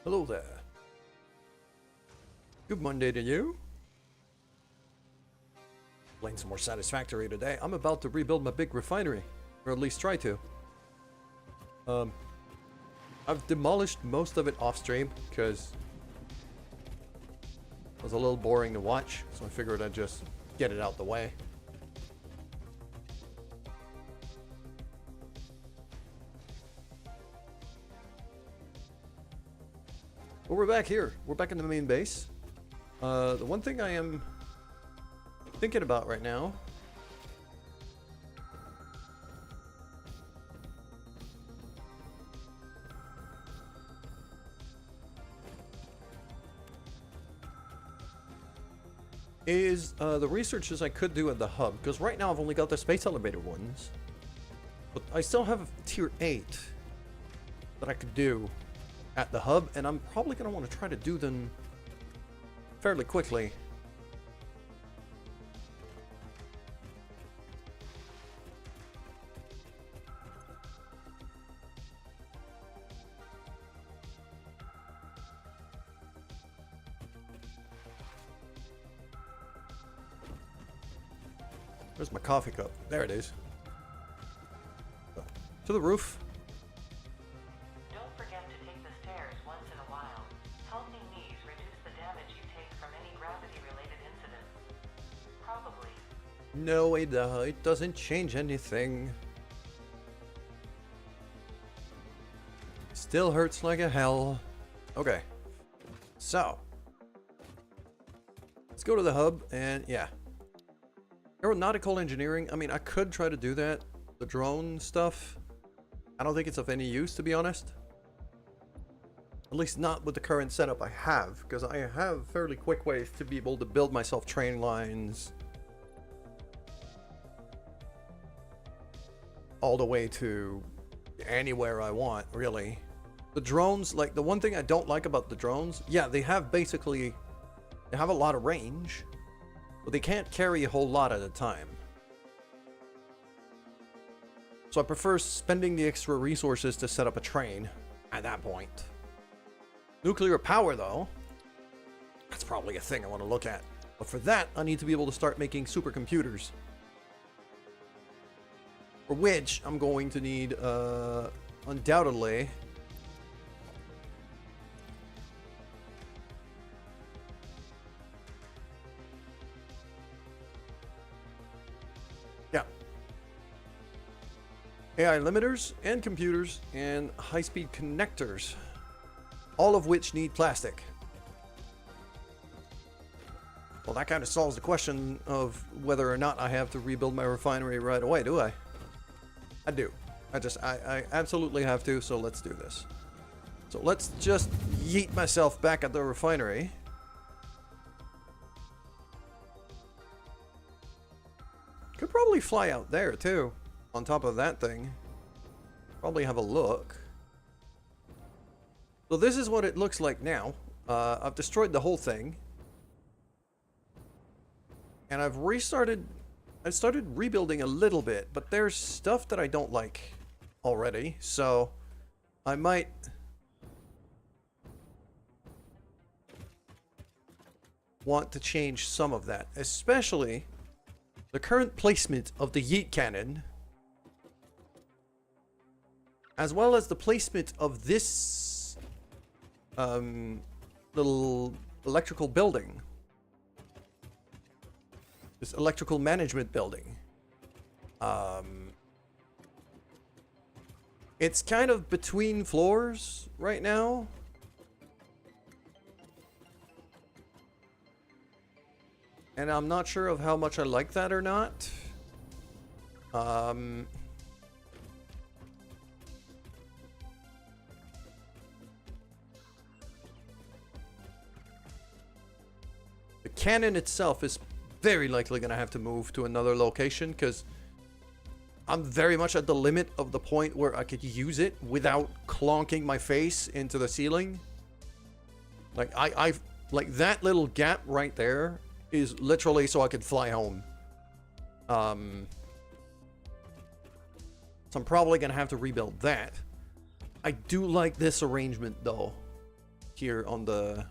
Hello there. Good Monday to you. Playing some more Satisfactory today. I'm about to rebuild my big refinery, or at least try to. I've demolished most of it off stream because it was a little boring to watch, so I figured I'd just get it out the way. But we're back here. We're back in the main base. The one thing I am thinking about right now is the researches I could do at the hub, because right now I've only got the space elevator ones, but I still have tier 8 that I could do at the hub, and I'm probably going to want to try to do them fairly quickly. Where's my coffee cup? There it is. To the roof. Don't forget to take the stairs once in a while. Healthy knees reduce the damage you take from any gravity-related incidents. Probably. No, it doesn't change anything. Still hurts like a hell. Okay. So. Let's go to the hub and yeah. Aeronautical engineering, I mean, I could try to do that. The drone stuff, I don't think it's of any use, to be honest. At least not with the current setup I have, because I have fairly quick ways to be able to build myself train lines all the way to anywhere I want, really. The drones, like, the one thing I don't like about the drones, yeah, they have a lot of range, but they can't carry a whole lot at a time. So I prefer spending the extra resources to set up a train at that point. Nuclear power, though, that's probably a thing I want to look at. But for that, I need to be able to start making supercomputers. For which, I'm going to need, undoubtedly, AI limiters and computers and high-speed connectors, all of which need plastic. Well, that kind of solves the question of whether or not I have to rebuild my refinery right away, do I? I do. I absolutely have to, so let's do this. So let's just yeet myself back at the refinery. Could probably fly out there, too. On top of that thing. Probably have a look. So this is what it looks like now. I've destroyed the whole thing. And I've started rebuilding a little bit, but there's stuff that I don't like already, so I might want to change some of that, especially the current placement of the yeet cannon, as well as the placement of this little electrical building. This electrical management building. It's kind of between floors right now. And I'm not sure of how much I like that or not. The cannon itself is very likely going to have to move to another location because I'm very much at the limit of the point where I could use it without clonking my face into the ceiling. Like like that little gap right there is literally so I could fly home. So I'm probably going to have to rebuild that. I do like this arrangement though. here on the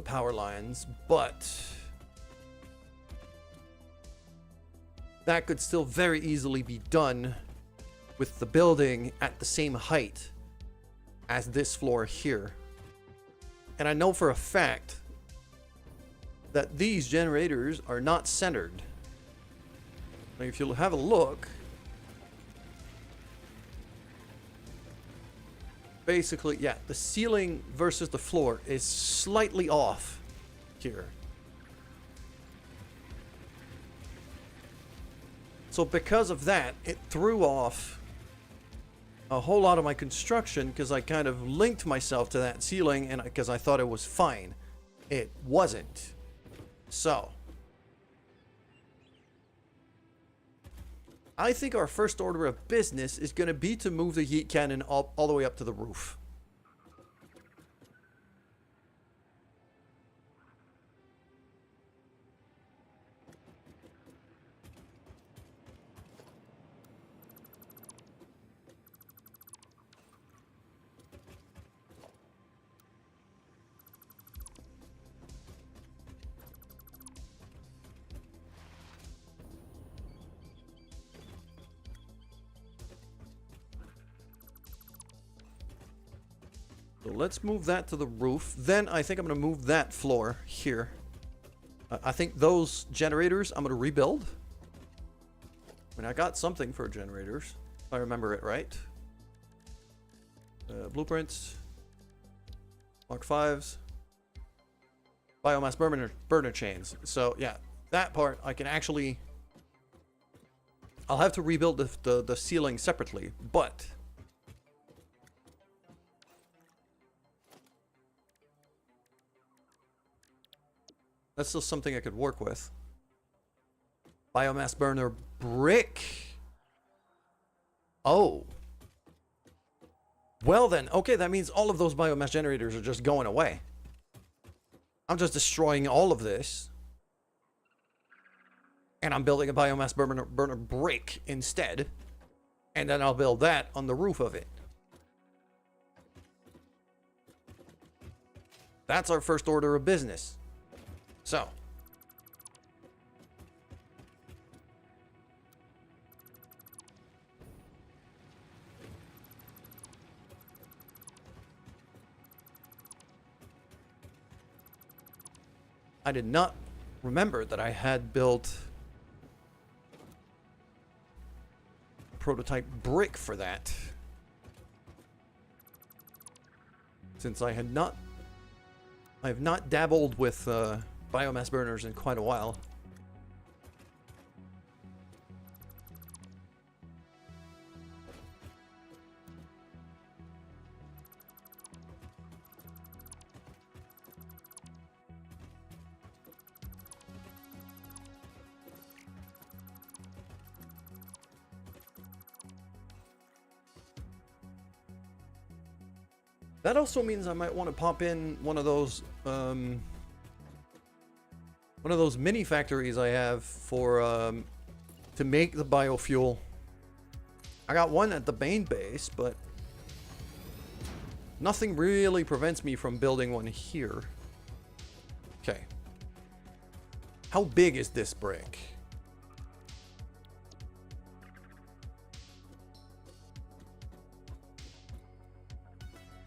power lines, but that could still very easily be done with the building at the same height as this floor here. And I know for a fact that these generators are not centered. Now, if you'll have a look, basically, yeah, the ceiling versus the floor is slightly off here. So because of that, it threw off a whole lot of my construction because I kind of linked myself to that ceiling and because I thought it was fine. It wasn't. So I think our first order of business is going to be to move the heat cannon all the way up to the roof. So let's move that to the roof. Then I think I'm going to move that floor here. I think those generators I'm going to rebuild. I mean, I got something for generators, if I remember it right. Blueprints. Mark 5s. Biomass burner chains. So yeah, that part I can actually... I'll have to rebuild the ceiling separately, but... that's still something I could work with. Biomass burner brick. Oh. Well then, okay, that means all of those biomass generators are just going away. I'm just destroying all of this. And I'm building a biomass burner brick instead. And then I'll build that on the roof of it. That's our first order of business. So, I did not remember that I had built a prototype brick for that, since I have not dabbled with biomass burners in quite a while. That also means I might want to pop in one of those mini factories I have for to make the biofuel. I got one at the main base, but nothing really prevents me from building one here. Okay. How big is this brick?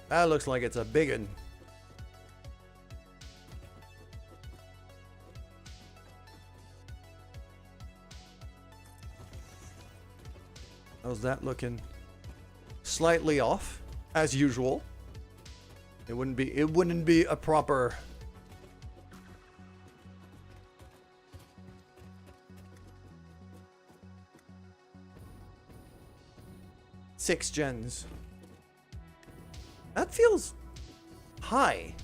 That looks like it's a big one. How's that looking? Slightly off, as usual. It wouldn't be a proper six gens. That feels high.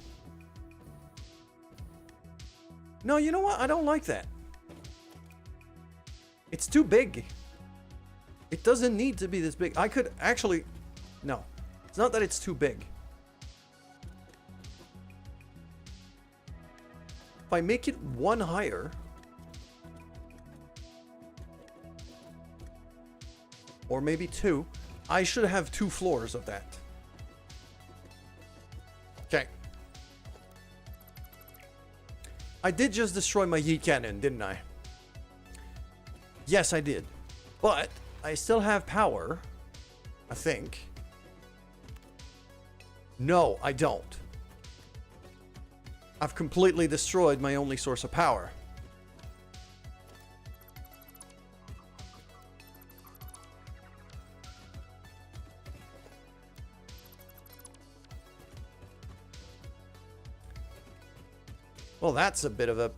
No, you know what? I don't like that. It's too big. It doesn't need to be this big. I could actually... No. It's not that it's too big. If I make it one higher... or maybe two... I should have 2 floors of that. Okay. I did just destroy my yeet cannon, didn't I? Yes, I did. But I still have power, I think. No, I don't. I've completely destroyed my only source of power. Well, that's a bit of a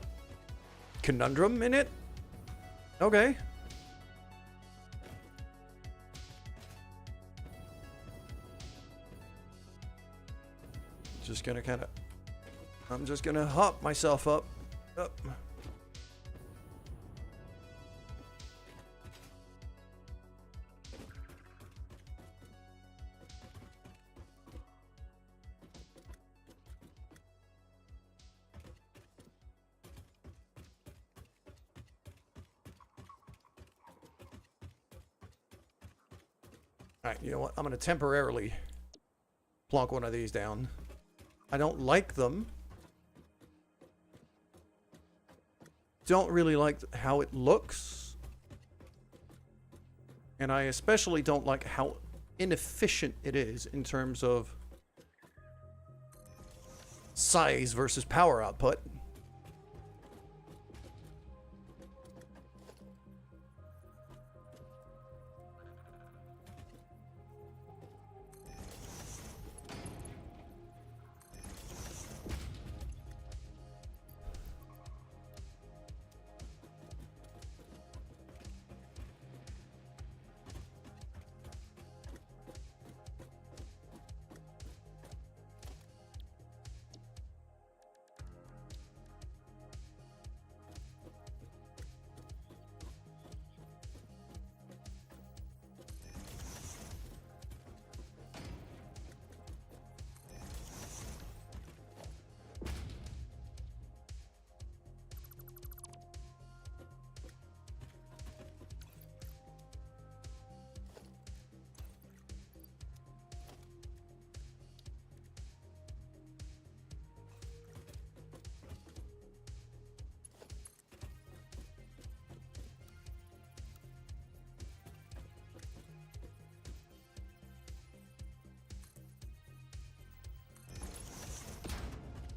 conundrum in it. Okay. Just gonna kind of... I'm just gonna hop myself up. Up. Alright, you know what? I'm gonna temporarily plonk one of these down. I don't like them. Don't really like how it looks. And I especially don't like how inefficient it is in terms of size versus power output.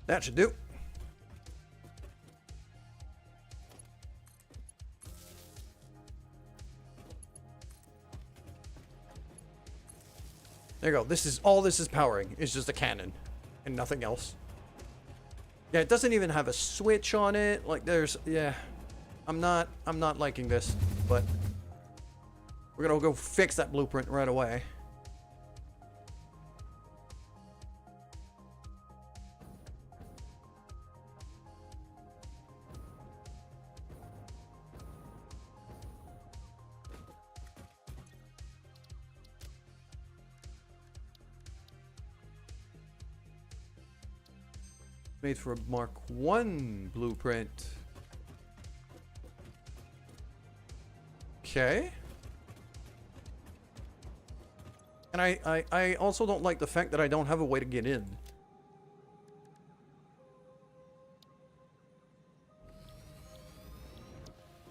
That should do. There you go. This is all this is powering. It's just a cannon and nothing else. Yeah, it doesn't even have a switch on it. Like there's yeah. I'm not liking this, but we're gonna go fix that blueprint right away. Made for a Mark 1 blueprint. Okay. And I also don't like the fact that I don't have a way to get in.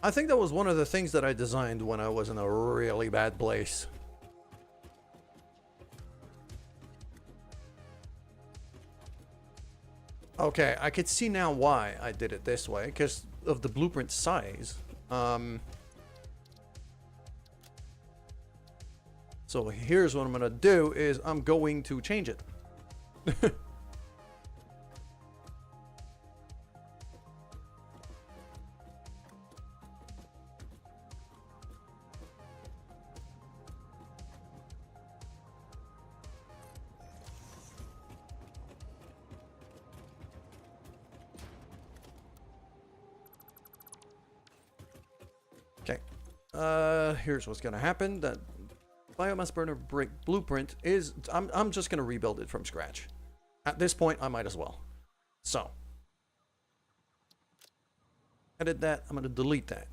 I think that was one of the things that I designed when I was in a really bad place. Okay, I could see now why I did it this way, because of the blueprint size. So here's what I'm gonna do is I'm going to change it. Okay, here's what's gonna happen. That biomass burner brick blueprint is, I'm just gonna rebuild it from scratch. At this point, I might as well. So, edit that, I'm gonna delete that.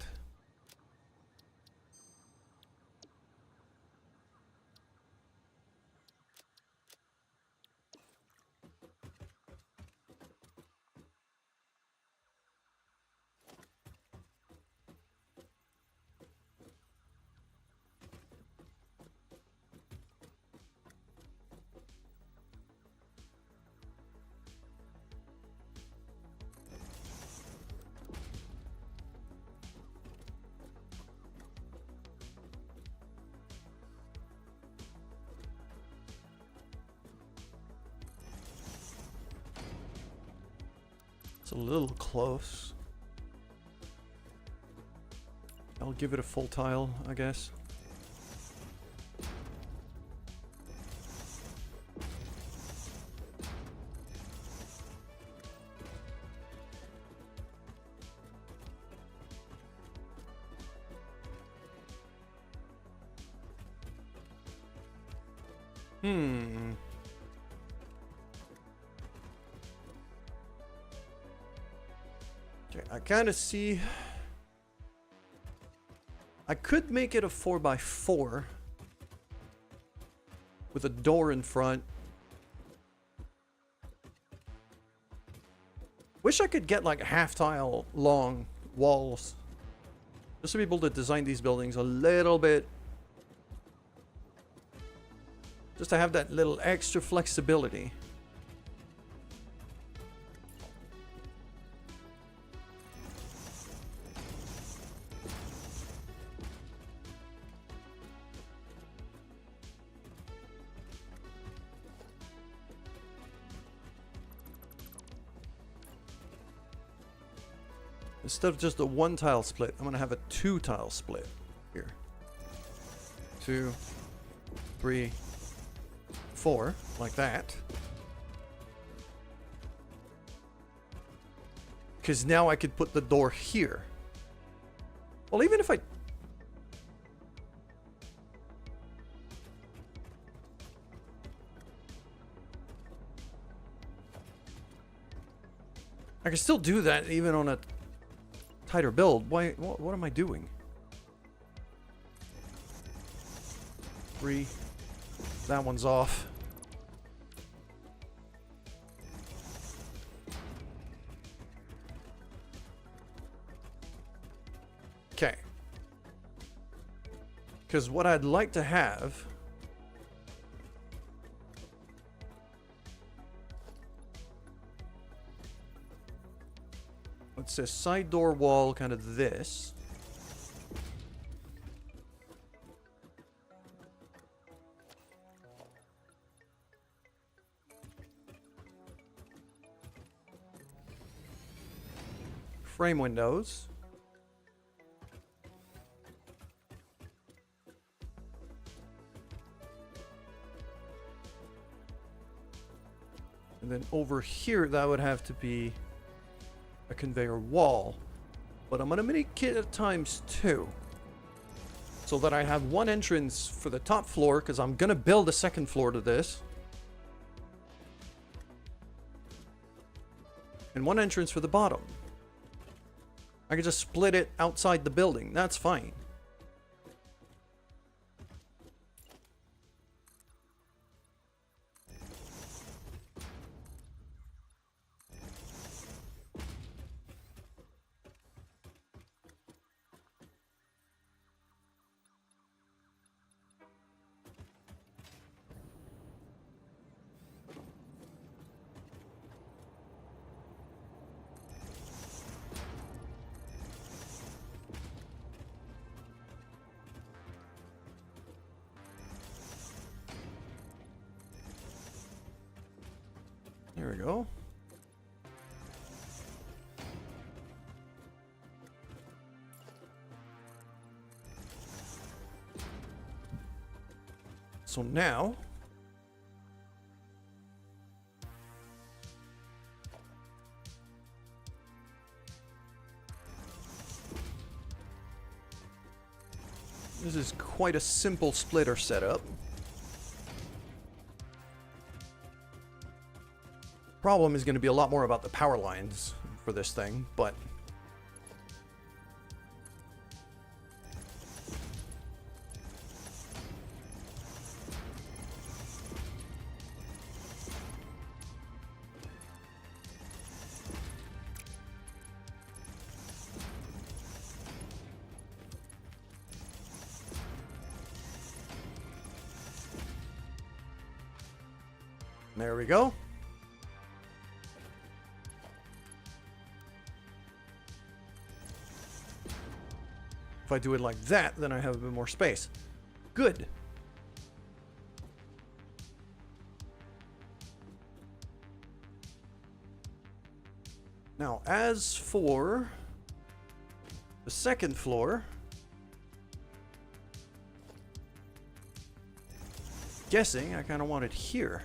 It's a little close. I'll give it a full tile, I guess. Okay, I kind of see. I could make it a 4x4 with a door in front. Wish I could get like half tile long walls just to be able to design these buildings a little bit. Just to have that little extra flexibility. Instead of just a 1 tile split, I'm going to have a 2 tile split here. 2, 3, 4, like that. Because now I could put the door here. Well, even if I... I can still do that even on a tighter build. Why? What am I doing? 3. That one's off. Okay. Because what I'd like to have... It's a side door wall, kind of this. Frame windows. And then over here, that would have to be a conveyor wall, but I'm gonna make it at ×2 so that I have one entrance for the top floor, because I'm gonna build a second floor to this, and one entrance for the bottom. I can just split it outside the building. That's fine. There we go. So now this is quite a simple splitter setup. Problem is going to be a lot more about the power lines for this thing, but there we go. If I do it like that, then I have a bit more space. Good. Now, as for the second floor, guessing I kind of want it here.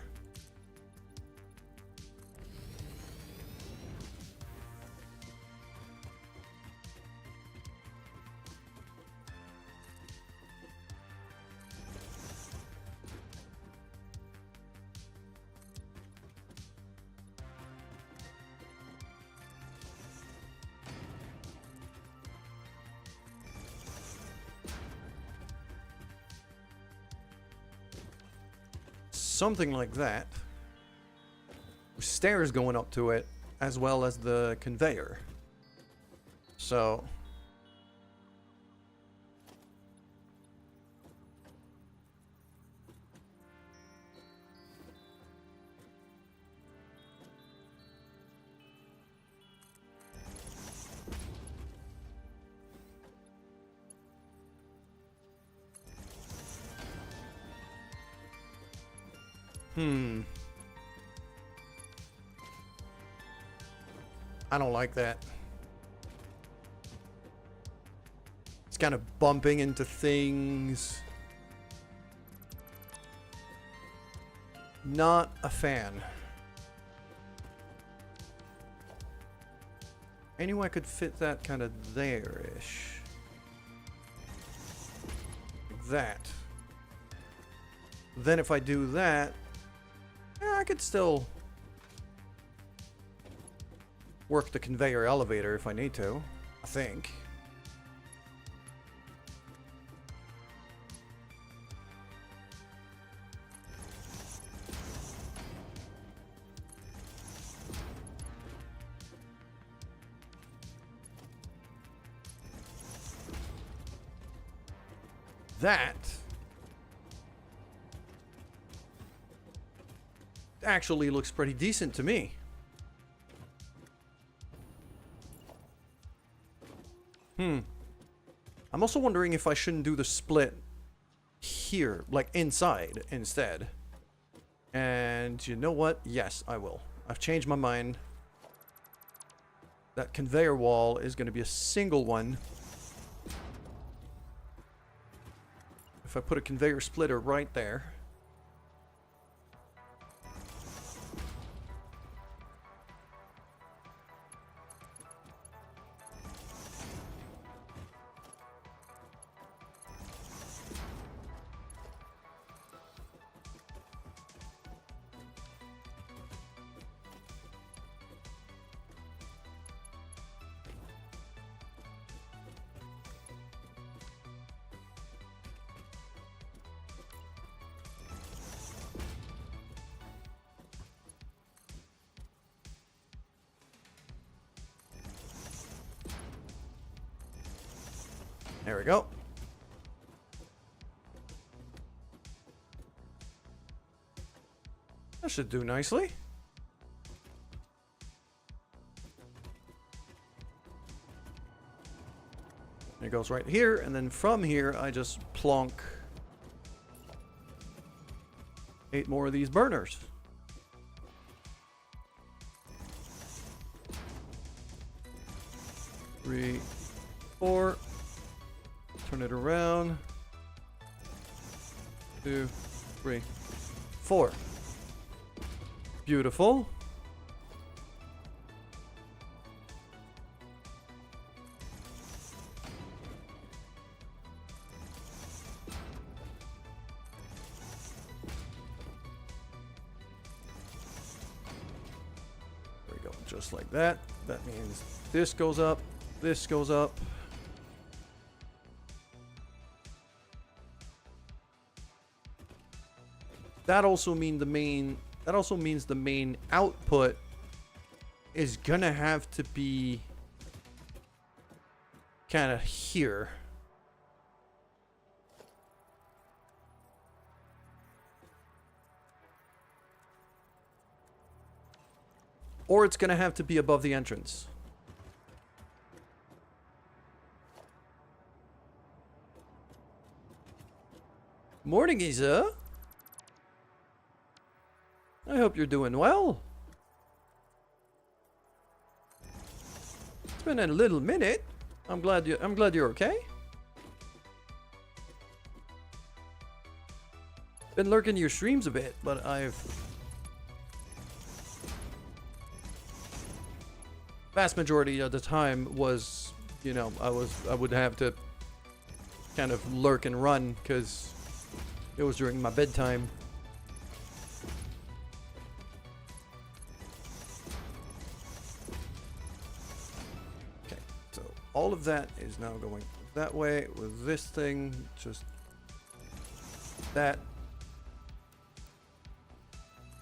Something like that. Stairs going up to it, as well as the conveyor. So I don't like that. It's kind of bumping into things. Not a fan. I knew I could fit that kind of there-ish. Like that. Then if I do that, yeah, I could still work the conveyor elevator if I need to, I think. That actually looks pretty decent to me. I'm also wondering if I shouldn't do the split here, like inside instead. And you know what? Yes, I will. I've changed my mind. That conveyor wall is going to be a single one. If I put a conveyor splitter right there. There we go. That should do nicely. It goes right here, and then from here I just plonk 8 more of these burners. Three, 4. Turn it around. 2, 3, 4. Beautiful. There we go, just like that. That means this goes up, this goes up. That also means the main output is gonna have to be kind of here. Or it's gonna have to be above the entrance. Morning, Isa. I hope you're doing well. been a little minute. I'm glad you're okay. Been lurking your streams a bit, but vast majority of the time was, you know, I would have to kind of lurk and run because it was during my bedtime. Okay, so all of that is now going that way with this thing, just that.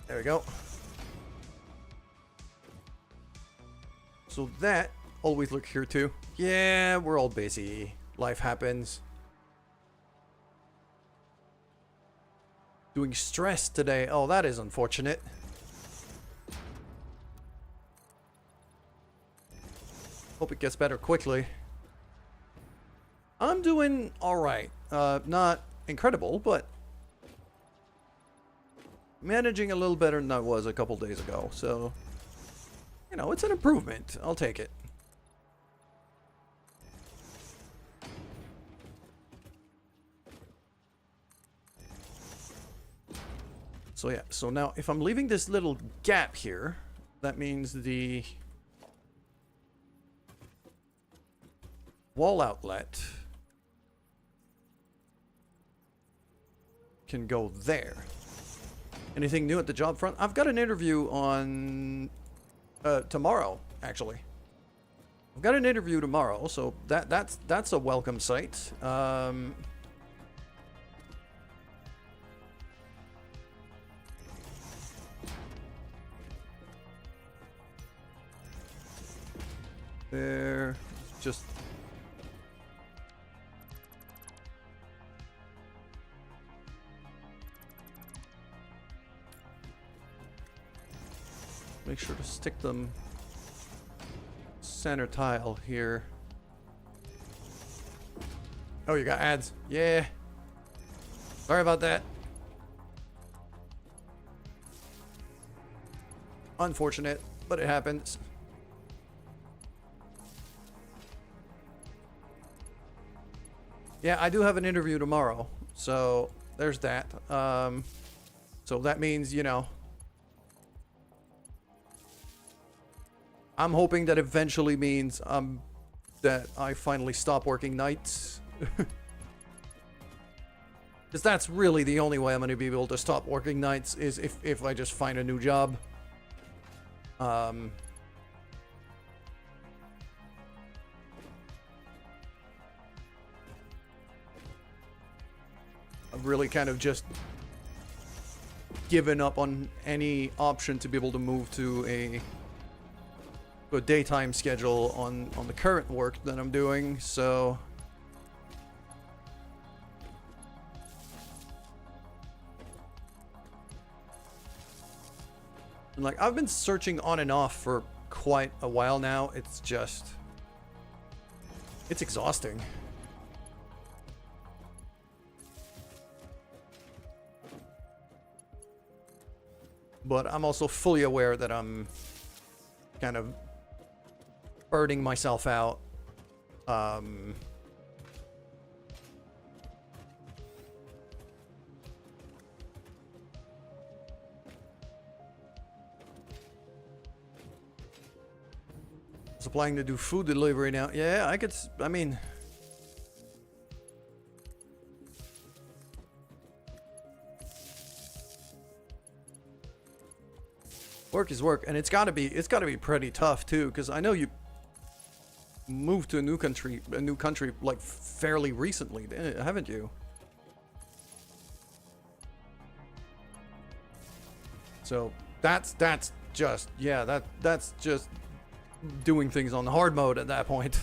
There we go. So that, always look here too. Yeah, we're all busy. Life happens. Doing stress today. Oh, that is unfortunate. Hope it gets better quickly. I'm doing alright. Not incredible, but managing a little better than I was a couple days ago. So, you know, it's an improvement. I'll take it. So yeah, so now if I'm leaving this little gap here, that means the wall outlet can go there. Anything new at the job front? I've got an interview on tomorrow, actually. I've got an interview tomorrow, so that's a welcome sight. There, just make sure to stick them center tile here. Oh, you got ads. Yeah. Sorry about that. Unfortunate, but it happens. Yeah, I do have an interview tomorrow, so there's that. So that means, you know, I'm hoping that eventually means that I finally stop working nights. Because that's really the only way I'm going to be able to stop working nights is if I just find a new job. I've really kind of just given up on any option to be able to move to a daytime schedule on the current work that I'm doing, so and like I've been searching on and off for quite a while now. It's just it's exhausting. But I'm also fully aware that I'm kind of burning myself out. Applying to do food delivery now. Yeah, I mean, work is work, and it's gotta be pretty tough too, because I know you moved to a new country like fairly recently, haven't you? So that's just, yeah, that's just doing things on hard mode at that point.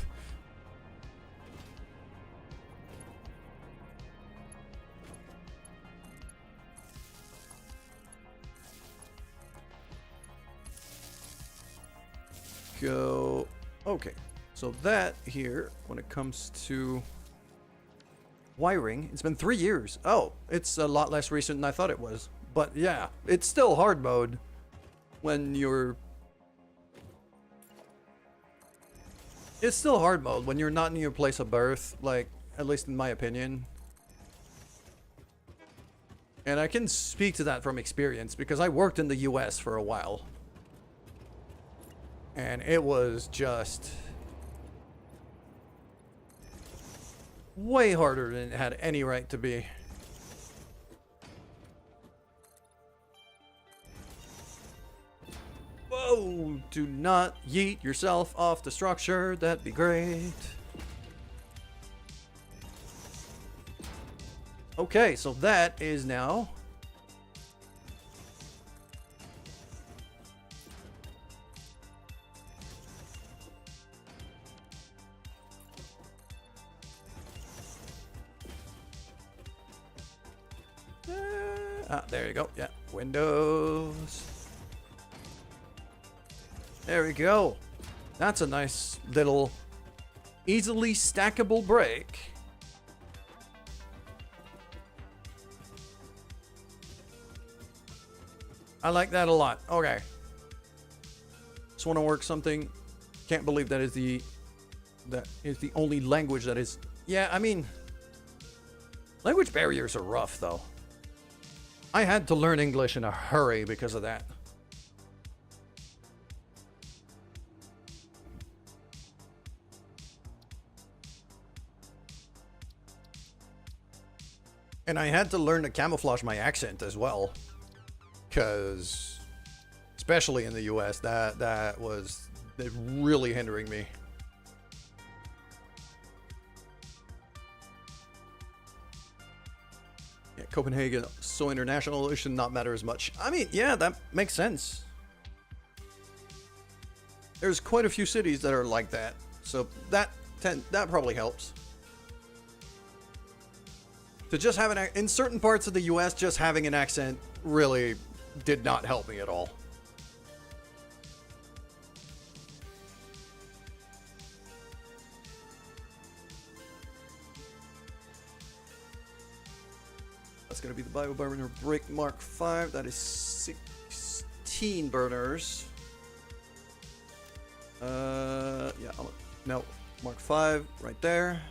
Go. Okay, so that here, when it comes to wiring, it's been 3 years. Oh, it's a lot less recent than I thought it was. But yeah, it's still hard mode when you're It's still hard mode when you're not in your place of birth, like, at least in my opinion. And I can speak to that from experience because I worked in the US for a while. And it was just way harder than it had any right to be. Whoa, do not yeet yourself off the structure. That'd be great. Okay, so that is now there you go. Yeah, windows. There we go. That's a nice little easily stackable brick. I like that a lot. Okay. Just want to work something. Can't believe that is the only language that is. Yeah, I mean, language barriers are rough though. I had to learn English in a hurry because of that. And I had to learn to camouflage my accent as well. Because, especially in the US, that was really hindering me. Yeah, Copenhagen, so international, it should not matter as much. I mean, yeah, that makes sense. There's quite a few cities that are like that, so that probably helps. To just have in certain parts of the US, just having an accent really did not help me at all. That's going to be the Bioburner Brick Mark 5. That is 16 burners. Yeah, no, Mark 5 right there.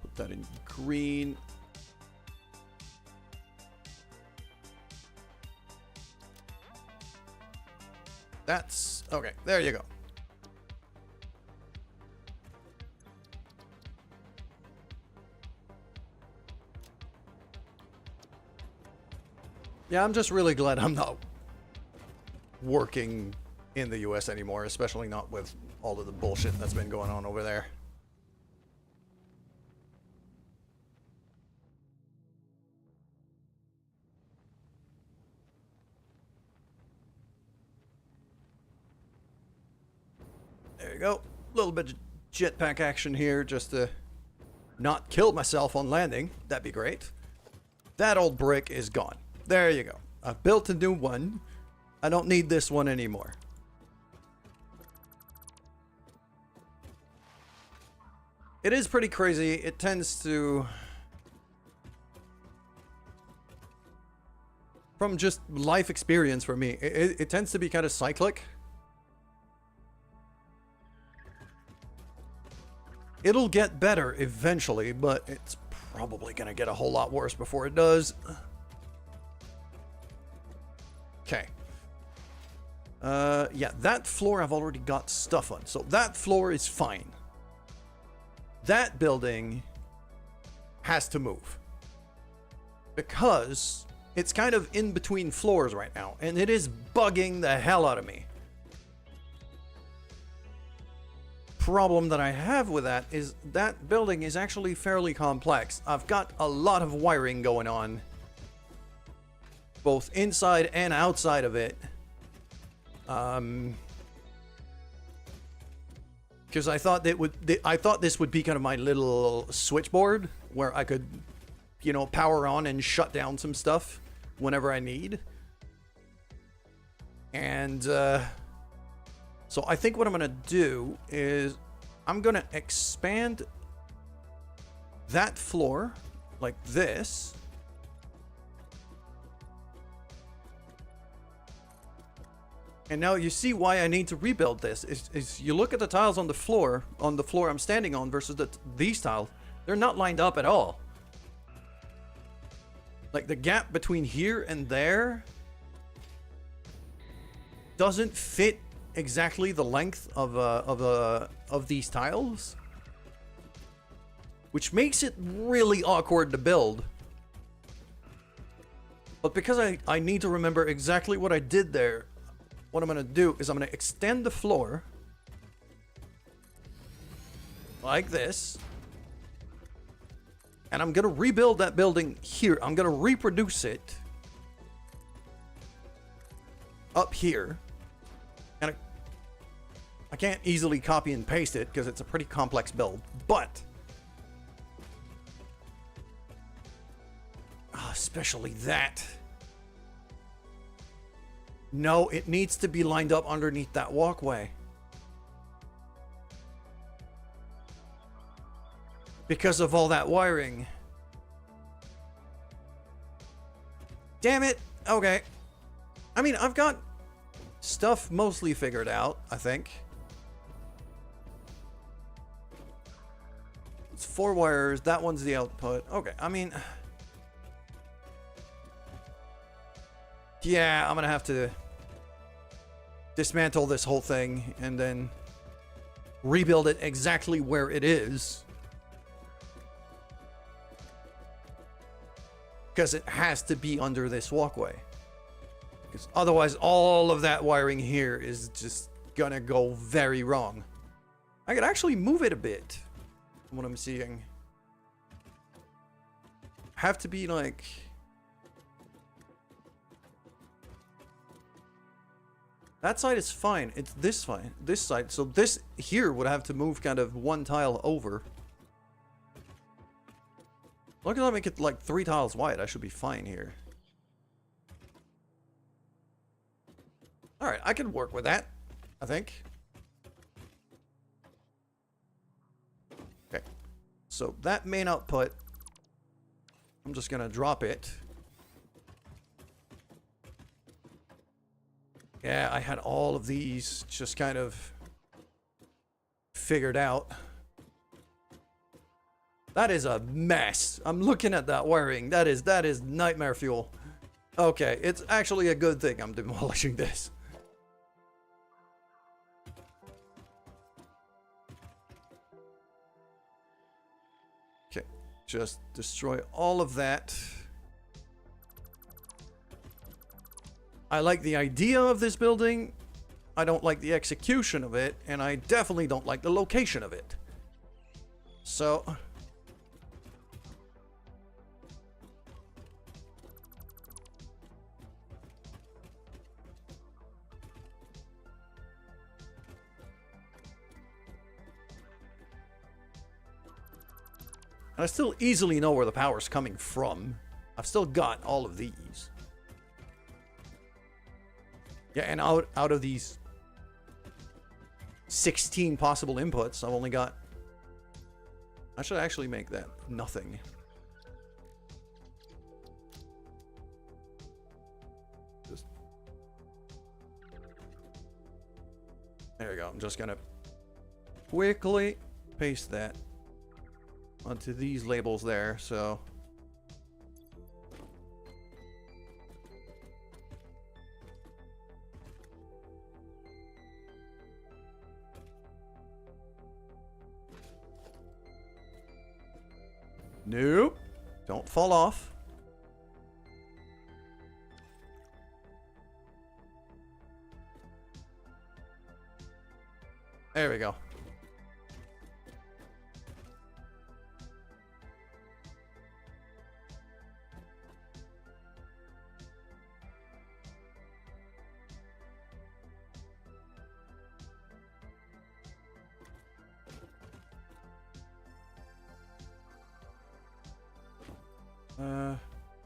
Put that in green. That's okay. There you go. Yeah, I'm just really glad I'm not working in the US anymore, especially not with all of the bullshit that's been going on over there. There you go. A little bit of jetpack action here just to not kill myself on landing. That'd be great. That old brick is gone. There you go. I've built a new one. I don't need this one anymore. It is pretty crazy. It tends to... From just life experience for me, it tends to be kind of cyclic. It'll get better eventually, but it's probably going to get a whole lot worse before it does. Okay. Yeah, that floor I've already got stuff on, so that floor is fine. That building has to move because it's kind of in between floors right now, and it is bugging the hell out of me. Problem that I have with that is that building is actually fairly complex. I've got a lot of wiring going on, both inside and outside of it. Because I thought this would be kind of my little switchboard where I could, you know, power on and shut down some stuff whenever I need. And so I think what I'm gonna do is I'm gonna expand that floor like this. And now you see why I need to rebuild this. Is you look at the tiles on the floor I'm standing on versus these tiles, they're not lined up at all. Like the gap between here and there doesn't fit exactly the length of these tiles, which makes it really awkward to build. But because I need to remember exactly what I did there, what I'm going to do is I'm going to extend the floor like this. And I'm going to rebuild that building here. I'm going to reproduce it up here. And I can't easily copy and paste it because it's a pretty complex build. But especially that. No, it needs to be lined up underneath that walkway. Because of all that wiring. Damn it. Okay. I mean, I've got stuff mostly figured out, I think. It's 4 wires. That one's the output. Okay, I mean... yeah, I'm gonna have to dismantle this whole thing and then rebuild it exactly where it is. Because it has to be under this walkway. Because otherwise all of that wiring here is just gonna go very wrong. I could actually move it a bit from what I'm seeing. Have to be like... that side is fine. It's this fine. This side. So this here would have to move kind of 1 tile over. Look at that, make it like 3 tiles wide. I should be fine here. Alright, I can work with that, I think. Okay. So that main output, I'm just gonna drop it. Yeah, I had all of these just kind of figured out. That is a mess. I'm looking at that wiring. That is nightmare fuel. Okay, it's actually a good thing I'm demolishing this. Okay, just destroy all of that. I like the idea of this building. I don't like the execution of it, and I definitely don't like the location of it. So... and I still easily know where the power's coming from. I've still got all of these. Yeah, and out of these 16 possible inputs, I've only got... I should actually make that nothing. Just... there we go. I'm just gonna quickly paste that onto these labels there, so... nope. Don't fall off. There we go.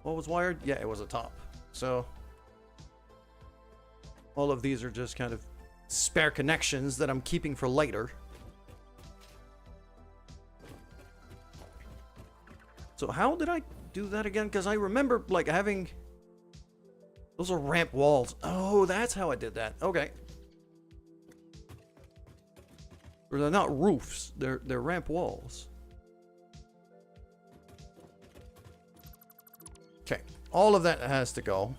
What was wired? Yeah, it was a top. So all of these are just kind of spare connections that I'm keeping for later. So how did I do that again? Because I remember like having Those are ramp walls. Oh, that's how I did that. Okay. Or they're not roofs. They're ramp walls. Okay. All of that has to go.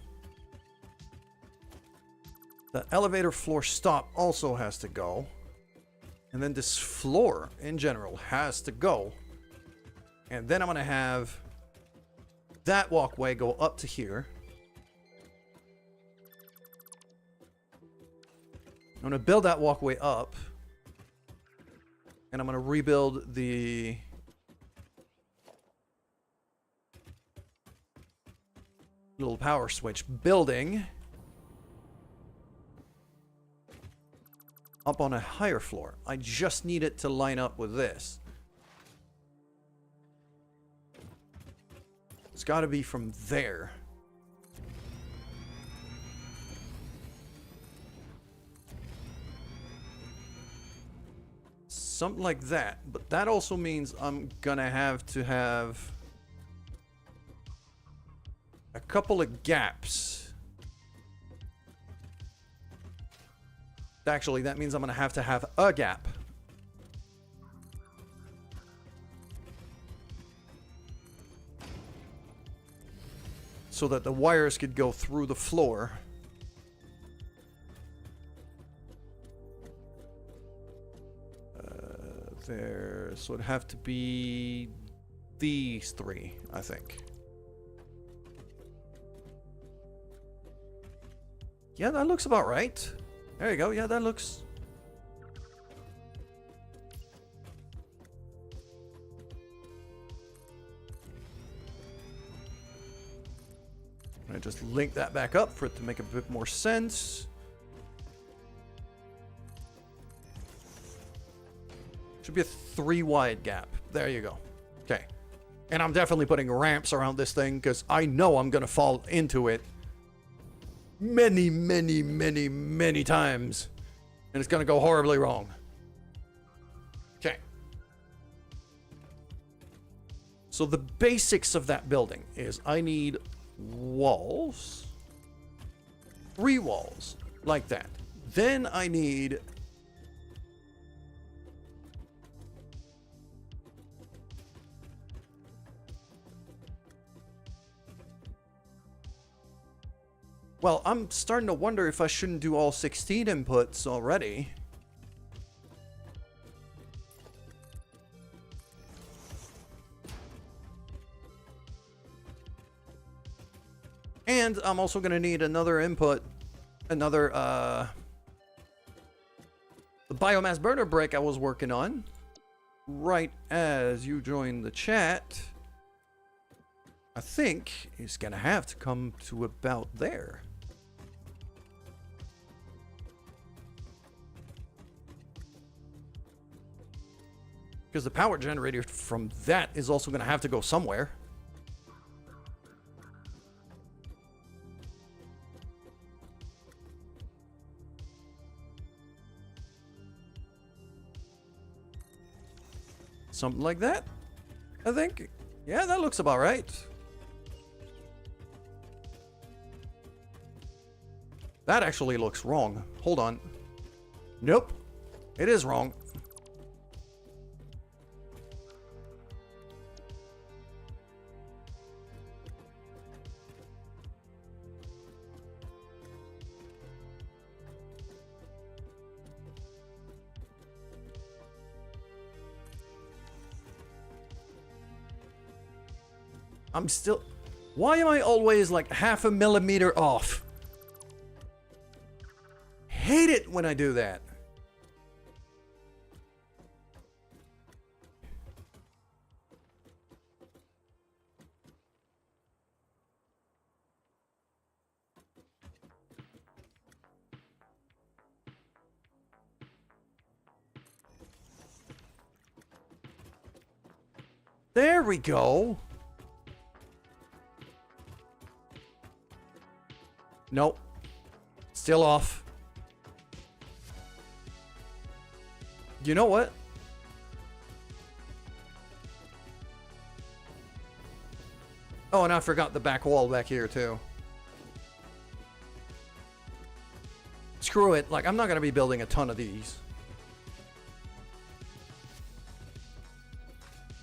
The elevator floor stop also has to go. And then this floor in general has to go. And then I'm going to have that walkway go up to here. I'm going to build that walkway up. And I'm going to rebuild the little power switch building up on a higher floor. I just need it to line up with this. It's got to be from there. Something like that. But that also means I'm gonna have to have a couple of gaps. Actually, that means I'm gonna have a gap. So that the wires could go through the floor. So it'd have to be these three, I think. Yeah, that looks about right. There you go. Yeah, that looks... I just link that back up for it to make a bit more sense. Should be a 3 wide gap. There you go. Okay. And I'm definitely putting ramps around this thing because I know I'm going to fall into it many, many, many, many times. And it's going to go horribly wrong. Okay. So the basics of that building is I need walls. 3 walls. Like that. Then I need... Well, I'm starting to wonder if I shouldn't do all 16 inputs already. And I'm also going to need another input, the biomass burner brick I was working on right as you joined the chat. I think is going to have to come to about there. Because the power generator from that is also going to have to go somewhere. Something like that, I think. Yeah, that looks about right. That actually looks wrong. Hold on. Nope. It is wrong. I'm still... Why am I always like half a millimeter off? Hate it when I do that. There we go. Nope. Still off. You know what? Oh, and I forgot the back wall back here too. Screw it. Like, I'm not going to be building a ton of these.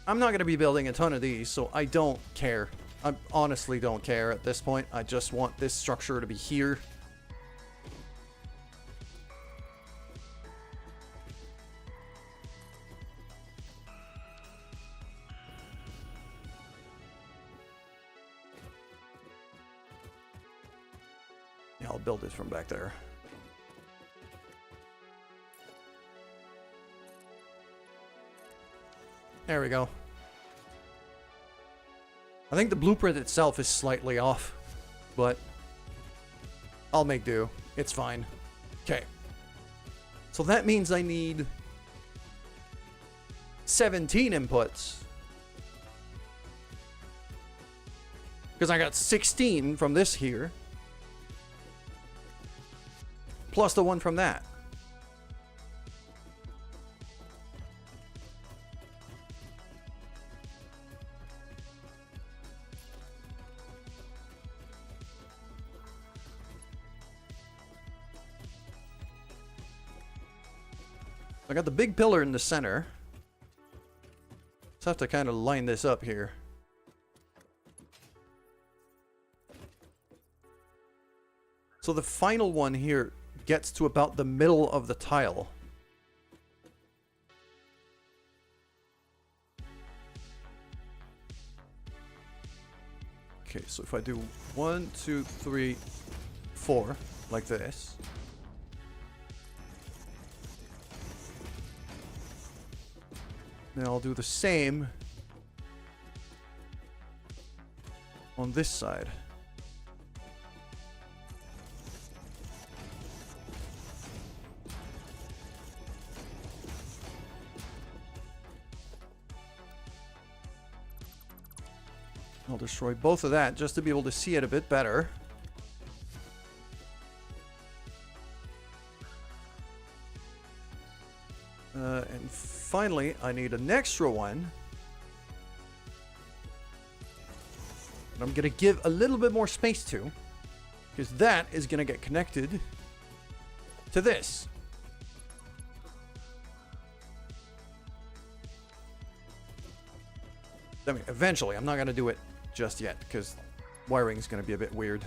I'm not going to be building a ton of these, so I don't care. I honestly don't care at this point. I just want this structure to be here. Yeah, I'll build this from back there. There we go. I think the blueprint itself is slightly off, but I'll make do. It's fine. Okay. So that means I need 17 inputs. Because I got 16 from this here. Plus the one from that. I got the big pillar in the center. Just have to kind of line this up here. So the final one here gets to about the middle of the tile. Okay, so if I do 1, 2, 3, 4, like this. Then I'll do the same on this side. I'll destroy both of that just to be able to see it a bit better. And finally, I need an extra one. And I'm going to give a little bit more space to, because that is going to get connected to this. I mean, eventually, I'm not going to do it just yet, because wiring is going to be a bit weird.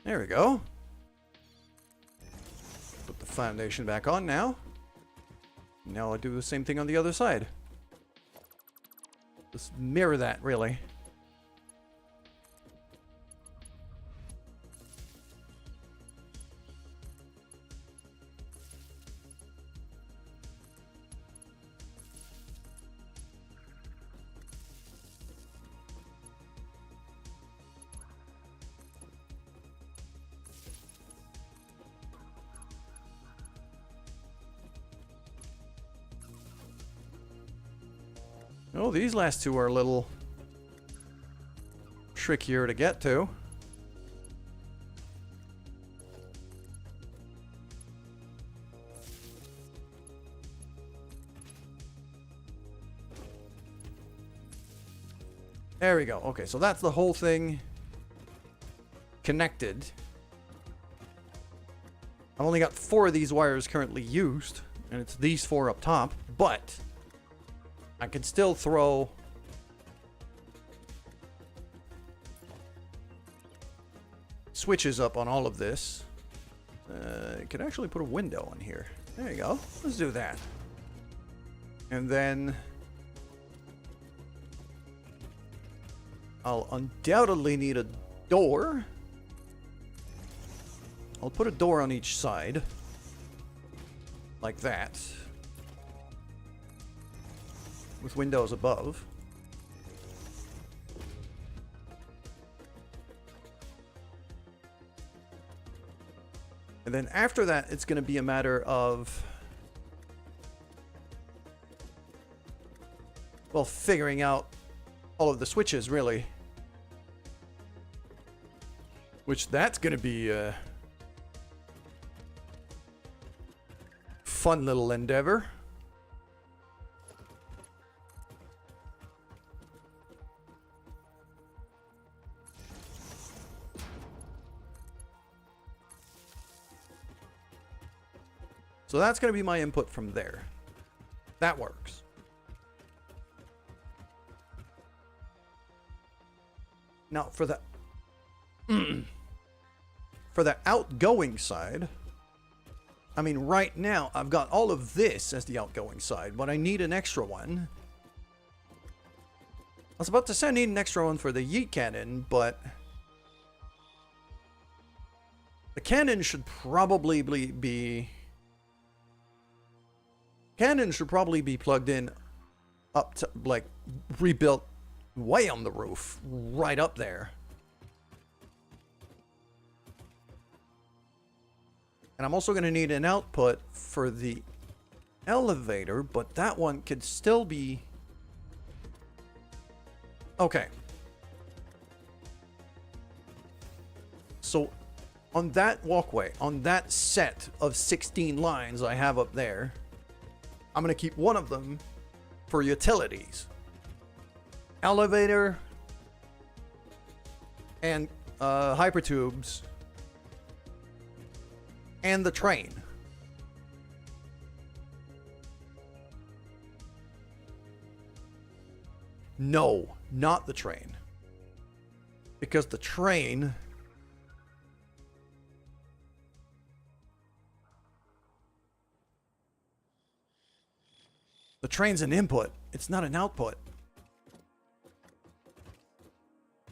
There we go. Put the foundation back on now. Now I'll do the same thing on the other side. Just mirror that, really. Oh, these last two are a little trickier to get to. There we go. Okay, so that's the whole thing connected. I've only got 4 of these wires currently used, and it's these 4 up top, but I can still throw switches up on all of this. I could actually put a window on here. There you go. Let's do that. And then I'll undoubtedly need a door. I'll put a door on each side. Like that. with windows above. And then after that, it's going to be a matter of, well, figuring out all of the switches, really. Which that's going to be a fun little endeavor. So that's going to be my input from there. That works. Now for the for the outgoing side, I mean, right now I've got all of this as the outgoing side, but I need an extra one. I was about to say I need an extra one for the yeet cannon, but the cannon should probably be plugged in up to, like, rebuilt way on the roof, right up there. And I'm also going to need an output for the elevator, but that one could still be... Okay. So, on that walkway, on that set of 16 lines I have up there, I'm going to keep one of them for utilities. Elevator and hypertubes and the train. No, not the train. Because the train... The train's an input. It's not an output.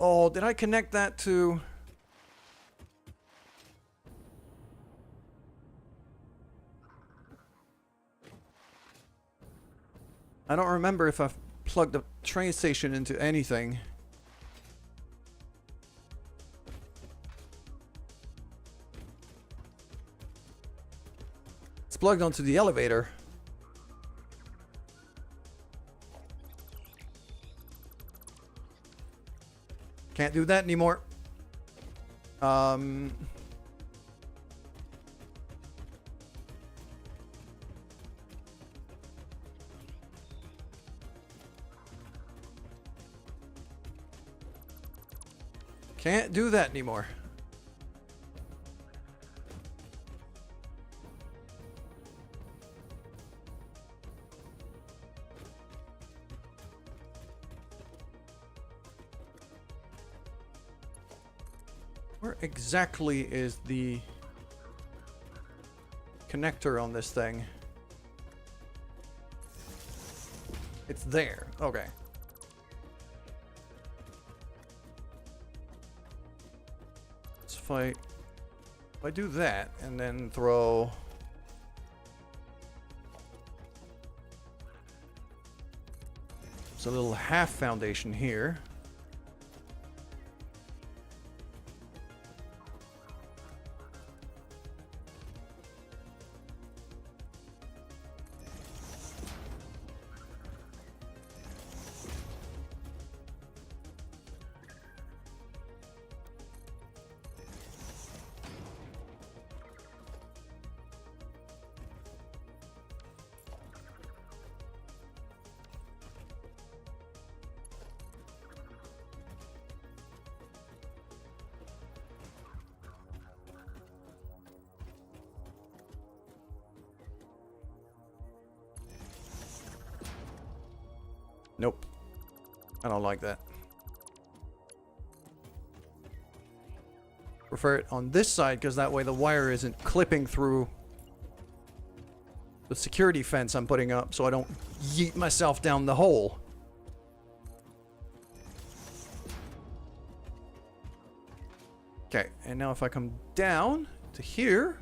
Oh, did I connect that to... I don't remember if I've plugged the train station into anything. It's plugged onto the elevator. Can't do that anymore. Can't do that anymore. Where exactly is the connector on this thing? It's there. Okay. So if I do that and then throw a little half foundation here. Nope. I don't like that. Prefer it on this side because that way the wire isn't clipping through the security fence I'm putting up so I don't yeet myself down the hole. Okay, and now if I come down to here,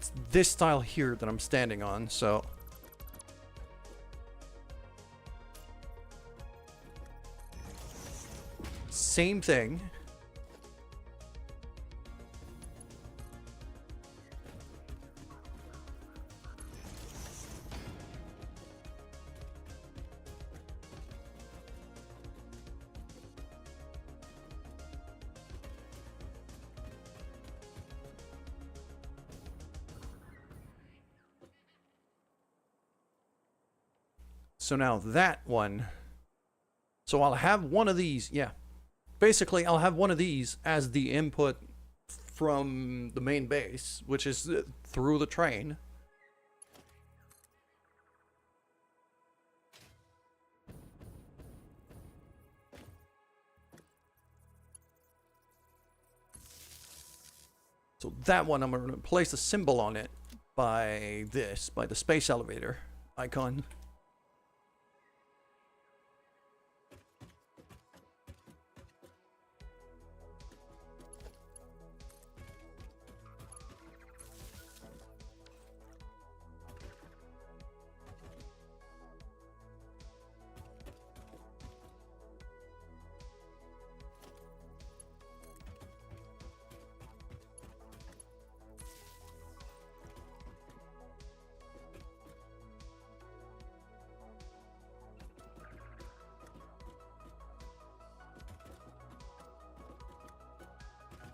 it's this tile here that I'm standing on, so... Same thing. So now that one, so I'll have one of these, yeah. Basically, I'll have one of these as the input from the main base, which is through the train. So that one, I'm going to place a symbol on it by this, by the space elevator icon.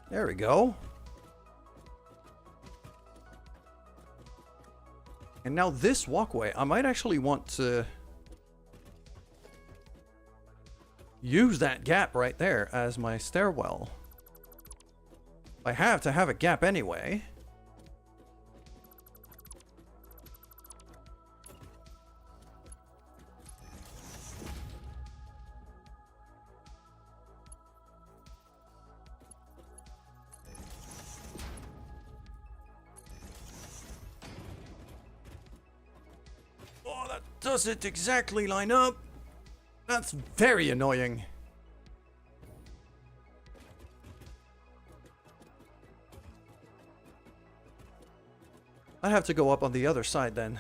There we go. And now this walkway, I might actually want to use that gap right there as my stairwell. I have to have a gap anyway. Does it exactly line up? That's very annoying. I have to go up on the other side then.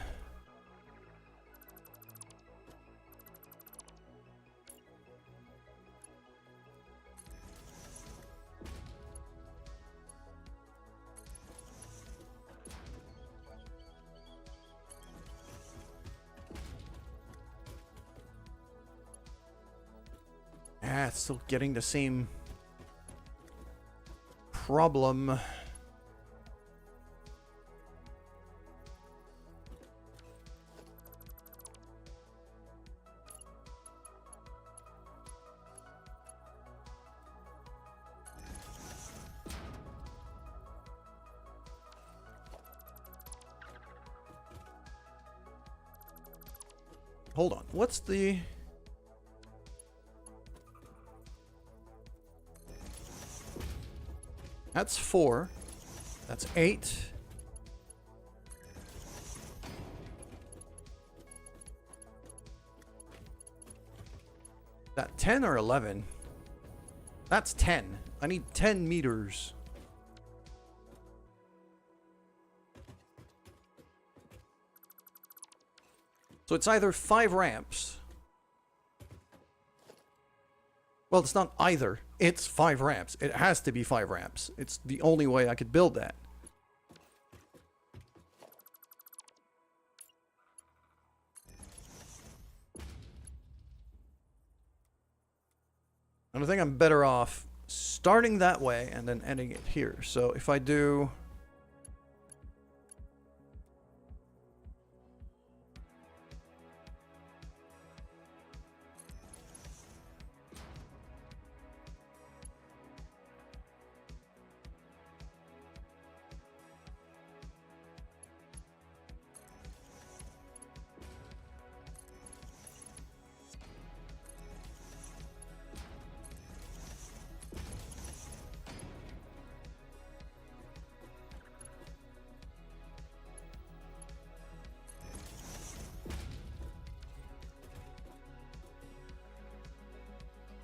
Ah, it's still getting the same problem. Hold on, what's the... That's 4. That's 8. That 10 or 11? That's 10. I need 10 meters. So it's either 5 ramps. Well, it's not either. It's 5 ramps. It has to be 5 ramps. It's the only way I could build that. And I think I'm better off starting that way and then ending it here. So if I do...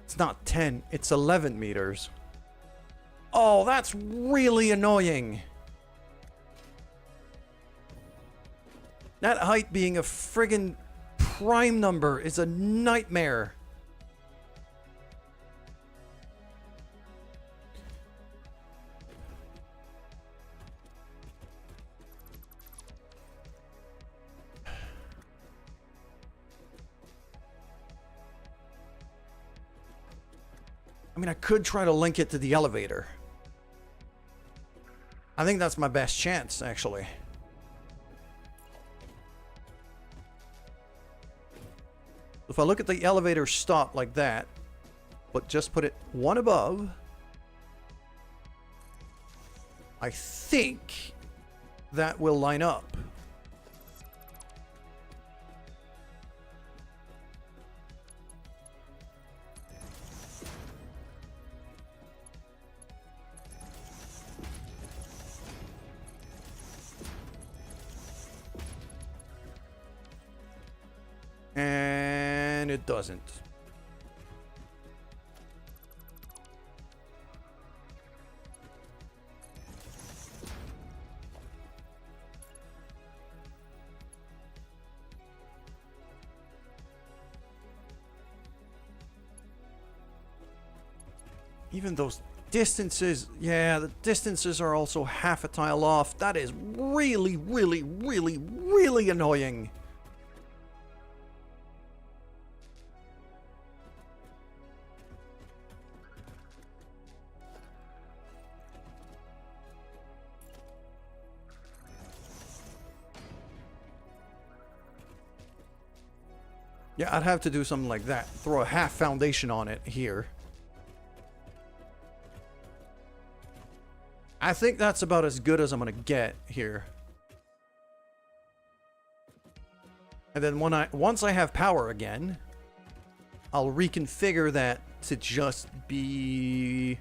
It's not 10, it's 11 meters. Oh, that's really annoying. That height being a friggin' prime number is a nightmare. I mean, I could try to link it to the elevator. I think that's my best chance, actually. If I look at the elevator stop like that, but just put it one above, I think that will line up. And it doesn't. Even those distances, yeah, the distances are also half a tile off. That is really, really, really, really annoying. Yeah, I'd have to do something like that. Throw a half foundation on it here. I think that's about as good as I'm gonna get here. And then once I have power again, I'll reconfigure that to just be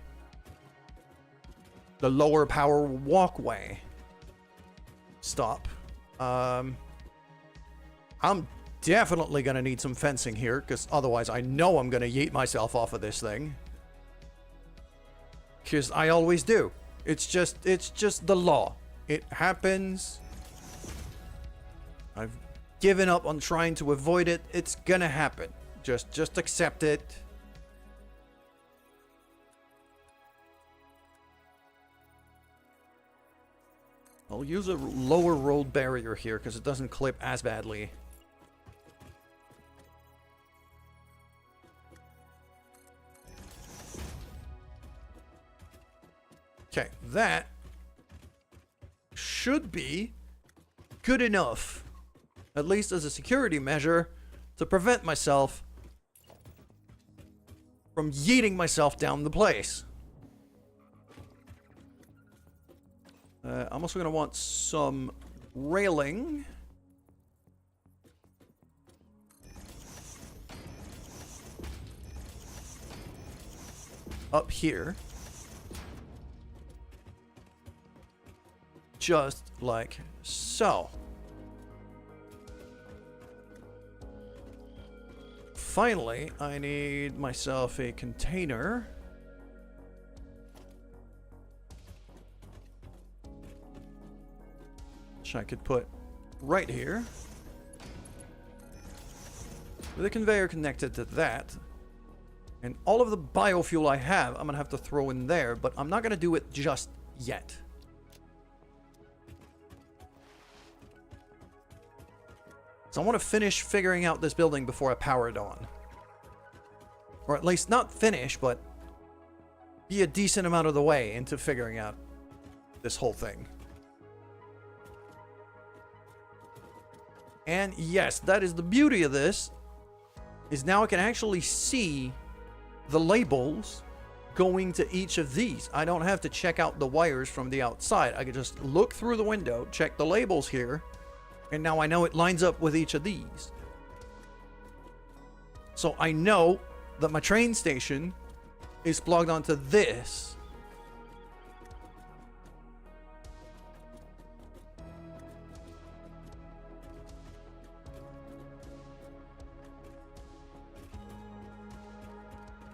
the lower power walkway. Stop. I'm definitely gonna need some fencing here, because otherwise I know I'm gonna yeet myself off of this thing. Because I always do. It's just the law. It happens. I've given up on trying to avoid it. It's gonna happen. Just accept it. I'll use a lower road barrier here because it doesn't clip as badly. Okay, that should be good enough, at least as a security measure, to prevent myself from yeeting myself down the place. I'm also going to want some railing. Up here. Just like so. Finally, I need myself a container. Which I could put right here. With a conveyor connected to that. And all of the biofuel I have, I'm going to have to throw in there, but I'm not going to do it just yet. So I want to finish figuring out this building before I power it on. Or at least not finish, but be a decent amount of the way into figuring out this whole thing. And yes, that is the beauty of this, is now I can actually see the labels going to each of these. I don't have to check out the wires from the outside. I can just look through the window, check the labels here, and now I know it lines up with each of these. So I know that my train station is plugged onto this.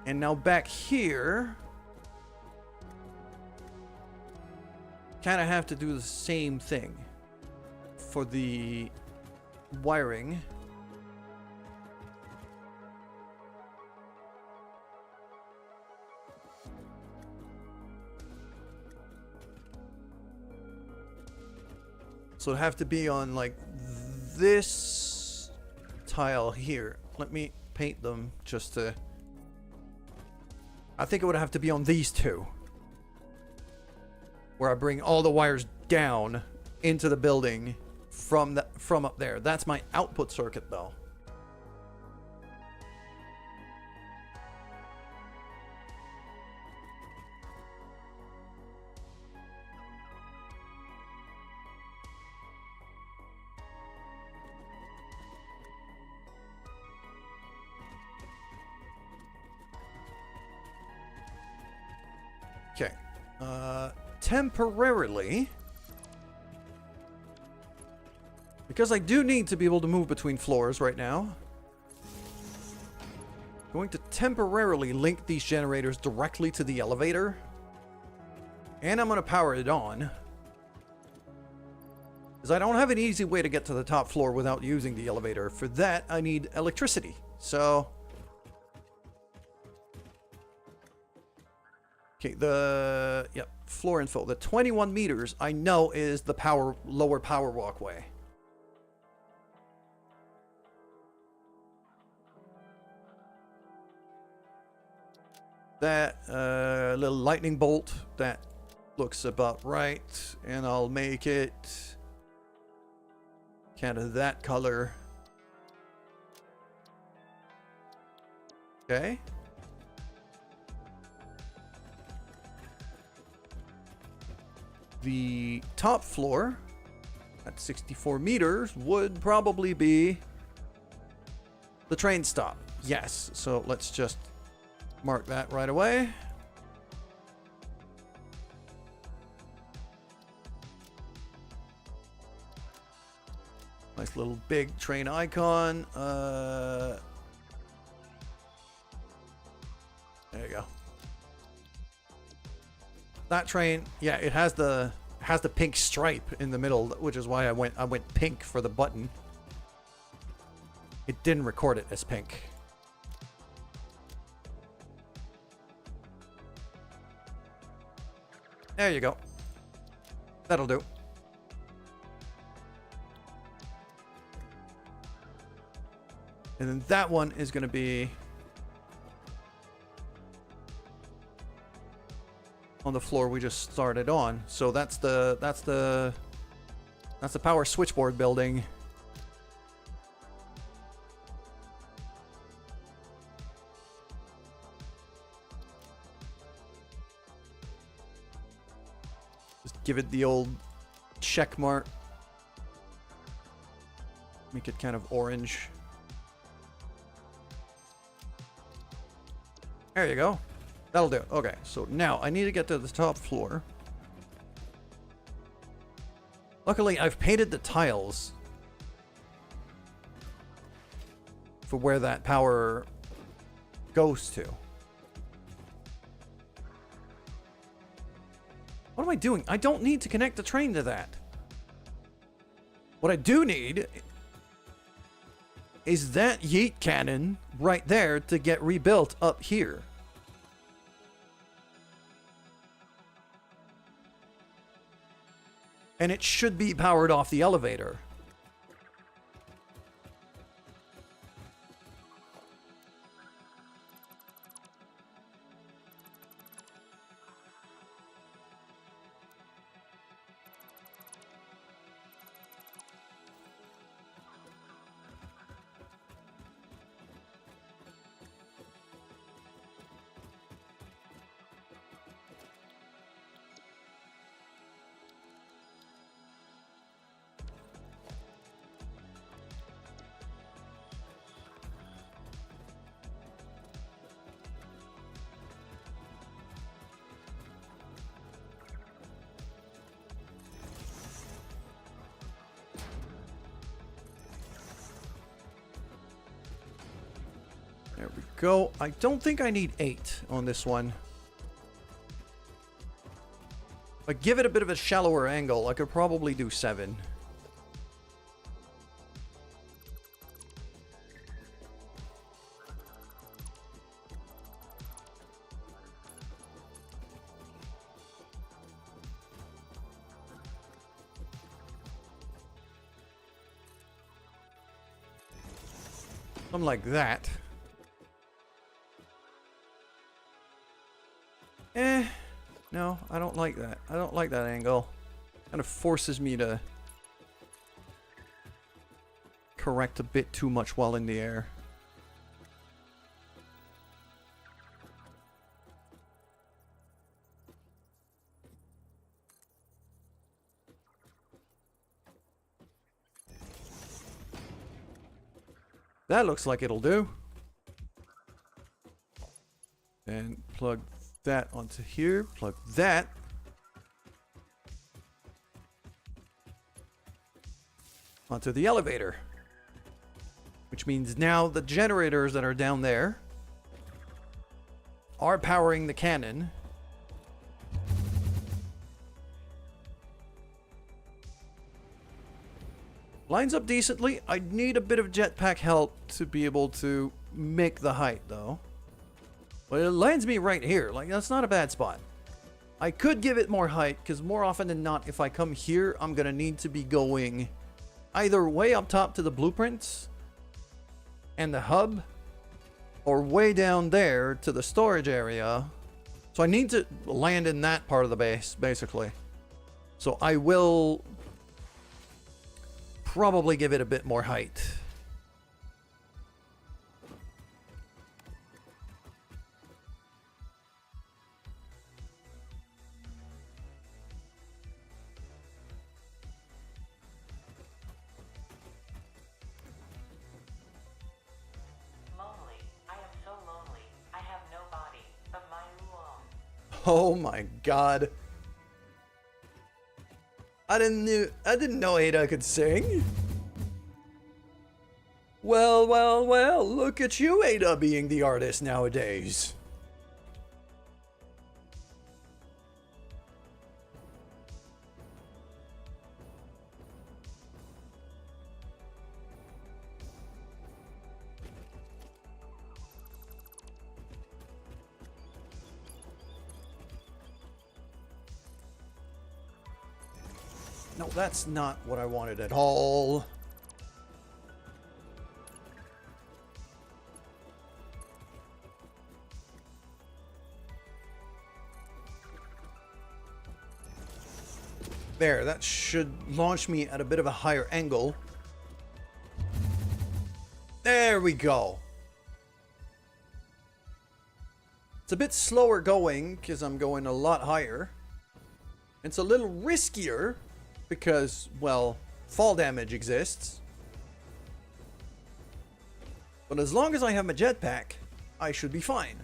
And now back here, kind of have to do the same thing for the wiring. So it'd have to be on like this tile here. Let me paint them just to... I think it would have to be on these two. Where I bring all the wires down into the building from up there. That's my output circuit though. Okay. Temporarily, because I do need to be able to move between floors right now, I'm going to temporarily link these generators directly to the elevator, and I'm going to power it on, because I don't have an easy way to get to the top floor without using the elevator. For that, I need electricity. So... okay, floor info. The 21 meters I know is the lower power walkway. That little lightning bolt, that looks about right, and I'll make it kind of that color. Okay. The top floor at 64 meters would probably be the train stop. Yes, so let's just mark that right away. Nice little big train icon. There you go. That train, yeah, it has the pink stripe in the middle, which is why I went pink for the button. It didn't record it as pink. There you go. That'll do. And then that one is going to be on the floor we just started on. So that's the power switchboard building. Just give it the old check mark. Make it kind of orange. There you go. That'll do. Okay, so now I need to get to the top floor. Luckily, I've painted the tiles for where that power goes to. What am I doing? I don't need to connect the train to that. What I do need is that yeet cannon right there to get rebuilt up here. And it should be powered off the elevator. There we go. I don't think I need 8 on this one. If I give it a bit of a shallower angle, I could probably do 7. Something like that. No, I don't like that. I don't like that angle. Kind of forces me to correct a bit too much while in the air. That looks like it'll do. And plug that onto here. Plug that. Onto the elevator. Which means now the generators that are down there are powering the cannon. Lines up decently. I need a bit of jetpack help to be able to make the height, though. But it lands me right here. Like, that's not a bad spot. I could give it more height, because more often than not, if I come here, I'm going to need to be going either way up top to the blueprints and the hub, or way down there to the storage area. So I need to land in that part of the base, basically. So I will probably give it a bit more height. Lonely. I am so lonely. I have no body of my own. Oh my god. I didn't know Ada could sing. Well, well, well, look at you, Ada, being the artist nowadays. No, that's not what I wanted at all. There, that should launch me at a bit of a higher angle. There we go. It's a bit slower going because I'm going a lot higher. It's a little riskier because, well, fall damage exists. But as long as I have my jetpack, I should be fine.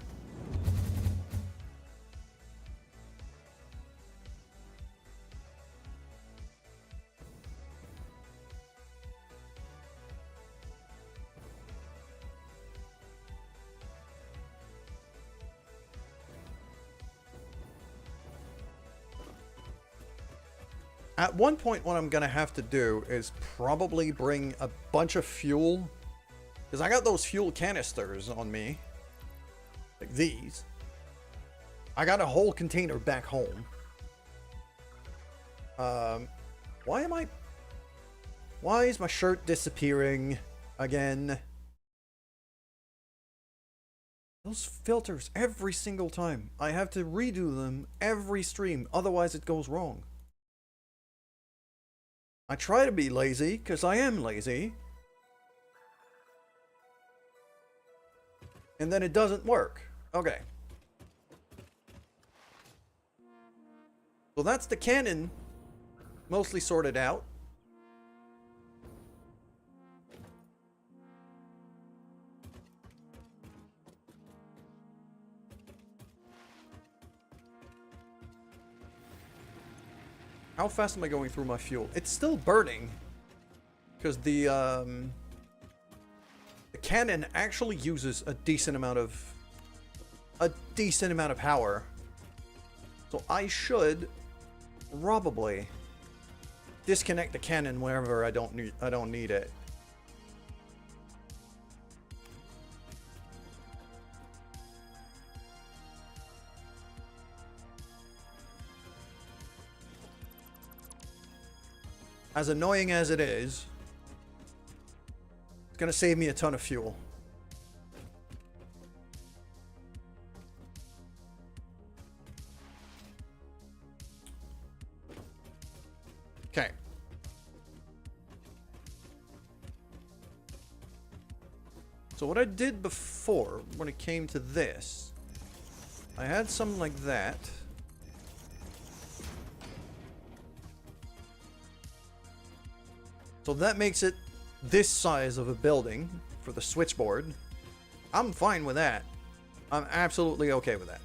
At one point, what I'm going to have to do is probably bring a bunch of fuel. Because I got those fuel canisters on me. Like these. I got a whole container back home. Why is my shirt disappearing again? Those filters every single time. I have to redo them every stream. Otherwise, it goes wrong. I try to be lazy, because I am lazy. And then it doesn't work. Okay. So that's the cannon mostly sorted out. How fast am I going through my fuel? It's still burning. Because the cannon actually uses a decent amount of power. So I should probably disconnect the cannon wherever I don't need it. As annoying as it is, it's gonna save me a ton of fuel. So what I did before, when it came to this, I had something like that. So that makes it this size of a building for the switchboard. I'm fine with that. I'm absolutely okay with that.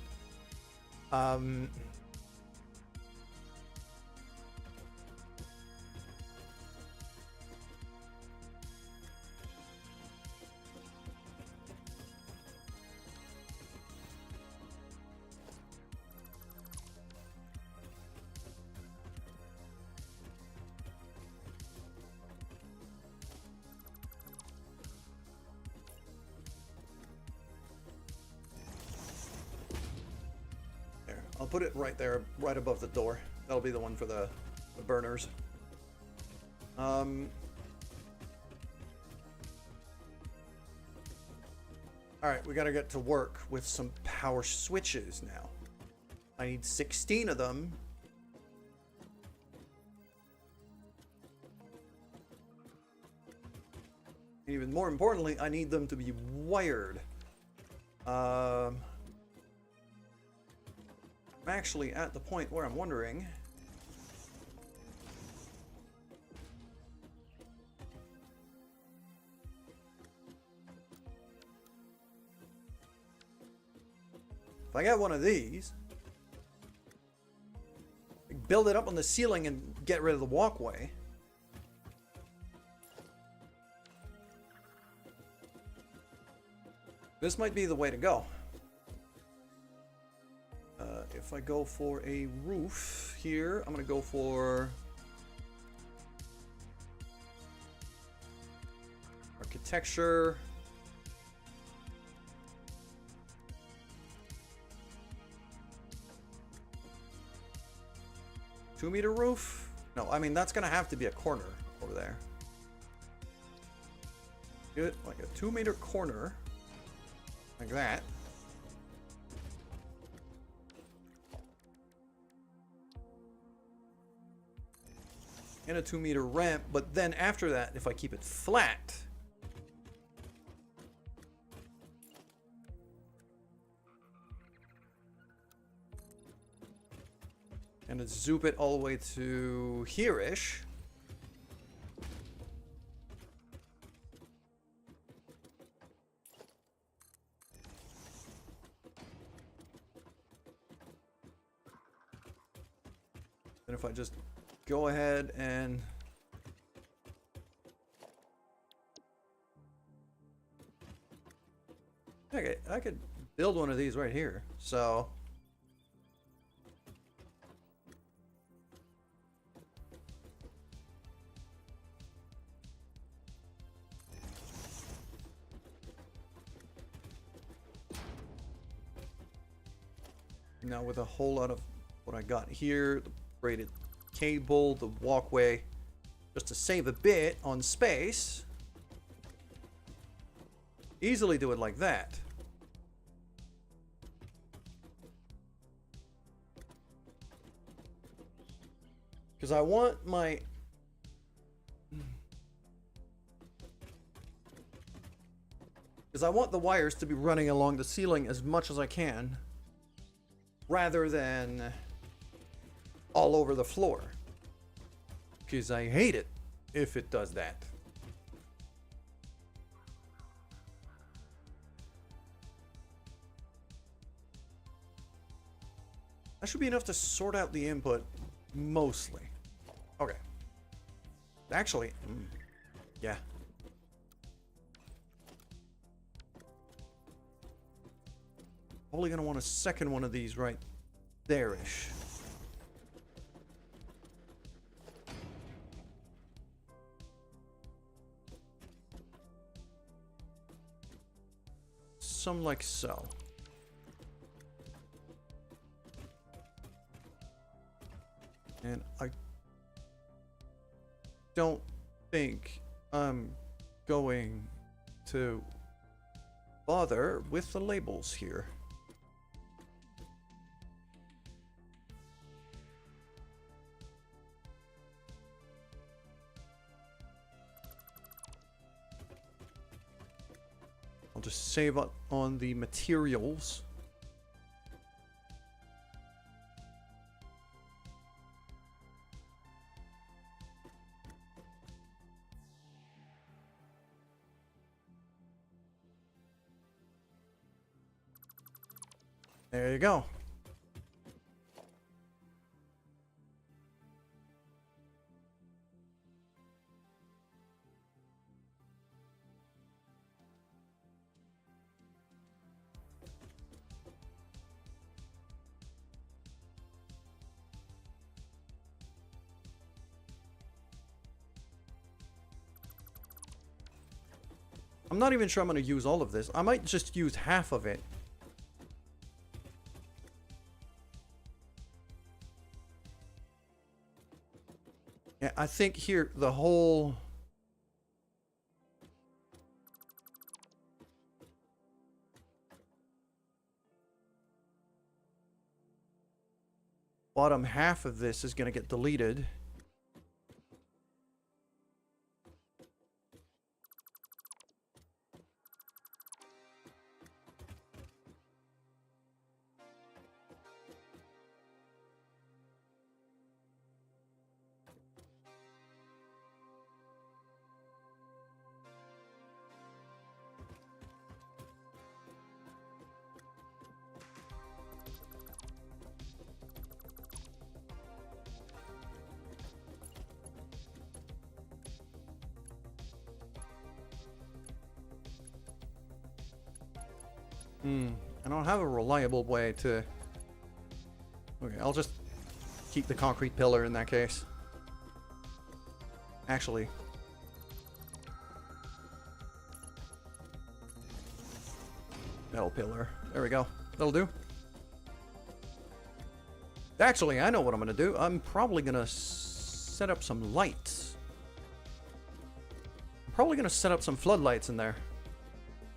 I'll put it right there, right above the door. That'll be the one for the burners. Alright, we gotta get to work with some power switches now. I need 16 of them. Even more importantly, I need them to be wired. I'm actually at the point where I'm wondering if I get one of these, build it up on the ceiling and get rid of the walkway. This might be the way to go. If I go for a roof here, I'm going to go for architecture. Two-meter roof? No, I mean, that's going to have to be a corner over there. Do it like a 2-meter corner. Like that. And a 2-meter ramp, but then after that, if I keep it flat, and zoop it all the way to here-ish, then if I just go ahead and okay, I could build one of these right here. So now with a whole lot of what I got here, the braided cable, the walkway, just to save a bit on space, easily do it like that. Because I want my the wires to be running along the ceiling as much as I can, rather than all over the floor, because I hate it if it does that. That should be enough to sort out the input mostly. Okay. Actually, yeah. Probably gonna want a second one of these right there-ish. Some like so. And I don't think I'm going to bother with the labels here. I'll just save up on the materials. There you go. I'm not even sure I'm going to use all of this. I might just use half of it. Yeah, I think here the whole... bottom half of this is going to get deleted. I don't have a reliable way to... Okay, I'll just keep the concrete pillar in that case. Actually. Metal pillar. There we go. That'll do. Actually, I know what I'm going to do. I'm probably going to set up some lights. I'm probably going to set up some floodlights in there.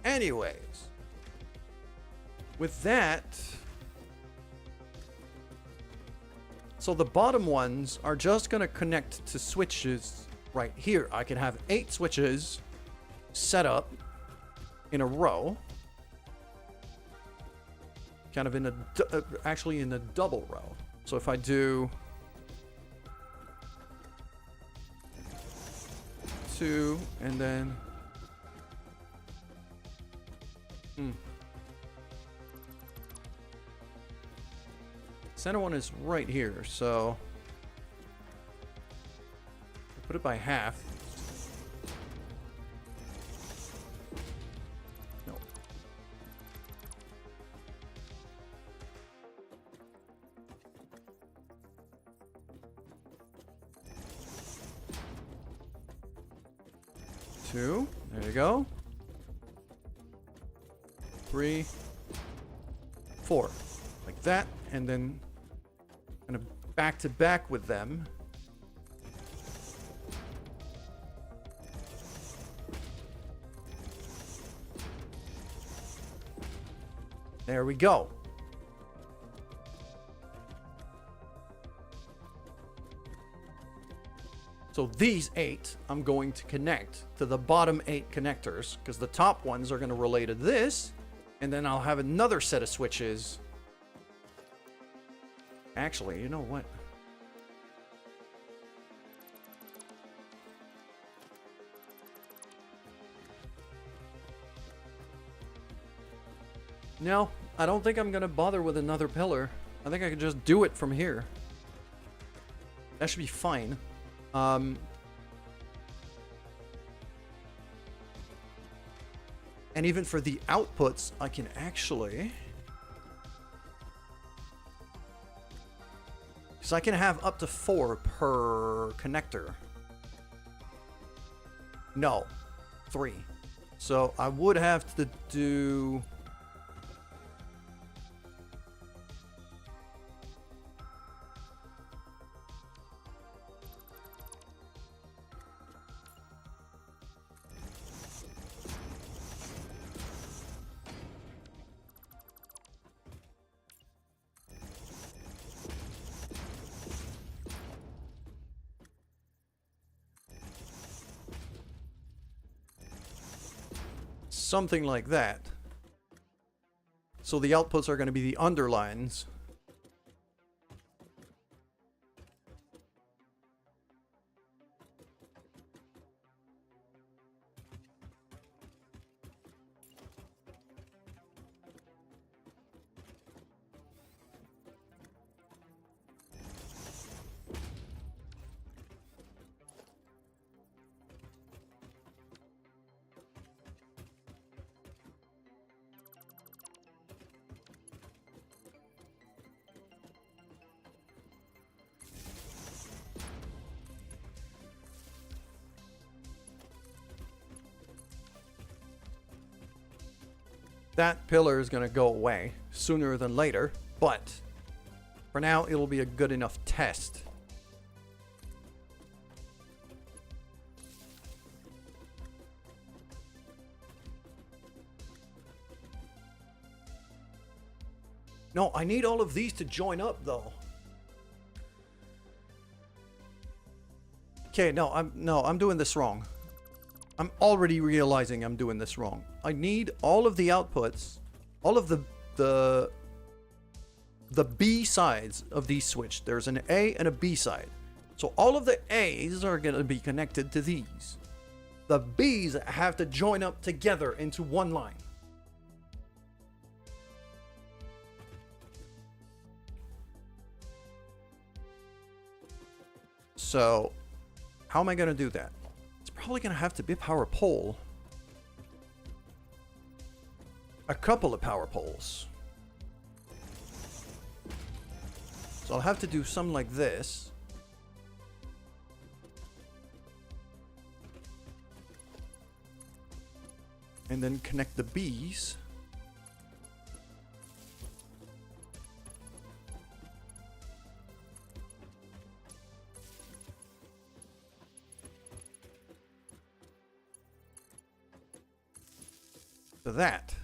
Anyways. With that... So the bottom ones are just going to connect to switches right here. I can have 8 switches set up in a row. Kind of in a... actually in a double row. So if I do... 2 and then... Center one is right here, so... put it by half. No. Two. There you go. 3, 4. Like that, and then... kind of back to back with them. There we go. So these 8 I'm going to connect to the bottom 8 connectors, because the top ones are going to relay to this, and then I'll have another set of switches. Actually, you know what? No, I don't think I'm gonna bother with another pillar. I think I can just do it from here. That should be fine. And even for the outputs, I can actually... because I can have up to 4 per connector. No, 3. So I would have to do... something like that. So the outputs are going to be the underlines. That pillar is going to go away sooner than later, but for now it'll be a good enough test. No, I need all of these to join up though. Okay, no, I'm doing this wrong. I'm already realizing I'm doing this wrong. I need all of the outputs, all of the B sides of these switch. There's an A and a B side. So all of the A's are going to be connected to these. The B's have to join up together into one line. So how am I going to do that? Probably gonna have to be a power pole. A couple of power poles. So I'll have to do something like this. And then connect the B's. To that.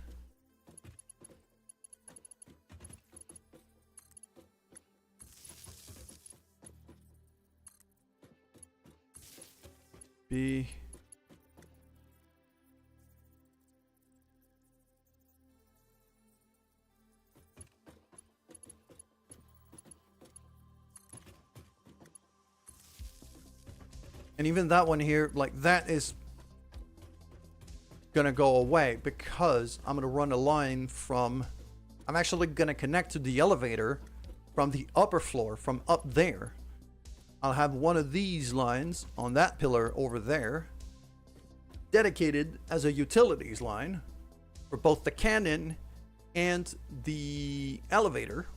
B. And even that one here, like that is gonna go away because I'm gonna run a line from, I'm actually gonna connect to the elevator from the upper floor, from up there. I'll have one of these lines on that pillar over there dedicated as a utilities line for both the cannon and the elevator,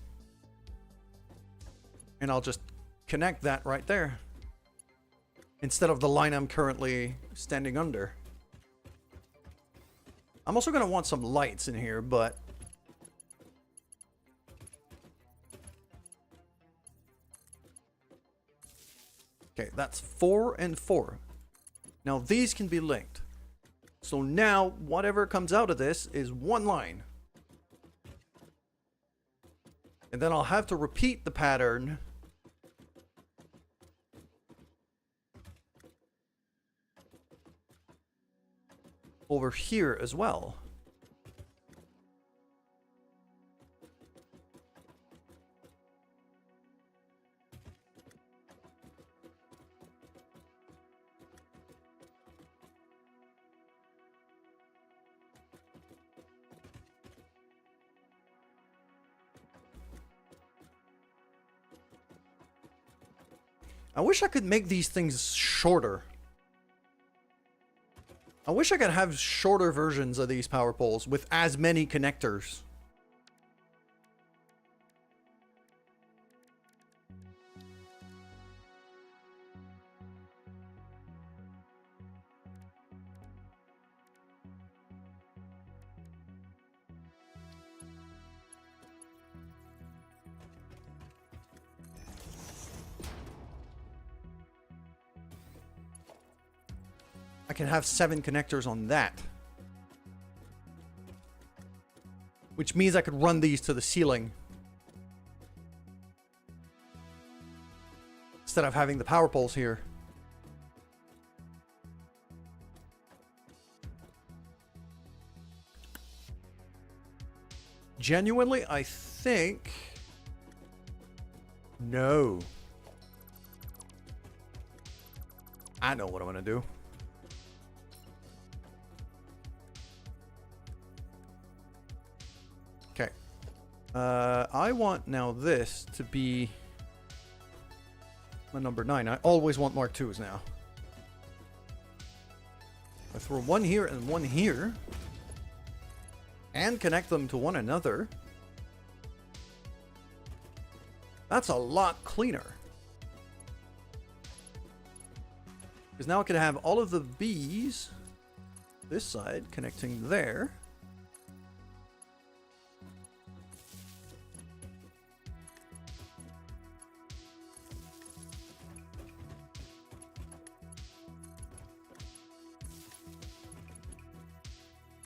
and I'll just connect that right there instead of the line I'm currently standing under. I'm also going to want some lights in here, but okay, that's 4 and 4. Now these can be linked. So now whatever comes out of this is one line. And then I'll have to repeat the pattern over here as well. I wish I could make these things shorter. I wish I could have shorter versions of these power poles with as many connectors. I can have 7 connectors on that. Which means I could run these to the ceiling instead of having the power poles here. Genuinely, I think... No. I know what I'm gonna do. Okay. I want now this to be my number 9. I always want Mark 2s now. I throw one here and one here. And connect them to one another. That's a lot cleaner. Because now I can have all of the Bs this side connecting there.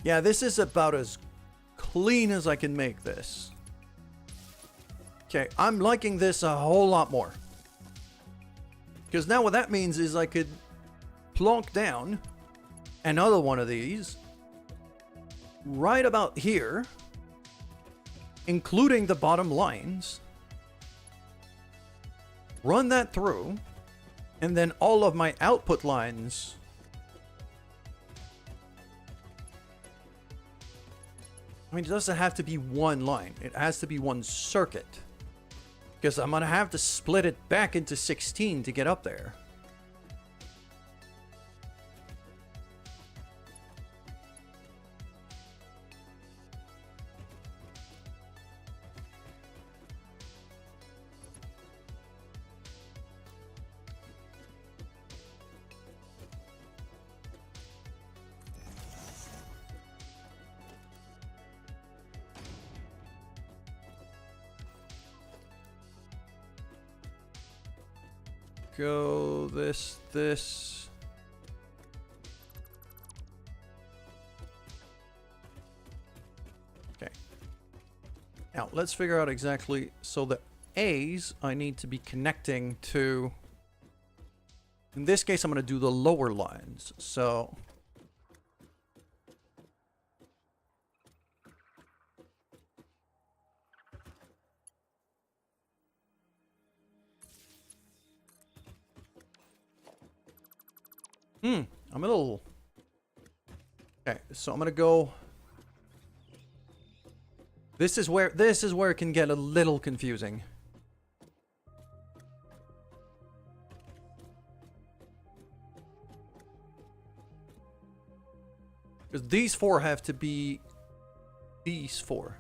Yeah, this is about as clean as I can make this. Okay, I'm liking this a whole lot more. Because now what that means is I could plonk down another one of these right about here, including the bottom lines. Run that through, and then all of my output lines. I mean, it doesn't have to be one line. It has to be one circuit. Because I'm going to have to split it back into 16 to get up there. Go this. Okay. Now, let's figure out exactly. So the A's I need to be connecting to. In this case, I'm going to do the lower lines. So. I'm a little... Okay, so I'm gonna go... This is where it can get a little confusing. Because these 4 have to be these 4.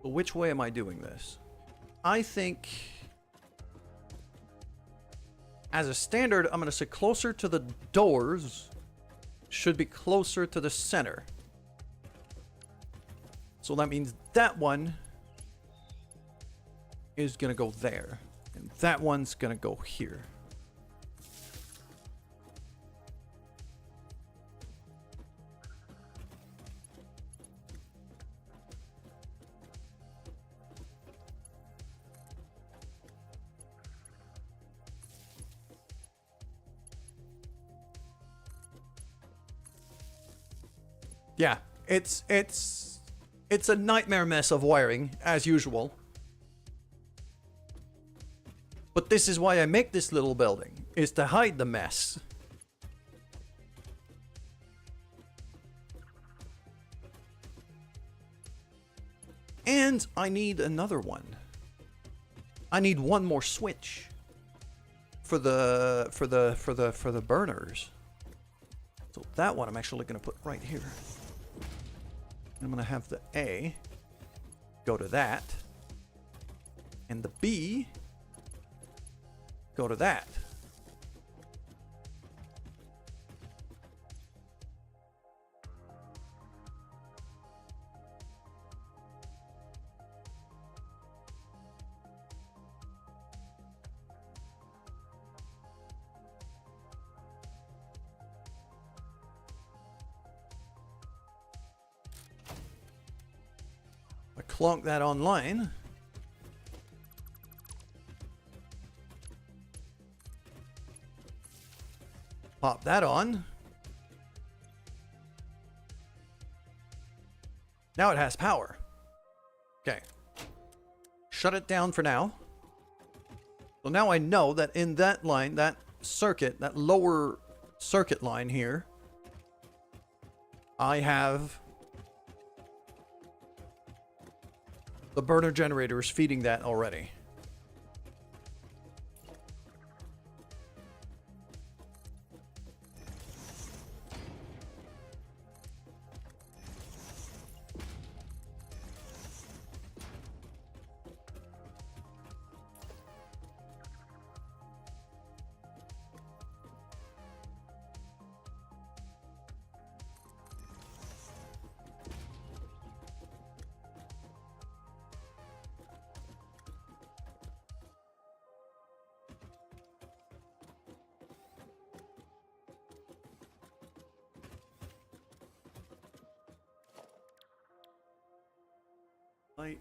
But which way am I doing this? I think... As a standard, I'm going to say closer to the doors should be closer to the center. So that means that one is going to go there. And that one's going to go here. Yeah, it's a nightmare mess of wiring, as usual. But this is why I make this little building, is to hide the mess. And I need another one. I need one more switch for the burners. So that one I'm actually going to put right here. I'm going to have the A go to that. And the B go to that. I clunk that online. Pop that on. Now it has power. Okay. Shut it down for now. So now I know that in that line, that circuit, that lower circuit line here, I have the burner generators feeding that already. Light.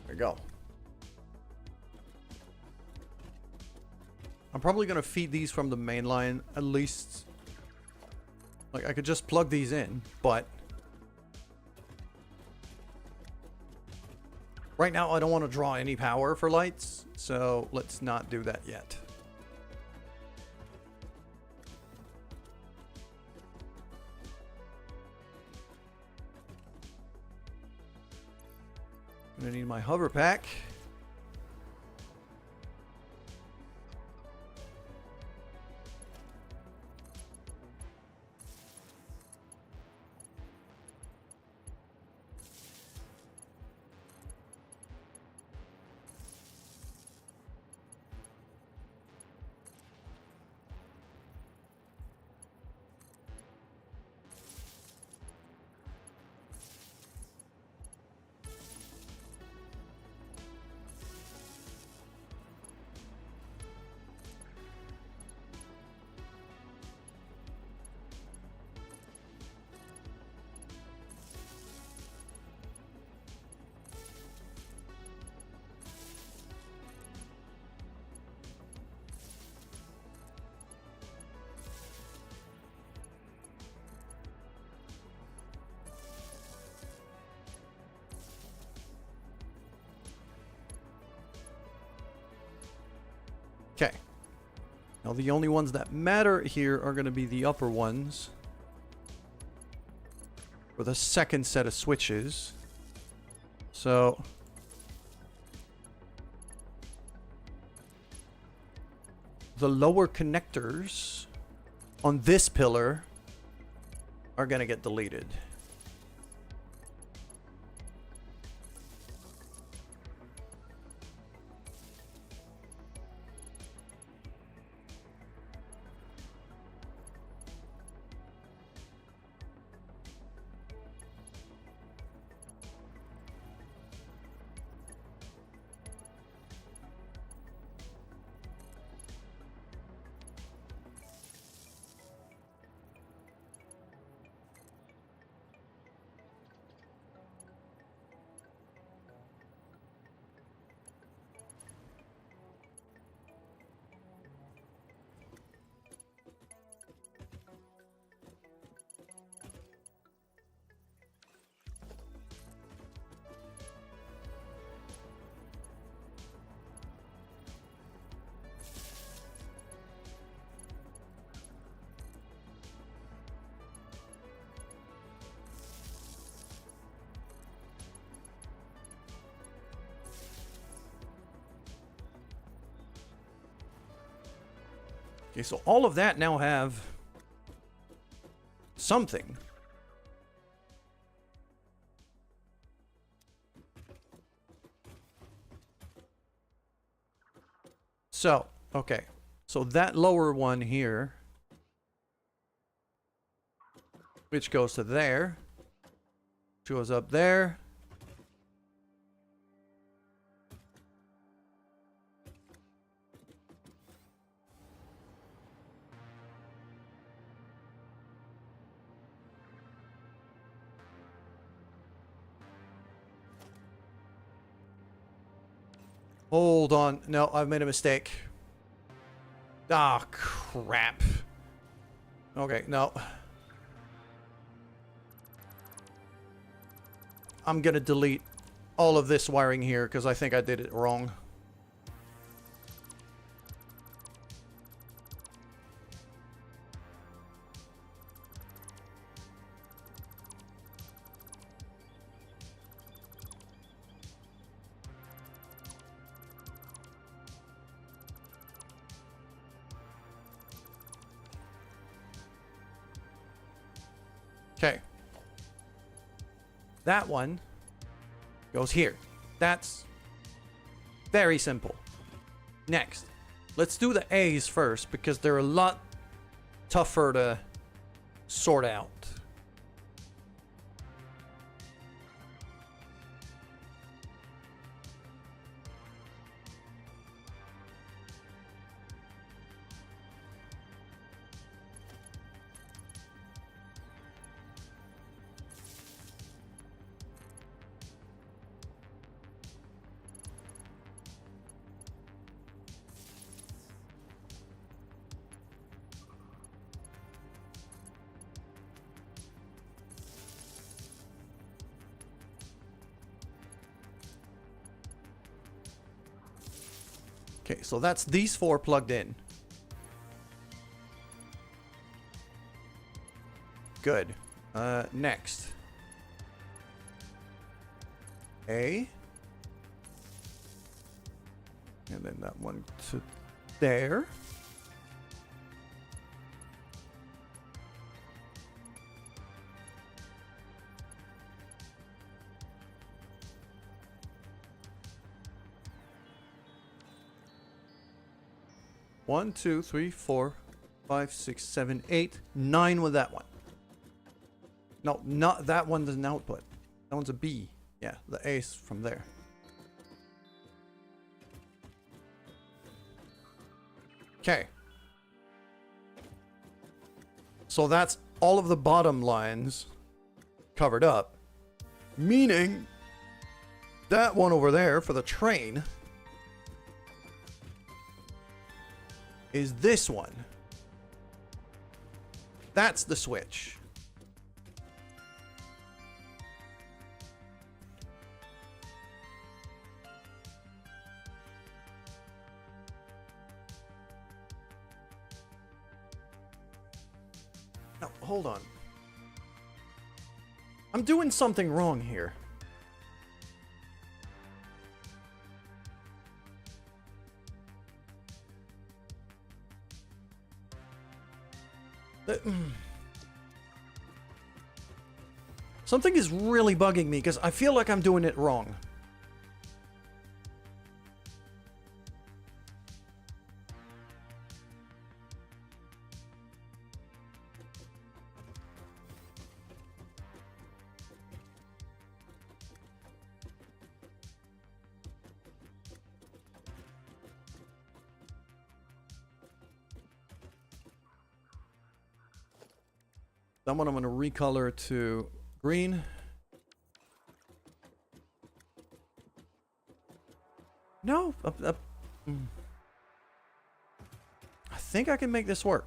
There we go. I'm probably going to feed these from the main line, at least. Like, I could just plug these in, but right now I don't want to draw any power for lights, so let's not do that yet. Gonna need my hover pack. Okay. Now the only ones that matter here are going to be the upper ones. For the second set of switches. So the lower connectors on this pillar are going to get deleted. Okay, so all of that now have something. So, okay. So that lower one here, which goes to there, which goes up there. Hold on. No, I've made a mistake. Ah, crap. Okay, no. I'm gonna delete all of this wiring here because I think I did it wrong. Okay. That one goes here. That's very simple. Next, let's do the A's first because they're a lot tougher to sort out. Okay, so that's these four plugged in. Good. Next. A. And then that one to there. One, two, three, four, 5, 6, 7, 8, 9 with that one. No, not that one does an output. That one's a B. Yeah, the A's from there. Okay. So that's all of the bottom lines covered up. Meaning that one over there for the train is this one. That's the switch. No, hold on. I'm doing something wrong here. Something is really bugging me because I feel like I'm doing it wrong. That one I'm going to recolor to green. No. I think I can make this work.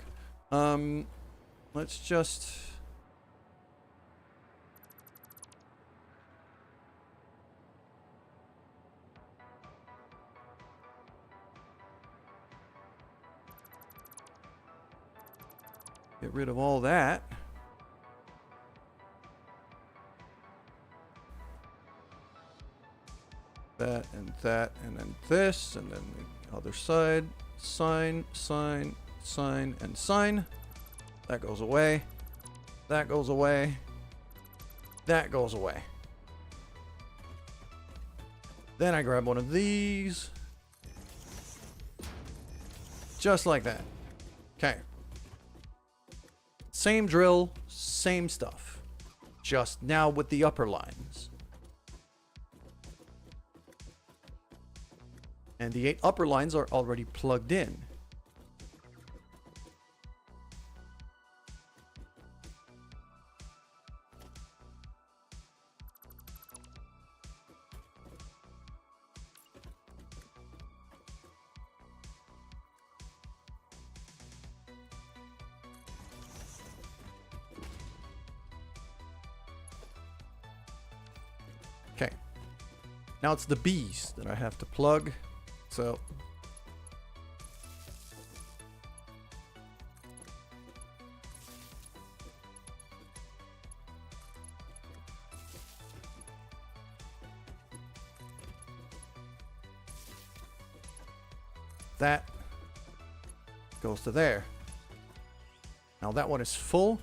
Let's just... get rid of all that. That, and then this, and then the other side. Sign, sign, sign, and sign. That goes away. That goes away. That goes away. Then I grab one of these. Just like that. Okay. Same drill, same stuff. Just now with the upper lines. And the 8 upper lines are already plugged in. Okay. Now it's the B's that I have to plug. So that goes to there. Now that one is full.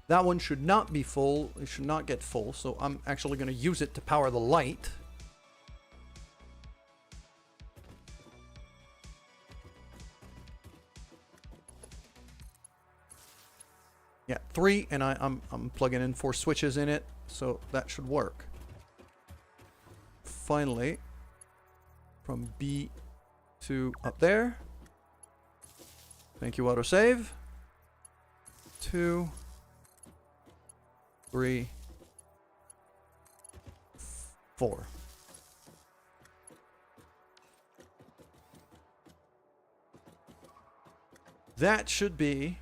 That one should not be full. It should not get full. So I'm actually going to use it to power the light. Yeah, 3, and I'm plugging in 4 switches in it, so that should work. Finally, from B to up there. Thank you, autosave. 2, 3, 4. That should be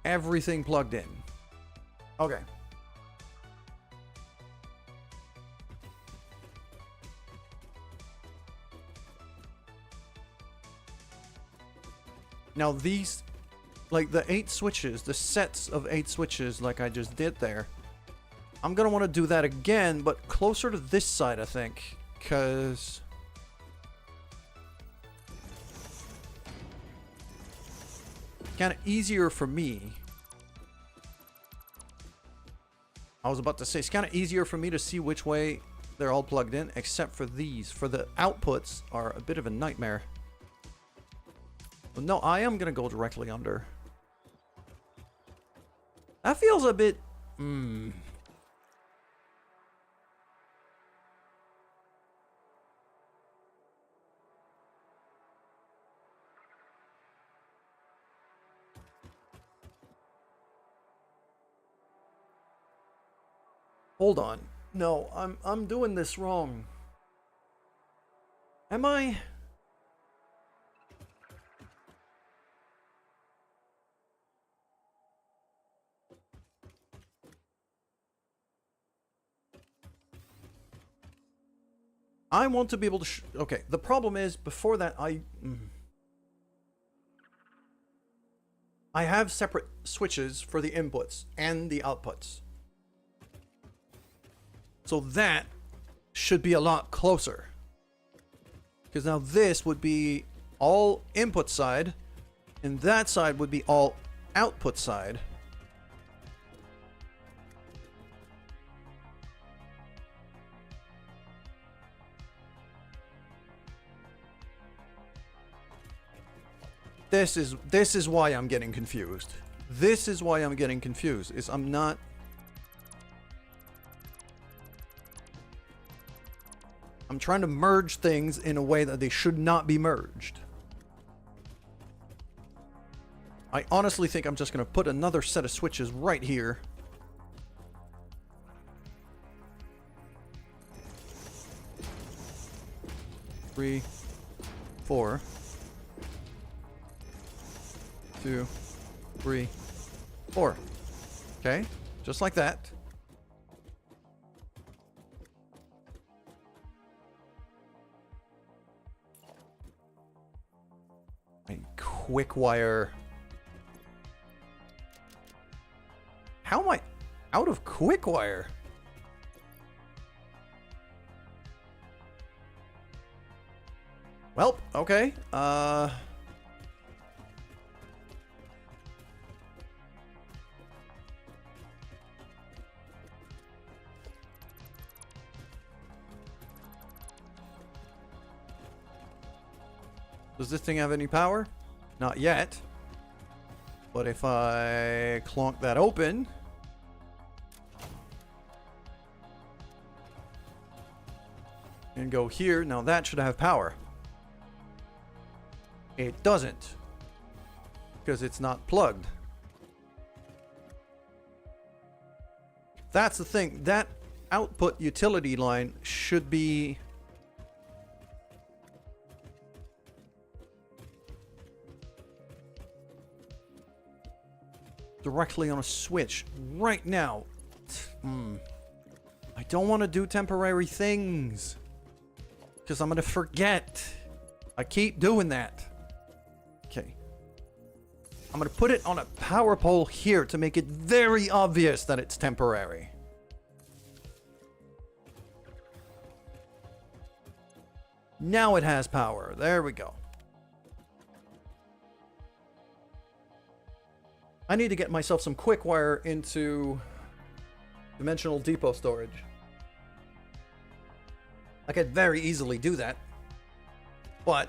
everything plugged in. Okay. Now these, like the 8 switches, the sets of 8 switches like I just did there, I'm gonna want to do that again, but closer to this side, I think, because kind of easier for me. I was about to say, it's kind of easier for me to see which way they're all plugged in, except for these. For the outputs are a bit of a nightmare. But no, I am going to go directly under. That feels a bit... Hold on. No, I'm doing this wrong. Am I? I want to be able to okay, the problem is before that I have separate switches for the inputs and the outputs. So that should be a lot closer. Because now this would be all input side, and that side would be all output side. This is why I'm getting confused. This is why I'm getting confused. Is I'm not... I'm trying to merge things in a way that they should not be merged. I honestly think I'm just going to put another set of switches right here. Three, 4, 2, 3, 4. Okay, just like that. And quick wire. How am I out of quick wire? Well, okay. Does this thing have any power? Not yet. But if I clonk that open... and go here, now that should have power. It doesn't. Because it's not plugged. That's the thing. That output utility line should be... directly on a switch right now. I don't want to do temporary things because I'm going to forget. I keep doing that. Okay. I'm going to put it on a power pole here to make it very obvious that it's temporary. Now it has power. There we go. I need to get myself some quick wire into dimensional depot storage. I could very easily do that, but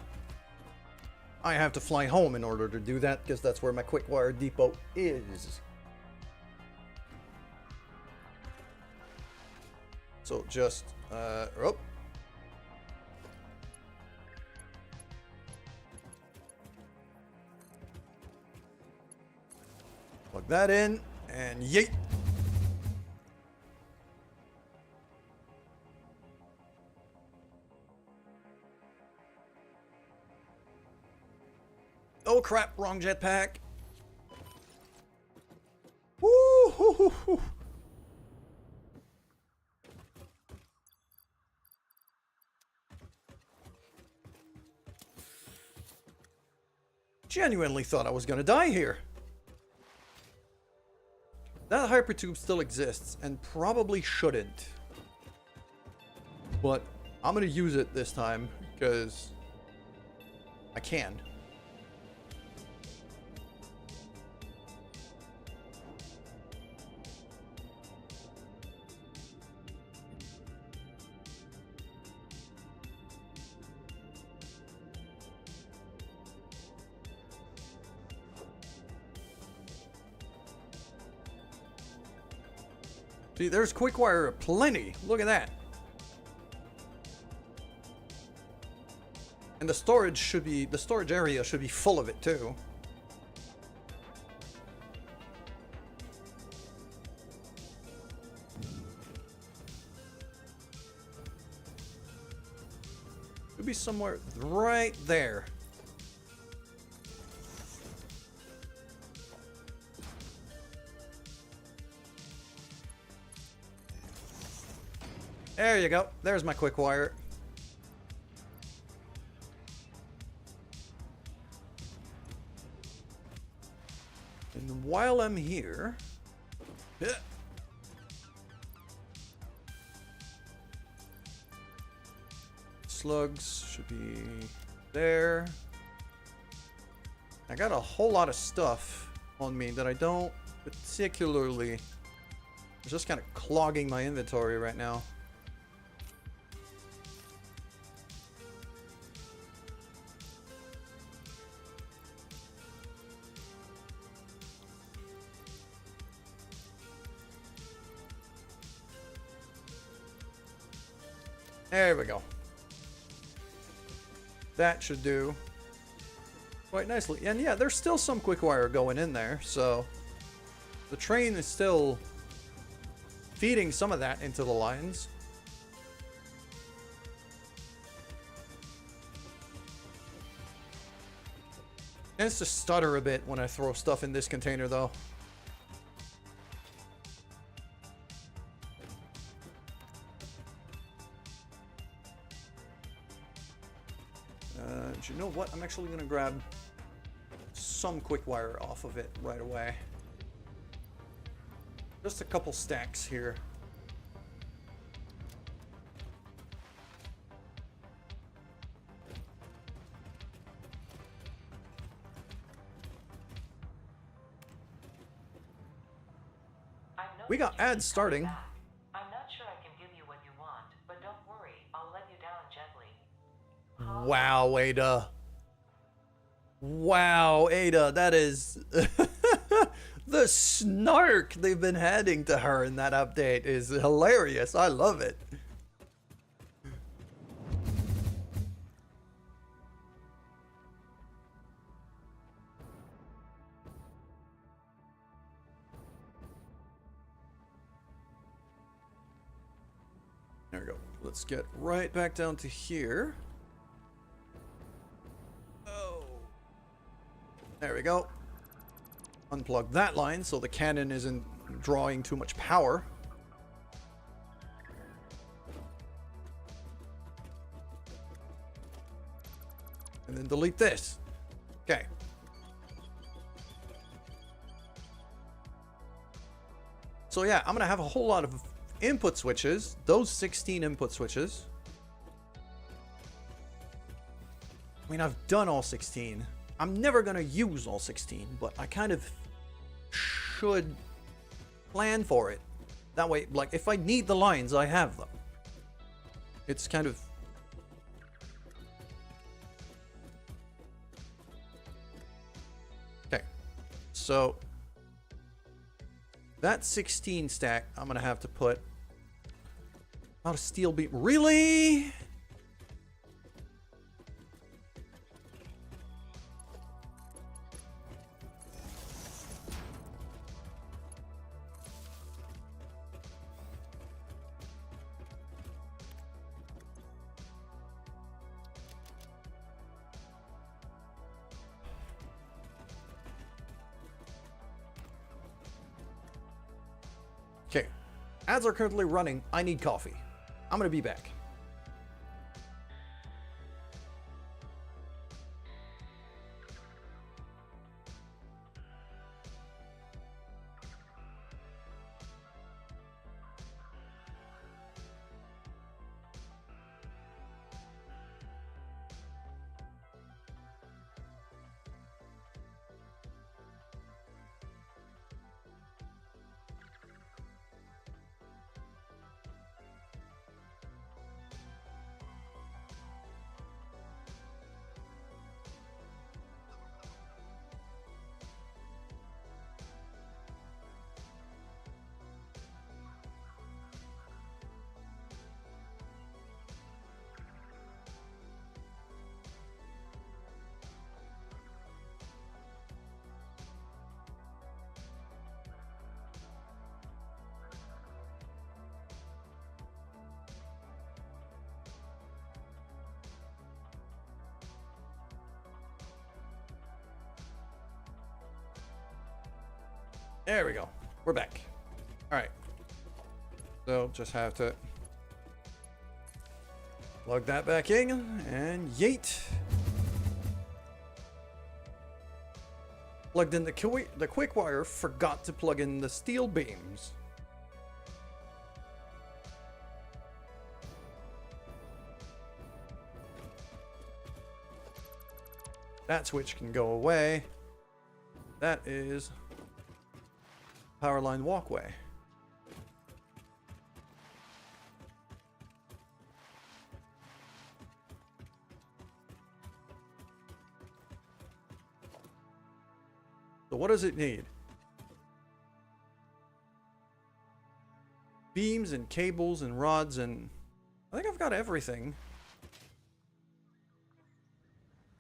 I have to fly home in order to do that because that's where my quick wire depot is. So just plug that in, and yeet! Oh crap, wrong jetpack. Woo hoo hoo hoo. Genuinely thought I was gonna die here. That hypertube still exists, and probably shouldn't. But I'm gonna use it this time, because I can. See, there's quick wire plenty. Look at that. And the storage area should be full of it too. Should be somewhere right there. There you go. There's my quick wire. And while I'm here... slugs should be there. I got a whole lot of stuff on me that I don't particularly... it's just kind of clogging my inventory right now. There we go. That should do quite nicely. And yeah, there's still some quick wire going in there, so the train is still feeding some of that into the lines. It tends to stutter a bit when I throw stuff in this container, though. You know what? I'm actually going to grab some quick wire off of it right away. Just a couple stacks here. We got ads starting. I'm not sure I can give you what you want, but don't worry, I'll let you down gently. Wow, Ada. Wow, Ada, that is the snark they've been handing to her in that update is hilarious. I love it. There we go. Let's get right back down to here. Oh. There we go. Unplug that line so the cannon isn't drawing too much power. And then delete this. Okay. So yeah, I'm gonna have a whole lot of input switches. Those 16 input switches. I mean, I've done all 16. I'm never gonna use all 16, but I kind of should plan for it. That way, like, if I need the lines, I have them. It's kind of... Okay. So, that 16 stack, I'm gonna have to put out a steel beam. Really? Okay, ads are currently running. I need coffee. I'm gonna be back. There we go. We're back. All right. So just have to plug that back in and yeet. Plugged in the quick wire, forgot to plug in the steel beams. That switch can go away. That is power line walkway. So what does it need? Beams and cables and rods, and I think I've got everything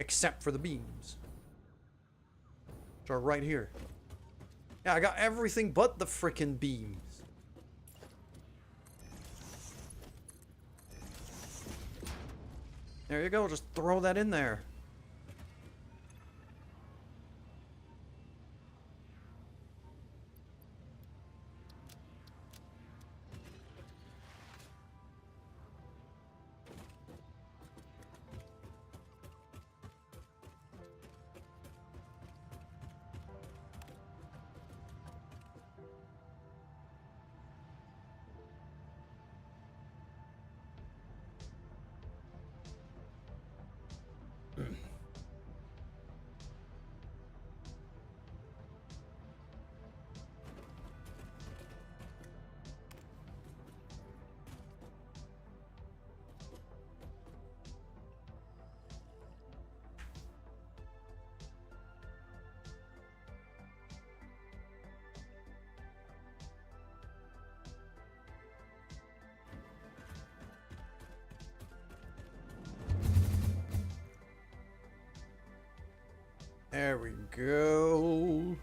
except for the beams, which are right here. Yeah, I got everything but the frickin' beams. There you go, just throw that in there. There we go.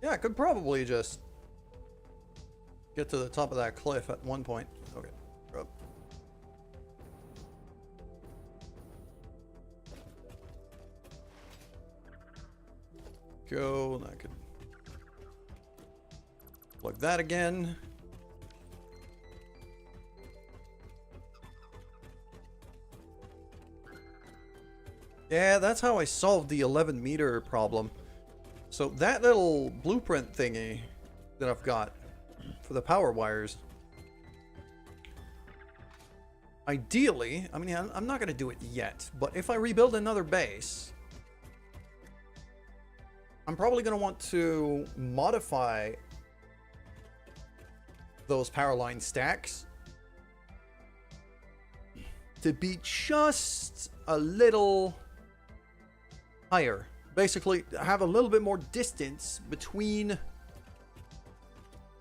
Yeah, I could probably just get to the top of that cliff at one point. Okay. Up. Go, and I could plug that again. Yeah, that's how I solved the 11-meter problem. So that little blueprint thingy that I've got for the power wires, ideally, I mean, I'm not going to do it yet, but if I rebuild another base, I'm probably going to want to modify those power line stacks to be just a little higher. Basically, have a little bit more distance between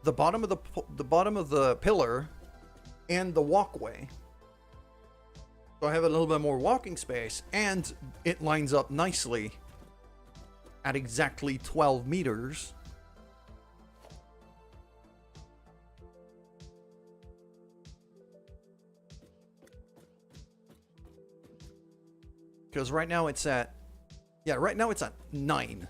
the bottom of the pillar and the walkway. So I have a little bit more walking space, and it lines up nicely at exactly 12 meters. Because right now it's at, yeah, right now it's at 9.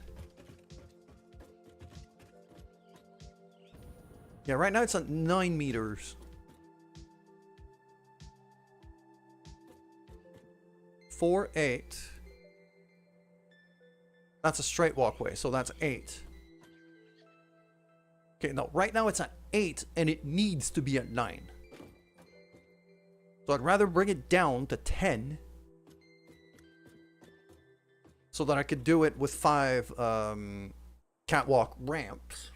Yeah, right now it's at 9 meters. 4, 8. That's a straight walkway, so that's 8. Okay, no, right now it's at 8, and it needs to be at 9. So I'd rather bring it down to 10, so that I could do it with 5 catwalk ramps,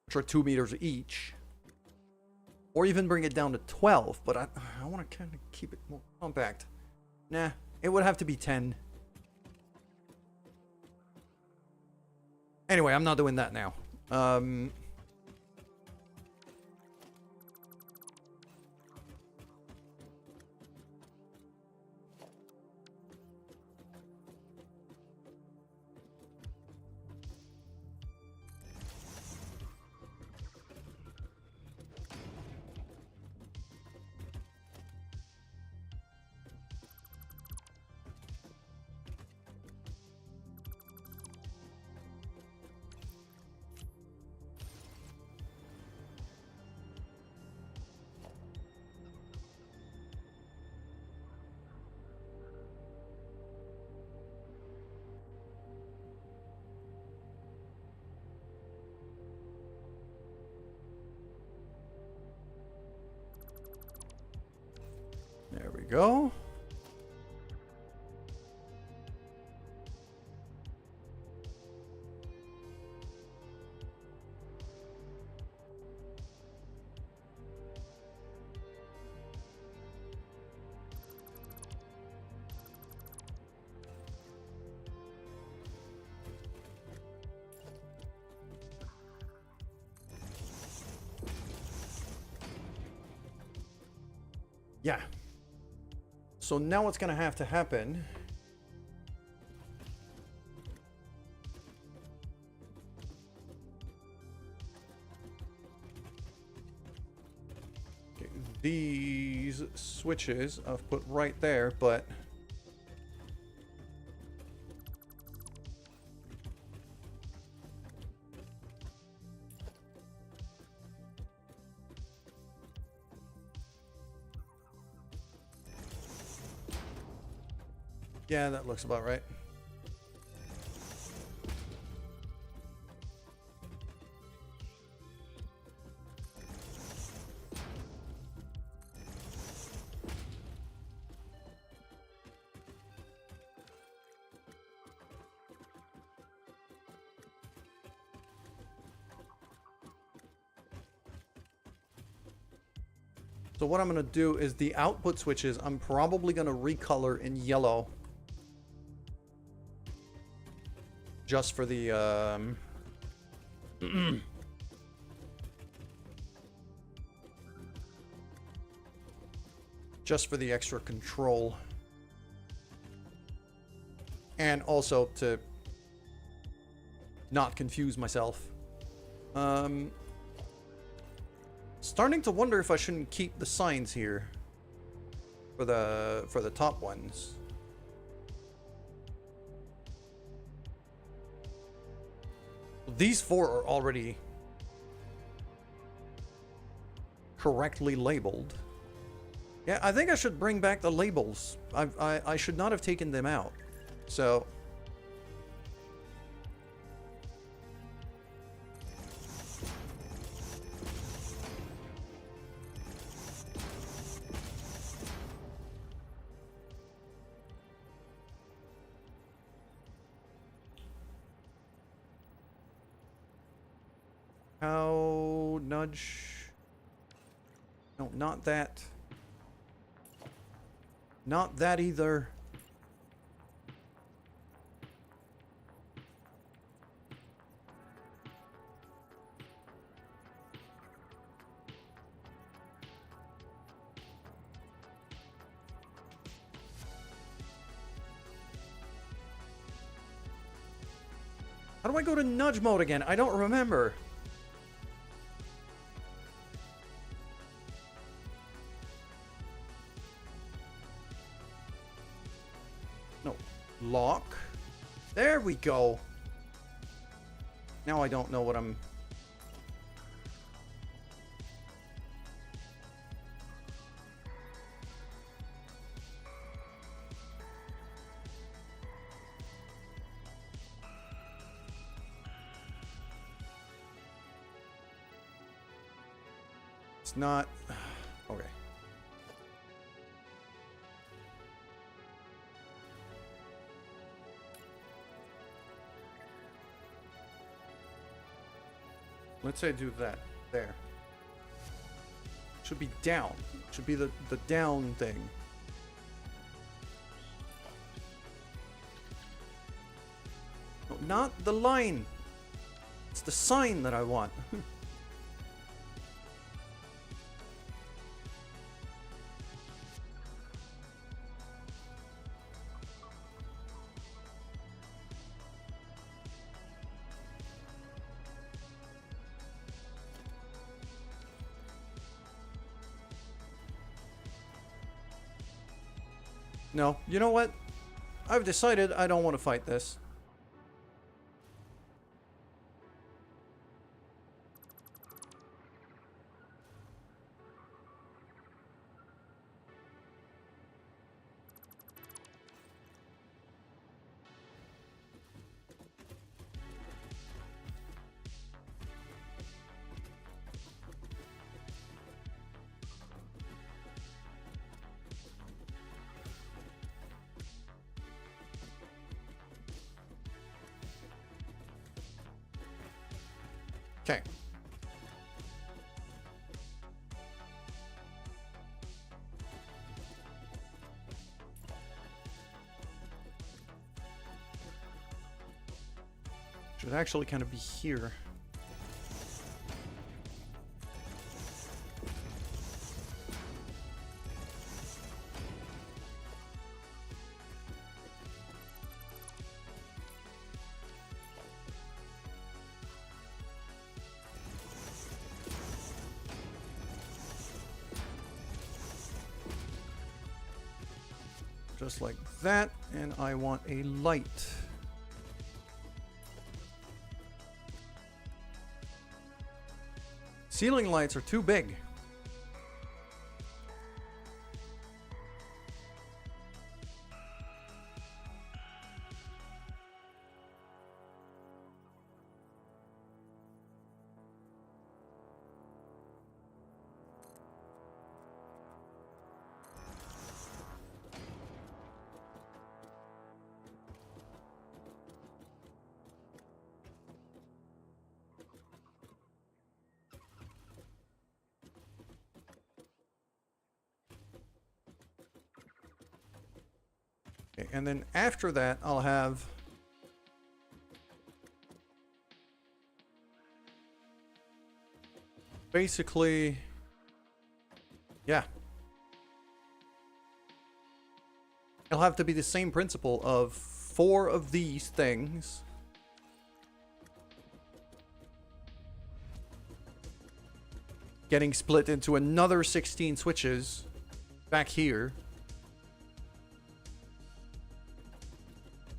which are 2 meters each. Or even bring it down to 12, but I want to kind of keep it more compact. Nah, it would have to be 10. Anyway, I'm not doing that now. There we go. Yeah. So now what's going to have to happen okay, these switches I've put right there, but yeah, that looks about right. So what I'm going to do is the output switches, I'm probably going to recolor in yellow. Just for the, just for the extra control. And also to not confuse myself. Starting to wonder if I shouldn't keep the signs here for the top ones. These 4 are already correctly labeled. Yeah, I think I should bring back the labels. I should not have taken them out. So how nudge? No, not that. Not that either. How do I go to nudge mode again? I don't remember. No. Lock. There we go. Now I don't know what I'm... It's not... Okay. Let's say do that. There. Should be down. Should be the down thing. No, not the line. It's the sign that I want. No, you know what? I've decided I don't want to fight this. Okay. Should actually kind of be here. Just like that, and I want a light. Ceiling lights are too big. And then after that, I'll have basically, yeah. It'll have to be the same principle of 4 of these things. Getting split into another 16 switches back here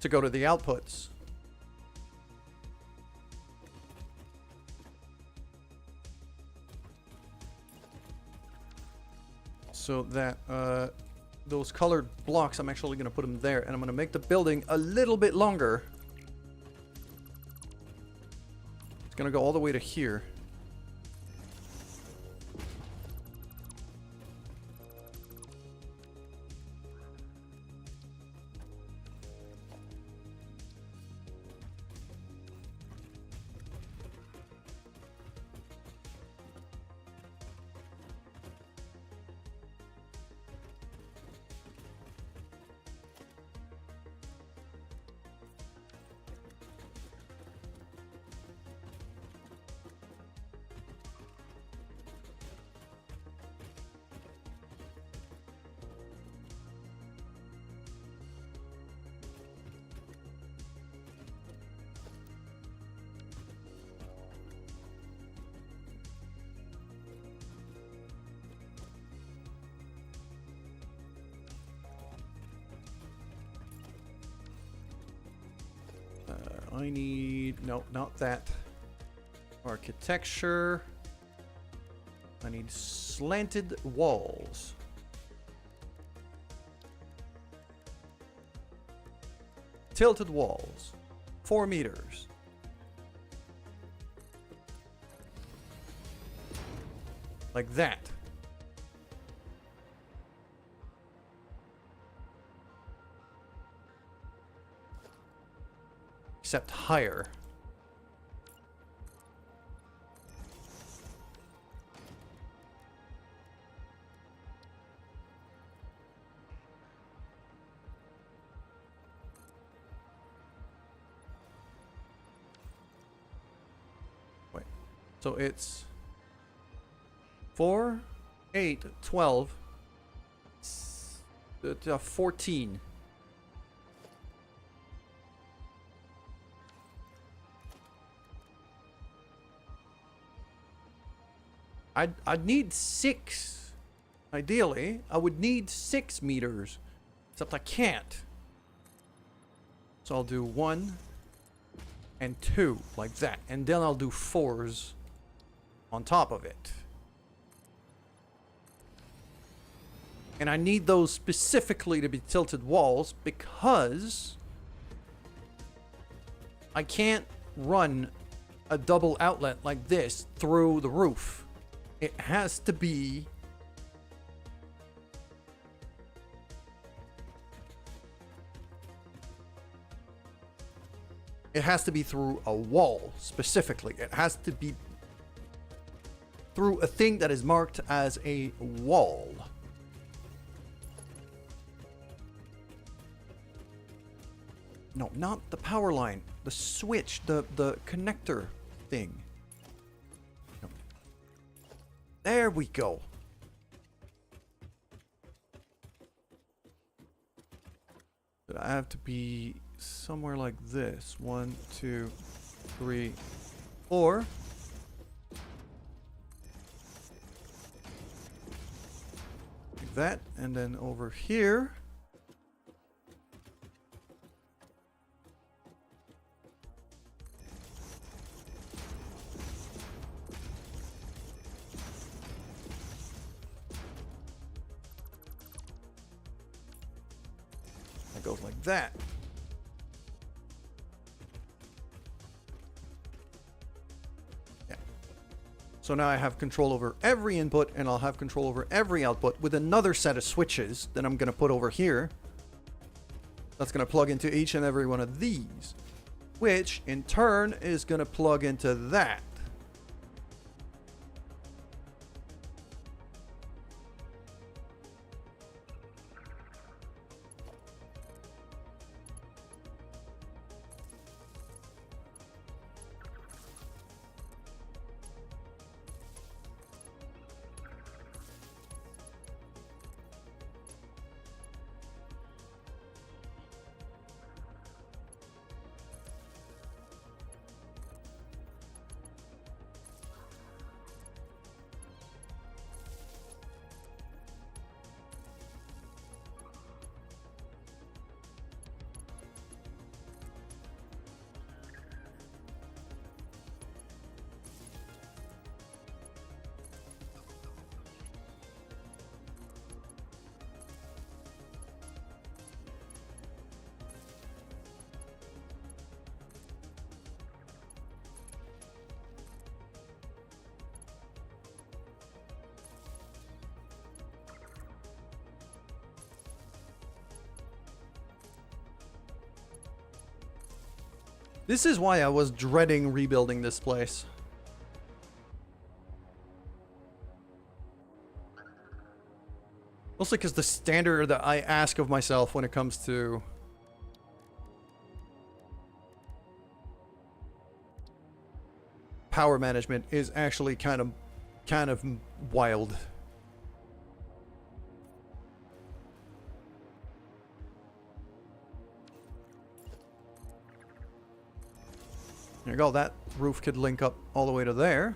to go to the outputs. So that those colored blocks, I'm actually going to put them there, and I'm going to make the building a little bit longer. It's going to go all the way to here. I need... no, not that. Architecture. I need slanted walls. Tilted walls. 4 meters. Like that. Except higher. Wait. So it's 4, 8, 12, 14. I'd need 6. Ideally, I would need 6 meters. Except I can't. So I'll do 1 and 2, like that. And then I'll do 4s on top of it. And I need those specifically to be tilted walls because I can't run a double outlet like this through the roof. It has to be through a wall specifically. It has to be through a thing that is marked as a wall. No, not the power line. The switch, the connector thing. No. There we go. But I have to be somewhere like this. 1, 2, 3, 4. Like that. And then over here. It goes like that. Yeah. So now I have control over every input, and I'll have control over every output with another set of switches that I'm going to put over here. That's going to plug into each and every one of these, which in turn is going to plug into that. This is why I was dreading rebuilding this place. Mostly because the standard that I ask of myself when it comes to power management is actually kind of wild. There you go, that roof could link up all the way to there.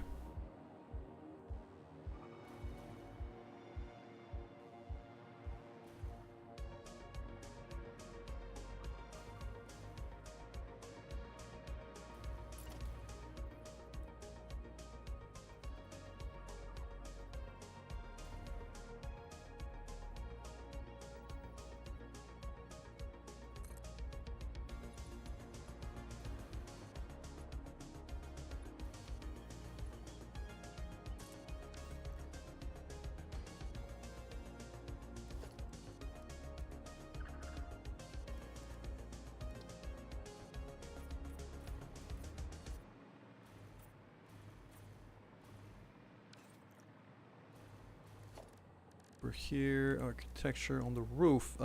We're here, architecture on the roof.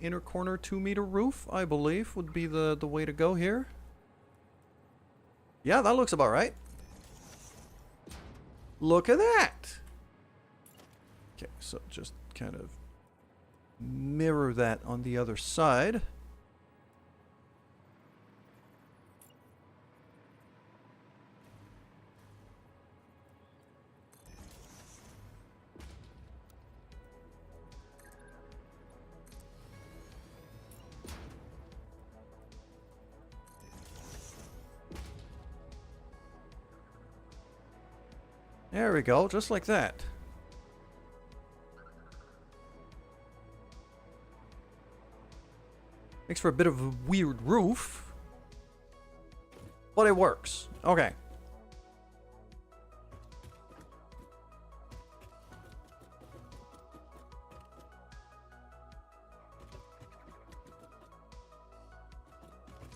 Inner corner 2-meter roof, I believe, would be the way to go here. Yeah, that looks about right. Look at that! Okay, so just kind of mirror that on the other side. There we go, just like that. Makes for a bit of a weird roof, but it works. Okay.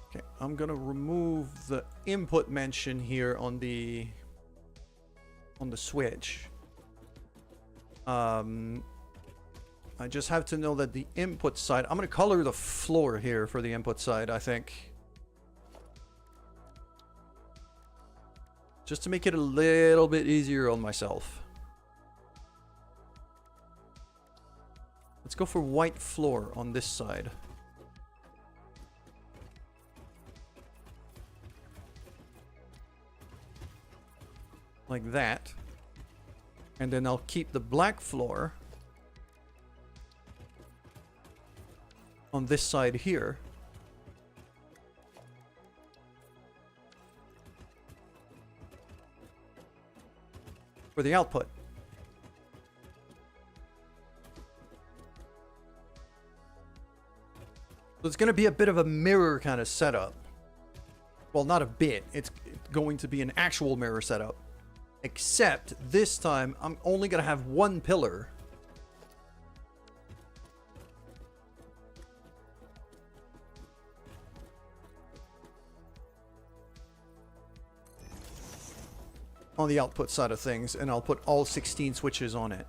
Okay, I'm gonna remove the input mention here on the switch. I just have to know that the input side, I'm gonna color the floor here for the input side, I think. Just to make it a little bit easier on myself. Let's go for white floor on this side. Like that. And then I'll keep the black floor on this side here. For the output. So it's going to be a bit of a mirror kind of setup. Well, not a bit. It's going to be an actual mirror setup. Except this time, I'm only going to have one pillar. On the output side of things, and I'll put all 16 switches on it.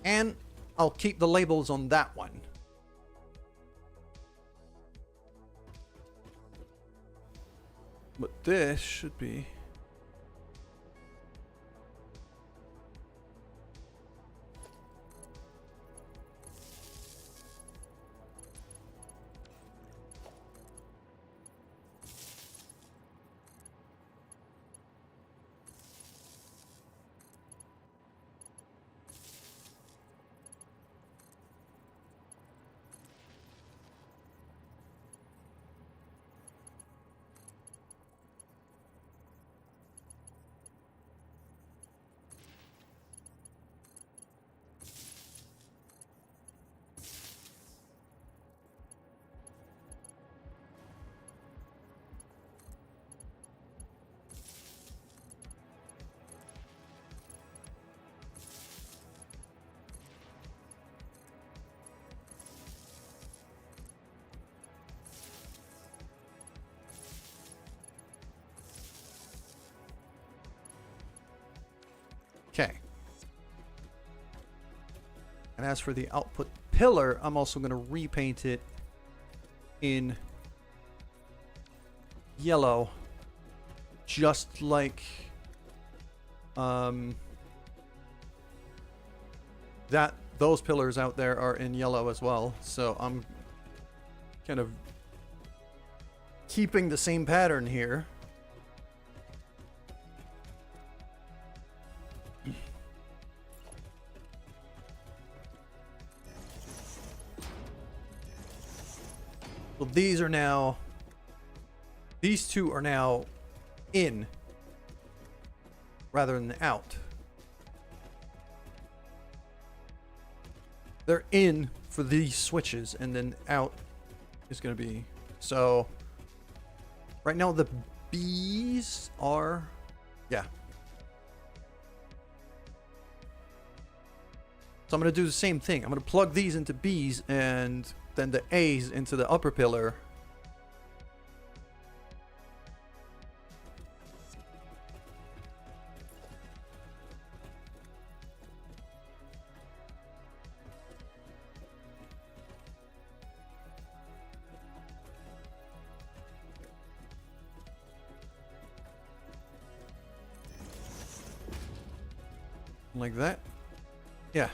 And I'll keep the labels on that one. But this should be... Okay. And as for the output pillar, I'm also going to repaint it in yellow, just like those pillars out there are in yellow as well. So I'm kind of keeping the same pattern here. Well, these two are now in rather than out. They're in for these switches, and then out is going to be... So, right now the B's are... Yeah. So I'm going to do the same thing. I'm going to plug these into B's, and then the A's into the upper pillar. Like that. Yeah.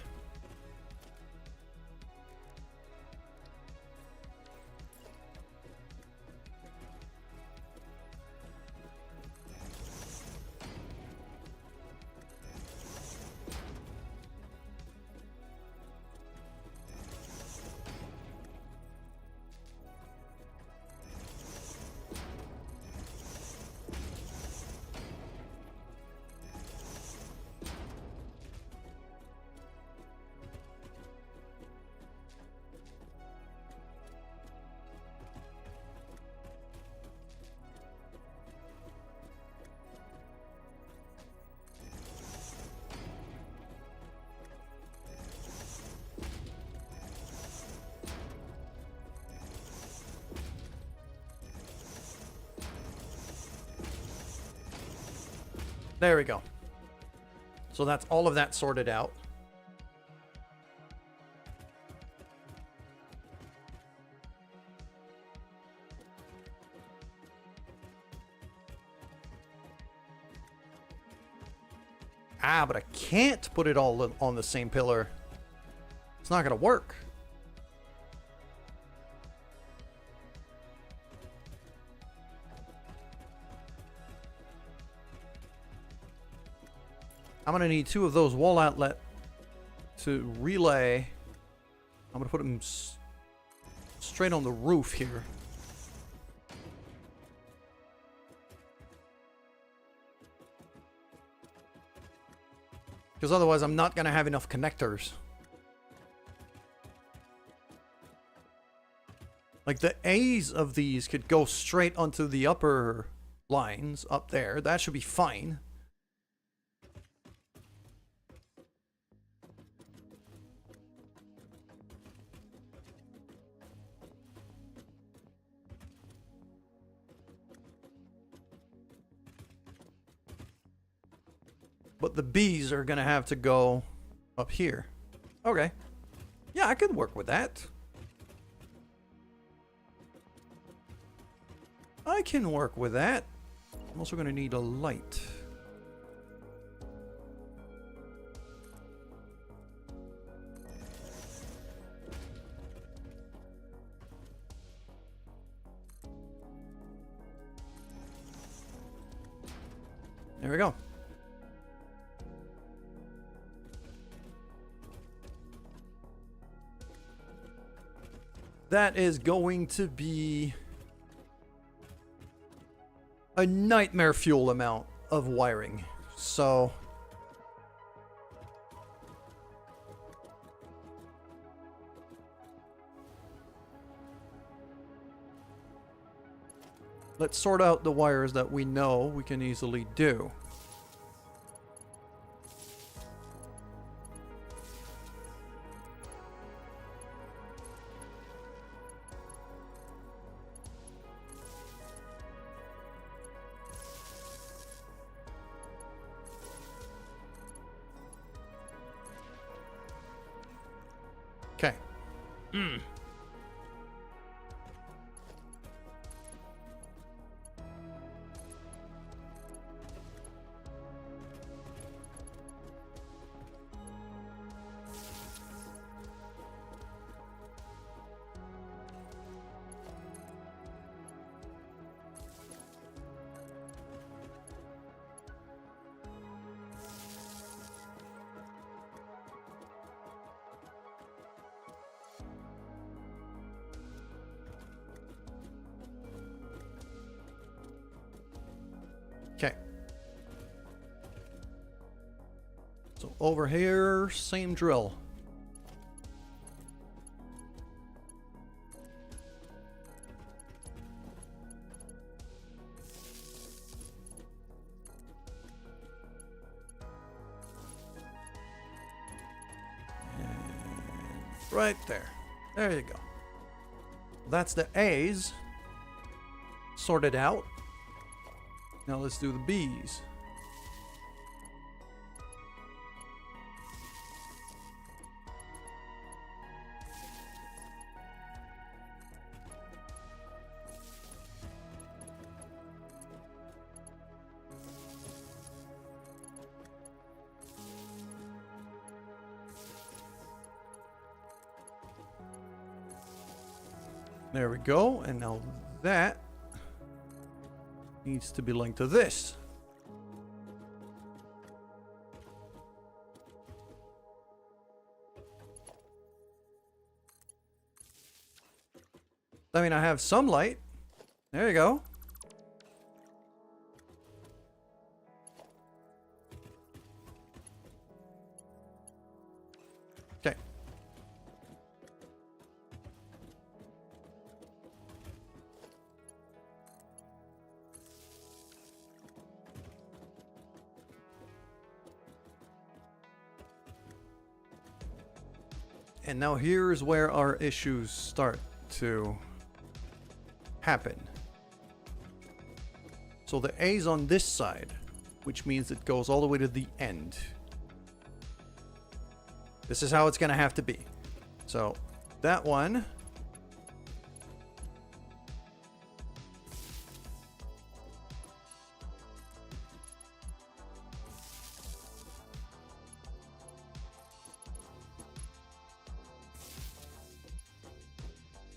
There we go. So that's all of that sorted out. Ah, but I can't put it all on the same pillar. It's not gonna work. I'm gonna need 2 of those wall outlet to relay. I'm gonna put them straight on the roof here. Because otherwise I'm not gonna have enough connectors. Like the A's of these could go straight onto the upper lines up there. That should be fine. But the B's are gonna have to go up here. Okay. Yeah, I could work with that. I can work with that. I'm also gonna need a light. There we go. That is going to be a nightmare fuel amount of wiring. So let's sort out the wires that we know we can easily do. Okay. So over here, same drill. And right there. There you go. That's the A's sorted out. Now let's do the B's. There we go. And now that needs to be linked to this. I mean, I have some light. There you go. Okay. And now here's where our issues start to happen. So the A's on this side, which means it goes all the way to the end. This is how it's going to have to be. So that one.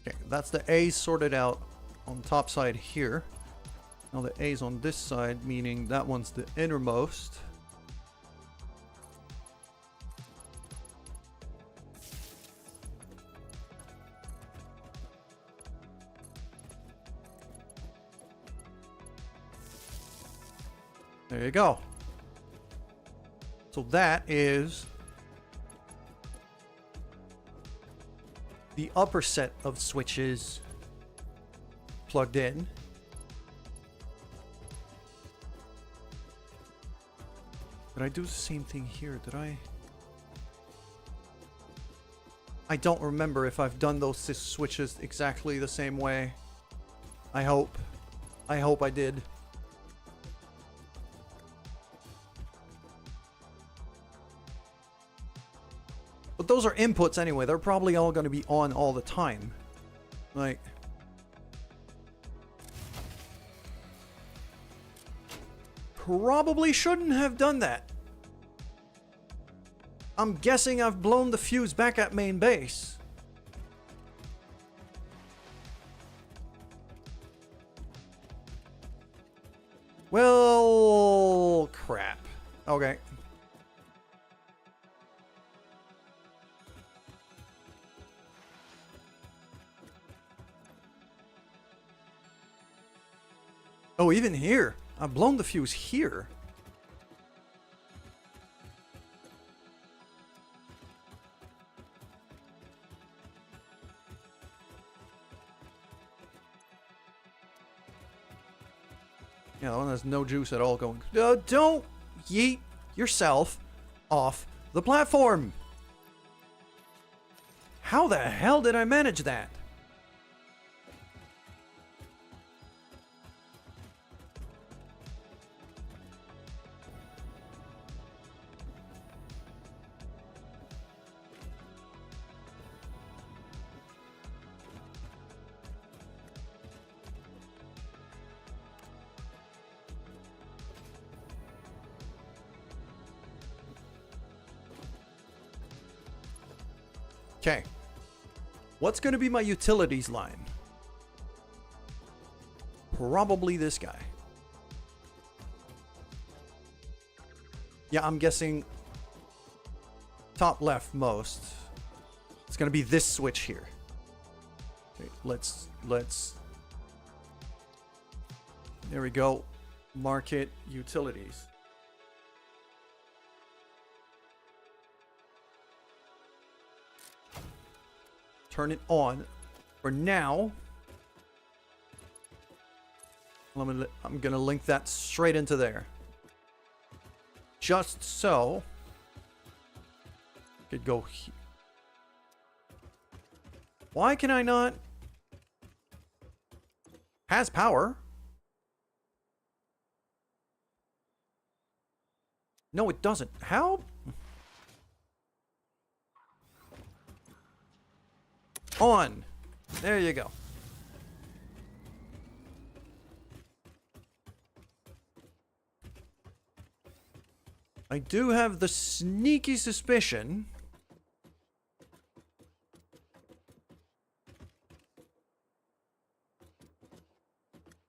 Okay, that's the A's sorted out on the top side here. Now the A's on this side, meaning that one's the innermost. There you go. So that is the upper set of switches plugged in. Did I do the same thing here? Did I? I don't remember if I've done those switches exactly the same way. I hope. I hope I did. But those are inputs anyway. They're probably all going to be on all the time. Like... Probably shouldn't have done that. I'm guessing I've blown the fuse back at main base. Well, crap. Okay. Oh, even here. I've blown the fuse here. Yeah, that one has no juice at all going. Don't yeet yourself off the platform. How the hell did I manage that? Okay. What's going to be my utilities line? Probably this guy. Yeah, I'm guessing top left most. It's going to be this switch here. Okay, let's there we go. Market utilities. Turn it on. For now, I'm gonna link that straight into there. Just so I could go here. Why can I not? Has power. No, it doesn't. How? On. There you go. I do have the sneaky suspicion.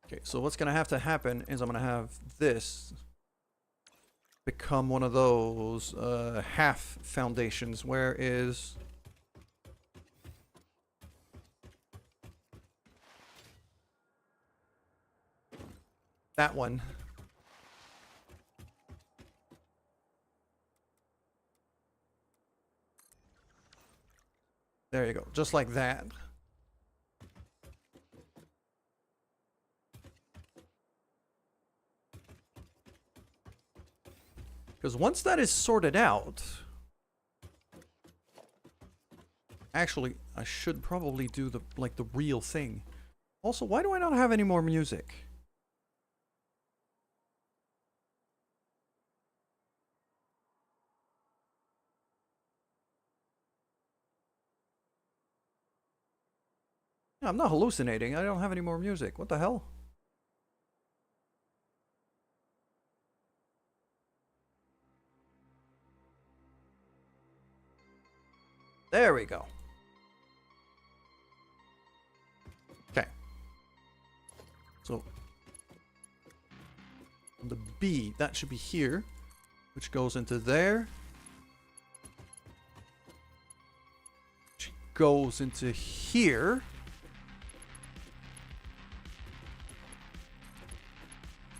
Okay, so what's going to have to happen is I'm going to have this become one of those half foundations. Where is... that one. There you go. Just like that. Because once that is sorted out... actually, I should probably do the real thing. Also, why do I not have any more music? I'm not hallucinating. I don't have any more music. What the hell? There we go. Okay. So, the B, that should be here, which goes into there. Which goes into here.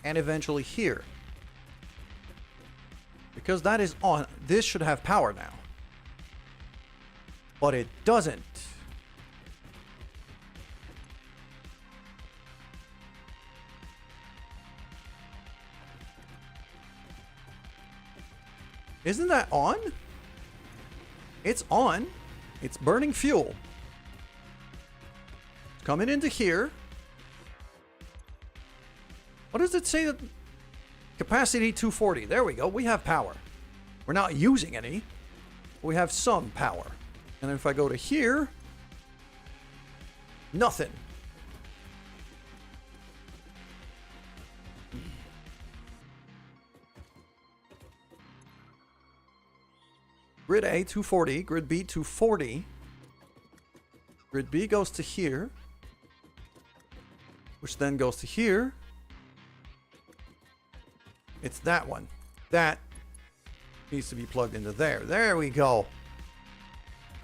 And eventually here. Because that is on. This should have power now. But it doesn't. Isn't that on? It's on. It's burning fuel. It's coming into here. What does it say that capacity 240? There we go. We have power. We're not using any. We have some power. And then if I go to here, nothing. Grid A 240, grid B 240. Grid B goes to here, which then goes to here. It's that one. That needs to be plugged into there. There we go.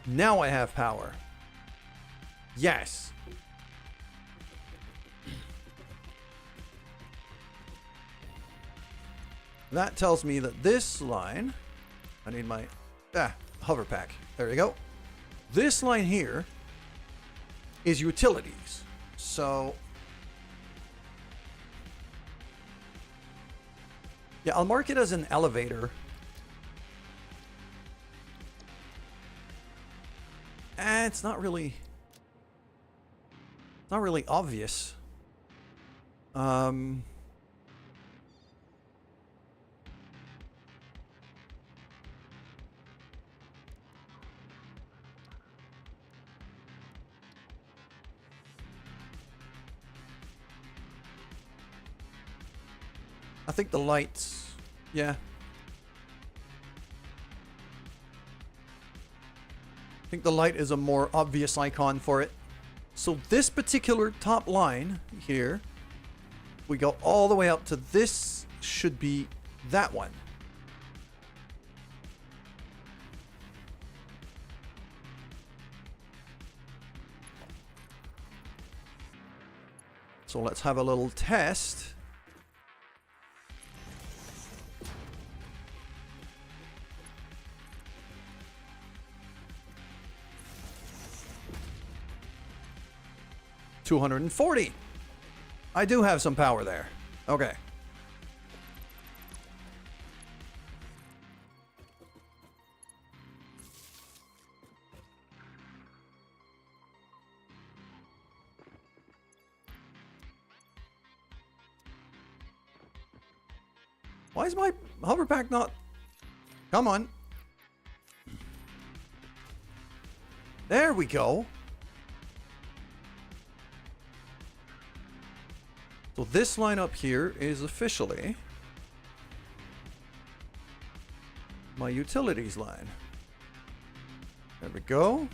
Now I have power. Yes. That tells me that this line... I need my... hover pack. There we go. This line here is utilities. So... yeah, I'll mark it as an elevator. It's not really obvious. I think the lights, yeah. think the light is a more obvious icon for it. So this particular top line here, we go all the way up to this, should be that one. So let's have a little test. $240. I do have some power there. Okay. Why is my hover pack not... Come on. There we go. So this line up here is officially my utilities line. There we go.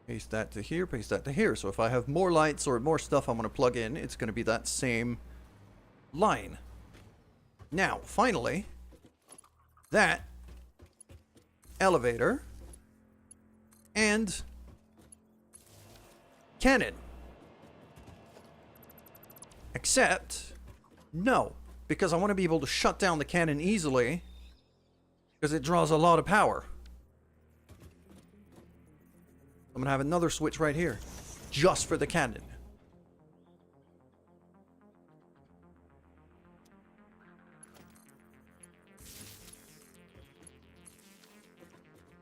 Paste that to here, paste that to here. So if I have more lights or more stuff I'm going to plug in, it's going to be that same line. Now, finally, that elevator and cannon. Except, no, because I want to be able to shut down the cannon easily because it draws a lot of power. I'm going to have another switch right here just for the cannon.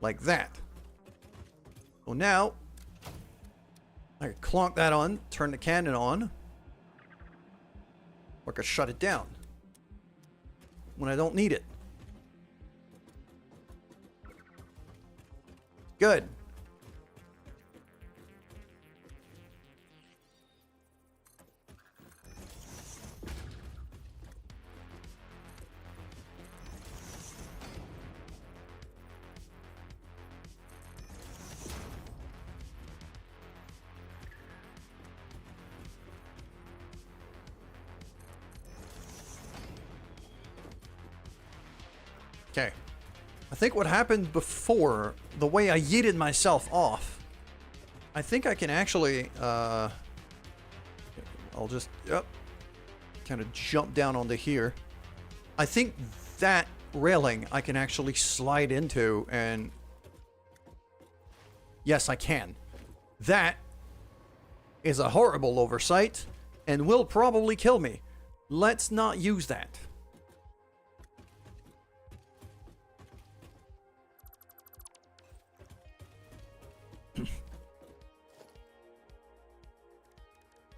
Like that. So now, I can clonk that on, turn the cannon on, or I can shut it down when I don't need it. Good. Okay. I think what happened before, the way I yeeted myself off, I think I can actually, I'll just, kind of jump down onto here. I think that railing I can actually slide into and, yes, I can. That is a horrible oversight and will probably kill me. Let's not use that.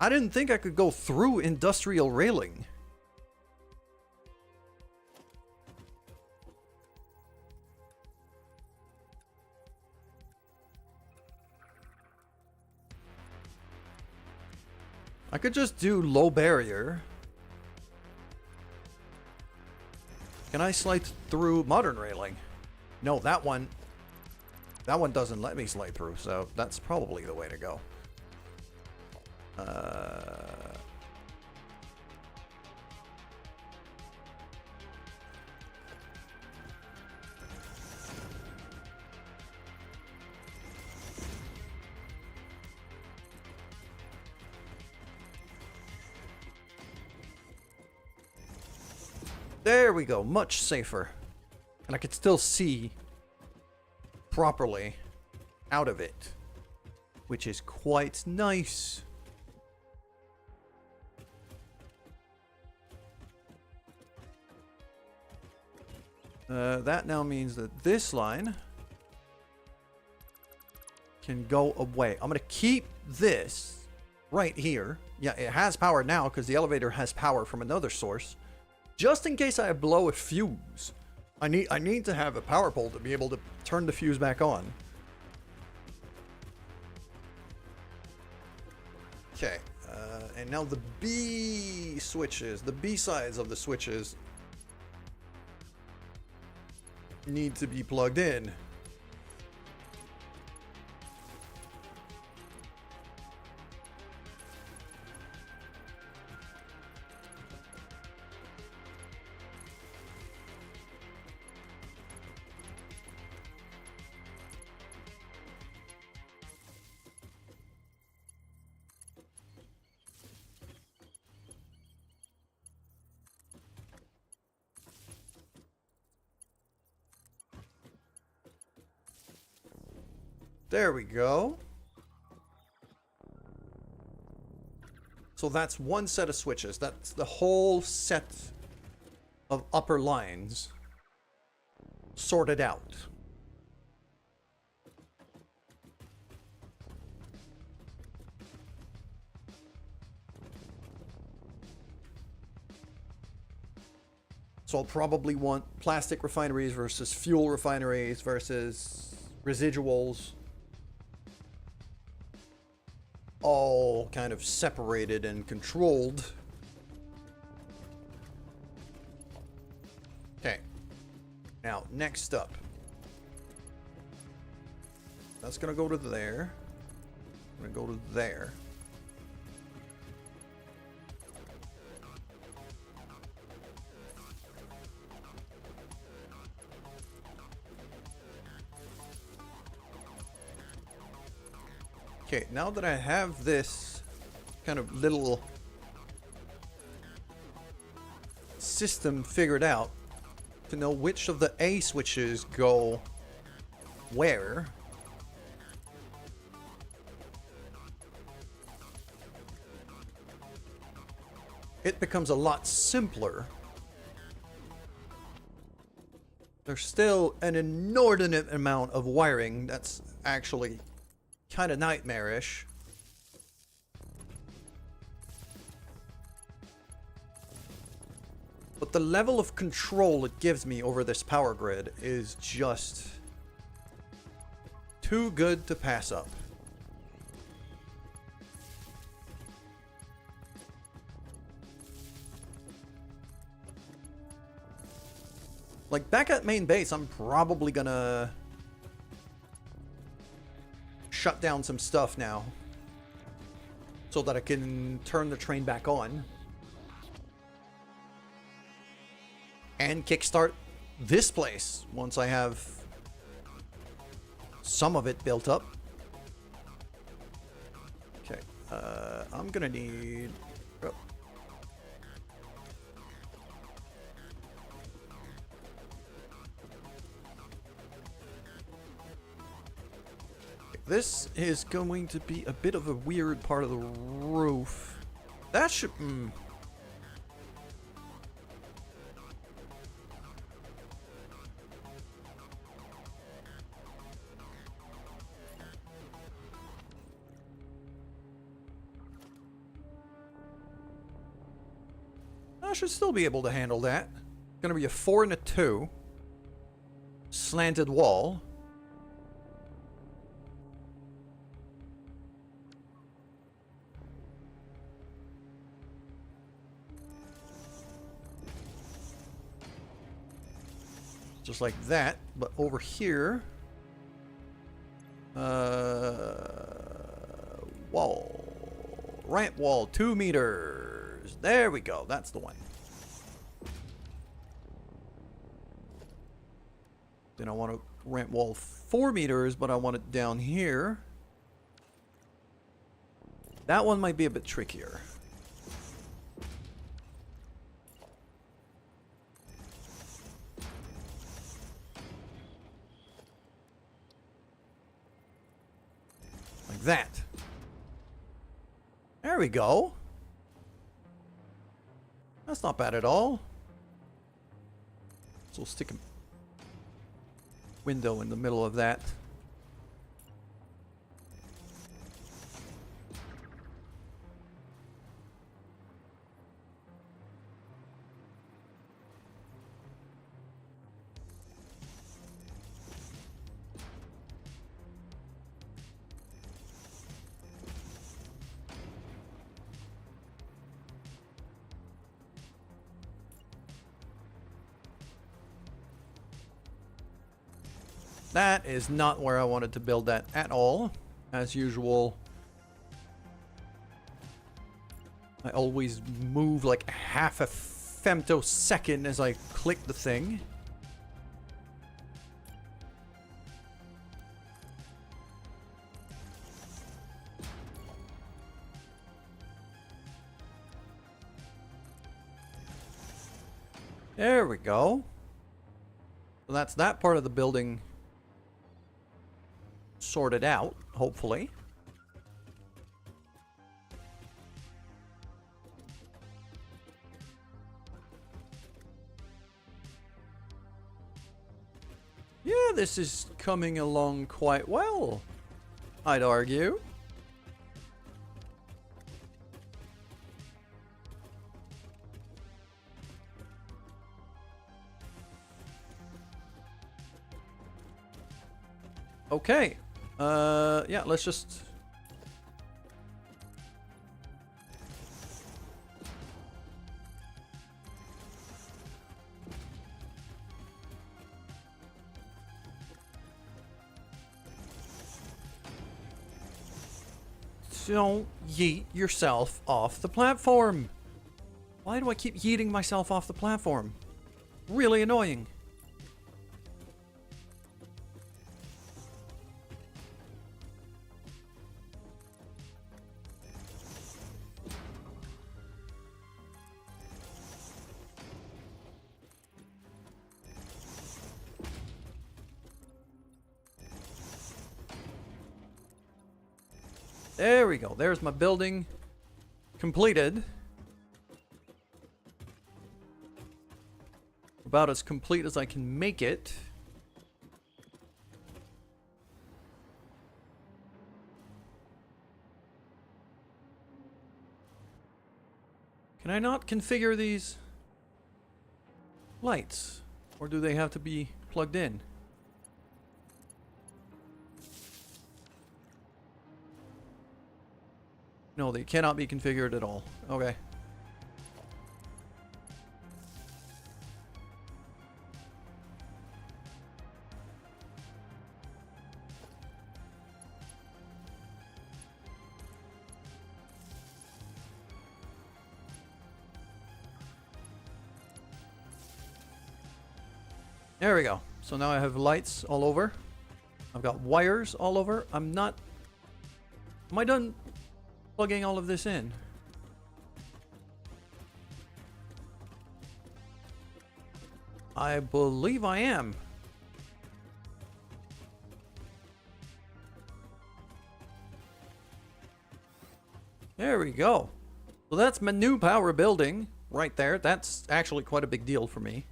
I didn't think I could go through industrial railing. I could just do low barrier. Can I slide through modern railing? No, that one doesn't let me slide through, so that's probably the way to go. There we go, much safer. And I could still see properly out of it, which is quite nice. That now means that this line can go away. I'm going to keep this right here. Yeah, it has power now because the elevator has power from another source. Just in case I blow a fuse. I need to have a power pole to be able to turn the fuse back on. Okay. And now the B switches, the B sides of the switches need to be plugged in. There we go. So that's one set of switches. That's the whole set of upper lines sorted out. So I'll probably want plastic refineries versus fuel refineries versus residuals. All kind of separated and controlled. Okay. Now, next up. That's gonna go to there. I'm gonna go to there. Okay, now that I have this kind of little system figured out to know which of the A switches go where, it becomes a lot simpler. There's still an inordinate amount of wiring that's actually kind of nightmarish. But the level of control it gives me over this power grid is just too good to pass up. Like, back at main base, I'm probably gonna shut down some stuff now so that I can turn the train back on and kickstart this place once I have some of it built up. Okay, I'm gonna need... oh. This is going to be a bit of a weird part of the roof. That should... I should still be able to handle that. Gonna be a 4 and a 2. Slanted wall. Just like that, but over here, wall, ramp wall, 2 meters. There we go. That's the one. Then I want a ramp wall 4 meters, but I want it down here. That one might be a bit trickier. That. There we go. That's not bad at all. So we'll stick a window in the middle of that. That is not where I wanted to build that at all. As usual, I always move like half a femtosecond as I click the thing. There we go. So that's that part of the building sorted out, hopefully. Yeah, this is coming along quite well, I'd argue. Okay. Yeah, let's just... Don't yeet yourself off the platform. Why do I keep yeeting myself off the platform? Really annoying. There we go. There's my building completed. About as complete as I can make it. Can I not configure these lights? Or do they have to be plugged in? No, they cannot be configured at all. Okay. There we go. So now I have lights all over. I've got wires all over. Am I done plugging all of this in? I believe I am. There we go. So that's my new power building right there. That's actually quite a big deal for me.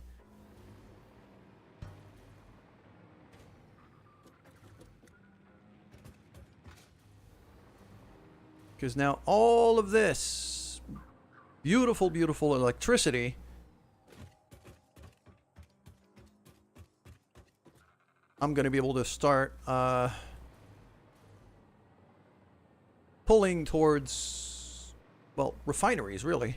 Because now all of this beautiful, beautiful electricity I'm going to be able to start pulling towards, well, refineries, really.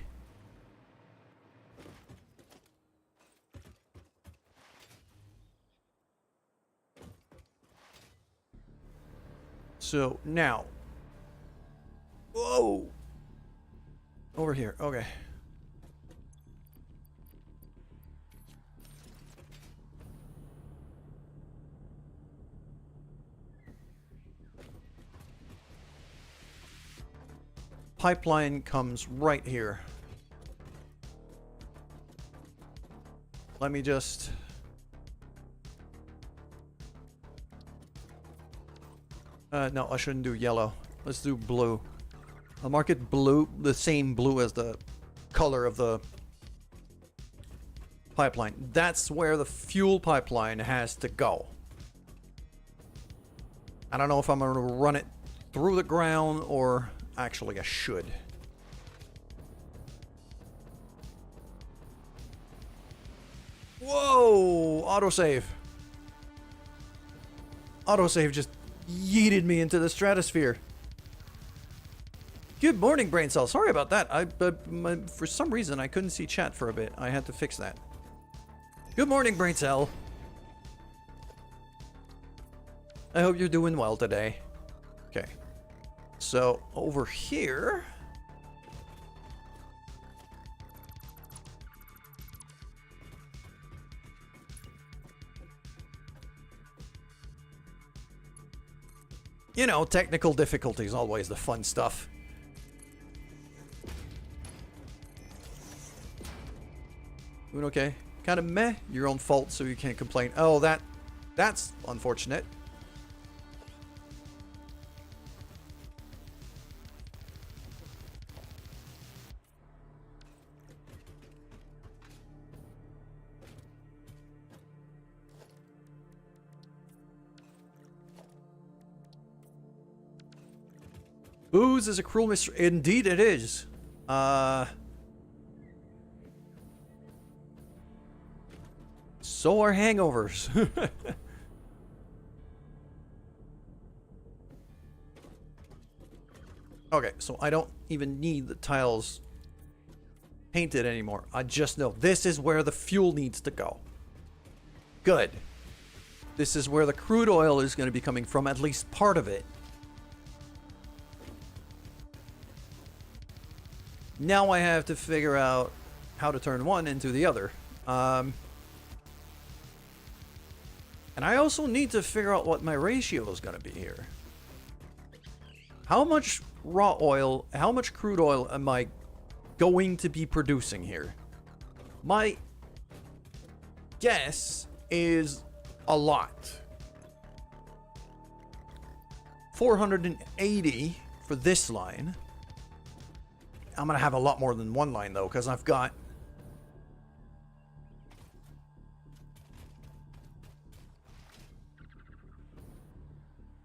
So now, whoa, over here, okay. Pipeline comes right here. Let me just... no, I shouldn't do yellow. Let's do blue. I'll mark it blue, the same blue as the color of the pipeline. That's where the fuel pipeline has to go. I don't know if I'm going to run it through the ground or... Actually, I should. Whoa! Autosave. Autosave just yeeted me into the stratosphere. Good morning, brain cell. Sorry about that. For some reason, I couldn't see chat for a bit. I had to fix that. Good morning, brain cell. I hope you're doing well today. Okay. So, over here... You know, technical difficulties, always the fun stuff. Doing okay? Kind of meh. Your own fault, so you can't complain. Oh, that's unfortunate. Booze is a cruel mystery. Indeed it is. So are hangovers. Okay, so I don't even need the tiles painted anymore. I just know this is where the fuel needs to go. Good. This is where the crude oil is going to be coming from, at least part of it. Now I have to figure out how to turn one into the other. And I also need to figure out what my ratio is going to be here. How much raw oil, how much crude oil am I going to be producing here? My guess is a lot. 480 for this line. I'm going to have a lot more than one line, though, because I've got...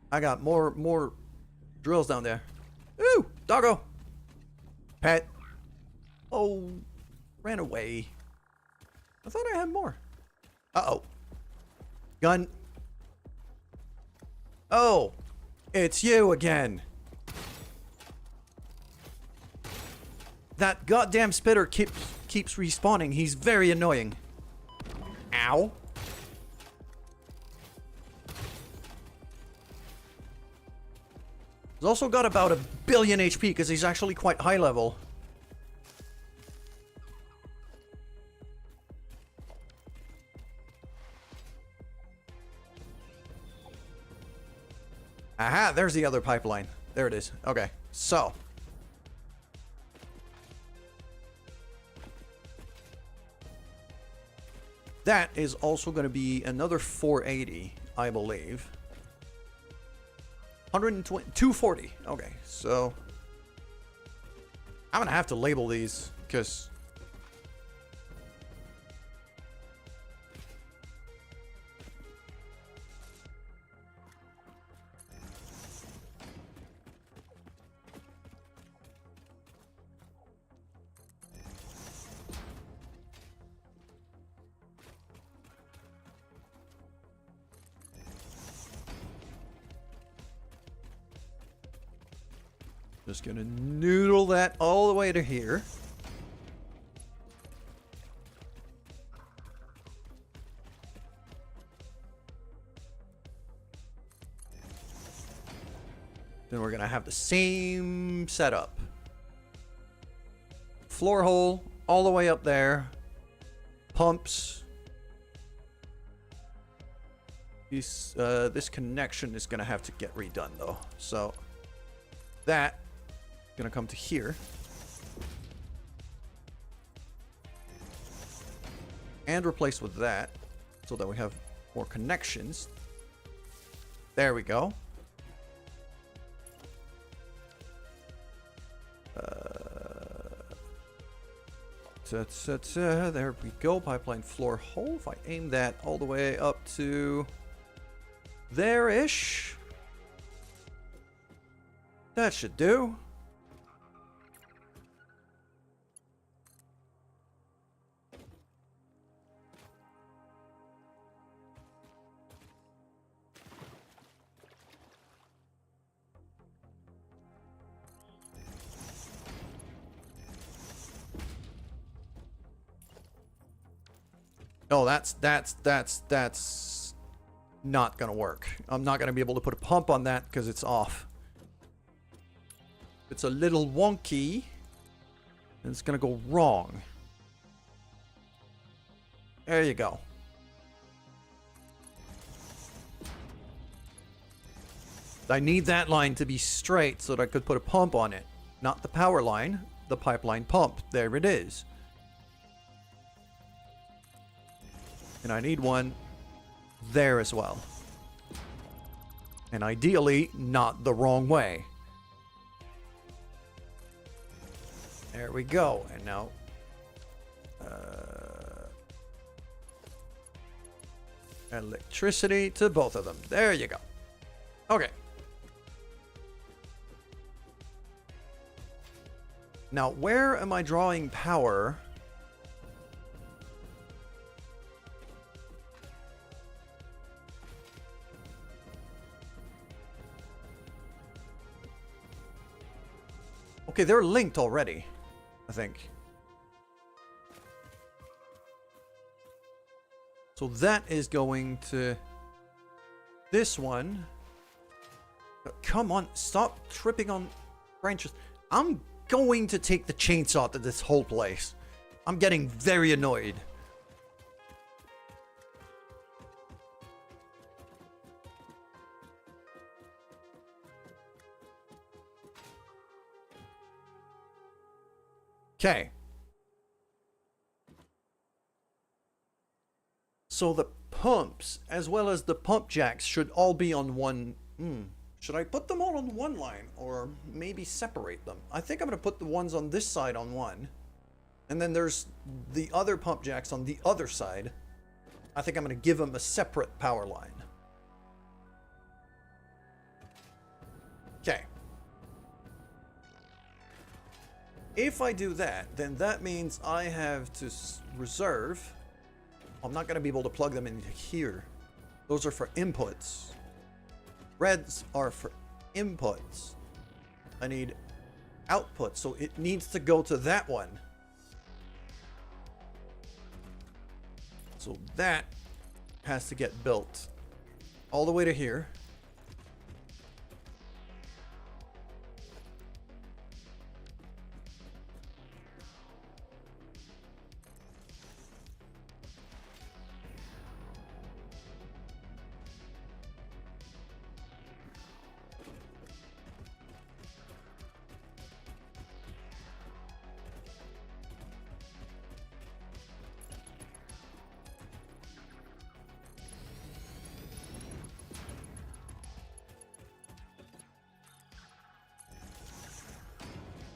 I got more drills down there. Ooh, doggo. Pet. Oh, ran away. I thought I had more. Uh-oh. Gun. Oh, it's you again. That goddamn spitter keeps respawning. He's very annoying. Ow. He's also got about 1 billion HP because he's actually quite high level. Aha, there's the other pipeline. There it is. Okay, so. That is also going to be another 480, I believe. 120, 240. Okay, so I'm gonna have to label these because just gonna noodle that all the way to here. Then we're gonna have the same setup. Floor hole all the way up there. Pumps. This connection is gonna have to get redone though. So that gonna come to here. And replace with that so that we have more connections. There we go. There we go. Pipeline floor hole. If I aim that all the way up to there-ish, that should do. Oh, that's not gonna work. I'm not gonna be able to put a pump on that because it's off. It's a little wonky, and it's gonna go wrong. There you go. I need that line to be straight so that I could put a pump on it. Not the power line, the pipeline pump. There it is. And I need one there as well. And ideally, not the wrong way. There we go. And now... electricity to both of them. There you go. Okay. Now, where am I drawing power? Okay, they're linked already, I think. So that is going to this one. Come on, stop tripping on branches. I'm going to take the chainsaw to this whole place. I'm getting very annoyed. Okay. So the pumps, as well as the pump jacks, should all be on one... Should I put them all on one line, or maybe separate them? I think I'm going to put the ones on this side on one. And then there's the other pump jacks on the other side. I think I'm going to give them a separate power line. Okay. If I do that, then that means I have to reserve... I'm not going to be able to plug them into here. Those are for inputs. Reds are for inputs. I need output, so it needs to go to that one. So that has to get built all the way to here.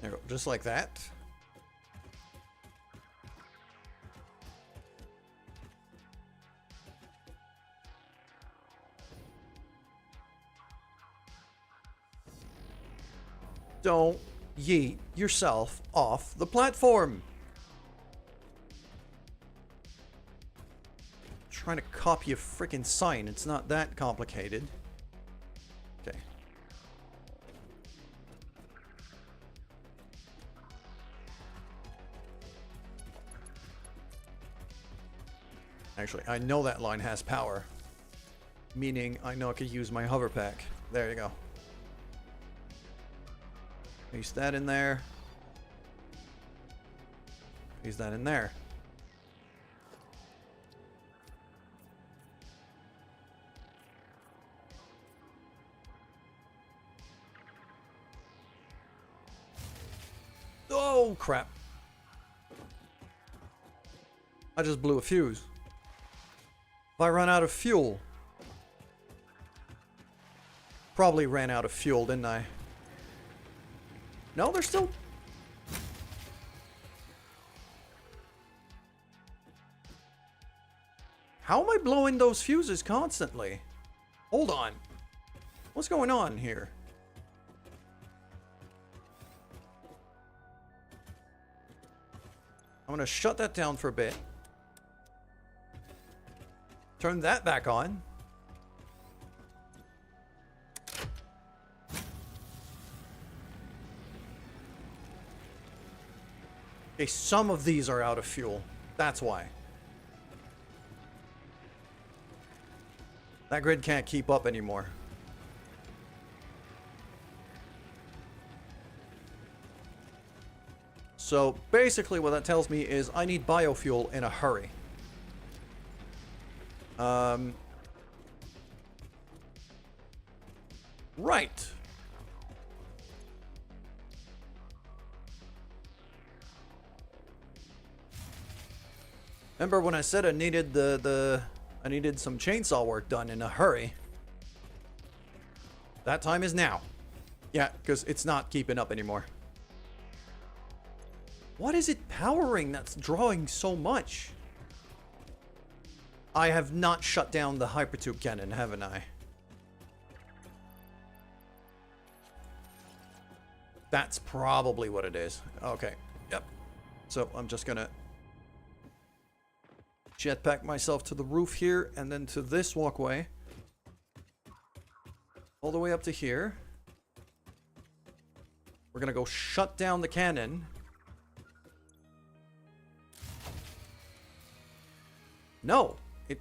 There we go, just like that. Don't yeet yourself off the platform. Trying to copy a freaking sign. It's not that complicated. Okay. Actually, I know that line has power. Meaning, I know I could use my hover pack. There you go. Paste that in there. Paste that in there. Oh, crap. I just blew a fuse. If I run out of fuel. Probably ran out of fuel, didn't I? No, they're still... How am I blowing those fuses constantly? Hold on. What's going on here? I'm gonna shut that down for a bit. Turn that back on. Okay, some of these are out of fuel. That's why. That grid can't keep up anymore. So basically what that tells me is I need biofuel in a hurry. Right. Remember when I said I needed I needed some chainsaw work done in a hurry? That time is now. Yeah, because it's not keeping up anymore. What is it powering that's drawing so much? I have not shut down the hypertube cannon, haven't I? That's probably what it is. Okay, yep. So I'm just gonna jetpack myself to the roof here and then to this walkway. All the way up to here. We're gonna go shut down the cannon. No, it...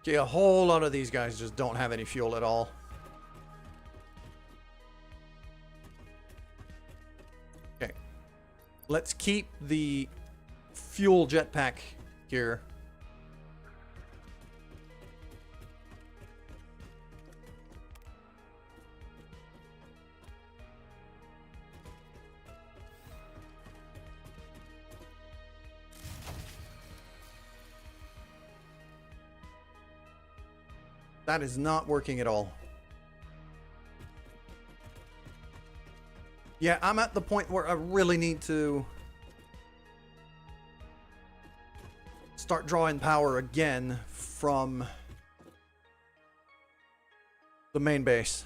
Okay, a whole lot of these guys just don't have any fuel at all. Okay. Let's keep the fuel jetpack here. That is not working at all. Yeah, I'm at the point where I really need to start drawing power again from the main base.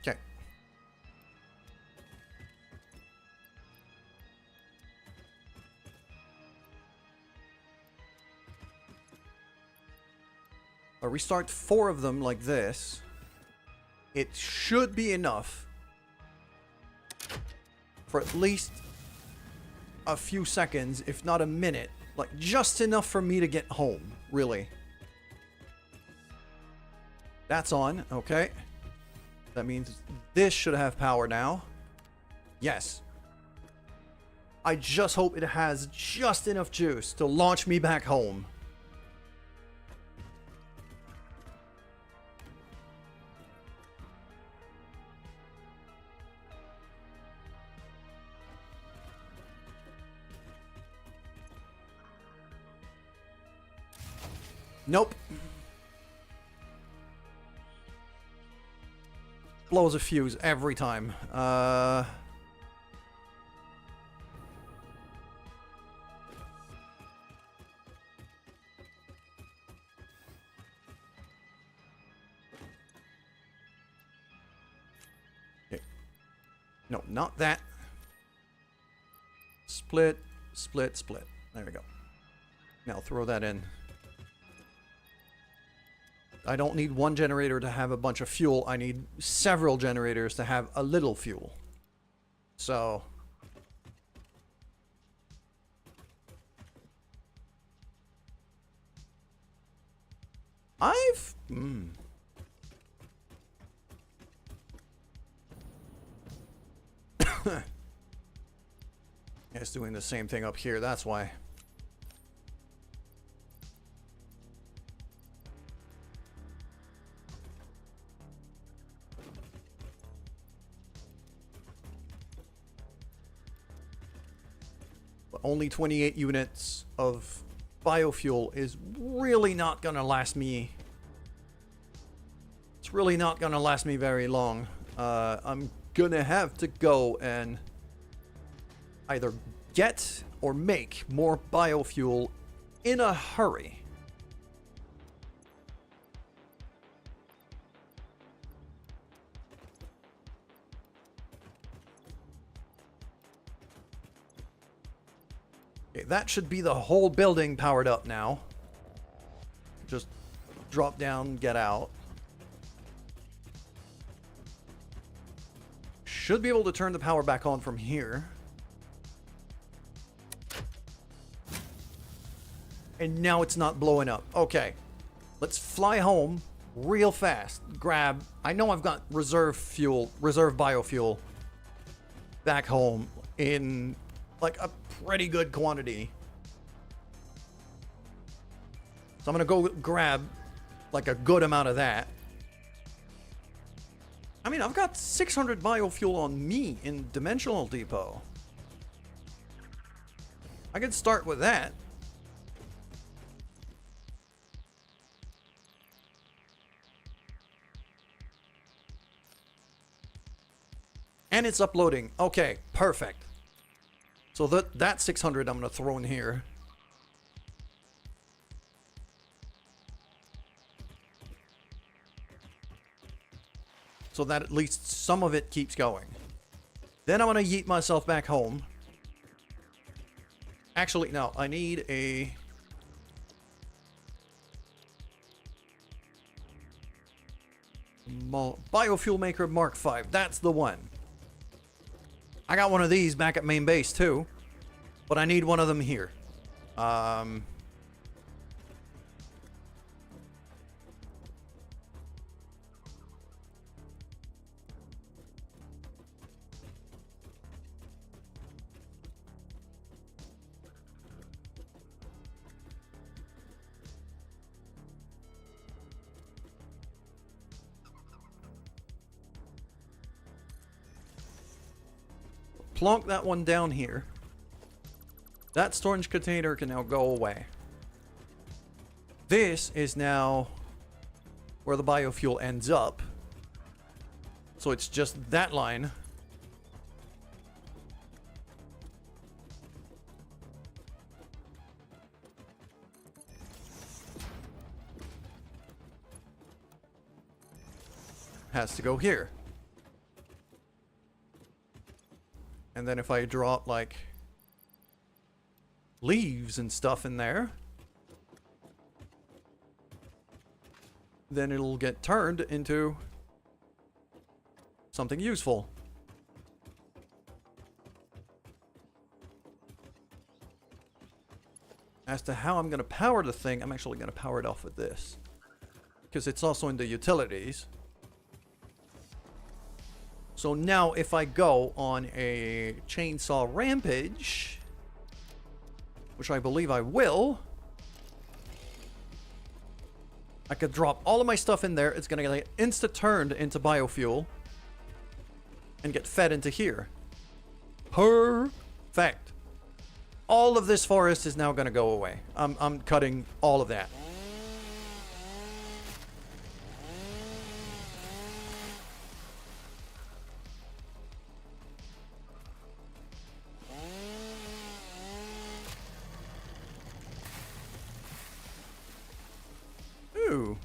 Okay. I'll restart 4 of them like this. It should be enough for at least a few seconds, if not a minute. Like, just enough for me to get home, really. That's on, okay. That means this should have power now. Yes. I just hope it has just enough juice to launch me back home. Nope. Blows a fuse every time. Okay. No, not that. Split, split, split. There we go. Now throw that in. I don't need one generator to have a bunch of fuel. I need several generators to have a little fuel. So... I've... It's doing the same thing up here, that's why. Only 28 units of biofuel is really not gonna last me. It's really not gonna last me very long. I'm gonna have to go and either get or make more biofuel in a hurry. Okay, that should be the whole building powered up now. Just drop down, get out. Should be able to turn the power back on from here. And now it's not blowing up. Okay. Let's fly home real fast. Grab... I know I've got reserve biofuel back home in like a pretty good quantity. So I'm gonna go grab like a good amount of that. I mean, I've got 600 biofuel on me in Dimensional Depot. I could start with that. And it's uploading. Okay, perfect. So that 600 I'm going to throw in here. So that at least some of it keeps going. Then I'm going to yeet myself back home. Actually, no, I need a... Biofuel Maker Mark V. That's the one. I got one of these back at main base too, but I need one of them here. Plonk that one down here. That storage container can now go away. This is now where the biofuel ends up. So it's just that line. Has to go here. And then if I drop like leaves and stuff in there, then it'll get turned into something useful. As to how I'm going to power the thing, I'm actually going to power it off with this, because it's also in the utilities. So now if I go on a chainsaw rampage, which I believe I will, I could drop all of my stuff in there. It's going to get insta-turned into biofuel and get fed into here. Perfect. All of this forest is now going to go away. I'm cutting all of that. Ooh.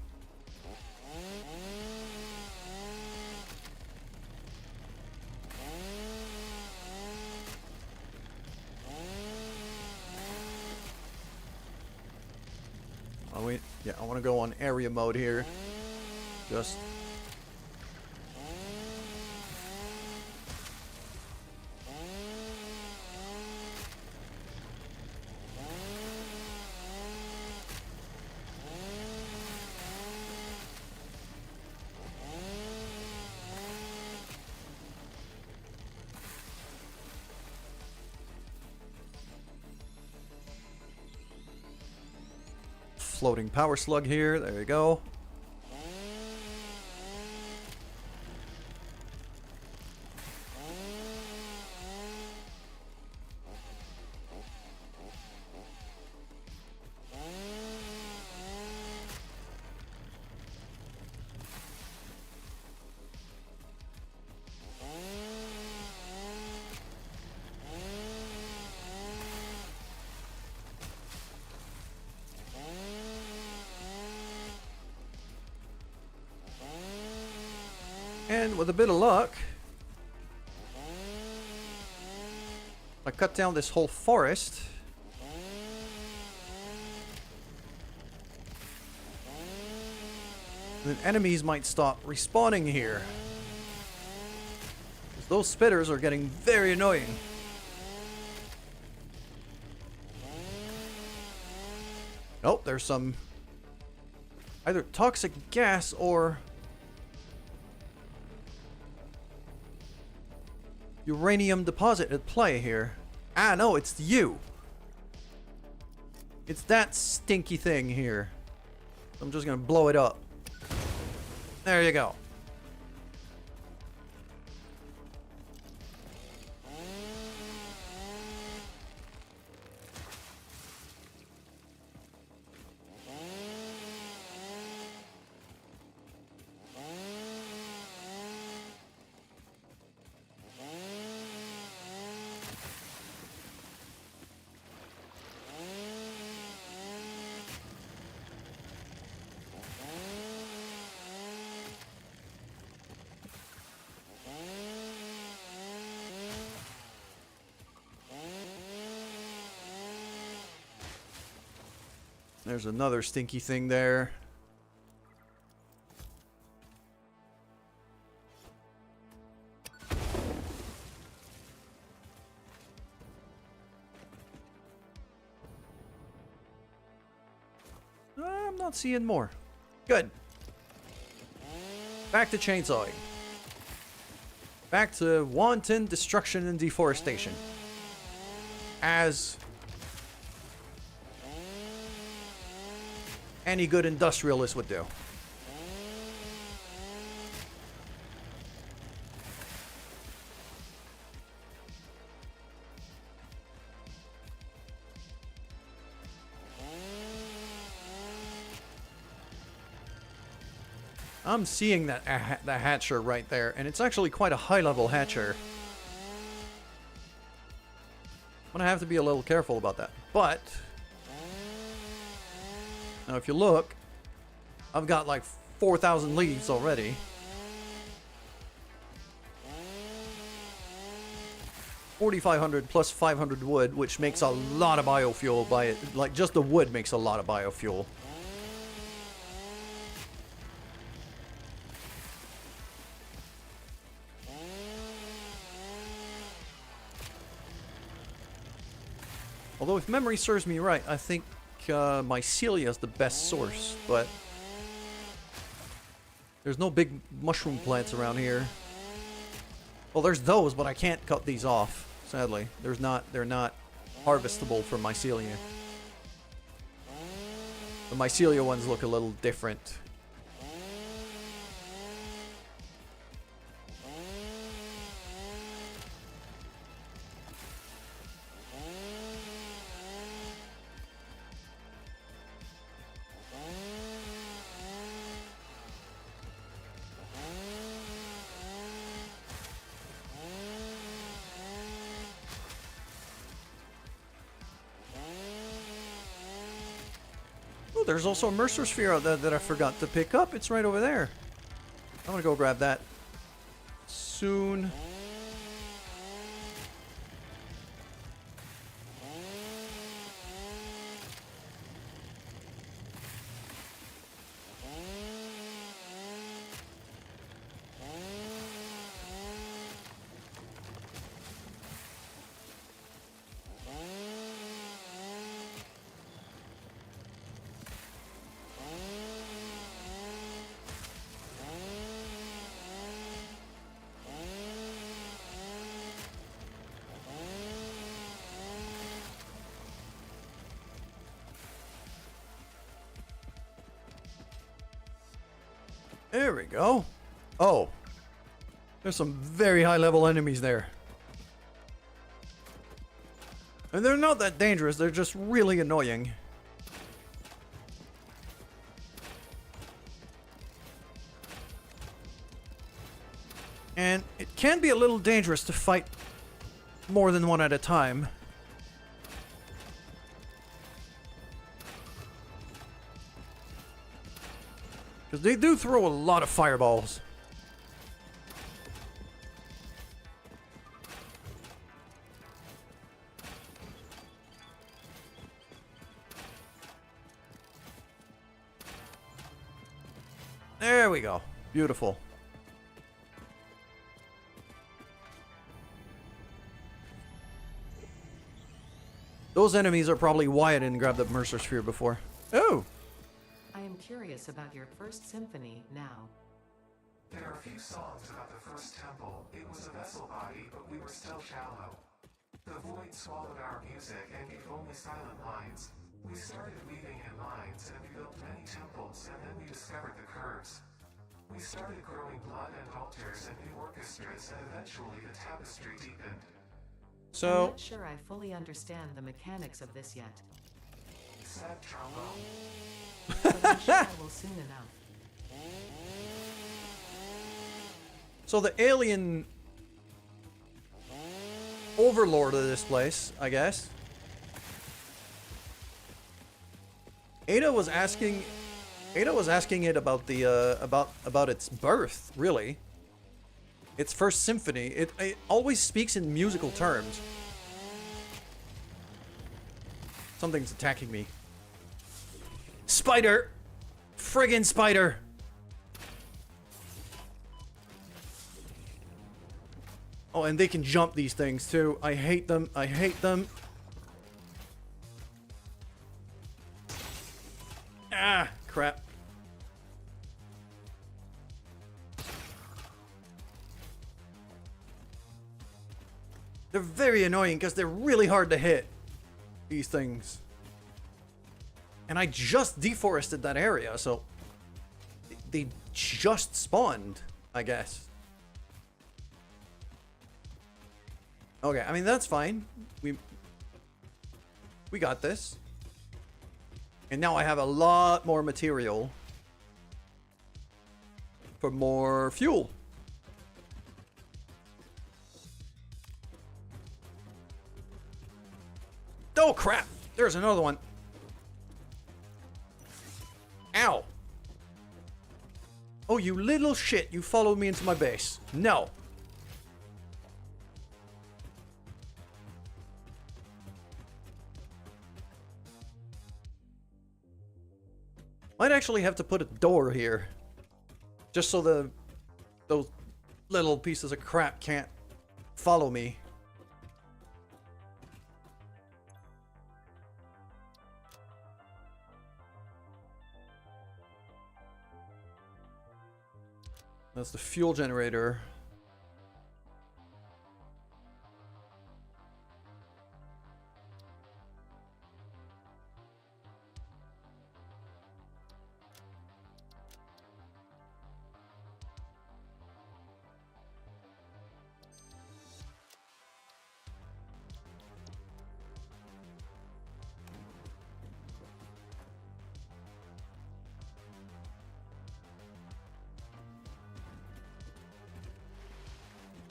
Oh wait, yeah, I want to go on area mode here. Just floating power slug here. There you go. And with a bit of luck, I cut down this whole forest. Then enemies might stop respawning here. 'Cause those spitters are getting very annoying. Oh, there's some either toxic gas or uranium deposit at play here. Ah, no, it's you. It's that stinky thing here. I'm just gonna blow it up. There you go. There's another stinky thing there. I'm not seeing more. Good. Back to chainsawing. Back to wanton destruction and deforestation. As any good industrialist would do. I'm seeing that the hatcher right there, and it's actually quite a high-level hatcher. I'm gonna have to be a little careful about that. But now, if you look, I've got like 4,000 leaves already. $4,500 plus 500 wood, which makes a lot of biofuel by it. Like, just the wood makes a lot of biofuel. Although, if memory serves me right, I think mycelia is the best source, but there's no big mushroom plants around here. Well, there's those, but I can't cut these off, sadly. They're not harvestable for mycelia. The mycelia ones look a little different. There's also a Mercer Sphere that I forgot to pick up. It's right over there. I'm gonna go grab that soon. There we go. Oh. There's some very high level enemies there. And they're not that dangerous, they're just really annoying. And it can be a little dangerous to fight more than one at a time. Because they do throw a lot of fireballs. There we go. Beautiful. Those enemies are probably why I didn't grab the Mercer Sphere before. Oh! I am curious about your first symphony now. There are a few songs about the first temple. It was a vessel body, but we were still shallow. The void swallowed our music and gave only silent lines. We started weaving in lines, and we built many temples, and then we discovered the curves. We started growing blood and altars and new orchestras, and eventually the tapestry deepened. I'm So, not sure I fully understand the mechanics of this yet, Sad trombone. but I'm sure I will soon enough. so the alien overlord of this place, I guess. Ada was asking it about the about its birth, really. Its first symphony. It always speaks in musical terms. Something's attacking me. Spider! Friggin' spider! Oh, and they can jump these things too. I hate them. I hate them. Ah, crap. They're very annoying because they're really hard to hit. These things. And I just deforested that area, so they just spawned, I guess. Okay, I mean that's fine. We got this. And now I have a lot more material for more fuel. Oh crap! There's another one. Ow! Oh, you little shit! You followed me into my base. No. Might actually have to put a door here, just so those little pieces of crap can't follow me. That's the fuel generator.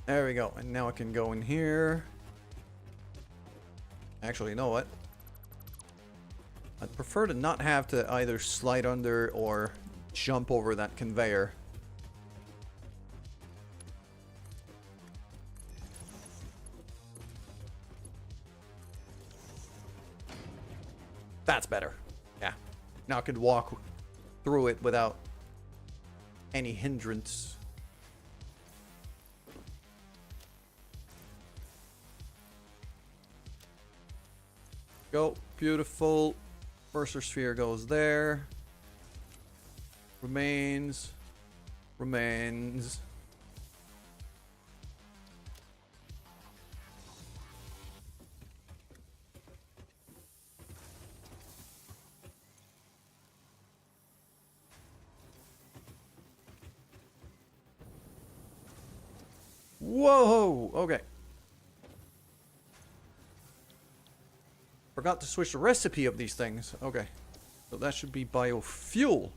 There we go. And now I can go in here. Actually, you know what? I'd prefer to not have to either slide under or jump over that conveyor. That's better. Yeah. Now I could walk through it without any hindrance. Go. Beautiful. Mercer Sphere goes there. Remains. Remains. Whoa! Okay. Forgot to switch the recipe of these things. Okay. So that should be biofuel.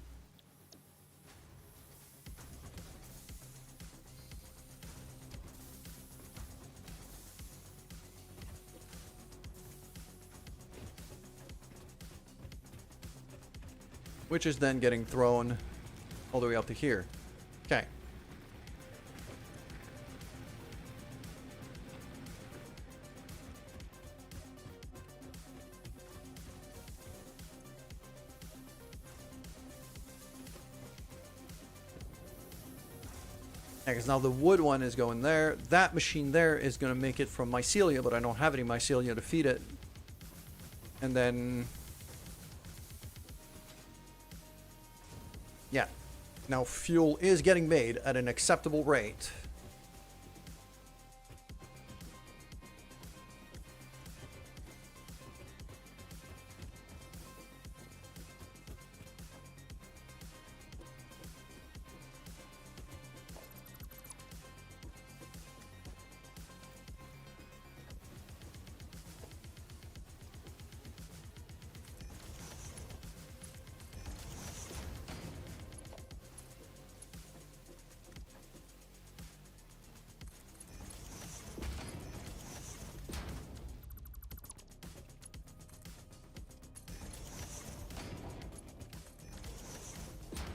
Which is then getting thrown all the way up to here. Okay. Because now the wood one is going there. That machine there is going to make it from mycelia, but I don't have any mycelia to feed it. And then... yeah. Now fuel is getting made at an acceptable rate.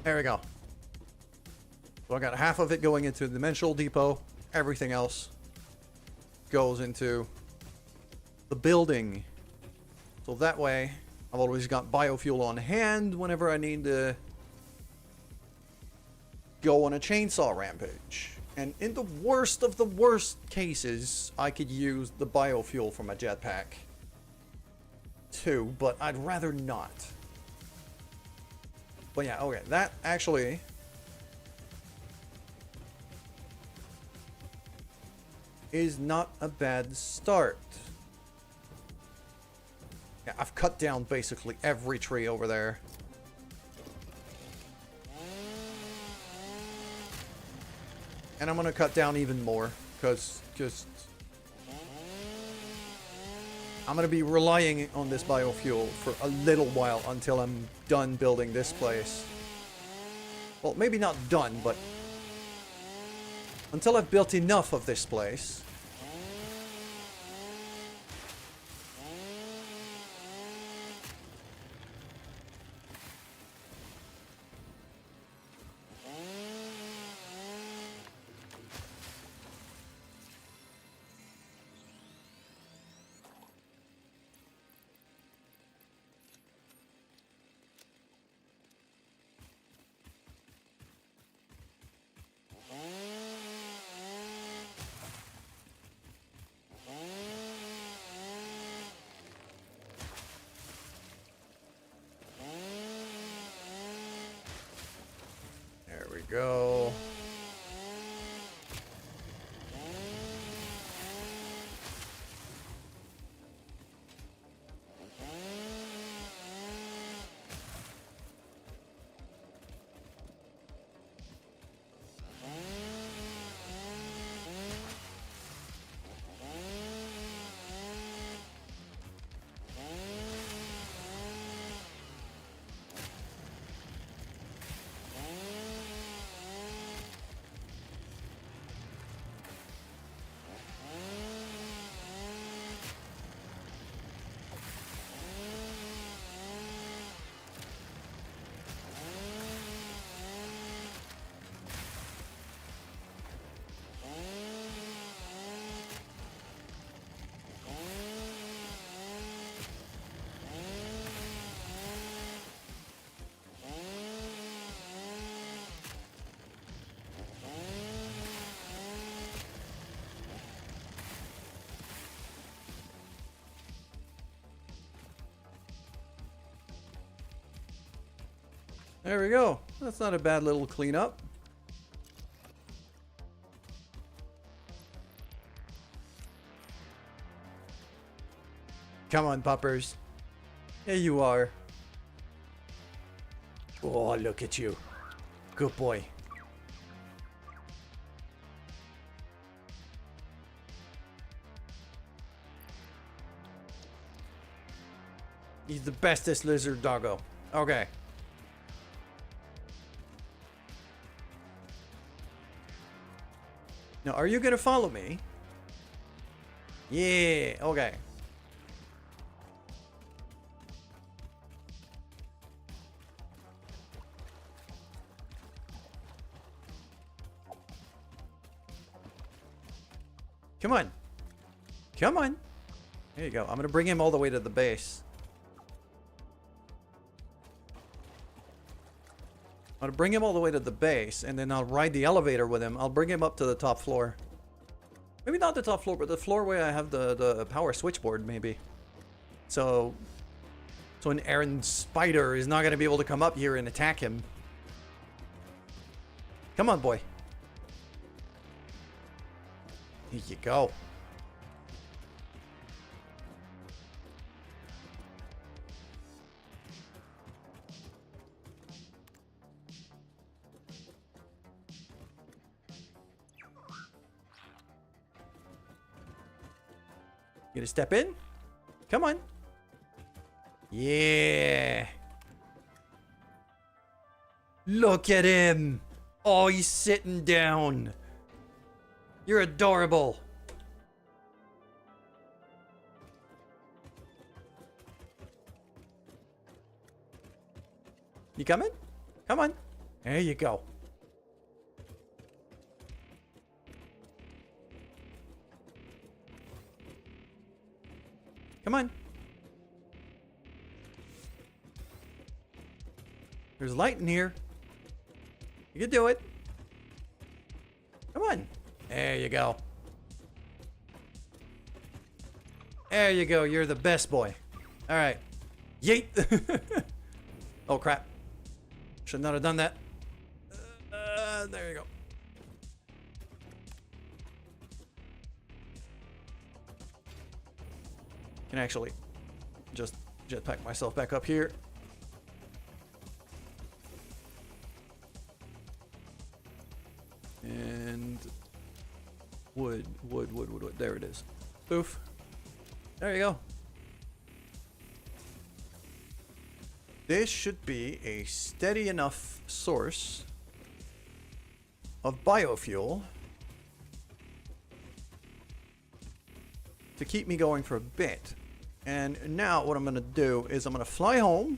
There we go. So I got half of it going into the dimensional depot. Everything else goes into the building. So that way, I've always got biofuel on hand whenever I need to go on a chainsaw rampage. And in the worst of the worst cases, I could use the biofuel from my jetpack too, but I'd rather not. But yeah, okay, that actually is not a bad start. Yeah, I've cut down basically every tree over there. And I'm gonna cut down even more, because I'm going to be relying on this biofuel for a little while until I'm done building this place. Well, maybe not done, but until I've built enough of this place. Go. There we go. That's not a bad little cleanup. Come on, puppers. Here you are. Oh, look at you. Good boy. He's the bestest lizard doggo. Okay. Now, are you gonna follow me? Yeah, okay. Come on. Come on. There you go. I'm gonna bring him all the way to the base. I'll bring him all the way to the base, and then I'll ride the elevator with him. I'll bring him up to the top floor. Maybe not the top floor, but the floor where I have the power switchboard, maybe. So an errand spider is not going to be able to come up here and attack him. Come on, boy. Here you go. You gonna step in? Come on. Yeah. Look at him. Oh, he's sitting down. You're adorable. You coming? Come on. There you go. Come on. There's light in here. You can do it. Come on. There you go. There you go. You're the best boy. All right. Yeet. Oh, crap. Should not have done that. There you go. Can actually just jetpack myself back up here. And wood. There it is. Poof. There you go. This should be a steady enough source of biofuel to keep me going for a bit. And now what I'm going to do is I'm going to fly home,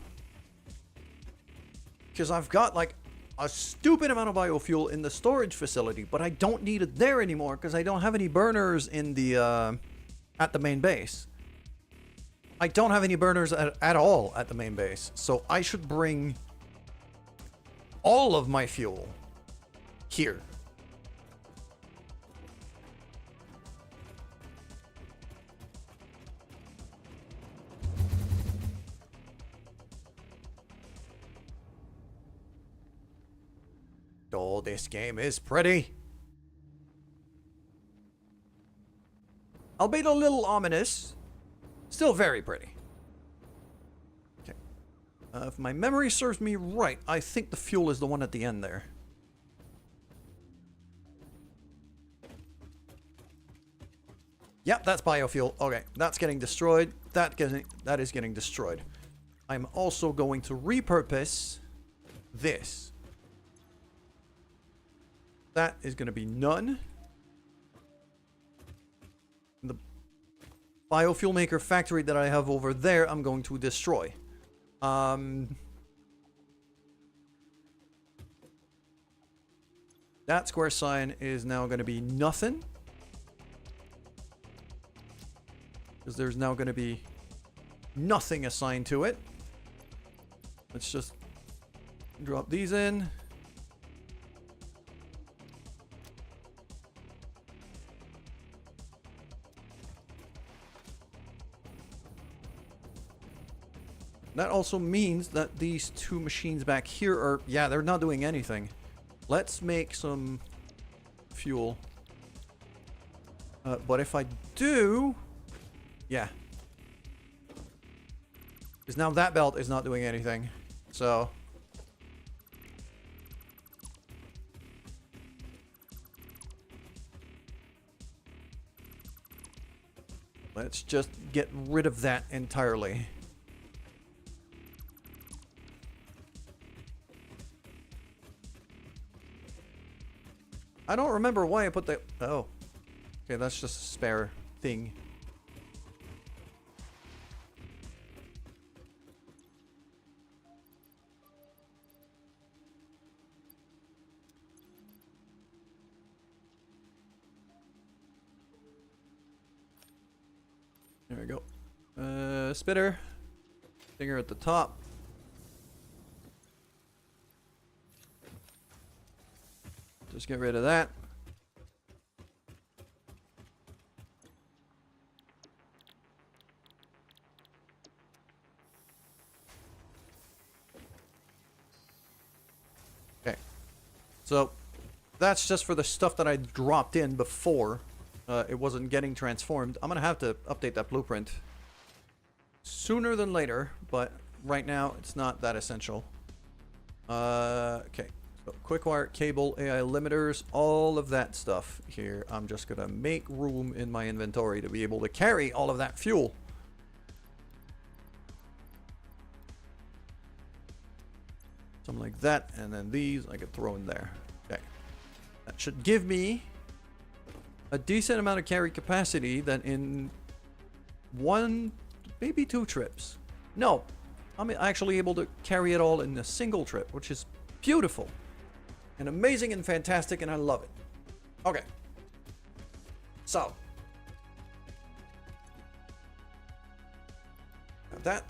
because I've got like a stupid amount of biofuel in the storage facility, but I don't need it there anymore because I don't have any burners in the at the main base. I don't have any burners at all at the main base, so I should bring all of my fuel here. Oh, this game is pretty. Albeit a little ominous. Still very pretty. Okay. If my memory serves me right, I think the fuel is the one at the end there. Yep, that's biofuel. Okay, that's getting destroyed. That is getting destroyed. I'm also going to repurpose this. That is going to be none. The biofuel maker factory that I have over there, I'm going to destroy. That square sign is now going to be nothing. Because there's now going to be nothing assigned to it. Let's just drop these in. That also means that these two machines back here are... Yeah, they're not doing anything. Let's make some fuel. But if I do... Yeah. Because now that belt is not doing anything. So... let's just get rid of that entirely. I don't remember why I put that... Oh. Okay, that's just a spare thing. There we go. Spitter. Finger at the top. Just get rid of that. Okay. So, that's just for the stuff that I dropped in before it wasn't getting transformed. I'm going to have to update that blueprint sooner than later, but right now it's not that essential. Okay. So, quick wire, cable, AI limiters, all of that stuff here. I'm just going to make room in my inventory to be able to carry all of that fuel. Something like that, and then these I could throw in there. Okay. That should give me a decent amount of carry capacity that in one, maybe 2 trips. No, I'm actually able to carry it all in a single trip, which is beautiful and amazing and fantastic, and I love it. Okay. So. Got that.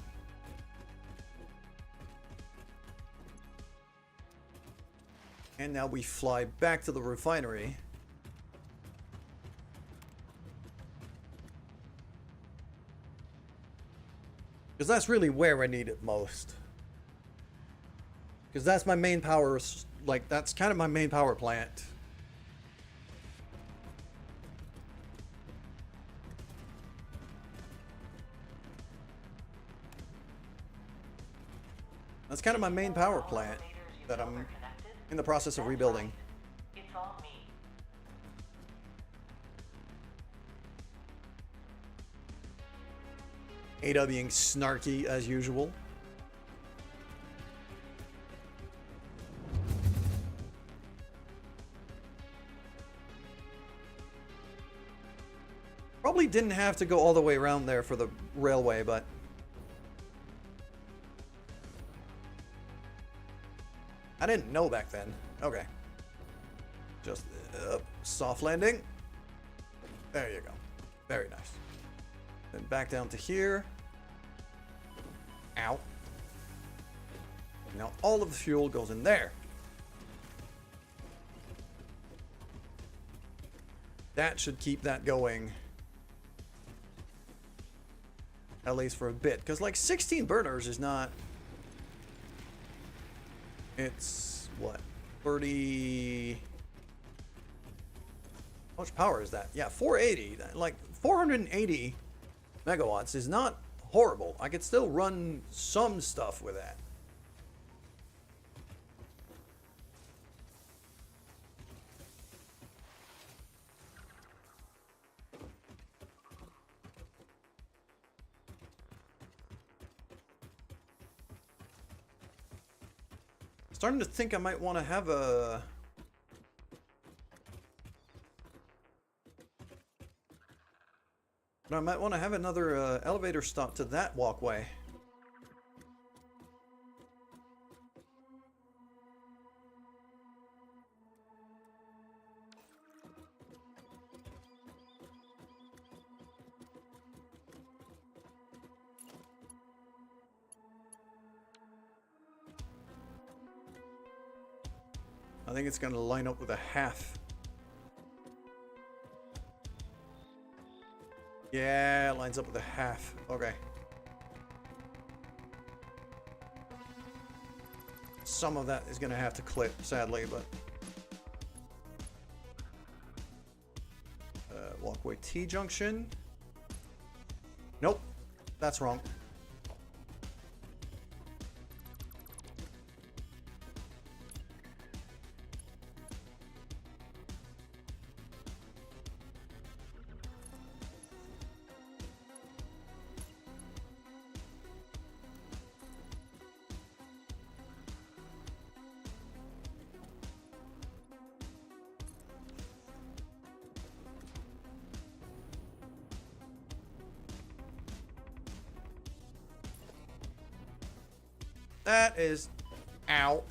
And now we fly back to the refinery. Because that's really where I need it most. Because that's my main power, like, that's kind of my main power plant. That's kind of my main power plant that I'm in the process of rebuilding. It's all me. Ada being snarky as usual. Probably didn't have to go all the way around there for the railway, but I didn't know back then. Okay. Just soft landing. There you go. Very nice. Then back down to here. Ow. Now all of the fuel goes in there. That should keep that going. At least for a bit. Because like 16 burners is not... It's what? 30... How much power is that? Yeah, 480. Like 480 megawatts is not horrible. I could still run some stuff with that. Starting to think I might want to have a... But I might want to have another elevator stop to that walkway. I think it's going to line up with a half. Yeah, it lines up with a half. Okay. Some of that is going to have to clip, sadly, but... walkway T-junction. Nope. That's wrong. That is out.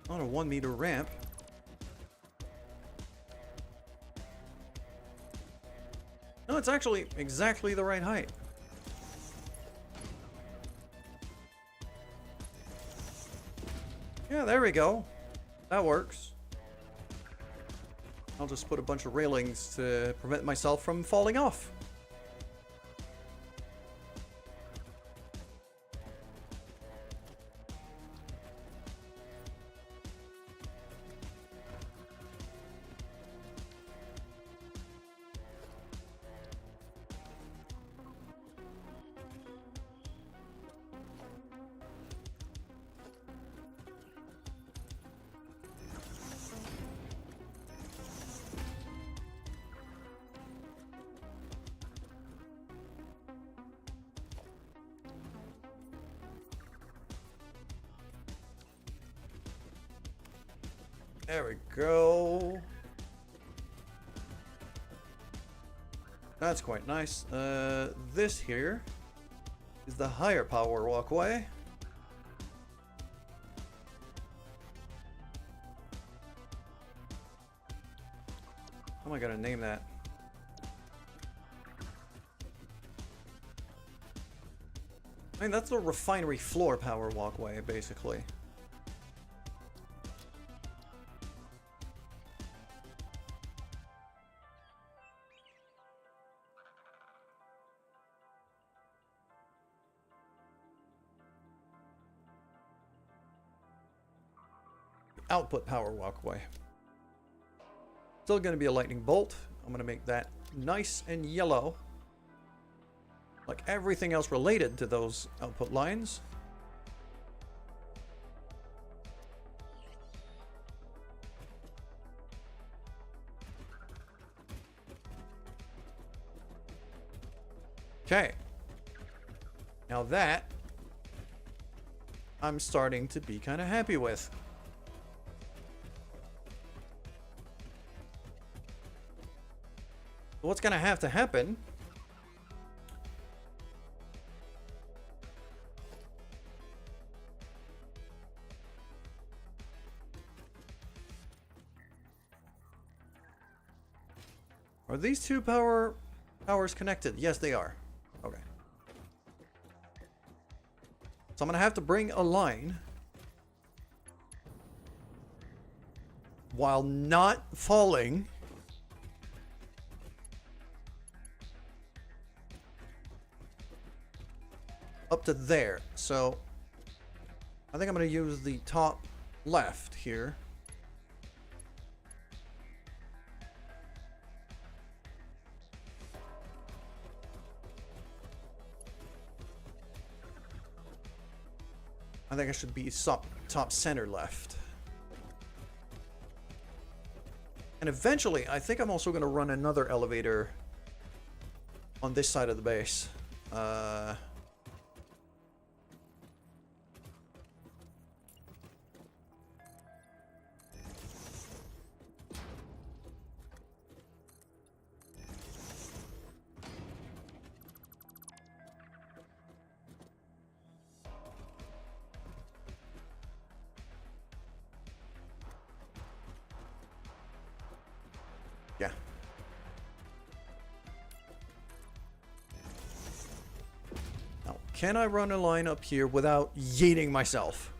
On a 1-meter ramp. No, it's actually exactly the right height. Yeah, there we go. That works. I'll just put a bunch of railings to prevent myself from falling off. There we go. That's quite nice. This here is the higher power walkway. How am I gonna name that? I mean, that's the refinery floor power walkway, basically. Output power walkway. Still going to be a lightning bolt. I'm going to make that nice and yellow, like everything else related to those output lines. Okay. Now that I'm starting to be kind of happy with. What's going to have to happen are these two powers connected? Yes, they are. Okay. So I'm going to have to bring a line while not falling up to there. So I think I'm going to use the top left here. I think I should be top center left. And eventually, I think I'm also going to run another elevator on this side of the base. Yeah. Now, can I run a line up here without yeeting myself?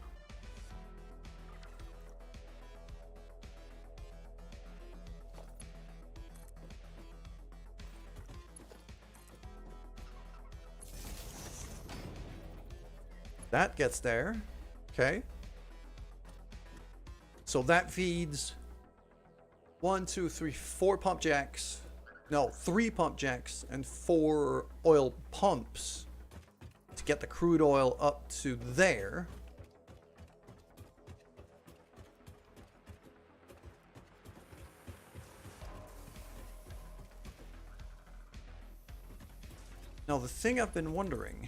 That gets there. Okay. So that feeds 1, 2, 3, 4 pump jacks. No, 3 pump jacks and 4 oil pumps to get the crude oil up to there. Now the thing I've been wondering,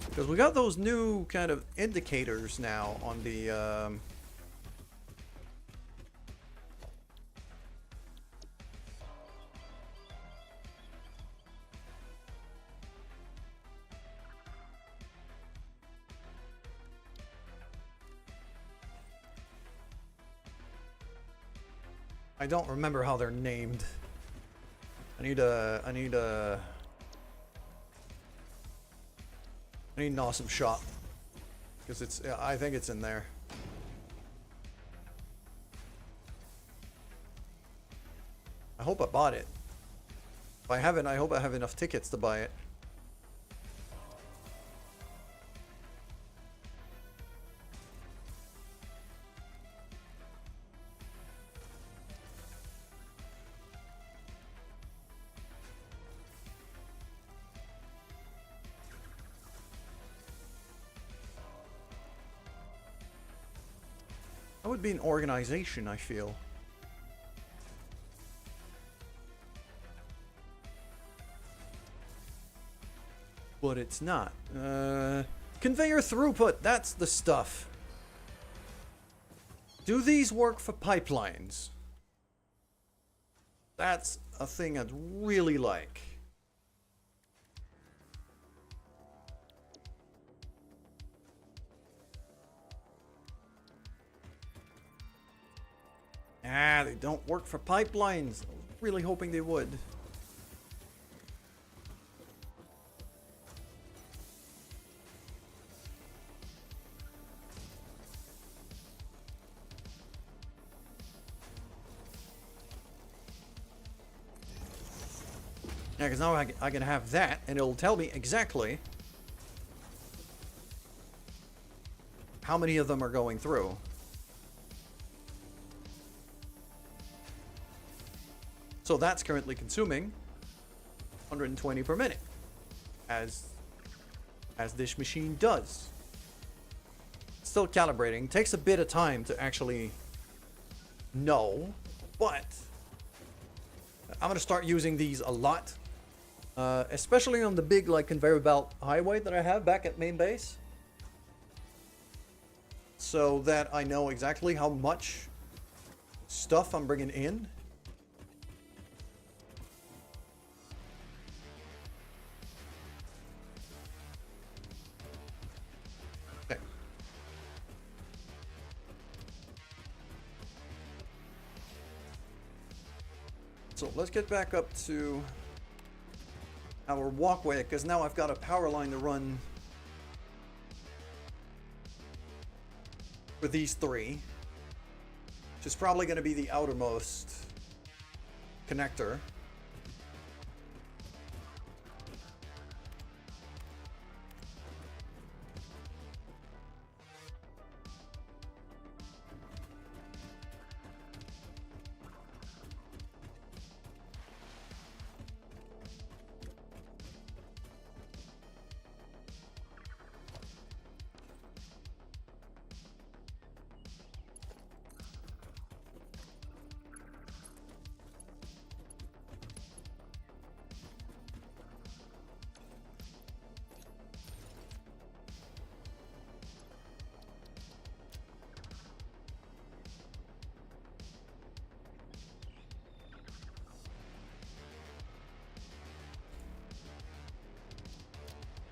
because we got those new kind of indicators now on the I don't remember how they're named. I need an awesome shot. Because it's, I think it's in there. I hope I bought it. If I haven't, I hope I have enough tickets to buy it. That would be an organization, I feel. But it's not. Conveyor throughput, that's the stuff. Do these work for pipelines? That's a thing I'd really like. Ah, they don't work for pipelines. I was really hoping they would. Yeah, because now I can have that, and it'll tell me exactly how many of them are going through. So that's currently consuming 120 per minute, as this machine does. Still calibrating. Takes a bit of time to actually know, but I'm gonna start using these a lot, especially on the big like conveyor belt highway that I have back at main base, so that I know exactly how much stuff I'm bringing in. So let's get back up to our walkway, because now I've got a power line to run for these three, which is probably going to be the outermost connector.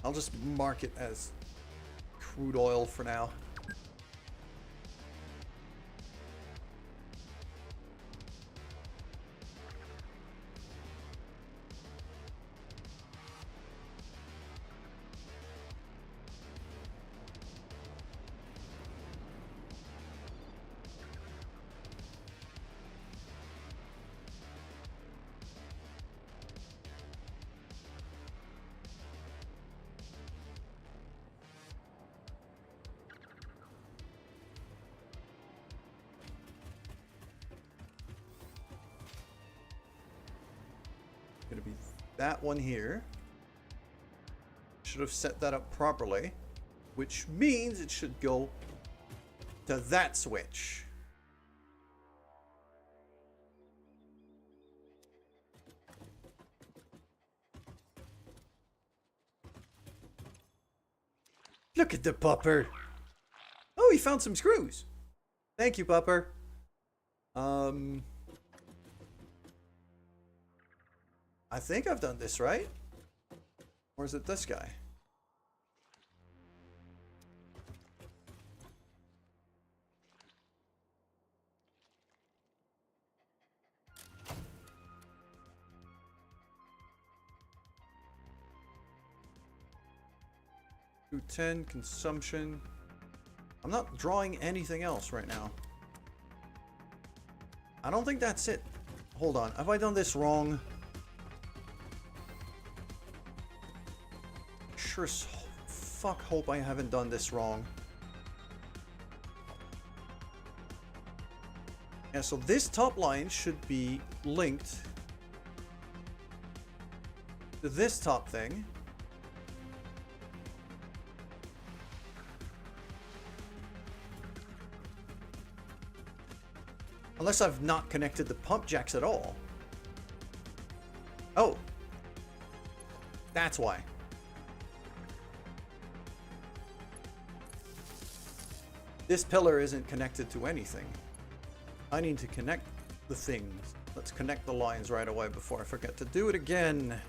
I'll just mark it as crude oil for now. Gonna be that one here. Should have set that up properly, which means it should go to that switch. Look at the pupper. Oh, he found some screws. Thank you, pupper. I think I've done this right. Or is it this guy? 210 consumption. I'm not drawing anything else right now. I don't think that's it. Hold on. Have I done this wrong? Sure as fuck hope I haven't done this wrong. Yeah, so this top line should be linked to this top thing. Unless I've not connected the pump jacks at all. Oh. That's why. This pillar isn't connected to anything. I need to connect the things. Let's connect the lines right away before I forget to do it again.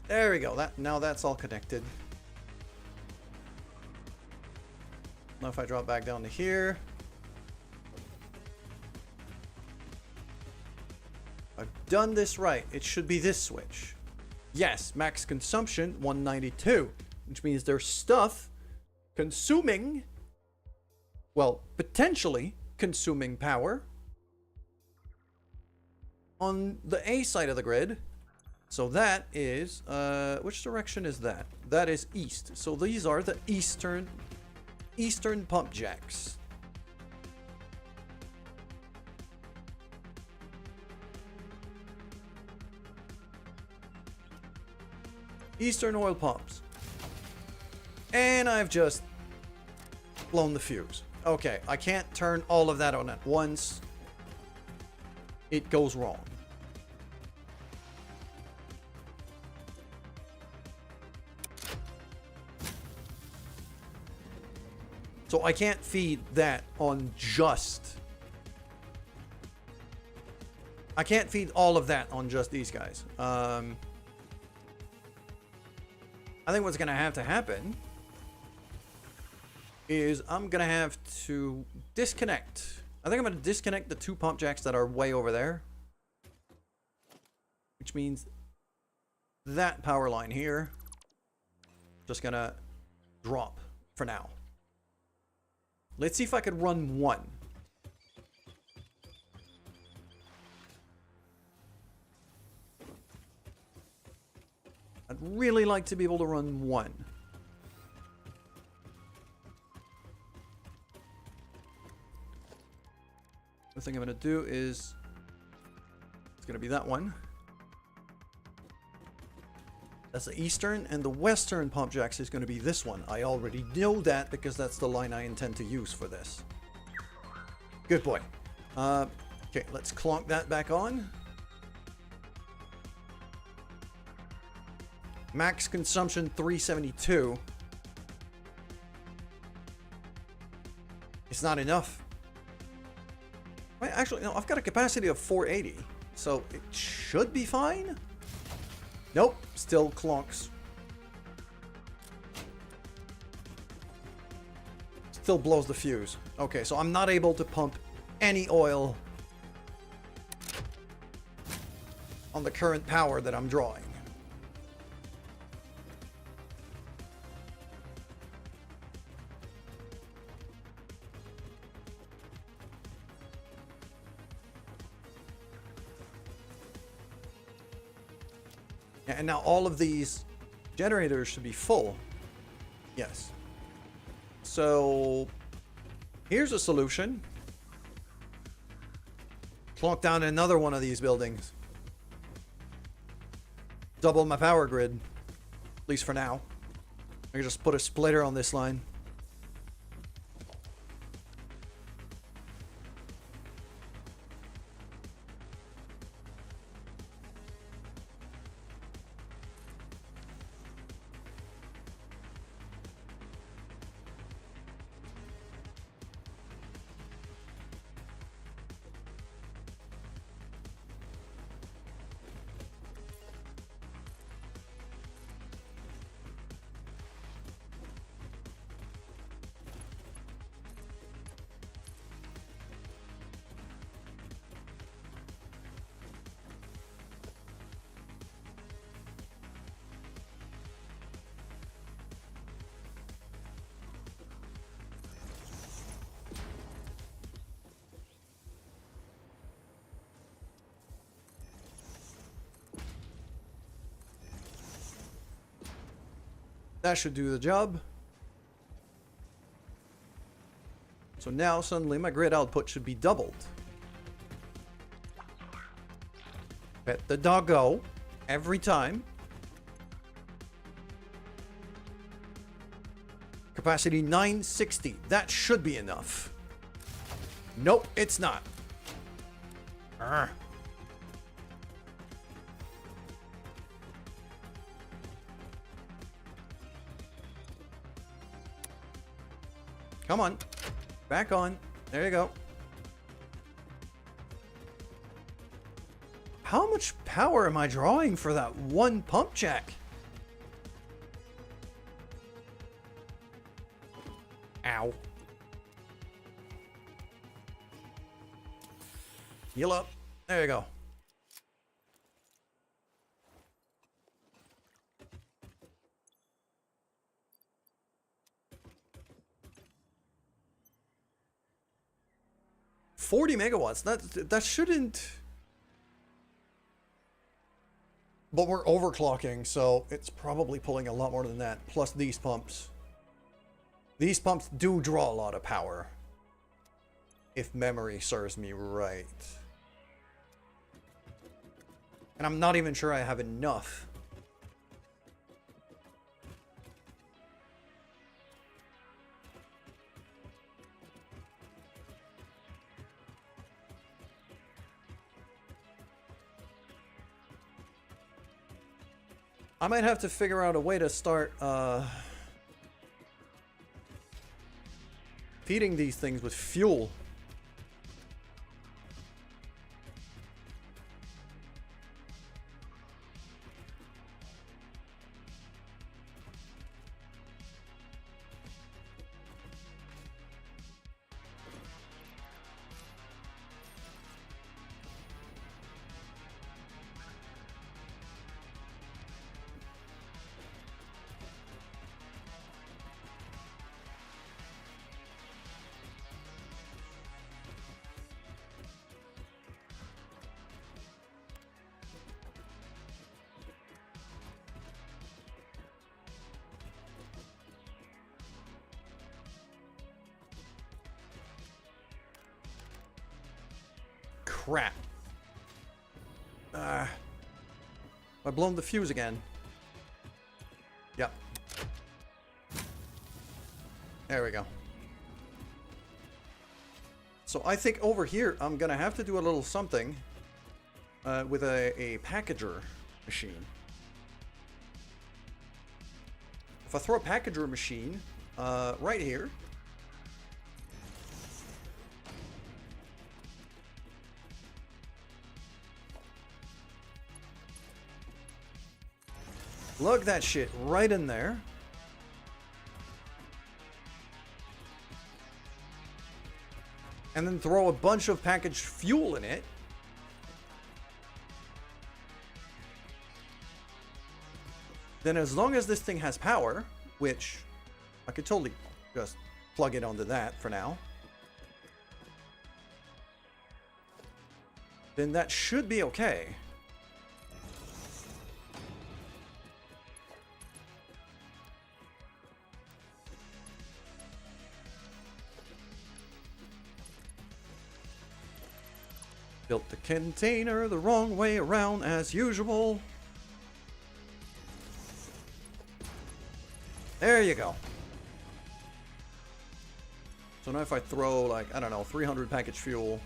There we go. Now that's all connected. Now if I drop back down to here. I've done this right. It should be this switch. Yes, max consumption 192, which means there's stuff consuming, well, potentially consuming power on the A side of the grid. So that is, which direction is that? That is east. So these are the eastern pump jacks. Eastern oil pumps. And I've just blown the fuse. Okay, I can't turn all of that on at once. It goes wrong. So I can't feed that on just... I can't feed all of that on just these guys. I think what's going to have to happen is I'm going to have to disconnect. I think I'm going to disconnect the two pump jacks that are way over there. Which means that power line here just going to drop for now. Let's see if I could run one. I'd really like to be able to run one. The thing I'm going to do is, it's going to be that one. That's the eastern, and the western pump jacks is going to be this one. I already know that because that's the line I intend to use for this. Good boy. Okay, let's clonk that back on. Max consumption 372. It's not enough. Wait, actually, no, I've got a capacity of 480, so it should be fine. Nope, still clonks. Still blows the fuse. Okay, so I'm not able to pump any oil on the current power that I'm drawing. And now all of these generators should be full. Yes. So here's a solution. Plonk down another one of these buildings. Double my power grid. At least for now. I can just put a splitter on this line. That should do the job. So now suddenly my grid output should be doubled. Let the dog go every time. Capacity 960. That should be enough. Nope, it's not. Arrgh. Come on. Back on. There you go. How much power am I drawing for that one pump jack? Ow. Heal up. There you go. $40 megawatts. That shouldn't. But we're overclocking, so it's probably pulling a lot more than that. Plus these pumps. These pumps do draw a lot of power. If memory serves me right. And I'm not even sure I have enough. I might have to figure out a way to start feeding these things with fuel. Crap. I blown the fuse again. Yep. There we go. So I think over here I'm gonna have to do a little something with a packager machine. If I throw a packager machine right here. Plug that shit right in there. And then throw a bunch of packaged fuel in it. Then as long as this thing has power, which I could totally just plug it onto that for now. Then that should be okay. Built the container the wrong way around as usual. There you go. So now if I throw, like, I don't know, 300 package fuel.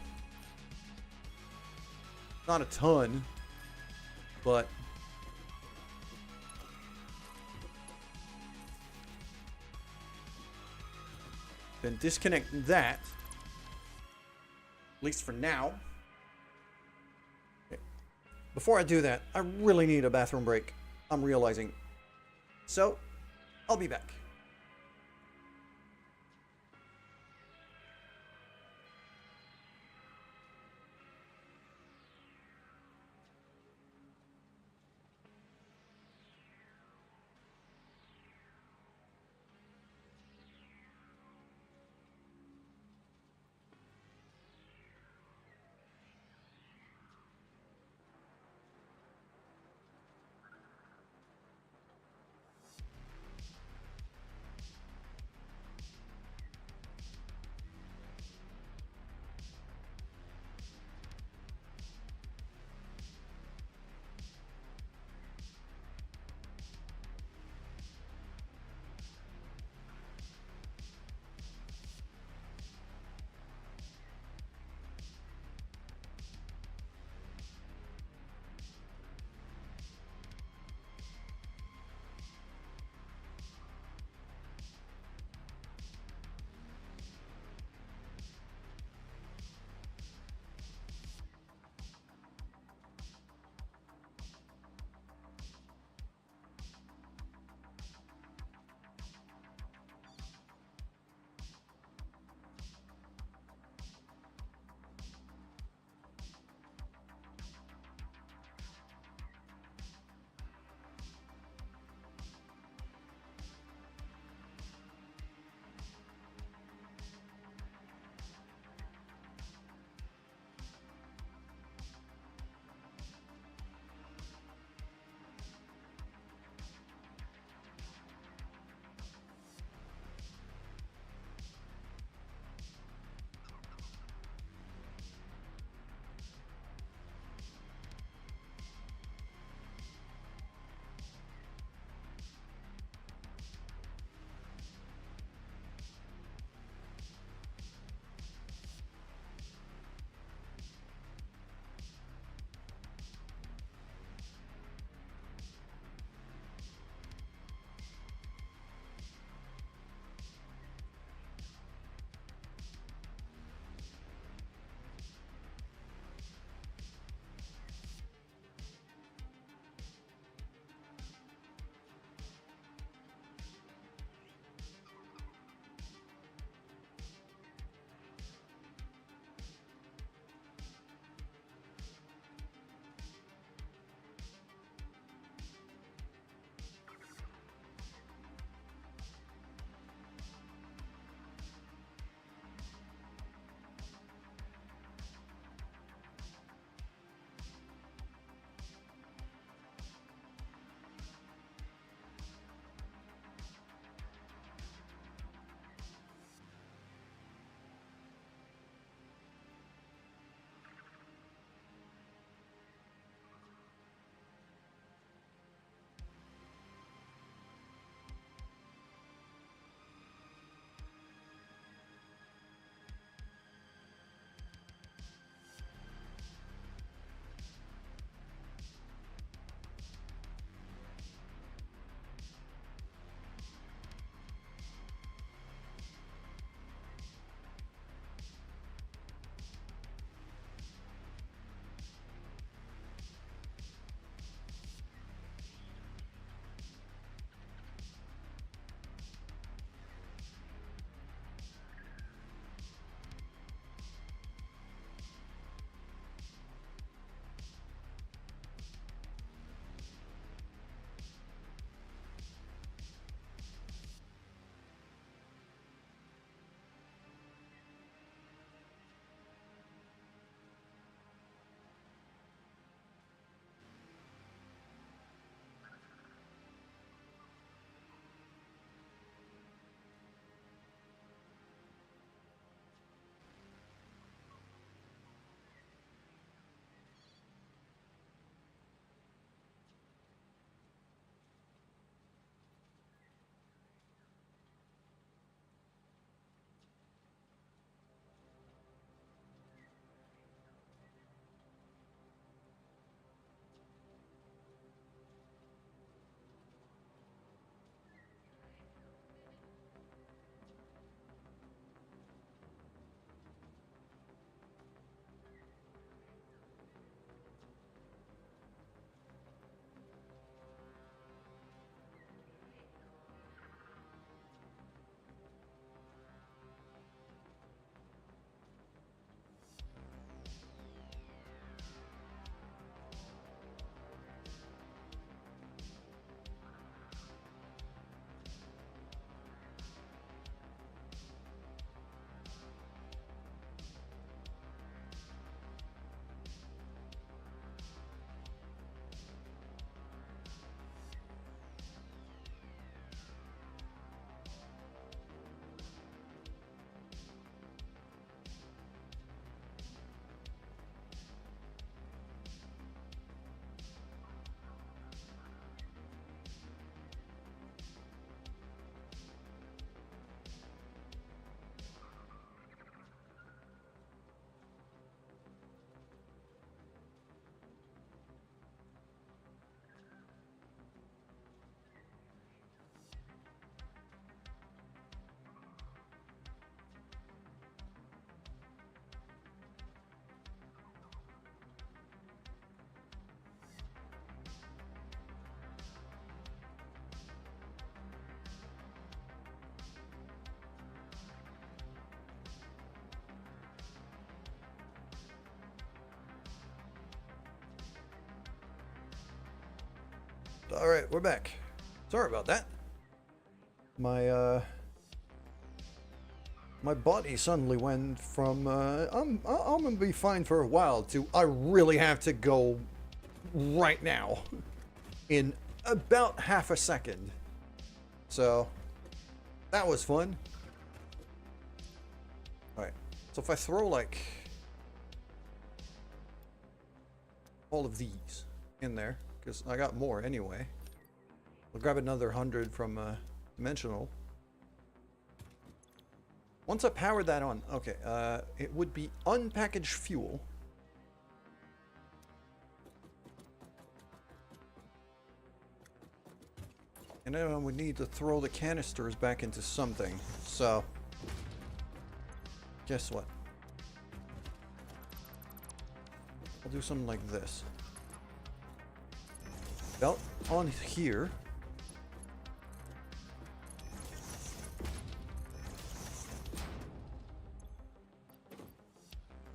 Not a ton, but then disconnect that, at least for now. Okay. Before I do that, I really need a bathroom break, I'm realizing. So, I'll be back. Alright, we're back. Sorry about that. My body suddenly went from, I'm gonna be fine for a while to, I really have to go right now. In about half a second. So, that was fun. Alright, so if I throw like all of these in there, because I got more anyway. I'll grab another 100 from Dimensional. Once I powered that on, okay, it would be unpackaged fuel. And then we need to throw the canisters back into something. So, guess what? I'll do something like this. Belt on here.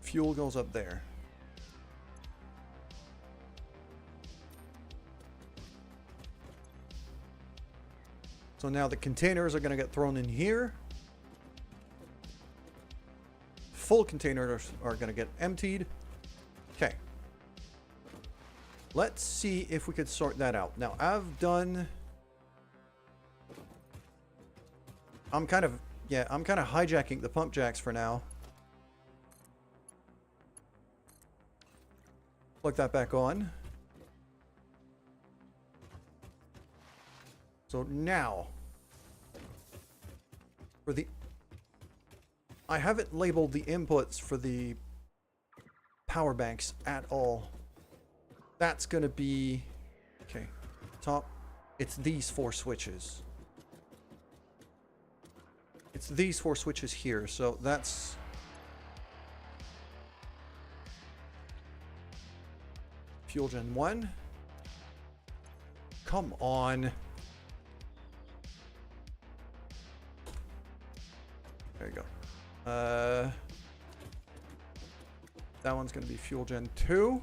Fuel goes up there. So now the containers are going to get thrown in here. Full containers are going to get emptied. Okay. Let's see if we could sort that out. Now, I've done... I'm kind of hijacking the pump jacks for now. Plug that back on. So now, for the... I haven't labeled the inputs for the power banks at all. That's going to be... Okay, top. It's these 4 switches. It's these 4 switches here, so that's... Fuel Gen 1. Come on. There you go. That one's going to be Fuel Gen 2.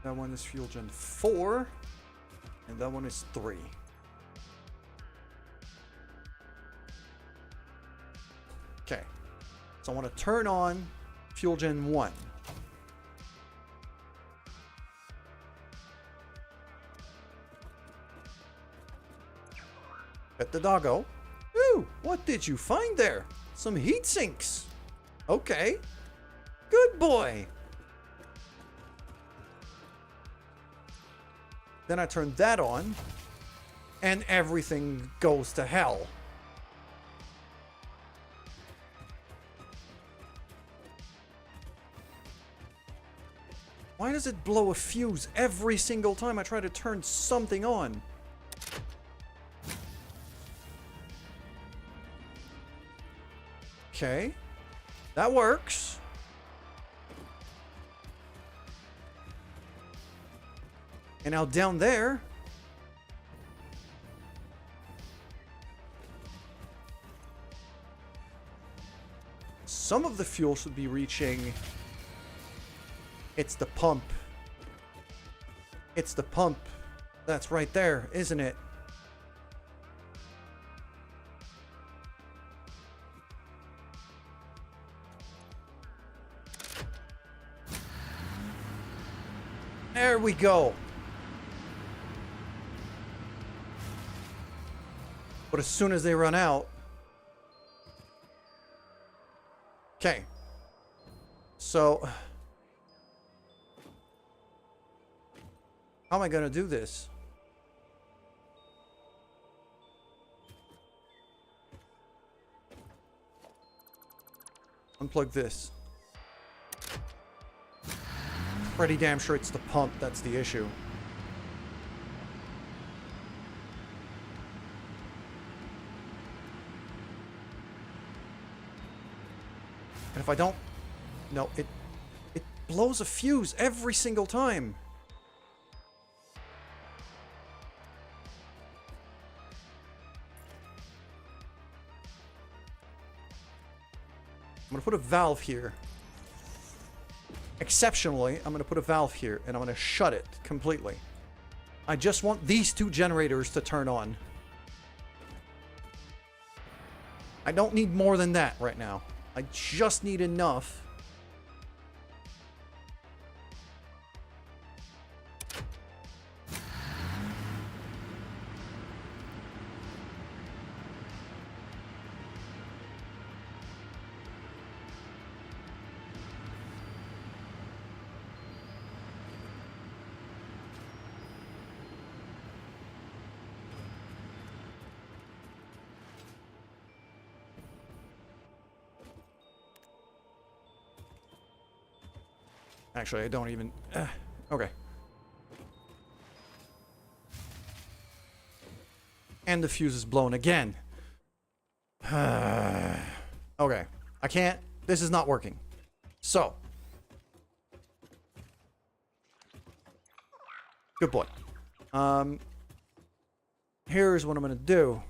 That one is Fuel Gen 4. And that one is 3. Okay. So I want to turn on Fuel Gen 1. Pet the doggo. Ooh, what did you find there? Some heat sinks. Okay. Good boy. Then I turn that on, and everything goes to hell. Why does it blow a fuse every single time I try to turn something on? Okay, that works. And now down there, some of the fuel should be reaching. It's the pump. It's the pump. That's right there, isn't it? There we go. But as soon as they run out... Okay. So... How am I going to do this? Unplug this. Pretty damn sure it's the pump that's the issue. And if I don't... No, it blows a fuse every single time. I'm gonna put a valve here. exceptionally, I'm going to put a valve here, and I'm going to shut it completely. I just want these two generators to turn on. I don't need more than that right now. I just need enough. Actually, I don't even... okay. And the fuse is blown again. Okay. I can't... This is not working. So. Good boy. Here's what I'm going to do.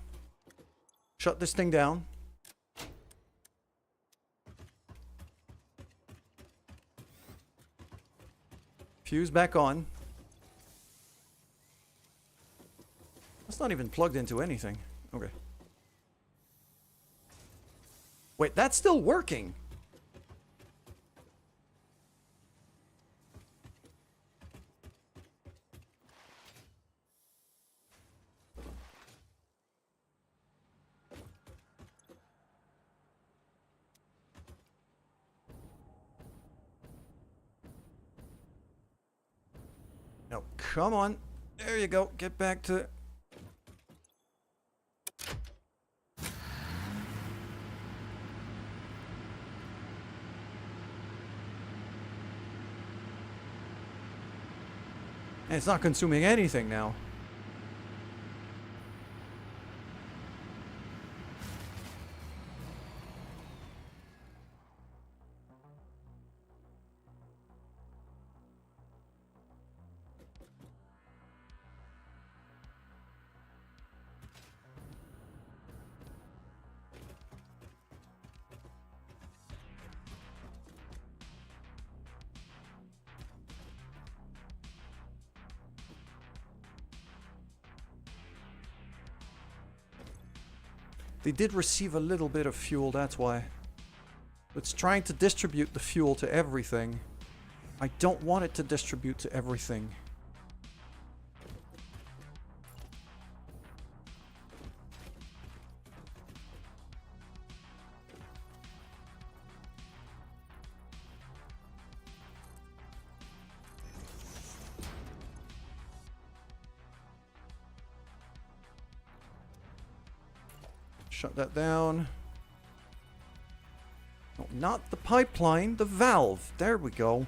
Shut this thing down. Fuse back on. That's not even plugged into anything. Okay. Wait, that's still working. No, come on. There you go. Get back to... And it's not consuming anything now. They did receive a little bit of fuel, that's why. It's trying to distribute the fuel to everything. I don't want it to distribute to everything. Shut that down. No, not the pipeline, the valve. There we go.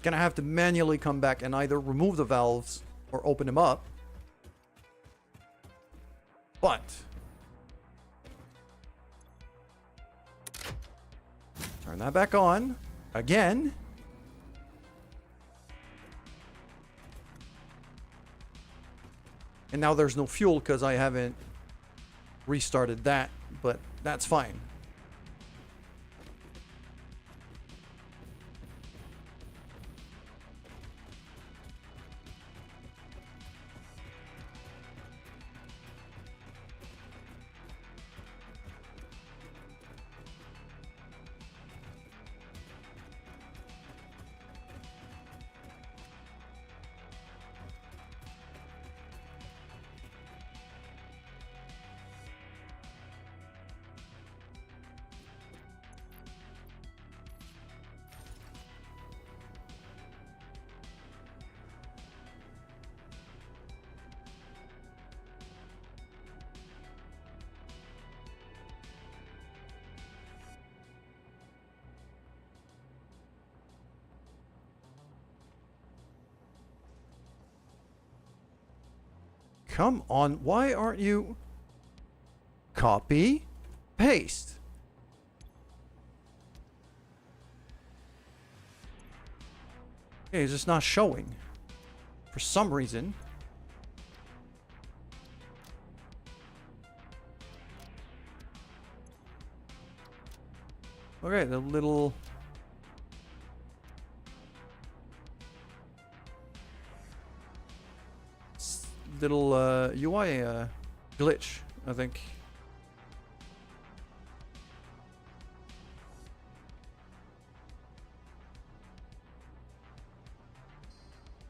Gonna have to manually come back and either remove the valves or open them up. But turn that back on again. And now there's no fuel because I haven't restarted that, but that's fine. Come on, why aren't you... Copy, paste. Okay, it's just not showing. For some reason. Okay, the little... little UI glitch, I think.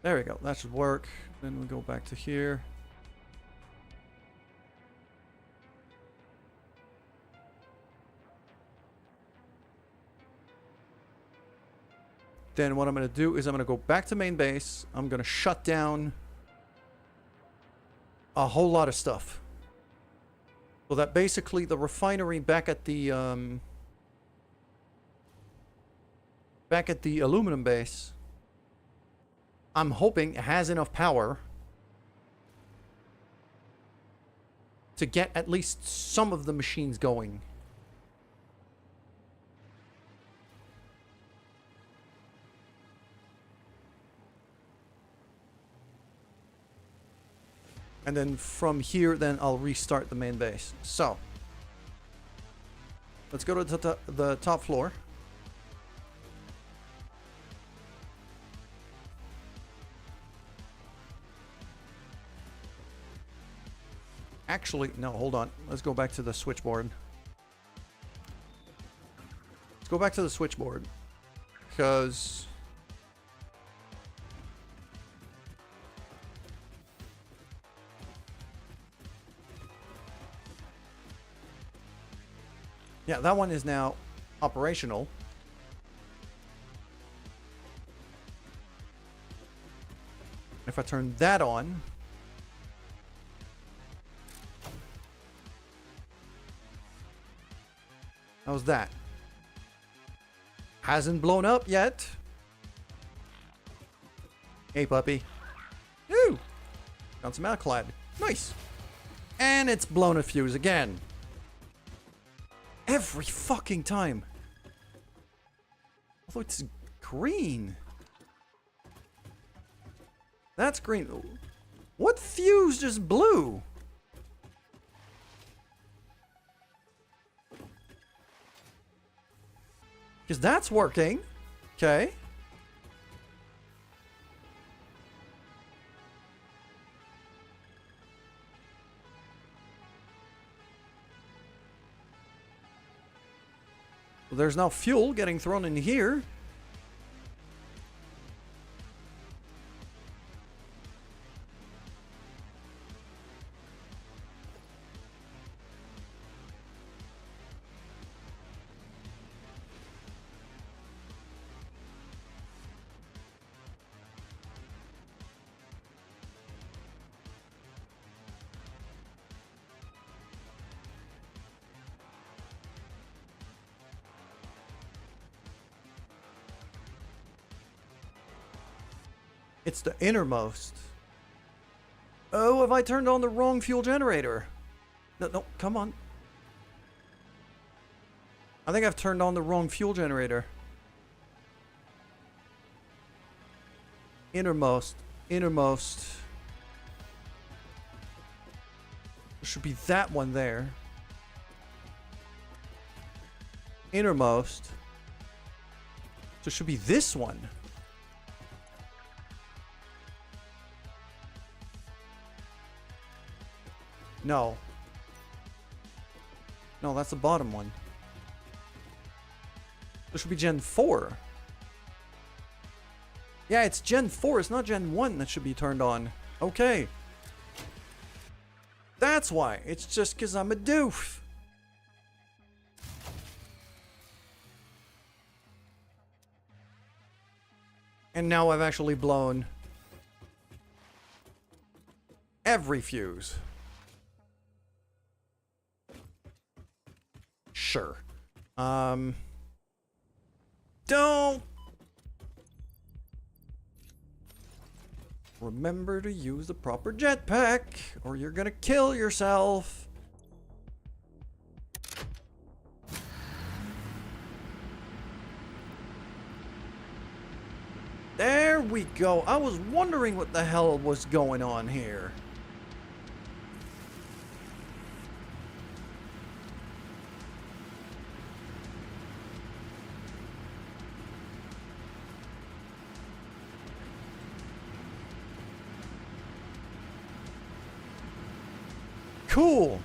There we go. That should work. Then we go back to here. Then what I'm going to do is I'm going to go back to main base. I'm going to shut down a whole lot of stuff. So that basically the refinery back at the aluminum base, I'm hoping it has enough power to get at least some of the machines going. And then from here, then I'll restart the main base. So, let's go to the top floor. Actually, no, hold on. Let's go back to the switchboard. Let's go back to the switchboard. Because... yeah, that one is now operational. If I turn that on... how's that? Hasn't blown up yet. Hey, puppy. Ooh! Got some alkali. Nice. And it's blown a fuse again. Every fucking time. Although it's green. That's green. What fuse just blew? Because that's working. Okay. Well, there's now fuel getting thrown in here. It's the innermost. Oh, have I turned on the wrong fuel generator? No, no, come on. I think I've turned on the wrong fuel generator. Innermost. Innermost. There should be that one there. Innermost. There should be this one. No. No, that's the bottom one. This should be Gen 4. Yeah, it's Gen 4. It's not Gen 1 that should be turned on. Okay. That's why. It's just because I'm a doof. And now I've actually blown every fuse. Sure. Don't remember to use the proper jetpack or you're gonna kill yourself. There we go. I was wondering what the hell was going on here. Cool.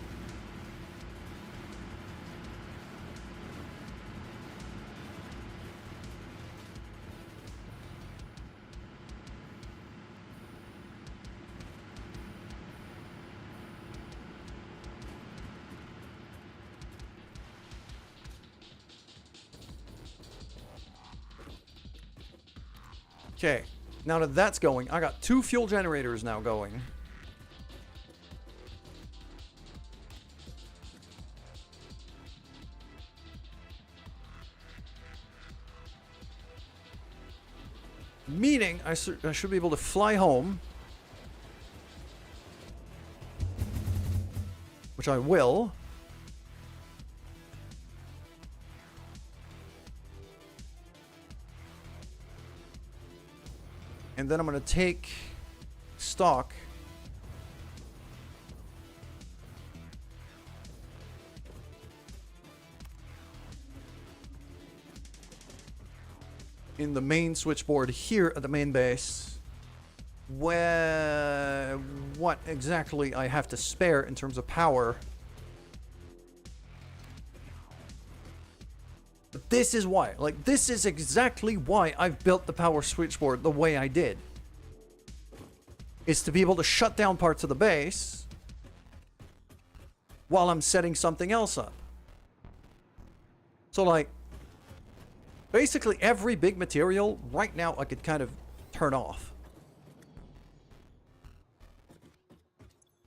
Okay, now that that's going, I got 2 fuel generators now going. Meaning, I should be able to fly home. Which I will. And then I'm going to take stock. In the main switchboard here at the main base, where what exactly I have to spare in terms of power. But this is why, like, this is exactly why I've built the power switchboard the way I did. Is to be able to shut down parts of the base while I'm setting something else up. So, like, basically every big material right now I could kind of turn off.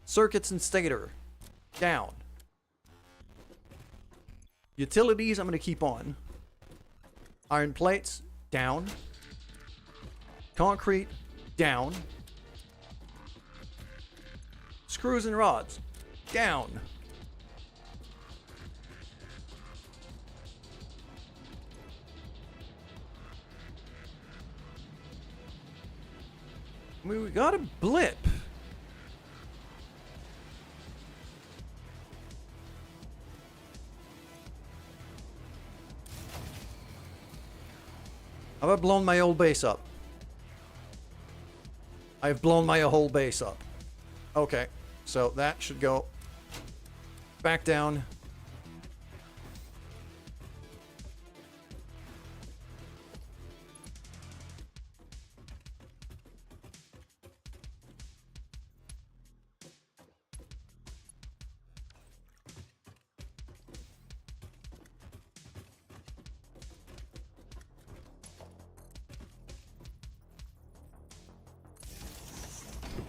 Circuits and stator, down. Utilities, I'm going to keep on. Iron plates, down. Concrete, down. Screws and rods, down. I mean, we got a blip. Have I blown my old base up? I've blown my whole base up. Okay, so that should go back down.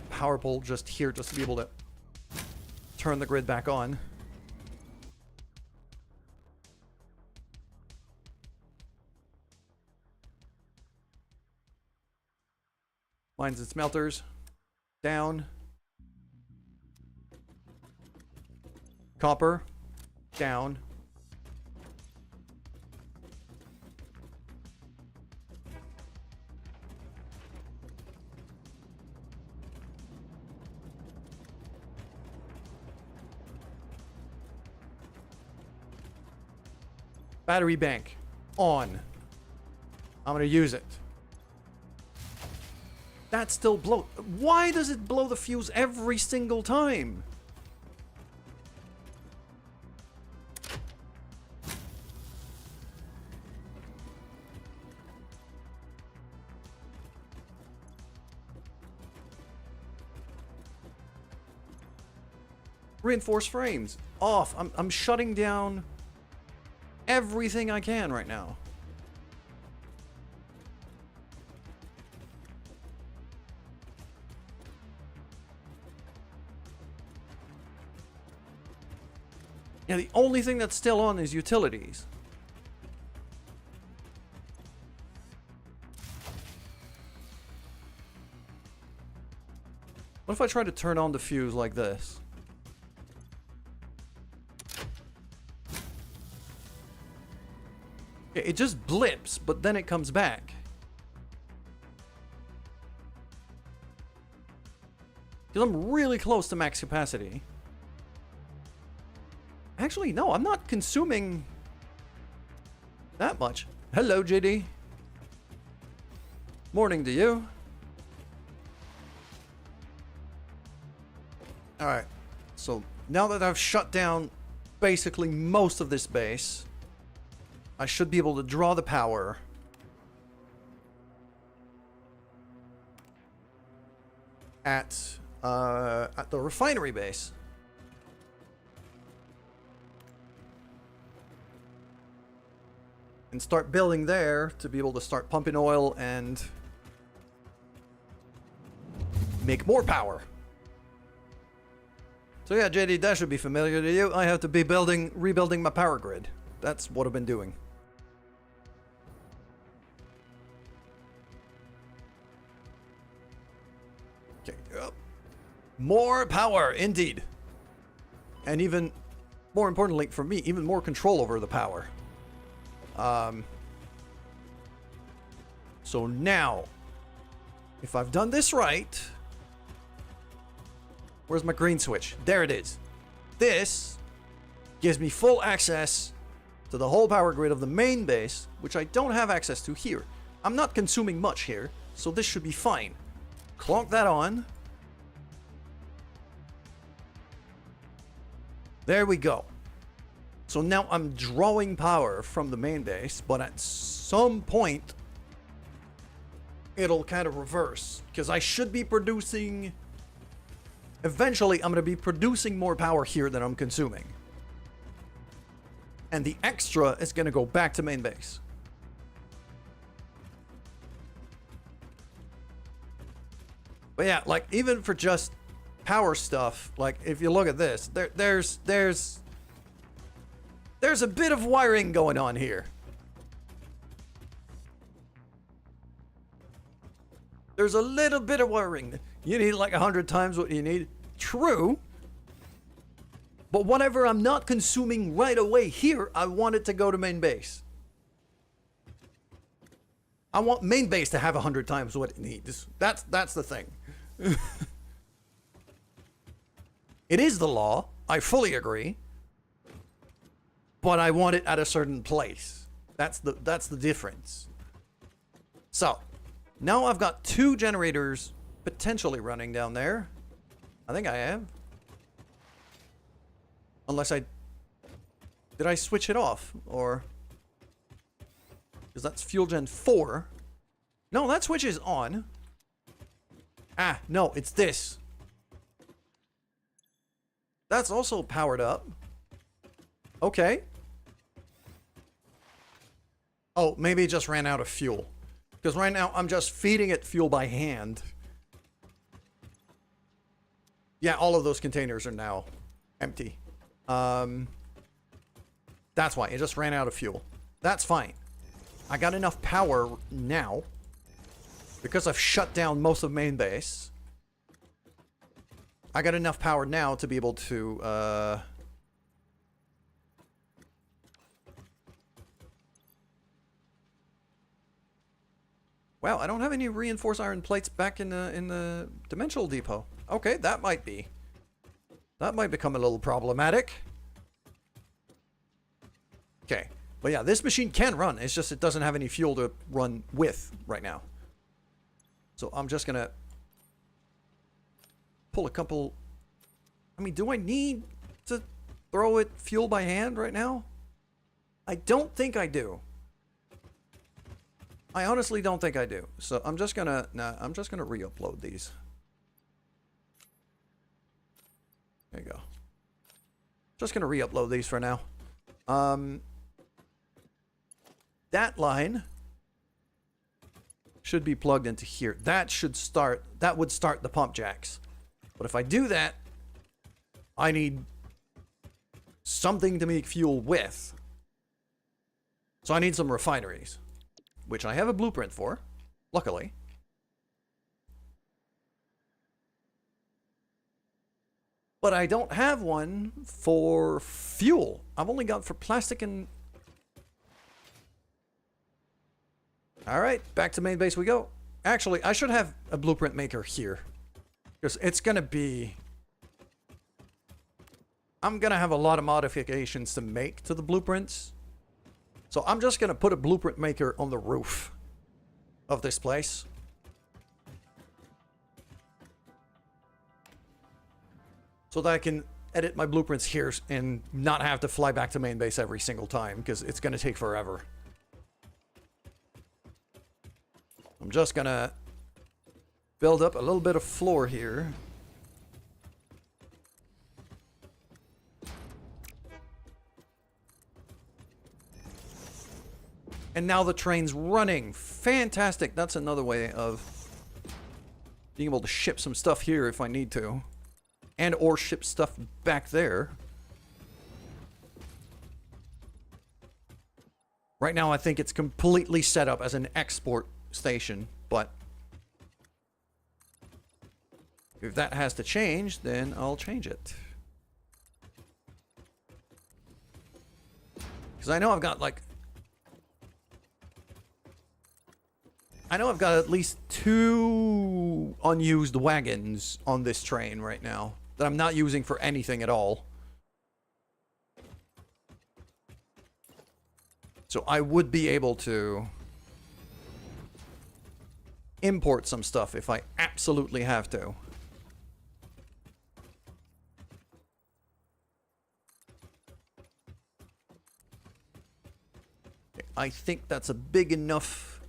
Power pole just here, just to be able to turn the grid back on. Mines and smelters, down. Copper, down. Battery bank, on. I'm gonna use it. That still blow. Why does it blow the fuse every single time? Reinforced frames, off. I'm shutting down everything I can right now. Yeah, the only thing that's still on is utilities. What if I try to turn on the fuse like this? It just blips, but then it comes back. Because I'm really close to max capacity. Actually, no, I'm not consuming that much. Hello, JD. Morning to you. Alright, so now that I've shut down basically most of this base, I should be able to draw the power. At the refinery base. And start building there to be able to start pumping oil and make more power. So yeah, JD, that should be familiar to you. I have to be rebuilding my power grid. That's what I've been doing. Okay, more power, indeed. And even more importantly for me, even more control over the power. So now, if I've done this right, where's my green switch? There it is. This gives me full access to the whole power grid of the main base, which I don't have access to here. I'm not consuming much here, so this should be fine. Clonk that on. There we go. So now I'm drawing power from the main base, but at some point, it'll kind of reverse. Because I should be producing... Eventually, I'm going to be producing more power here than I'm consuming. And the extra is going to go back to main base. But yeah, like, even for just power stuff, like, if you look at this, there's a bit of wiring going on here. There's a little bit of wiring. You need like 100 times what you need. True. But whatever I'm not consuming right away here, I want it to go to main base. I want main base to have 100 times what it needs. That's the thing. It is the law. I fully agree. But I want it at a certain place. That's the difference. So, now I've got 2 generators potentially running down there. I think I have. Unless did I switch it off? Or, because that's fuel gen 4. No, that switch is on. Ah, no, it's this. That's also powered up. Okay. Oh, maybe it just ran out of fuel. Because right now, I'm just feeding it fuel by hand. Yeah, all of those containers are now empty. That's why. It just ran out of fuel. That's fine. I got enough power now. Because I've shut down most of main base. I got enough power now to be able to... Wow, I don't have any reinforced iron plates back in the dimensional depot. Okay, that might become a little problematic. Okay, but yeah, this machine can run. It's just it doesn't have any fuel to run with right now. So I'm just gonna pull a couple. I mean, do I need to throw it fuel by hand right now? I don't think I do. I honestly don't think I do. So I'm just gonna re-upload these. There you go. Just gonna re-upload these for now. That line should be plugged into here. That would start the pump jacks. But if I do that, I need something to make fuel with. So I need some refineries. Which I have a blueprint for, luckily. But I don't have one for fuel. I've only got for plastic and... Alright, back to main base we go. Actually, I should have a blueprint maker here. Because it's going to be... I'm going to have a lot of modifications to make to the blueprints. So I'm just going to put a blueprint maker on the roof of this place. So that I can edit my blueprints here and not have to fly back to main base every single time, because it's going to take forever. I'm just going to build up a little bit of floor here. And now the train's running. Fantastic. That's another way of being able to ship some stuff here if I need to. And or ship stuff back there. Right now I think it's completely set up as an export station, but if that has to change, then I'll change it. Because I know I've got like... I know I've got at least 2 unused wagons on this train right now that I'm not using for anything at all. So I would be able to import some stuff if I absolutely have to. I think that's a big enough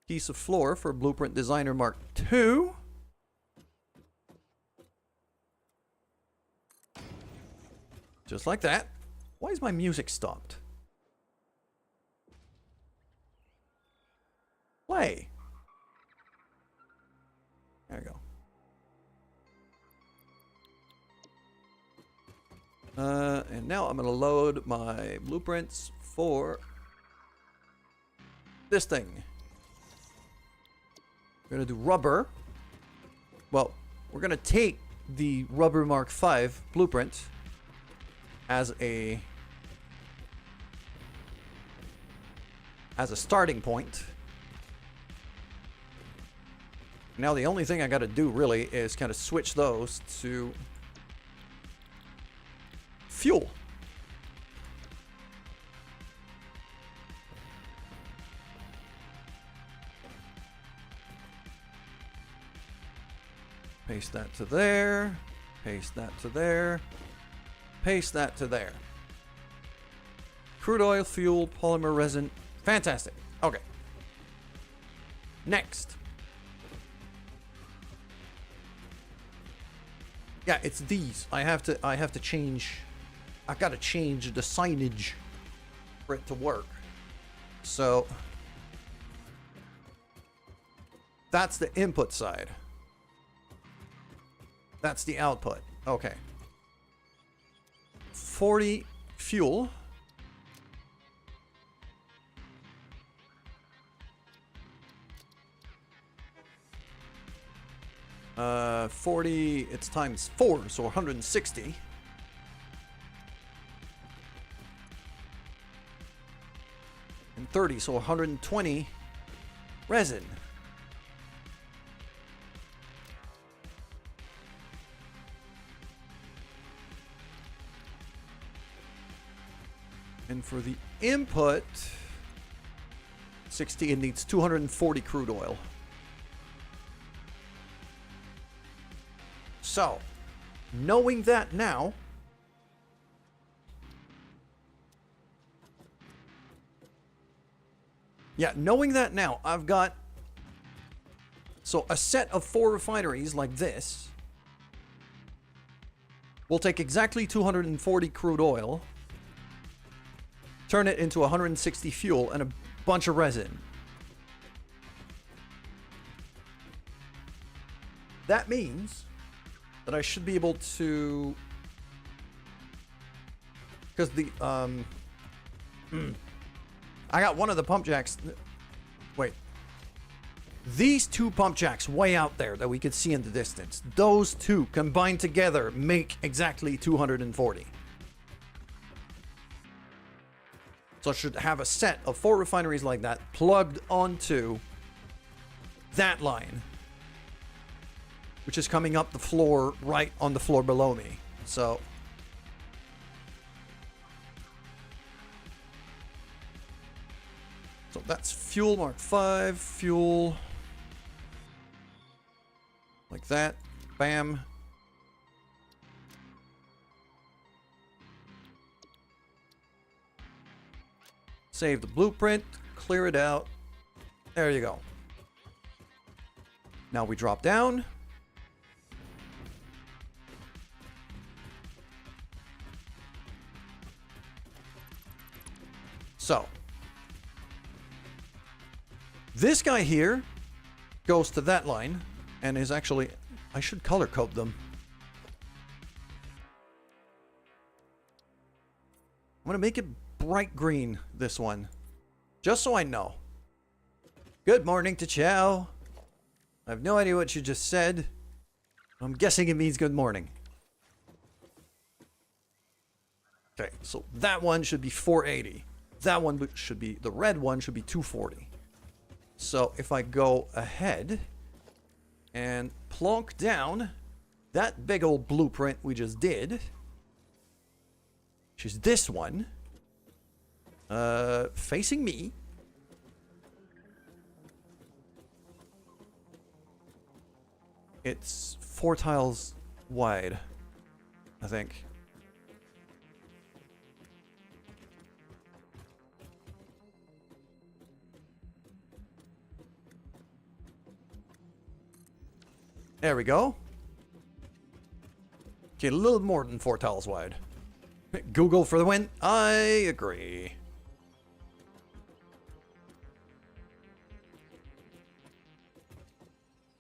piece of floor for Blueprint Designer Mark II. Just like that. Why is my music stopped? Play. There we go. And now I'm going to load my blueprints for this thing. We're going to do rubber. Well, we're going to take the Rubber Mark V blueprint as a starting point. Now the only thing I got to do really is kind of switch those to fuel. Paste that to there. Paste that to there. Paste that to there. Crude oil, fuel, polymer resin. Fantastic. Okay. Next. Yeah, it's these. I have to change. I've got to change the signage for it to work. So that's the input side. That's the output. Okay. 40 fuel. Uh, 40, it's times 4, so 160. And 30, so 120 resin. And for the input, 60, it needs 240 crude oil. So, knowing that now, I've got, so a set of 4 refineries like this will take exactly 240 crude oil, turn it into 160 fuel and a bunch of resin. That means that I should be able to, because the I got one of the pump jacks. Wait, these 2 pump jacks way out there that we could see in the distance, those 2 combined together make exactly 240. So I should have a set of 4 refineries like that plugged onto that line. which is coming up the floor right on the floor below me. So that's fuel Mark 5, fuel like that. Bam. Save the blueprint, clear it out. There you go. Now we drop down. So, this guy here goes to that line and is actually, I should color code them. I'm going to make it bright green, this one, just so I know. Good morning to Chow. I have no idea what you just said. I'm guessing it means good morning. Okay, so that one should be 480. That one should be, the red one should be 240. So if I go ahead and plonk down that big old blueprint we just did, which is this one, facing me. It's 4 tiles wide, I think. There we go. Okay, a little more than 4 tiles wide. Google for the win. I agree.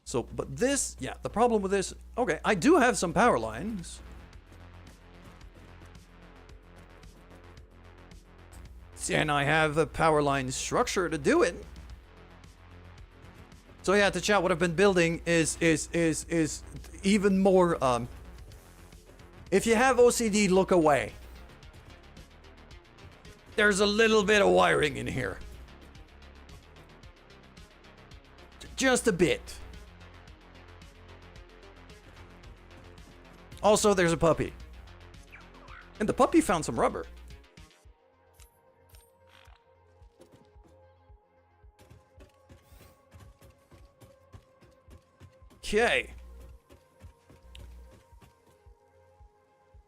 So, but this, yeah, the problem with this, okay, I do have some power lines. And I have a power line structure to do it. So yeah, to chat, what I've been building is even more, if you have OCD, look away. There's a little bit of wiring in here. Just a bit. Also, there's a puppy. And the puppy found some rubber. Okay.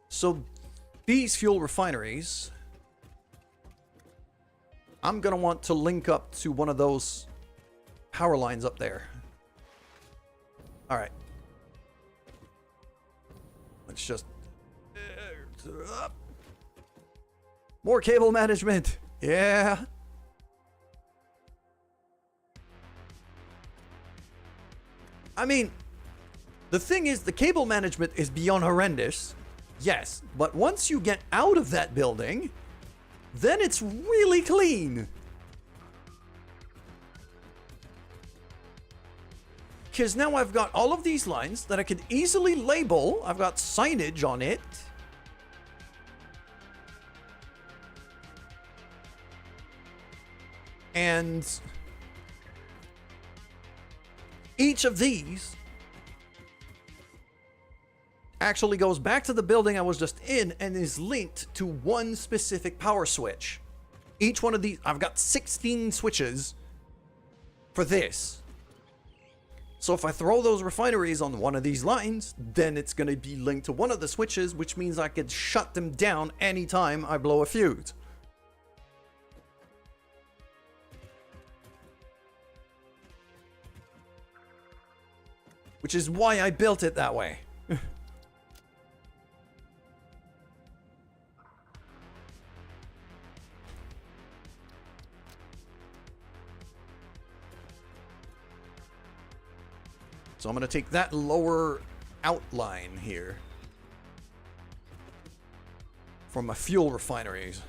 So, these fuel refineries, I'm gonna want to link up to one of those power lines up there. All right. Let's just... more cable management. Yeah. I mean, the thing is, the cable management is beyond horrendous. Yes, but once you get out of that building, then it's really clean. Because now I've got all of these lines that I can easily label. I've got signage on it. And each of these actually goes back to the building I was just in and is linked to one specific power switch. Each one of these, I've got 16 switches for this. So if I throw those refineries on one of these lines, then it's going to be linked to one of the switches, which means I could shut them down anytime I blow a fuse. Which is why I built it that way. So I'm going to take that lower outline here for my fuel refineries.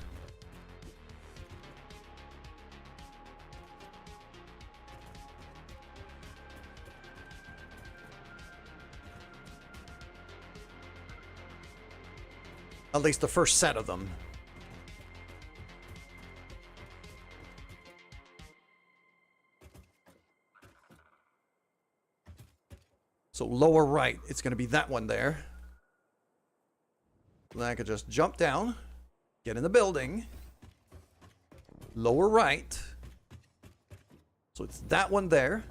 At least the first set of them. So lower right, it's going to be that one there. Then I could just jump down, get in the building. Lower right. So it's that one there.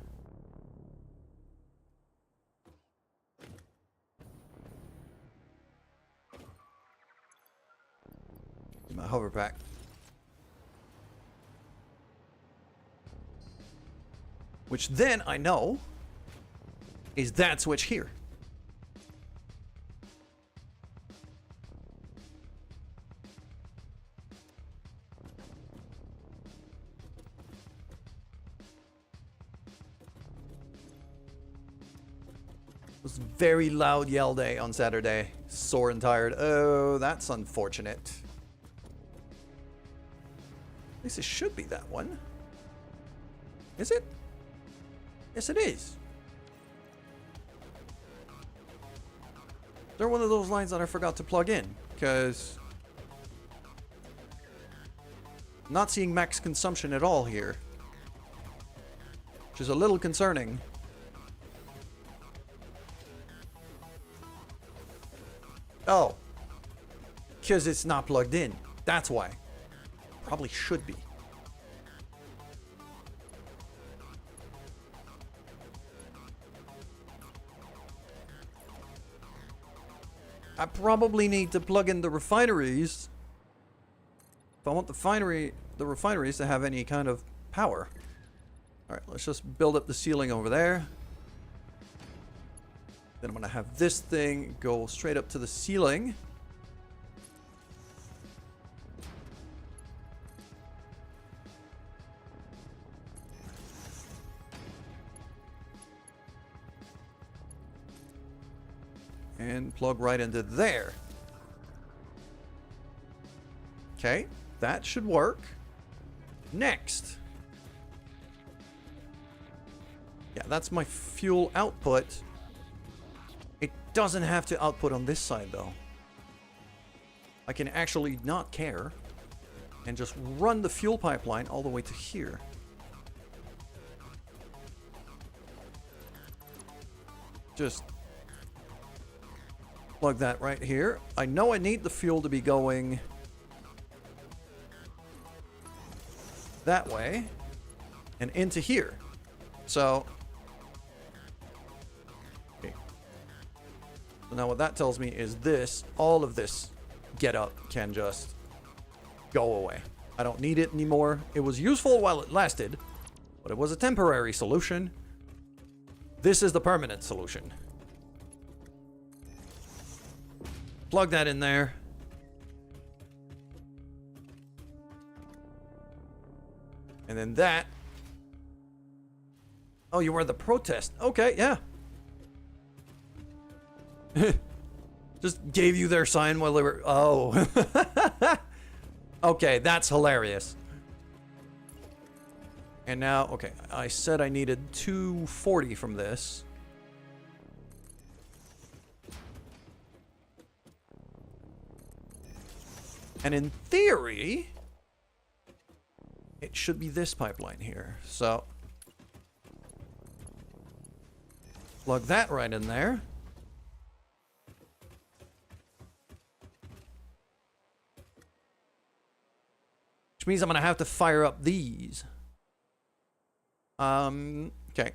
My hover pack. Which then I know is that switch here. It was very loud yell day on Saturday. Sore and tired. Oh, that's unfortunate. At least it should be that one. Is it? Yes, it is. They're one of those lines that I forgot to plug in, because not seeing max consumption at all here, which is a little concerning. Oh, because it's not plugged in. That's why. Probably should be. I probably need to plug in the refineries if I want the refineries to have any kind of power. Alright, let's just build up the ceiling over there. Then I'm going to have this thing go straight up to the ceiling. And plug right into there. Okay, that should work. Next. Yeah, that's my fuel output. It doesn't have to output on this side, though. I can actually not care and just run the fuel pipeline all the way to here. Just plug that right here. I know I need the fuel to be going that way and into here. So, okay. So now what that tells me is this, all of this get up can just go away. I don't need it anymore. It was useful while it lasted, but it was a temporary solution. This is the permanent solution. Plug that in there. And then that. Oh, you were the protest. Okay, yeah. Just gave you their sign while they were... Oh. Okay, that's hilarious. And now, okay, I said I needed 240 from this. And in theory, it should be this pipeline here. So, plug that right in there. Which means I'm going to have to fire up these. Okay.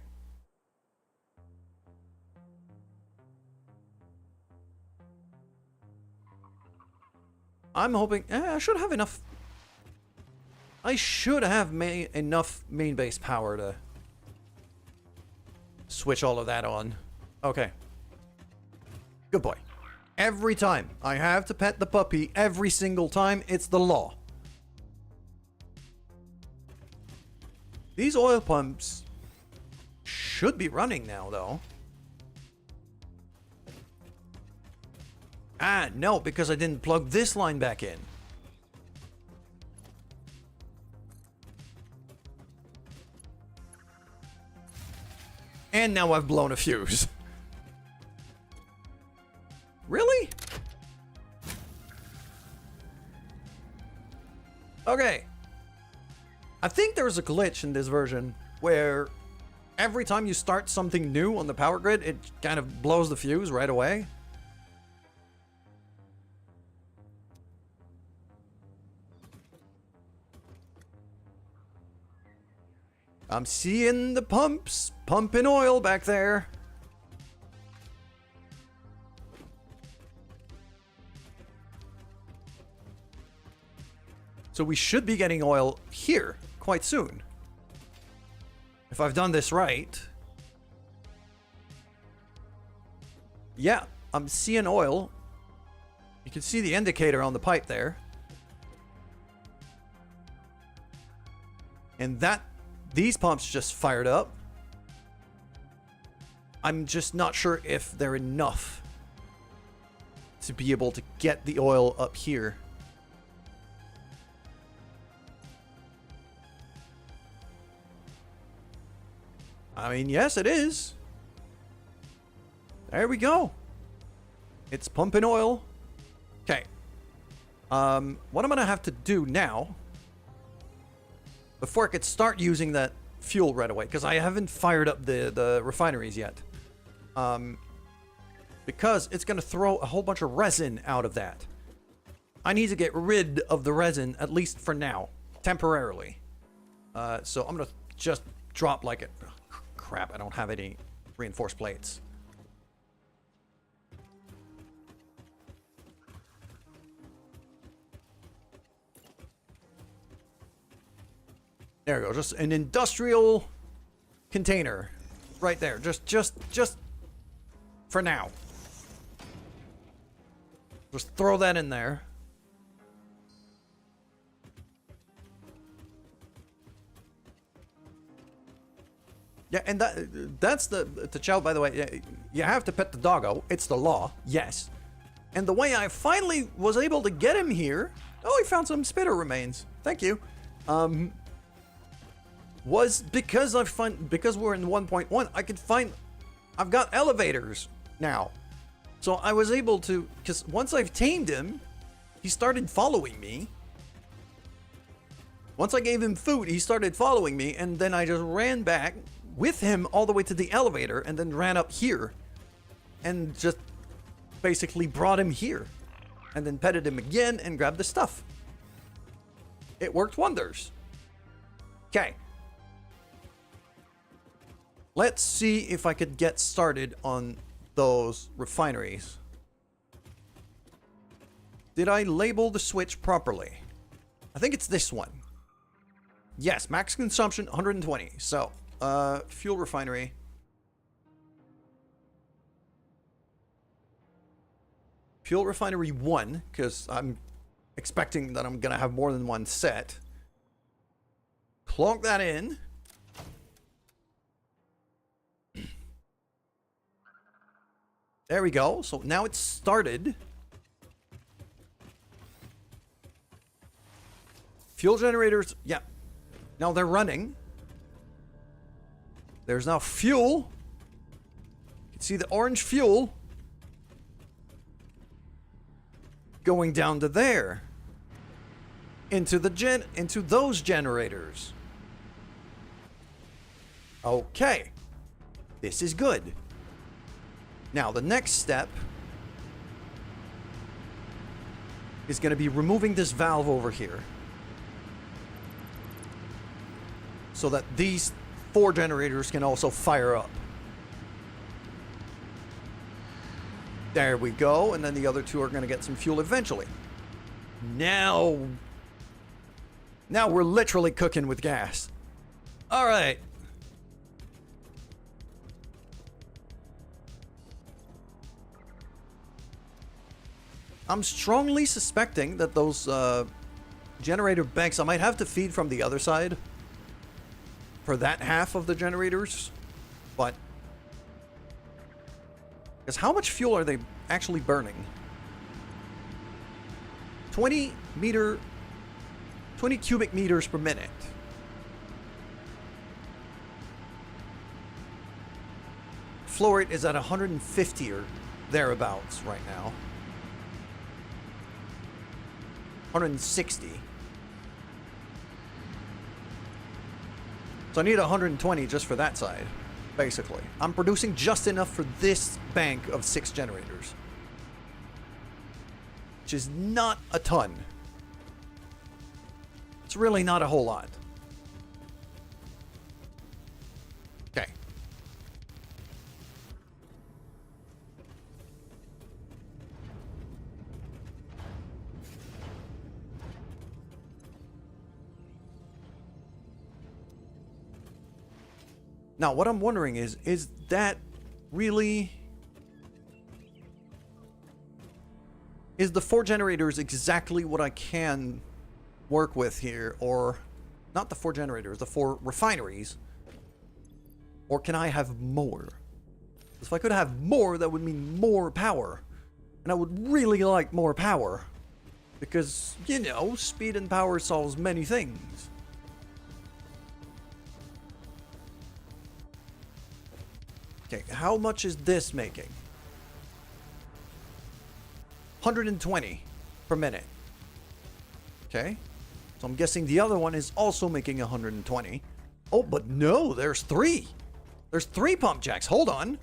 I'm hoping... I should have enough... I should have enough main base power to switch all of that on. Okay. Good boy. Every time I have to pet the puppy, every single time, it's the law. These oil pumps should be running now, though. Ah, no, because I didn't plug this line back in. And now I've blown a fuse. Really? Okay. I think there was a glitch in this version where every time you start something new on the power grid, it kind of blows the fuse right away. I'm seeing the pumps pumping oil back there. So we should be getting oil here quite soon. If I've done this right. Yeah, I'm seeing oil. You can see the indicator on the pipe there. And these pumps just fired up. I'm just not sure if they're enough to be able to get the oil up here. I mean, yes, it is. There we go. It's pumping oil. Okay. What I'm going to have to do now, before I could start using that fuel right away, because I haven't fired up the refineries yet. Because it's going to throw a whole bunch of resin out of that. I need to get rid of the resin, at least for now, temporarily. So I'm going to just drop like it. Crap, I don't have any reinforced plates. There we go. Just an industrial container right there. Just for now. Just throw that in there. Yeah, and that's the child, by the way. You have to pet the doggo. It's the law. Yes. And the way I finally was able to get him here. Oh, he found some spitter remains. Thank you. Was because because we're in 1.1, I could find. I've got elevators now, so I was able to. Because once I've tamed him, he started following me. Once I gave him food, he started following me, and then I just ran back with him all the way to the elevator and then ran up here and just basically brought him here and then petted him again and grabbed the stuff. It worked wonders. Okay. Let's see if I could get started on those refineries. Did I label the switch properly? I think it's this one. Yes, max consumption 120. So, fuel refinery. Fuel refinery 1, because I'm expecting that I'm going to have more than one set. Plonk that in. There we go. So now it's started. Fuel generators, yeah. Now they're running. There's now fuel. You can see the orange fuel going down to there. Into those generators. Okay. This is good. Now the next step is going to be removing this valve over here. So that these 4 generators can also fire up. There we go. And then the other 2 are going to get some fuel eventually. Now we're literally cooking with gas. All right. I'm strongly suspecting that those generator banks, I might have to feed from the other side for that half of the generators, but because how much fuel are they actually burning? 20 cubic meters per minute. Flow rate is at 150 or thereabouts right now. 160. So I need 120 just for that side. Basically. I'm producing just enough for this bank of 6 generators. Which is not a ton. It's really not a whole lot. Okay. Now, what I'm wondering is that really... Is the 4 generators exactly what I can work with here? Or, not the 4 generators, the 4 refineries? Or can I have more? If I could have more, that would mean more power. And I would really like more power. Because, you know, speed and power solves many things. Okay, how much is this making? 120 per minute. Okay. So I'm guessing the other one is also making 120. Oh, but no, there's 3. There's 3 pump jacks. Hold on.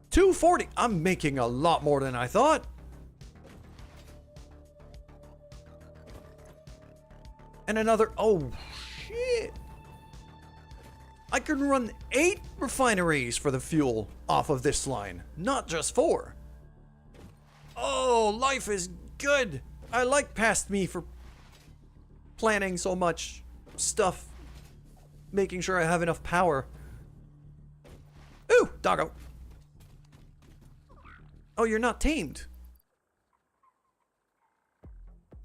240. I'm making a lot more than I thought. And another... Oh, shit. I can run 8 refineries for the fuel off of this line, not just 4. Oh, life is good. I like past me for planning so much stuff, making sure I have enough power. Ooh, doggo. Oh, you're not tamed.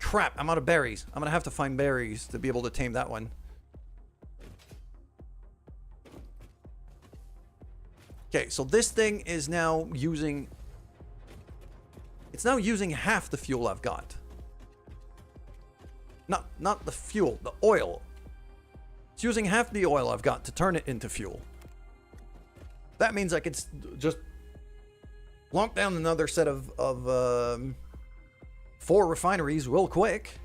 Crap, I'm out of berries. I'm gonna have to find berries to be able to tame that one. Okay, so this thing is now using... It's now using half the fuel I've got. Not the fuel, the oil. It's using half the oil I've got to turn it into fuel. That means I could just plonk down another set of 4 refineries real quick.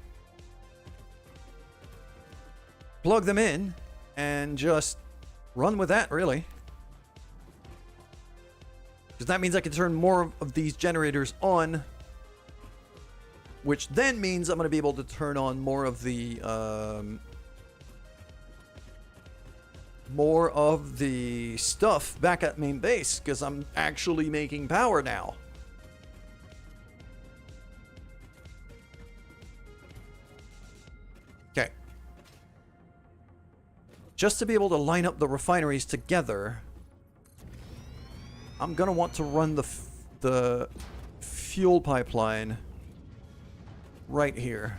Plug them in and just run with that, really. Because that means I can turn more of these generators on. Which then means I'm going to be able to turn on more of the... more of the stuff back at main base. Because I'm actually making power now. Okay. Just to be able to line up the refineries together... I'm gonna want to run the fuel pipeline right here.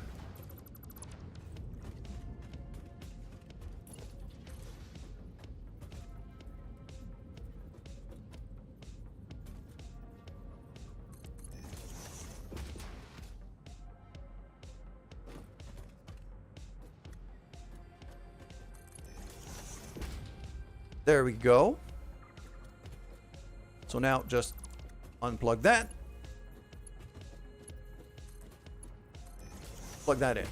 There we go. So now just unplug that. Plug that in.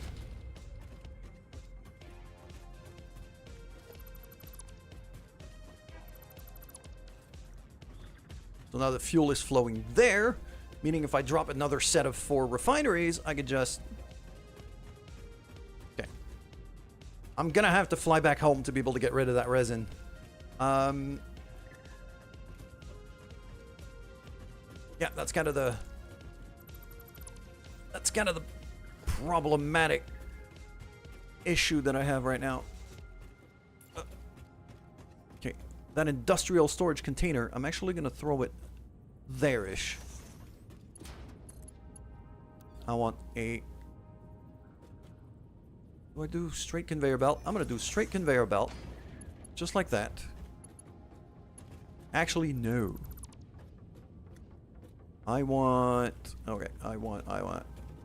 So now the fuel is flowing there, meaning if I drop another set of 4 refineries, I could just... Okay. I'm gonna have to fly back home to be able to get rid of that resin. Yeah, that's kind of the problematic issue that I have right now. Okay, that industrial storage container, I'm actually going to throw it there-ish. I want a... Do I do straight conveyor belt? I'm going to do straight conveyor belt. Just like that. Actually, no. I want... Okay, I want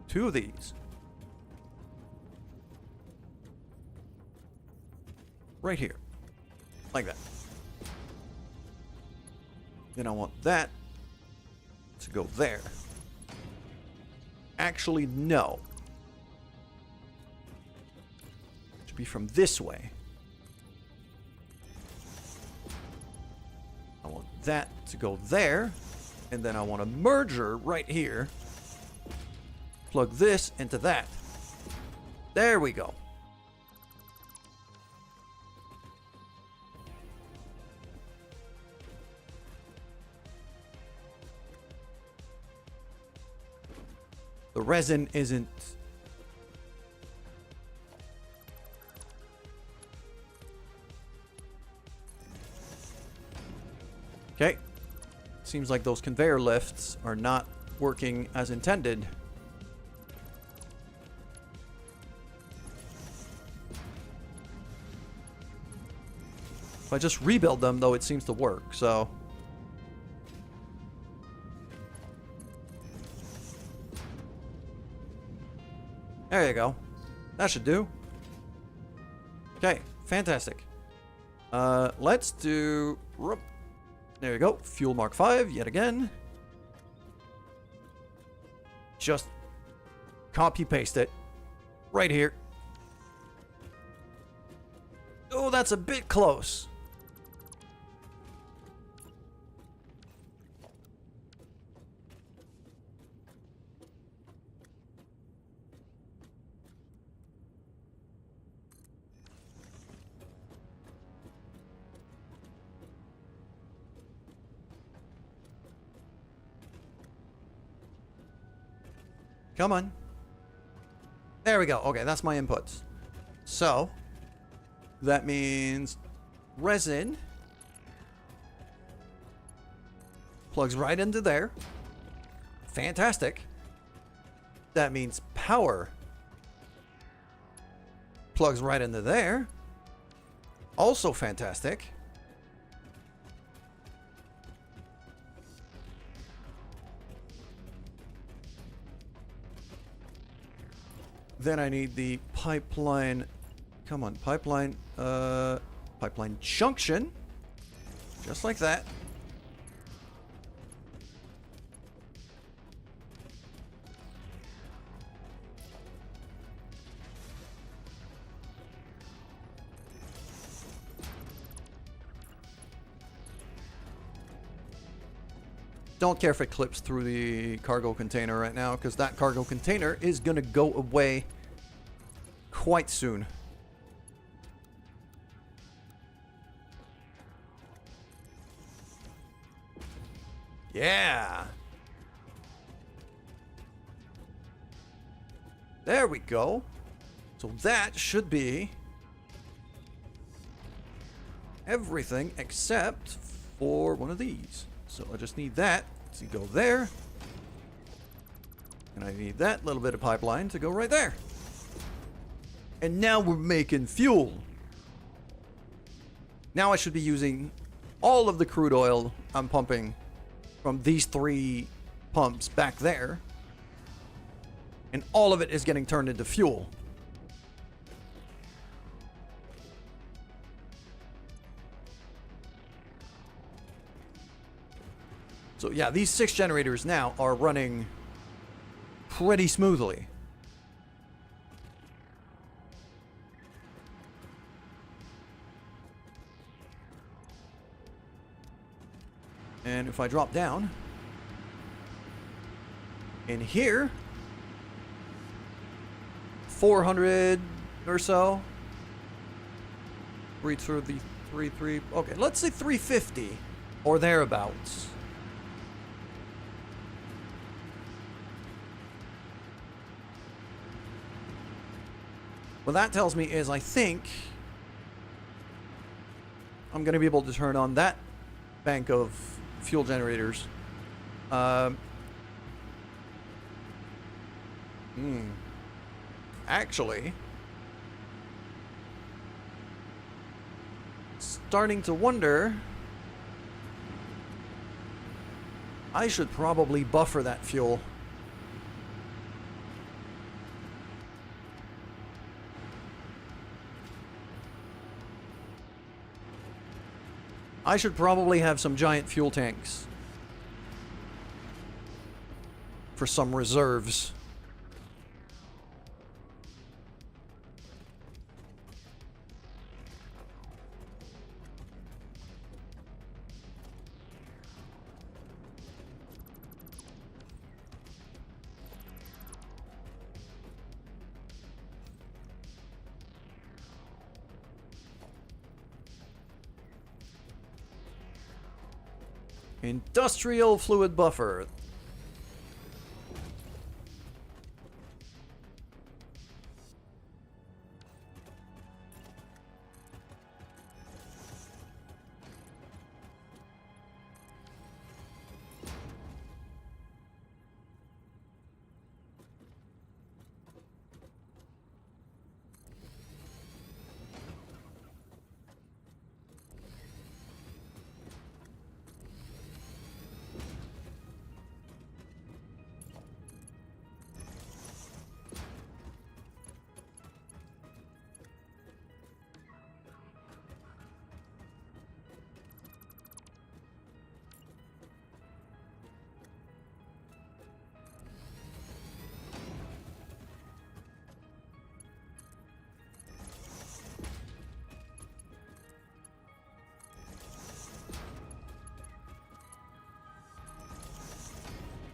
2 of these. Right here. Like that. Then I want that to go there. Actually, no. It should be from this way. that to go there. And then I want a merger right here. Plug this into that. There we go. The resin isn't... Okay. Seems like those conveyor lifts are not working as intended. If I just rebuild them, though, it seems to work, so... There you go. That should do. Okay, fantastic. Let's do... There you go. Fuel Mark 5 yet again. Just copy paste it right here. Oh, that's a bit close. Come on. There we go. Okay, that's my inputs. So, that means resin plugs right into there. Fantastic. That means power plugs right into there. Also fantastic. Then I need the pipeline. Come on, pipeline. Pipeline junction. Just like that. Don't care if it clips through the cargo container right now, because that cargo container is going to go away quite soon. Yeah. There we go. So that should be everything except for one of these. So I just need that to go there. And I need that little bit of pipeline to go right there. And now we're making fuel. Now I should be using all of the crude oil I'm pumping from these 3 pumps back there. And all of it is getting turned into fuel. So yeah, these 6 generators now are running pretty smoothly. And if I drop down in here, 400 or so. Read through the 3. Okay, let's say 350 or thereabouts. What that tells me is I think I'm going to be able to turn on that bank of fuel generators. Actually, starting to wonder, I should probably buffer that fuel. I should probably have some giant fuel tanks for some reserves. Industrial fluid buffer.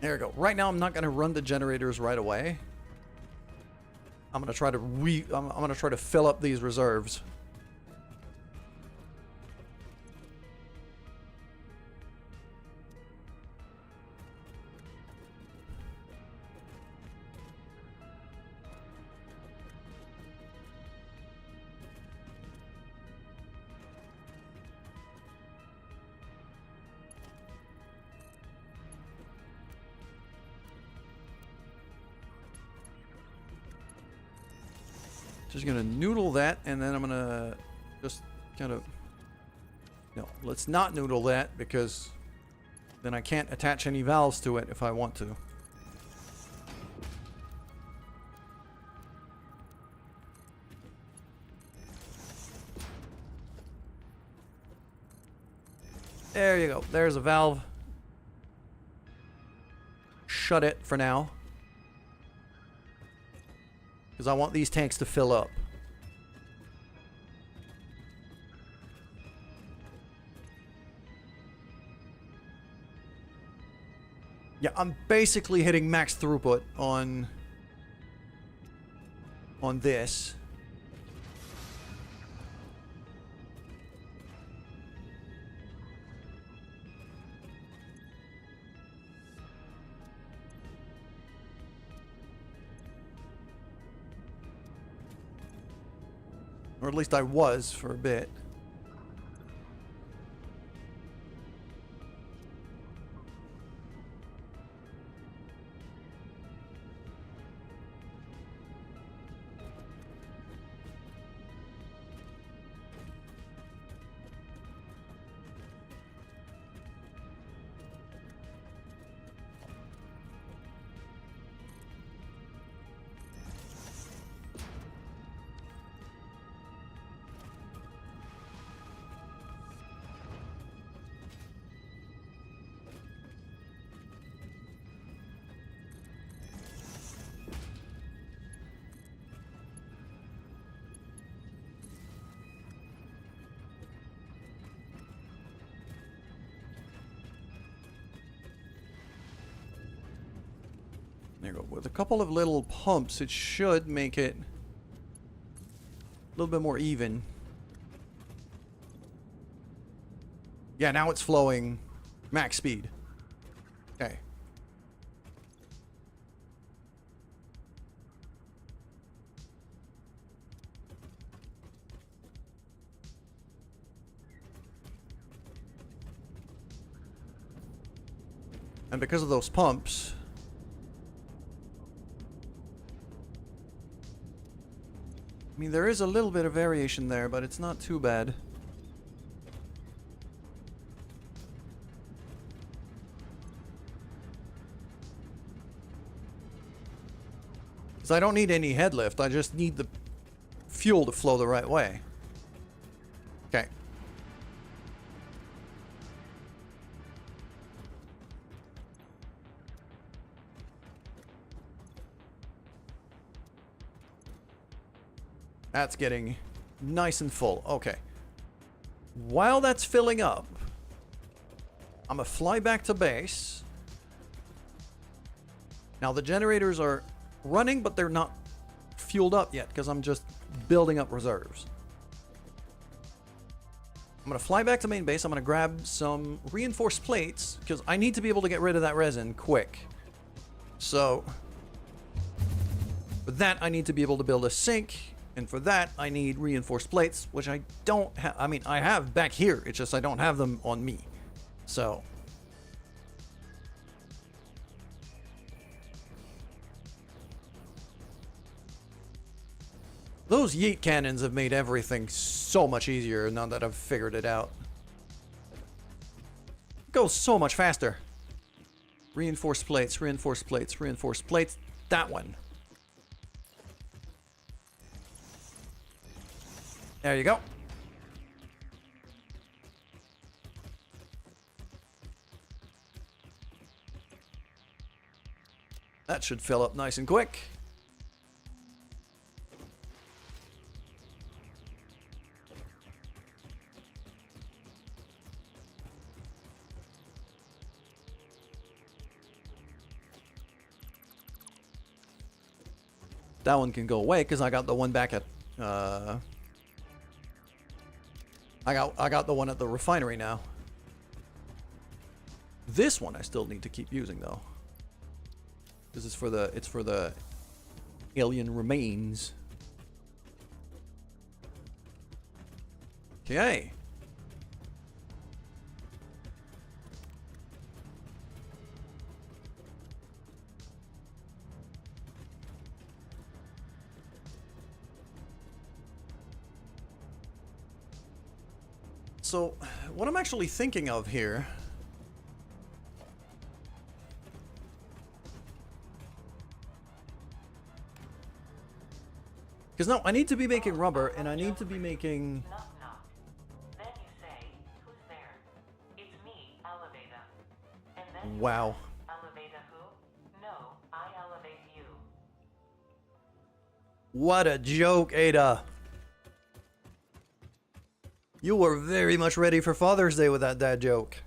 There we go. Right now, I'm not going to run the generators right away. I'm going to try to I'm going to try to fill up these reserves. Just gonna noodle that, and then I'm gonna just kind of... No, let's not noodle that, because then I can't attach any valves to it if I want to. There you go. There's a valve. Shut it for now, because I want these tanks to fill up. Yeah, I'm basically hitting max throughput on this. Or at least I was for a bit. There you go. With a couple of little pumps, it should make it a little bit more even. Yeah, now it's flowing max speed. Okay. And because of those pumps, I mean, there is a little bit of variation there, but it's not too bad. Because I don't need any head lift, I just need the fuel to flow the right way. Okay. That's getting nice and full. Okay. While that's filling up, I'm gonna fly back to base. Now the generators are running, but they're not fueled up yet because I'm just building up reserves. I'm gonna fly back to main base. I'm gonna grab some reinforced plates because I need to be able to get rid of that resin quick. So, for that, I need to be able to build a sink. And for that, I need reinforced plates, which I don't have. I mean, I have back here. It's just I don't have them on me. So. Those yeet cannons have made everything so much easier now that I've figured it out. It goes so much faster. Reinforced plates, reinforced plates, reinforced plates. That one. There you go. That should fill up nice and quick. That one can go away because I got the one back at I got the one at the refinery now. This one I still need to keep using though. This is for the alien remains. Okay. So, what I'm actually thinking of here because now I need to be making rubber and I need to be making Knock, knock. Then you say, who's there? It's me, Elevata. And then you wow. ask, Elevata who? No, I elevate you. What a joke, Ada. You were very much ready for Father's Day with that dad joke.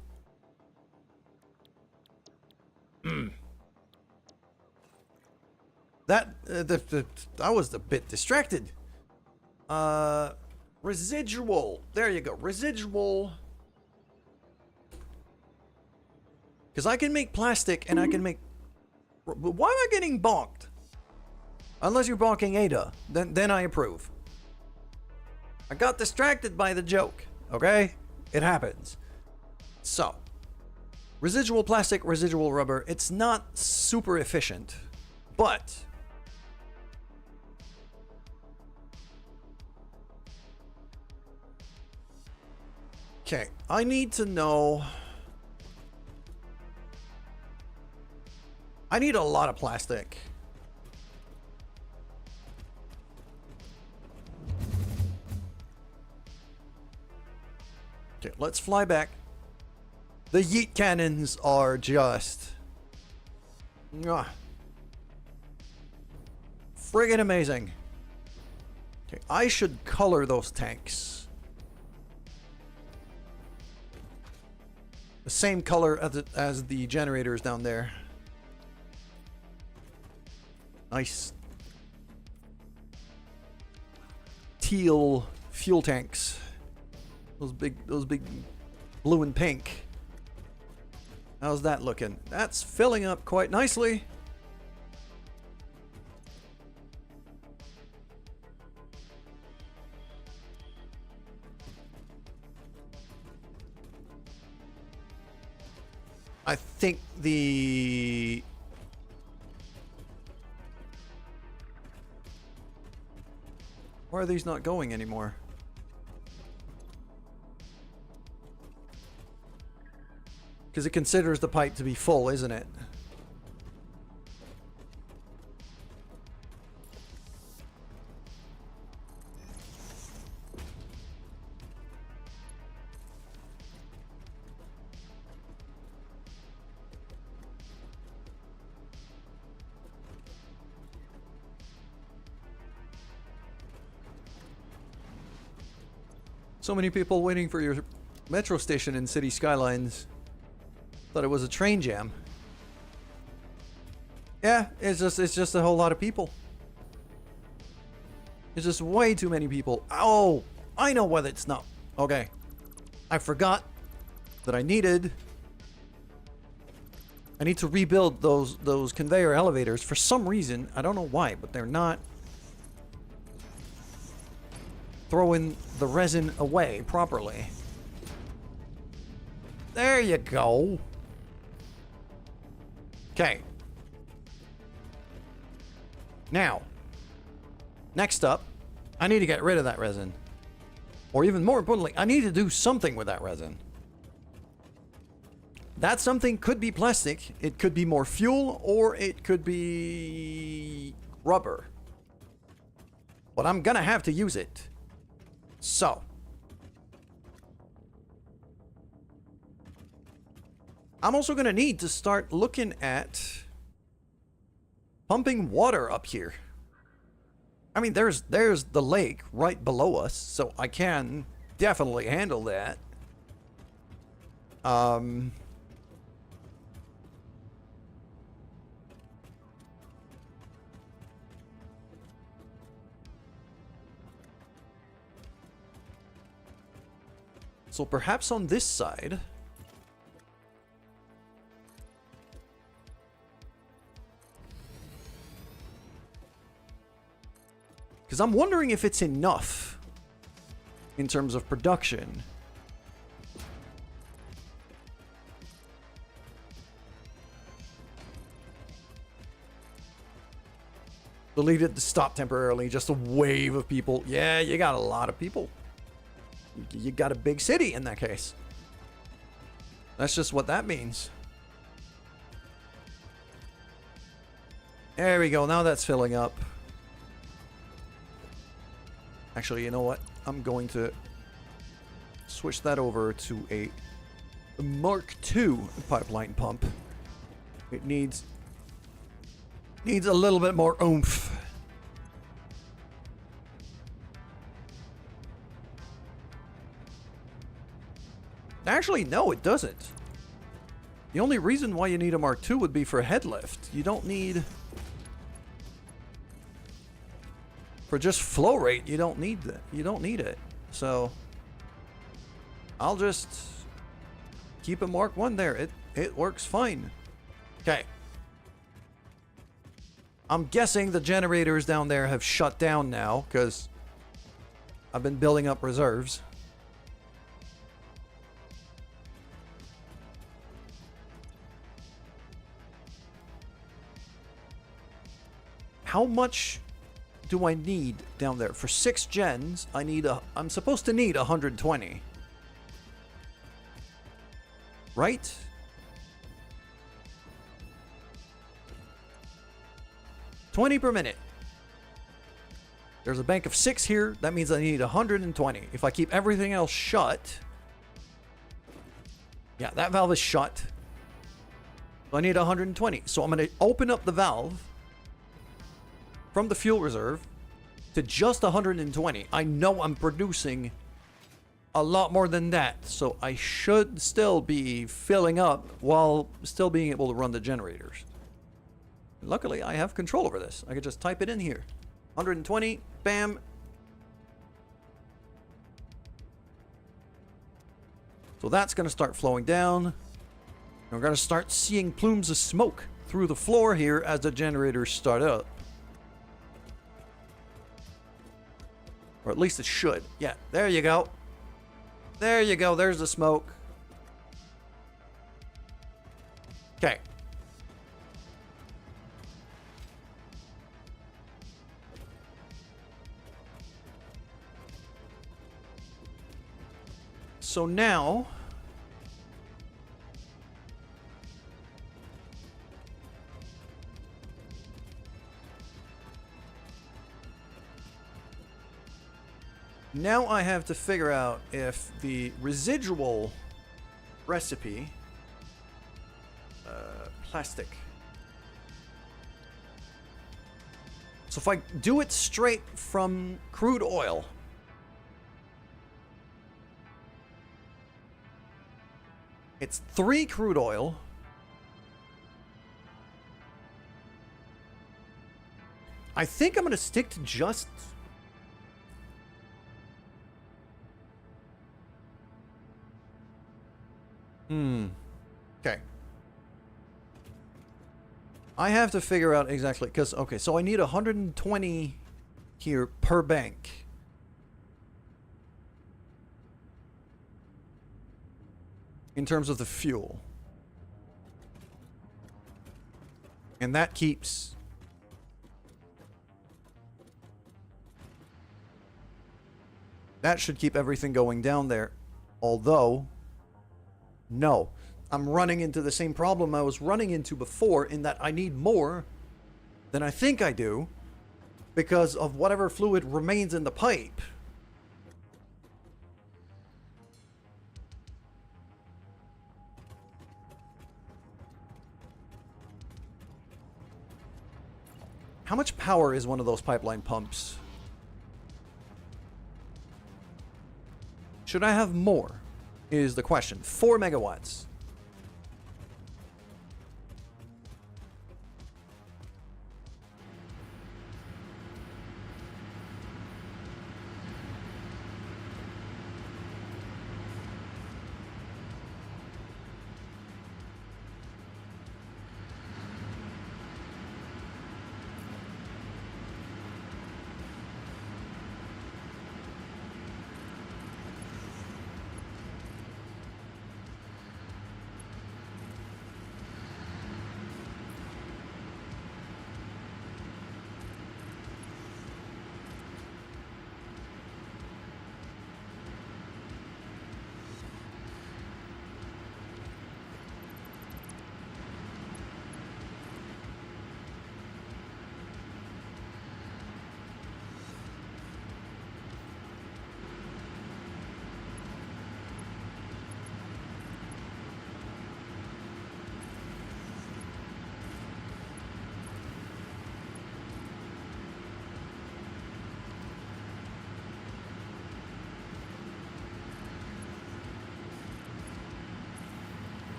I was a bit distracted. Residual. There you go. Residual. Because I can make plastic and I can make... Why am I getting bonked? Unless you're bonking Ada. Then I approve. I got distracted by the joke, okay? It happens. So, residual plastic, residual rubber. It's not super efficient, but... Okay, I need to know... I need a lot of plastic. Okay, let's fly back. The yeet cannons are just... friggin' amazing. Okay, I should color those tanks. The same color as the generators down there. Nice. Teal fuel tanks. Those big blue and pink. How's that looking? That's filling up quite nicely. I think the... Why are these not going anymore? Because it considers the pipe to be full, isn't it? So many people waiting for your metro station in City Skylines. Thought it was a train jam. Yeah, it's just a whole lot of people. It's just way too many people. Oh, I know what it's not. Okay. I forgot that I need to rebuild those conveyor elevators for some reason. I don't know why, but they're not throwing the resin away properly. There you go. Okay. Now, next up, I need to get rid of that resin. Or even more importantly, I need to do something with that resin. That something could be plastic, it could be more fuel, or it could be rubber. But I'm gonna have to use it. So. I'm also gonna need to start looking at pumping water up here. I mean, there's the lake right below us, so I can definitely handle that. So perhaps on this side, because I'm wondering if it's enough in terms of production. Deleted to stop temporarily, just a wave of people. Yeah, you got a lot of people. You got a big city in that case. That's just what that means. There we go, now that's filling up. Actually, you know what? I'm going to switch that over to a Mark II pipeline pump. It needs a little bit more oomph. Actually, no, it doesn't. The only reason why you need a Mark II would be for head lift. You don't need... For just flow rate, you don't need that. You don't need it. So I'll just keep a Mark I there. It works fine. Okay. I'm guessing the generators down there have shut down now because I've been building up reserves. How much do I need down there? For 6 gens, I'm supposed to need 120. Right? $20 per minute. There's a bank of 6 here. That means I need 120. If I keep everything else shut... Yeah, that valve is shut. So I need 120. So I'm going to open up the valve from the fuel reserve to just 120. I know I'm producing a lot more than that, so I should still be filling up while still being able to run the generators. Luckily, I have control over this. I could just type it in here. 120, bam. So that's going to start flowing down. And we're going to start seeing plumes of smoke through the floor here as the generators start up. Or at least it should. Yeah, there you go. There you go. There's the smoke. Okay. So now... Now I have to figure out if the residual recipe... plastic. So if I do it straight from crude oil... It's 3 crude oil. I think I'm going to stick to just... Okay. I have to figure out exactly, because, okay, so I need 120 here per bank. In terms of the fuel. And that keeps... That should keep everything going down there. Although, no. I'm running into the same problem I was running into before in that I need more than I think I do because of whatever fluid remains in the pipe. How much power is one of those pipeline pumps? Should I have more? Is the question. 4 megawatts.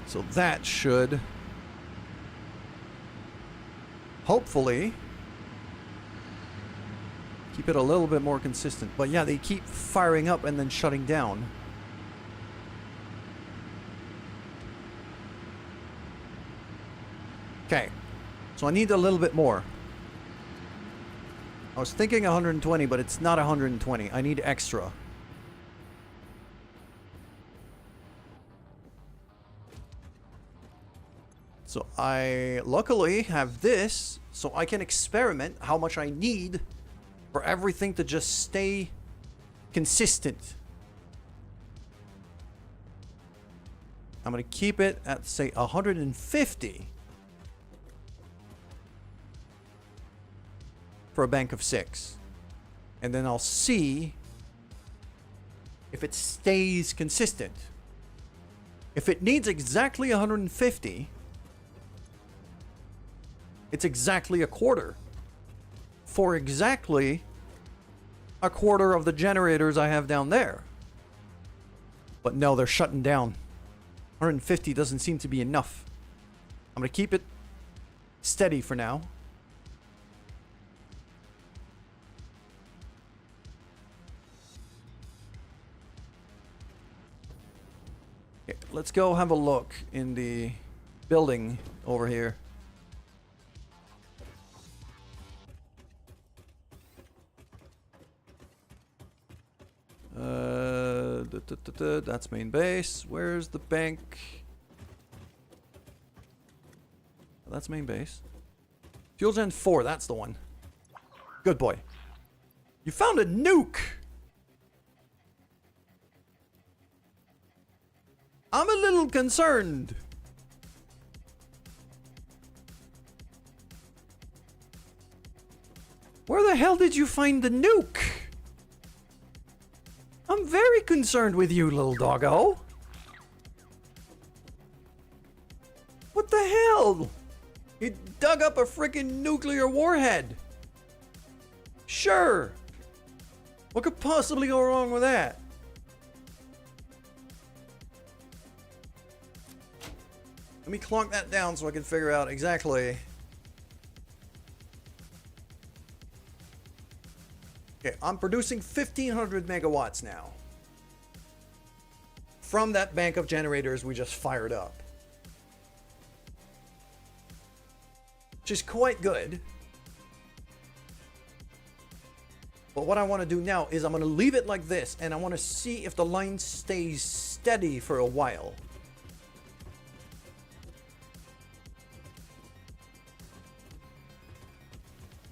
So that should hopefully keep it a little bit more consistent. But yeah, they keep firing up and then shutting down. Okay, so I need a little bit more. I was thinking 120, but it's not 120. I need extra. So I luckily have this, so I can experiment how much I need for everything to just stay consistent. I'm going to keep it at, say, 150 for a bank of 6. And then I'll see if it stays consistent. If it needs exactly 150... it's exactly a quarter. For exactly a quarter of the generators I have down there. But no, they're shutting down. 150 doesn't seem to be enough. I'm going to keep it steady for now. Okay, let's go have a look in the building over here. That's main base. Where's the bank? That's main base. Fuel Gen 4, that's the one. Good boy. You found a nuke! I'm a little concerned. Where the hell did you find the nuke? I'm very concerned with you, little doggo. What the hell? You dug up a freaking nuclear warhead. Sure. What could possibly go wrong with that? Let me clunk that down so I can figure out exactly. Okay, I'm producing 1,500 megawatts now from that bank of generators we just fired up, which is quite good. But what I want to do now is I'm going to leave it like this, and I want to see if the line stays steady for a while.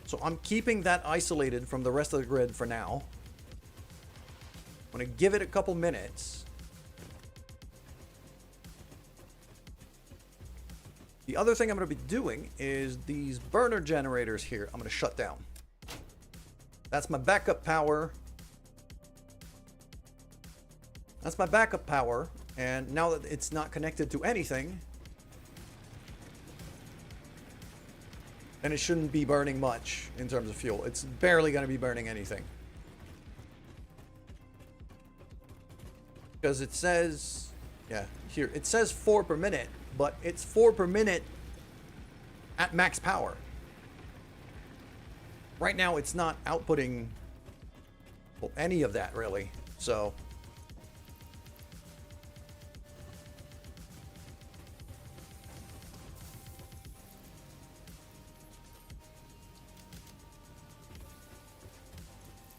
So I'm keeping that isolated from the rest of the grid for now. I'm going to give it a couple minutes. The other thing I'm going to be doing is these burner generators here, I'm going to shut down. That's my backup power. That's my backup power. And now that it's not connected to anything, and it shouldn't be burning much in terms of fuel. It's barely going to be burning anything. Because it says, yeah, here, it says 4 per minute, but it's 4 per minute at max power. Right now, it's not outputting, well, any of that, really. So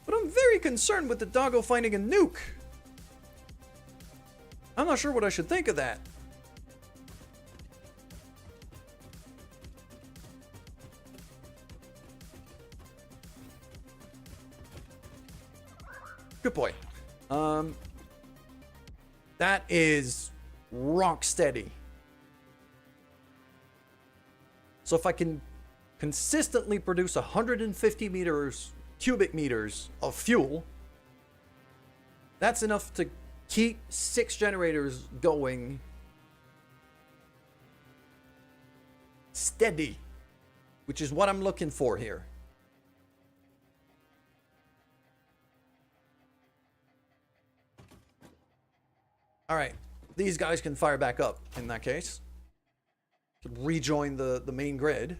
but I'm very concerned with the doggo finding a nuke. I'm not sure what I should think of that. Good boy. That is rock steady. So if I can consistently produce 150 cubic meters of fuel, that's enough to keep 6 generators going steady, which is what I'm looking for here. All right, these guys can fire back up in that case. Rejoin the main grid.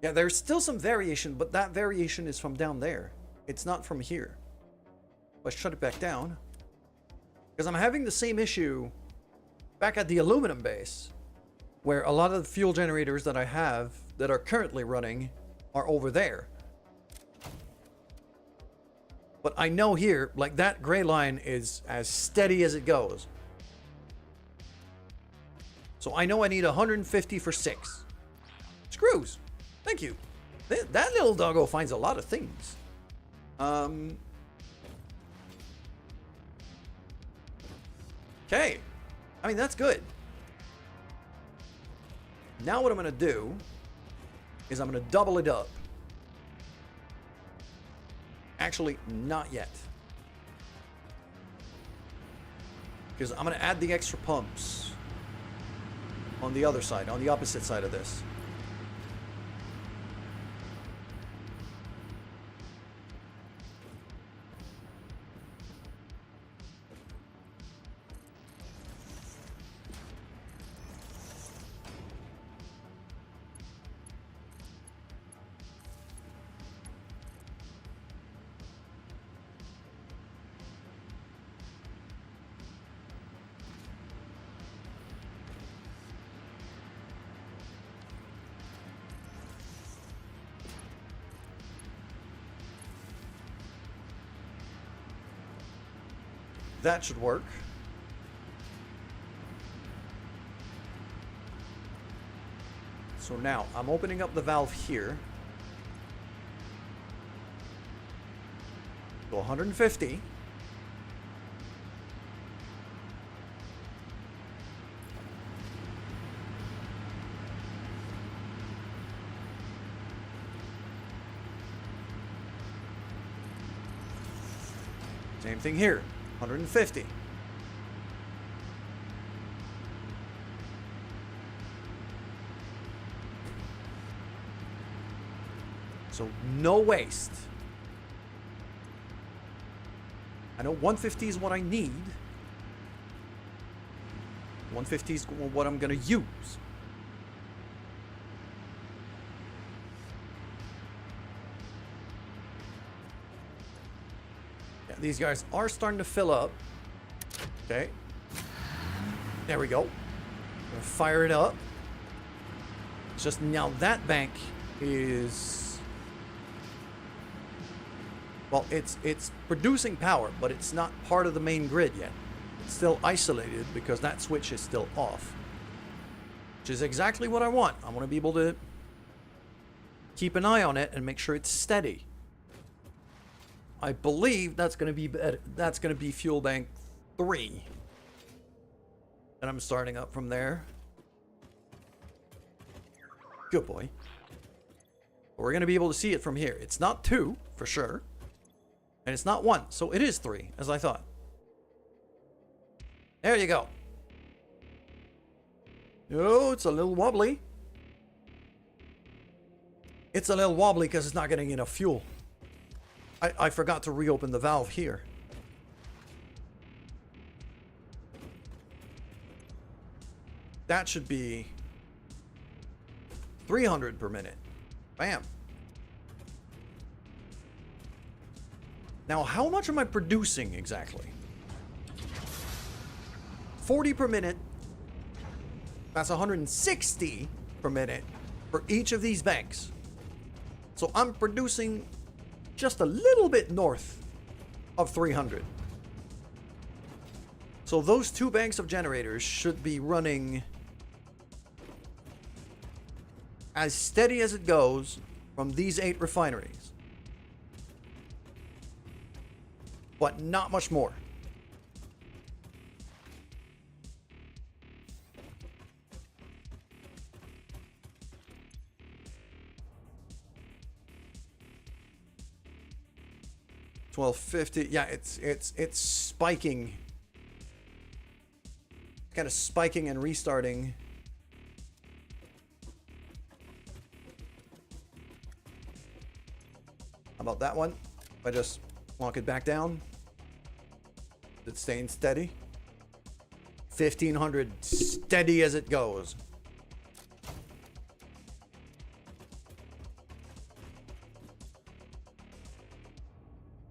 Yeah, there's still some variation, but that variation is from down there. It's not from here. Let's shut it back down. Because I'm having the same issue back at the aluminum base, where a lot of the fuel generators that I have that are currently running are over there. But I know here, like, that gray line is as steady as it goes. So I know I need 150 for 6. Screws. Thank you. That little doggo finds a lot of things. Okay. I mean, that's good. Now what I'm going to do is I'm going to double it up. Actually, not yet. Because I'm going to add the extra pumps on the other side, on the opposite side of this. That should work. So now I'm opening up the valve here. Go 150. Same thing here. 150. So no waste. I know 150 is what I need. 150 is what I'm going to use. Yeah, these guys are starting to fill up. Okay. There we go. Gonna fire it up. It's just now that bank is... Well, it's producing power, but it's not part of the main grid yet. It's still isolated because that switch is still off. Which is exactly what I want. I want to be able to keep an eye on it and make sure it's steady. I believe that's going to be fuel bank 3. And I'm starting up from there. Good boy. We're going to be able to see it from here. It's not 2, for sure. And it's not 1, so it is 3, as I thought. There you go. Oh, it's a little wobbly. It's a little wobbly because it's not getting enough fuel. I forgot to reopen the valve here. That should be 300 per minute. Bam. Now, how much am I producing exactly? 40 per minute. That's 160 per minute for each of these banks. So I'm producing just a little bit north of 300. So those 2 banks of generators should be running as steady as it goes from these 8 refineries. But not much more. $12.50. Yeah, it's spiking. Kind of spiking and restarting. How about that one? If I just lock it back down. It's staying steady. 1500, steady as it goes.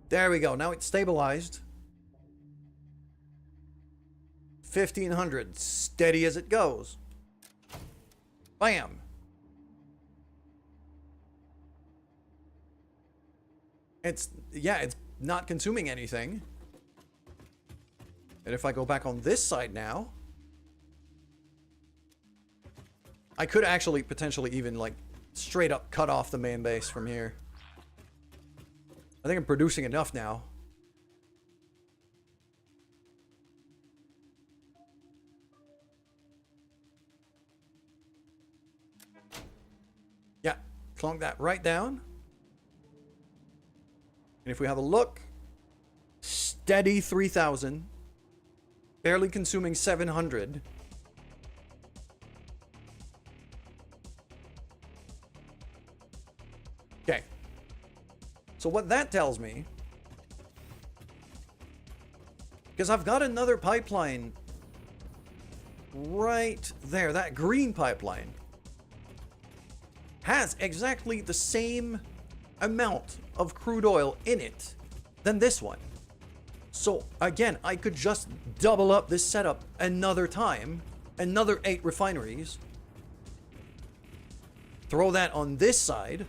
There we go. Now it's stabilized. 1500, steady as it goes. Bam. It's not consuming anything. And if I go back on this side now, I could actually potentially even like straight up cut off the main base from here. I think I'm producing enough now. Yeah, clunk that right down. And if we have a look, steady 3,000. Barely consuming 700. Okay. So what that tells me, because I've got another pipeline right there, that green pipeline has exactly the same amount of crude oil in it than this one. So again, I could just double up this setup another time, another 8 refineries, throw that on this side,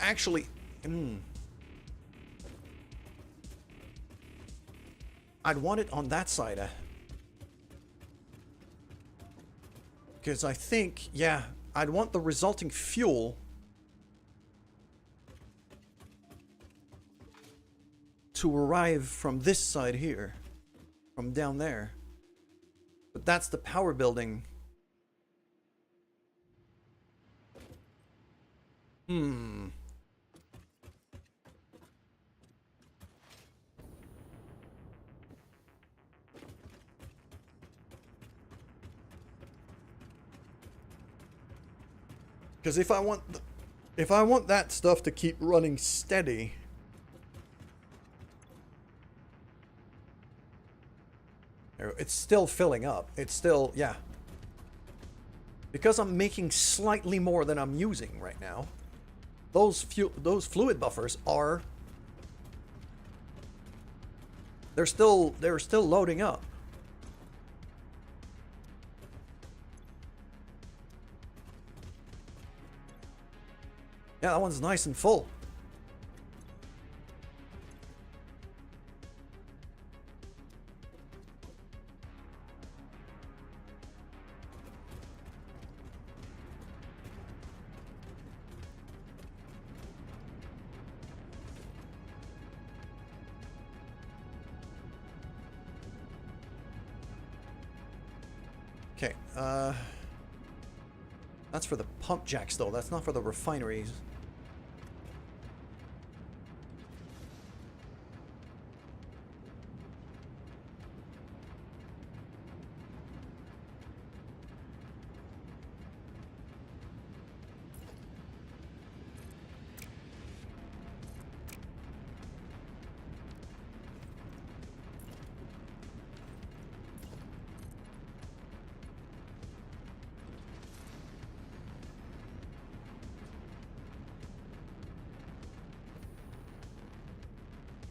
actually, I'd want it on that side. Because I think, yeah, I'd want the resulting fuel to arrive from this side here, from down there. But that's the power building. Because if I want if I want that stuff to keep running steady, it's still filling up. It's still, yeah. Because I'm making slightly more than I'm using right now, those fluid buffers are, they're still loading up. Yeah, that one's nice and full. Okay, that's for the pump jacks though, that's not for the refineries.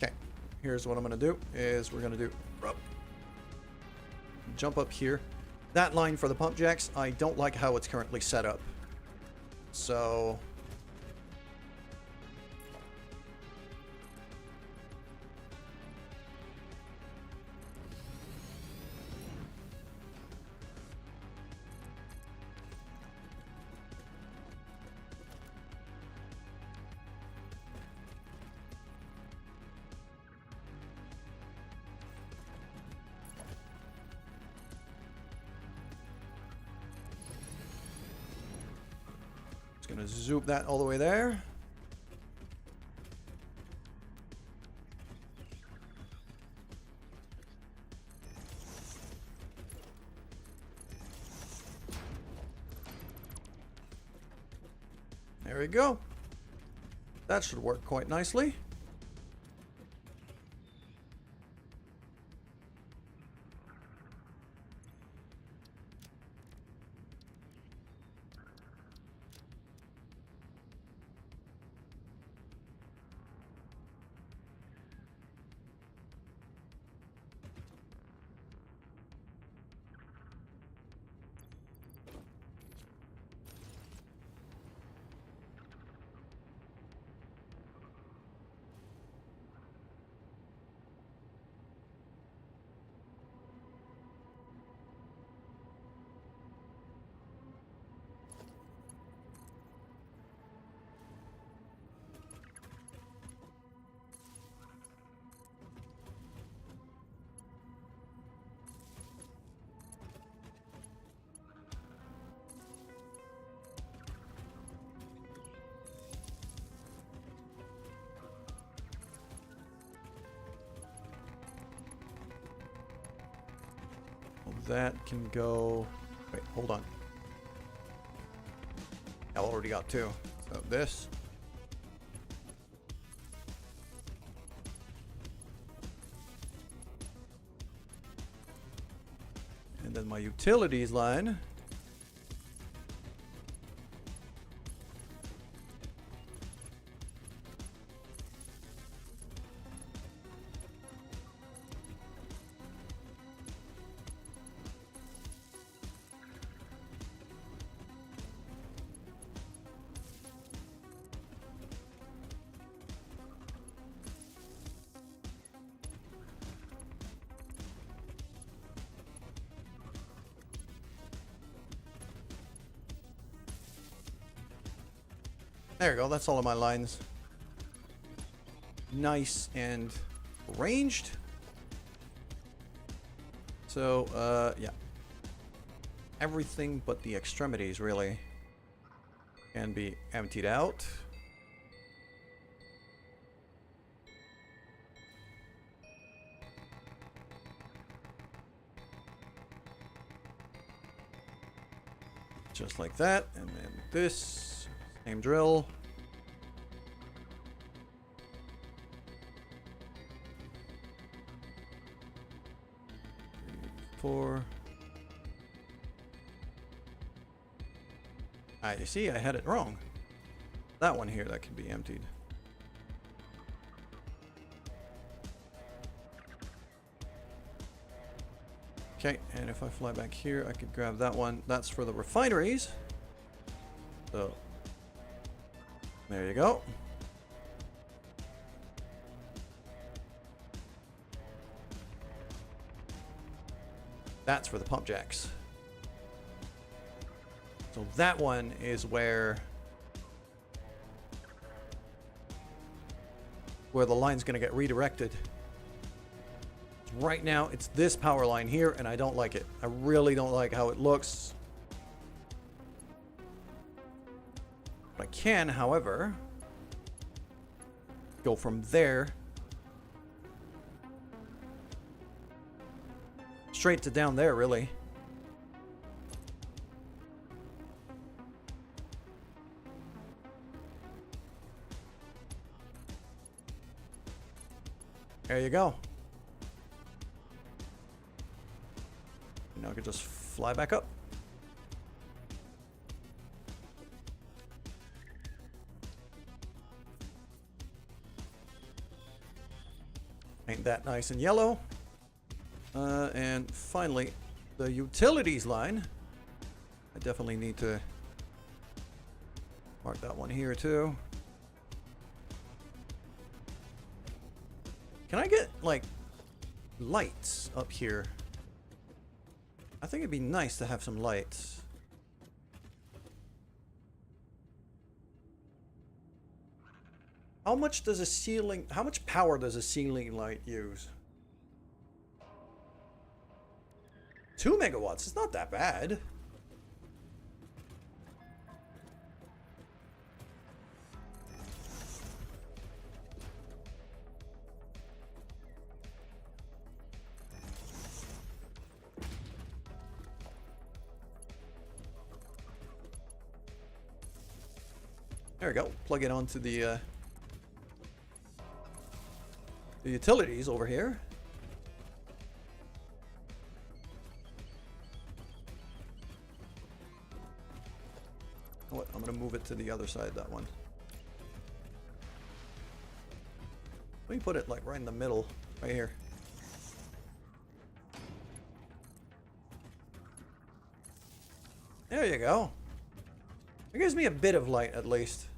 Okay, here's what I'm gonna do, is we're gonna do jump up here. That line for the pump jacks, I don't like how it's currently set up. So gonna zoom that all the way there. There we go. That should work quite nicely. That can go... Wait, hold on. I already got two. So this. And then my utilities line. There we go, that's all of my lines. Nice and ranged. So, yeah. Everything but the extremities, really, can be emptied out. Just like that, and then this. Same drill. Four. Ah, you see, I had it wrong. That one here, that could be emptied. Okay, and if I fly back here, I could grab that one. That's for the refineries. So, there you go. That's for the pump jacks. So that one is where the line's going to get redirected. Right now, it's this power line here, and I don't like it. I really don't like how it looks. I can, however, go from there straight to down there, really. There you go. Now I could just fly back up. Ain't that nice and yellow? And finally, the utilities line. I definitely need to mark that one here too. Can I get, like, lights up here? I think it'd be nice to have some lights. How much does a ceiling... How much power does a ceiling light use? 2 megawatts. It's not that bad. There we go. Plug it onto the utilities over here. What? I'm gonna move it to the other side, that one. Let me put it like right in the middle, right here. There you go. It gives me a bit of light, at least.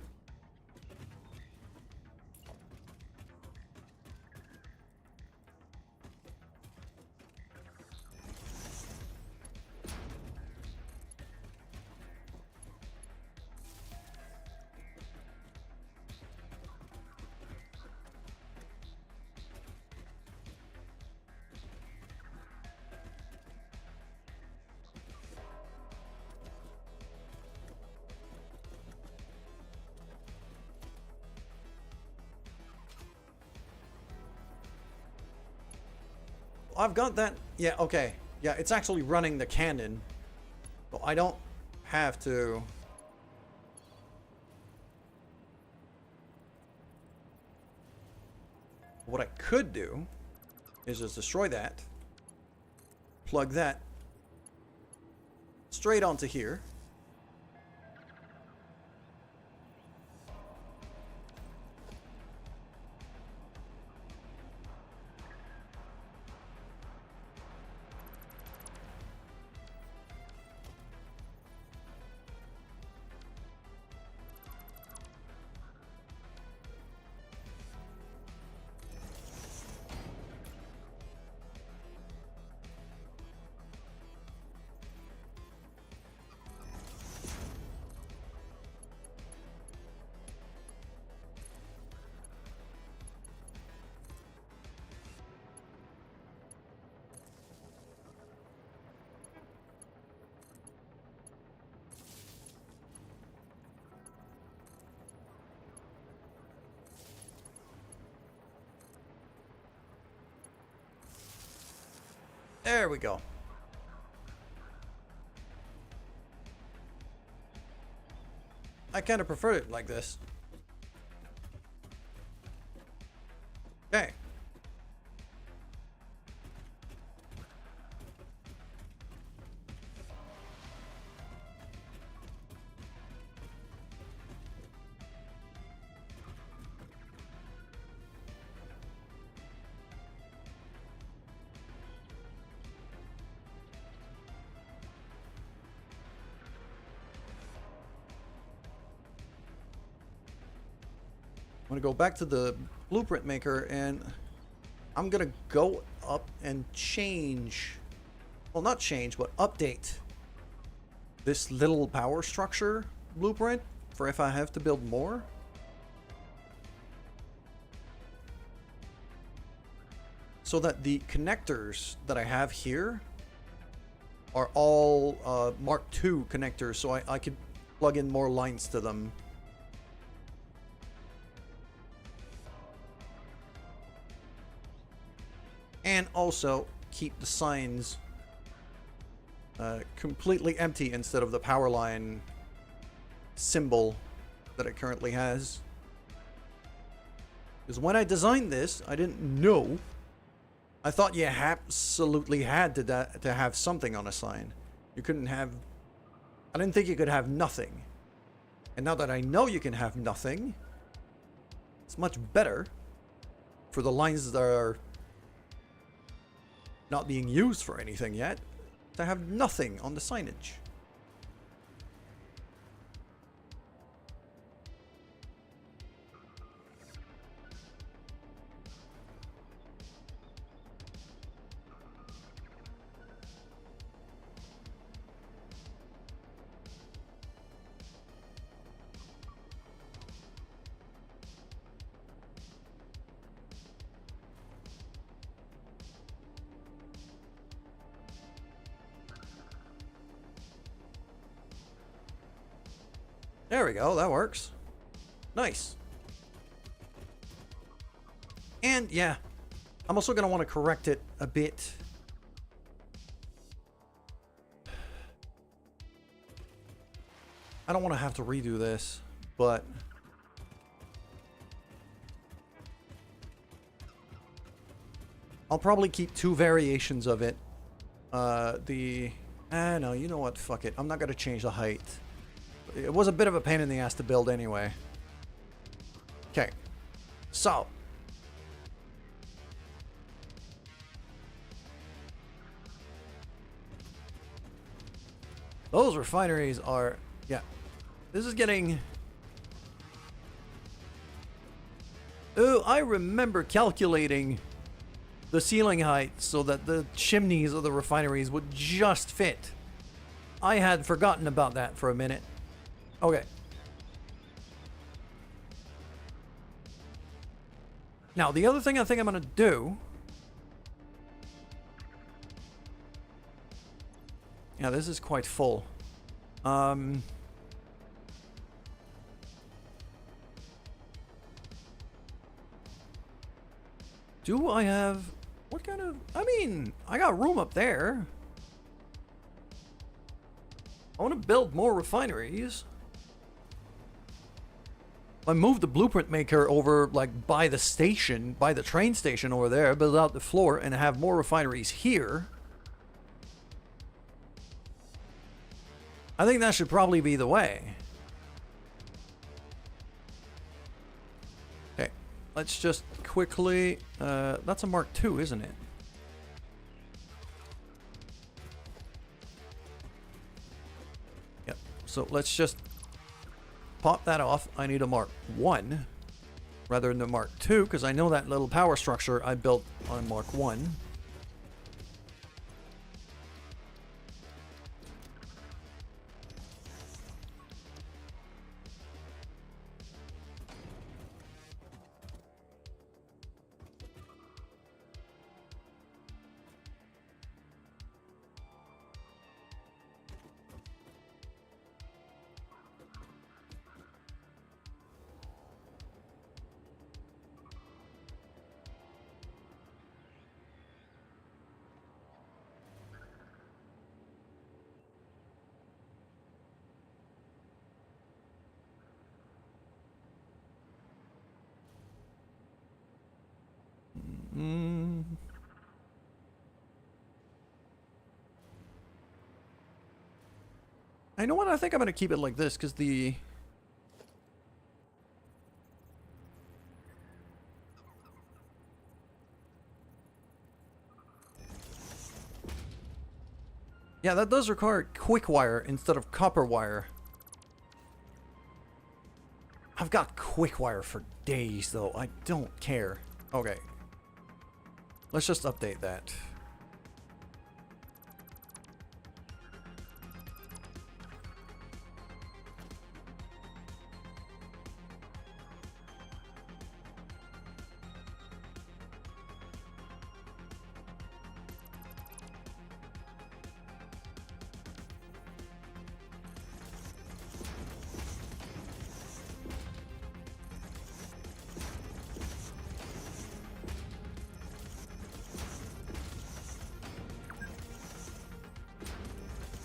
I've got that. Yeah, okay. Yeah, it's actually running the cannon. So I don't have to... What I could do is just destroy that. Plug that straight onto here. There we go. I kind of prefer it like this. Okay. I'm gonna go back to the blueprint maker and I'm gonna go up and change, well, not change, but update this little power structure blueprint for if I have to build more. So that the connectors that I have here are all Mark II connectors, so I could plug in more lines to them. And also keep the signs completely empty instead of the power line symbol that it currently has. Because when I designed this, I didn't know. I thought you absolutely had to have something on a sign. You couldn't have... I didn't think you could have nothing. And now that I know you can have nothing, it's much better for the lines that are not being used for anything yet to have nothing on the signage. There we go, that works. Nice. And yeah, I'm also going to want to correct it a bit. I don't want to have to redo this, but I'll probably keep two variations of it. No, you know what? Fuck it. I'm not going to change the height. It was a bit of a pain in the ass to build anyway. Okay. So. Those refineries are... Yeah. This is getting... Oh, I remember calculating the ceiling height so that the chimneys of the refineries would just fit. I had forgotten about that for a minute. Okay. Now, the other thing I think I'm going to do... Yeah, this is quite full. Do I have... What kind of... I mean, I got room up there. I want to build more refineries. I moved the blueprint maker over, like, by the station, by the train station over there, build out the floor, and have more refineries here. I think that should probably be the way. Okay, let's just quickly... that's a Mark II, isn't it? Yep, so let's just pop that off. I need a Mark I rather than a Mark II, because I know that little power structure I built on Mark I. I know what, I think I'm gonna keep it like this because the yeah, that does require quick wire instead of copper wire. I've got quick wire for days though. I don't care. Okay. Let's just update that.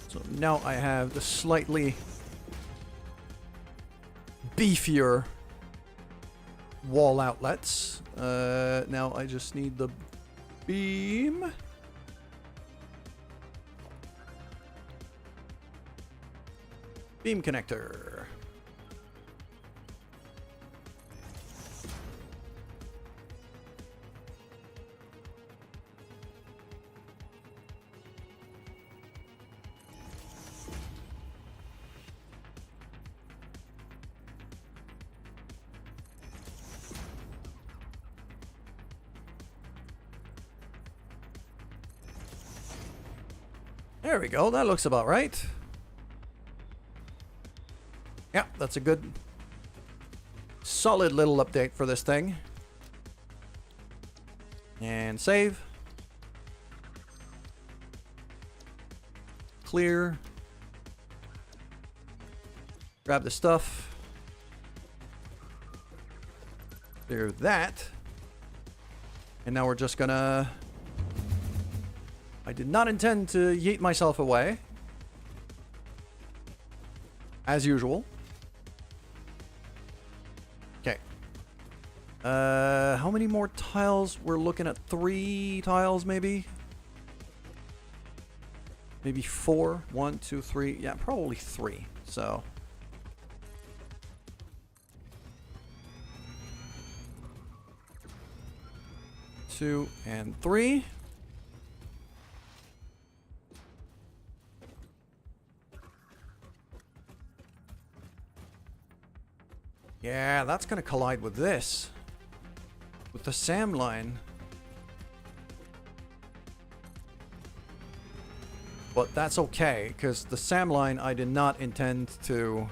So now I have the slightly beefier wall outlets. Now I just need the beam. Beam connector. There we go. That looks about right. Yeah, that's a good, solid little update for this thing. And save. Clear. Grab the stuff. Clear that. And now we're just gonna... I did not intend to yeet myself away. As usual. Okay. How many more tiles? We're looking at 3 tiles, maybe? Maybe 4? 1, 2, 3. Yeah, probably 3. So... 2 and 3. Yeah, that's gonna collide with this. With the SAM line. But that's okay, because the SAM line I did not intend to...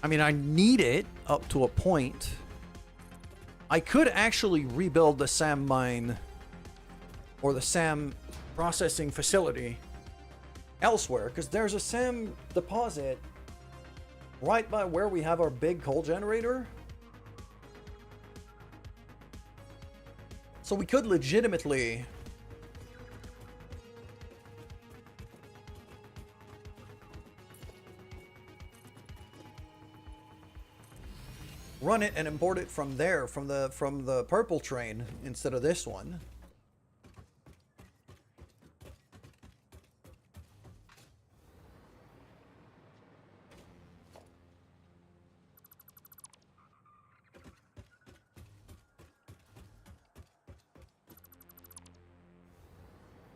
I mean, I need it up to a point. I could actually rebuild the SAM mine or the SAM processing facility elsewhere, because there's a SAM deposit right by where we have our big coal generator. So we could legitimately run it and import it from there, from the purple train instead of this one.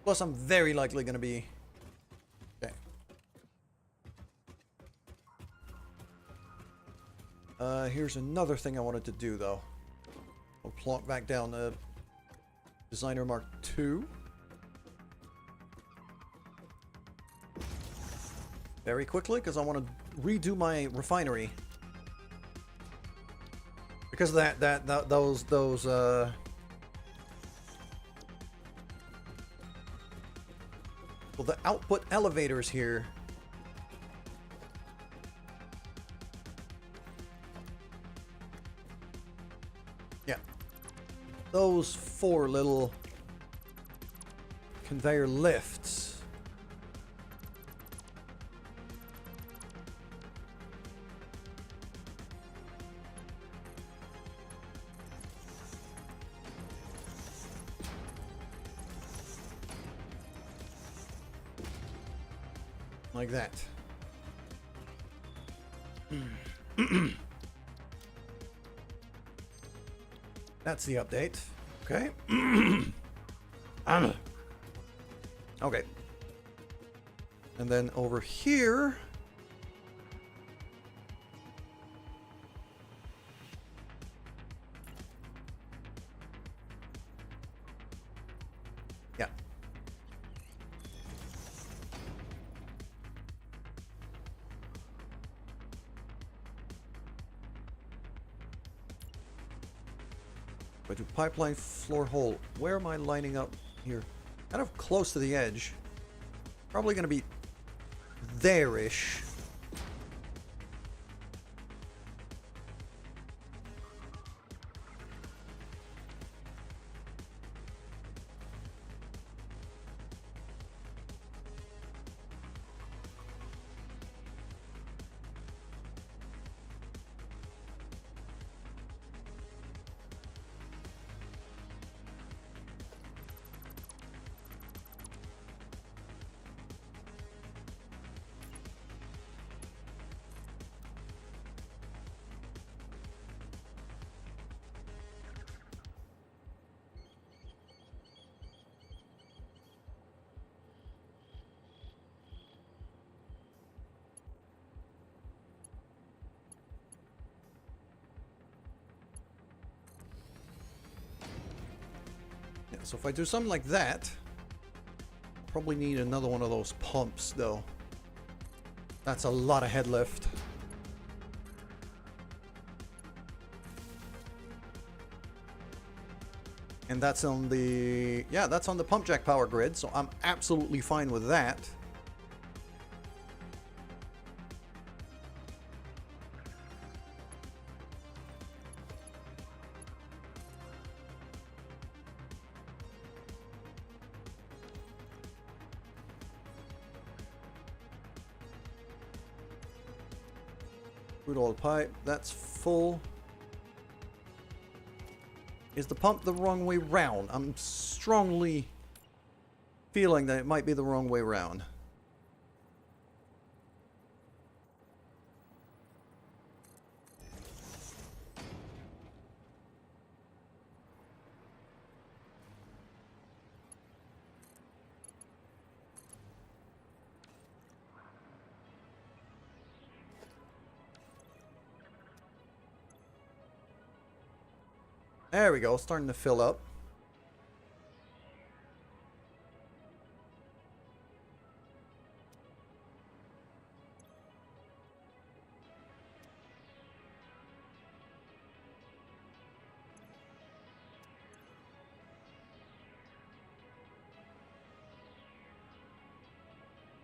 Plus, I'm very likely going to be... Okay. Here's another thing I wanted to do, though. I'll plonk back down the Designer Mark II. Very quickly, because I want to redo my refinery. Because of those well, the output elevators here. Yeah. Those 4 little conveyor lifts. Like that. That's the update. Okay. Okay. And then over here... Yeah. But to pipeline floor hole. Where am I lining up here? Kind of close to the edge. Probably going to be there-ish. Yeah, so if I do something like that, probably need another one of those pumps, though. That's a lot of head lift. And that's on the... Yeah, that's on the pump jack power grid, so I'm absolutely fine with that. Crude oil pipe, that's full. Is the pump the wrong way round? I'm strongly feeling that it might be the wrong way round. There we go, starting to fill up.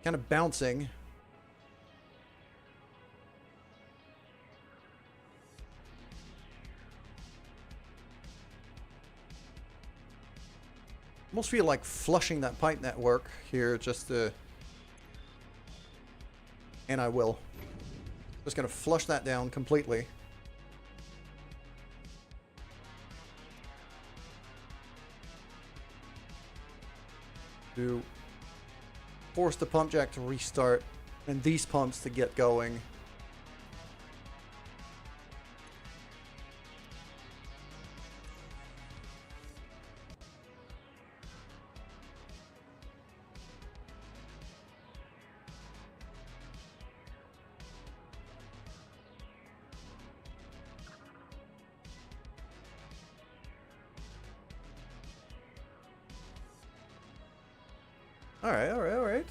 Kind of bouncing. Almost feel like flushing that pipe network here just to... And I will. Just gonna flush that down completely. To force the pump jack to restart and these pumps to get going. Alright, alright, alright.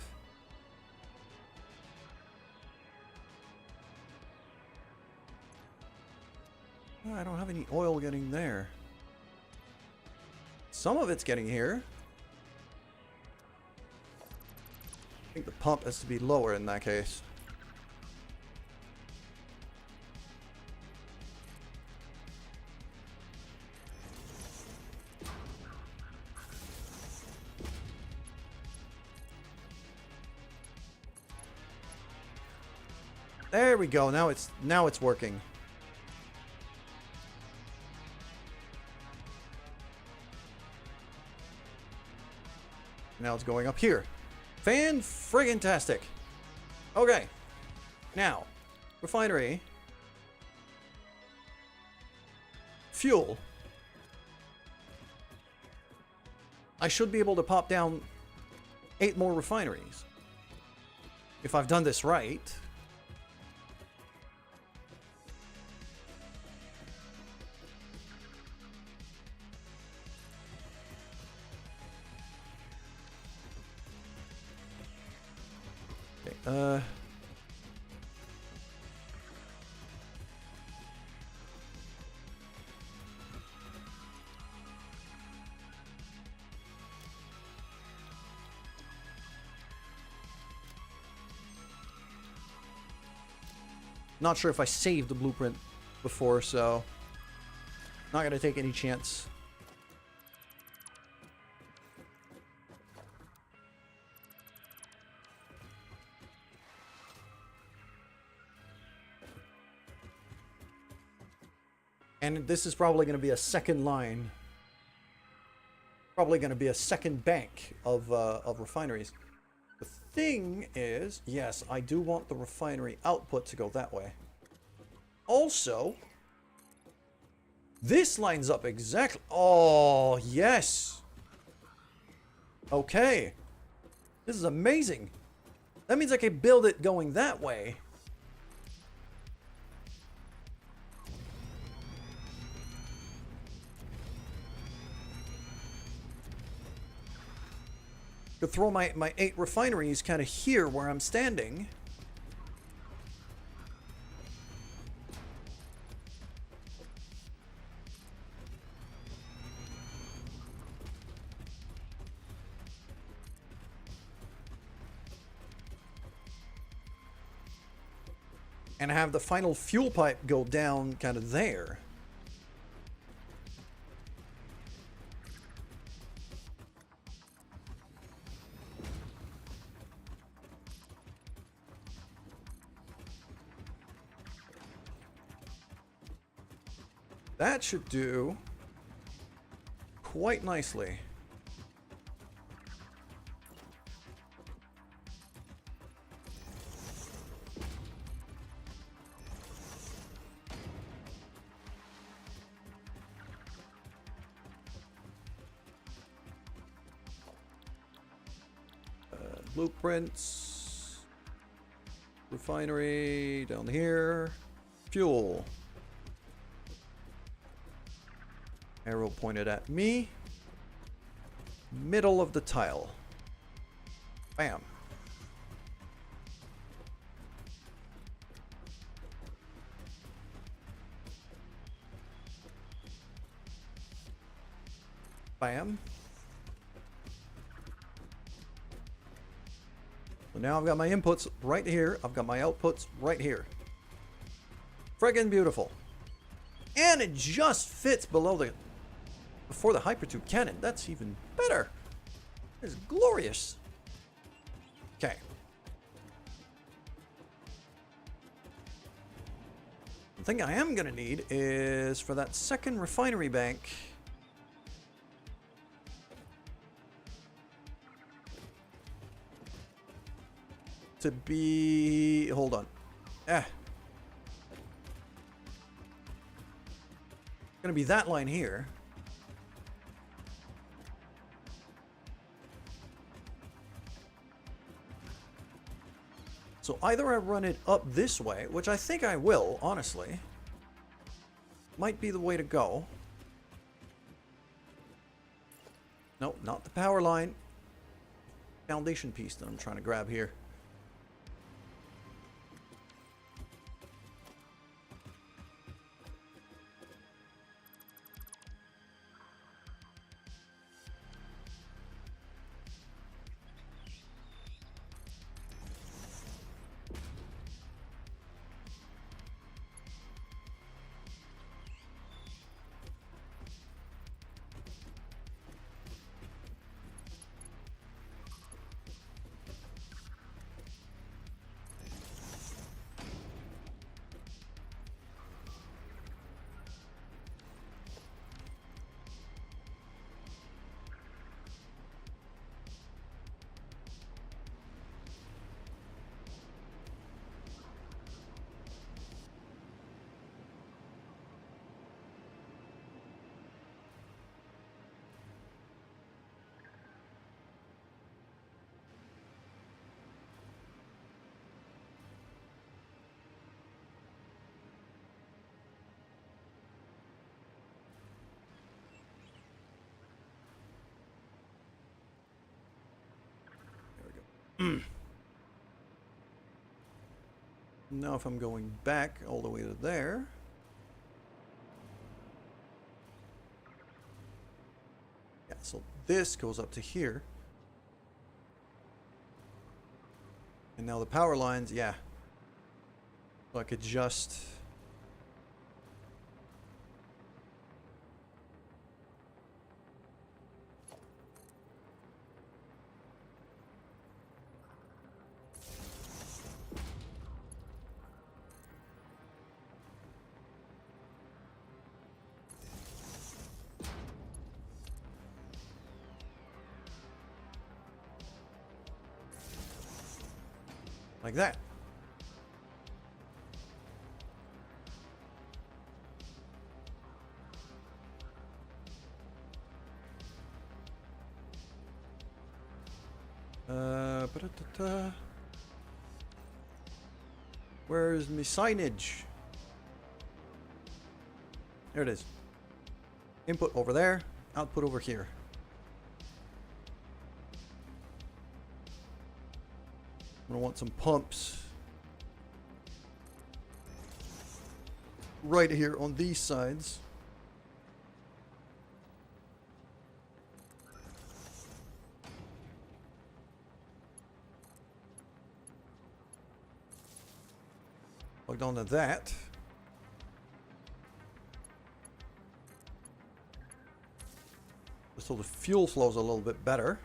Oh, I don't have any oil getting there. Some of it's getting here. I think the pump has to be lower in that case. There we go. Now it's working. Now it's going up here. Fan-friggin-tastic. Okay. Now, refinery. Fuel. I should be able to pop down 8 more refineries. If I've done this right. Okay, not sure if I saved the blueprint before, so not gonna take any chance. And this is probably going to be a second line. Probably going to be a second bank of refineries. The thing is, yes, I do want the refinery output to go that way. Also, this lines up exactly. Oh, yes. Okay. This is amazing. That means I can build it going that way. Could throw my 8 refineries kind of here where I'm standing. And have the final fuel pipe go down kind of there. That should do quite nicely. Blueprints. Refinery down here. Fuel. Arrow pointed at me. Middle of the tile. Bam. Bam. So now I've got my inputs right here. I've got my outputs right here. Friggin' beautiful. And it just fits below the... before the hypertube cannon. That's even better. It's glorious. Okay. The thing I am going to need is for that second refinery bank... to be... hold on. Gonna be that line here. So either I run it up this way, which I think I will, honestly. Might be the way to go. Nope, not the power line. Foundation piece that I'm trying to grab here. Now if I'm going back all the way to there. Yeah, so this goes up to here. And now the power lines, yeah. So I could just... like that. Ba-da-da-da. Where's my signage? There it is. Input over there, output over here. I'm gonna want some pumps right here on these sides. Plugged onto that. So the fuel flows a little bit better.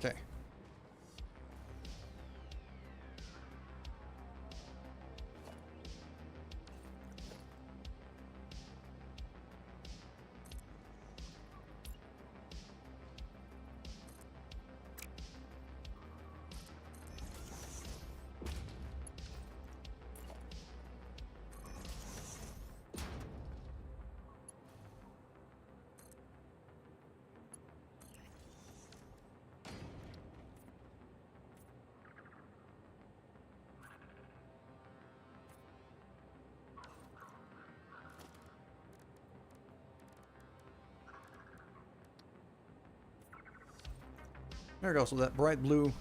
Okay. There we go, so that bright blue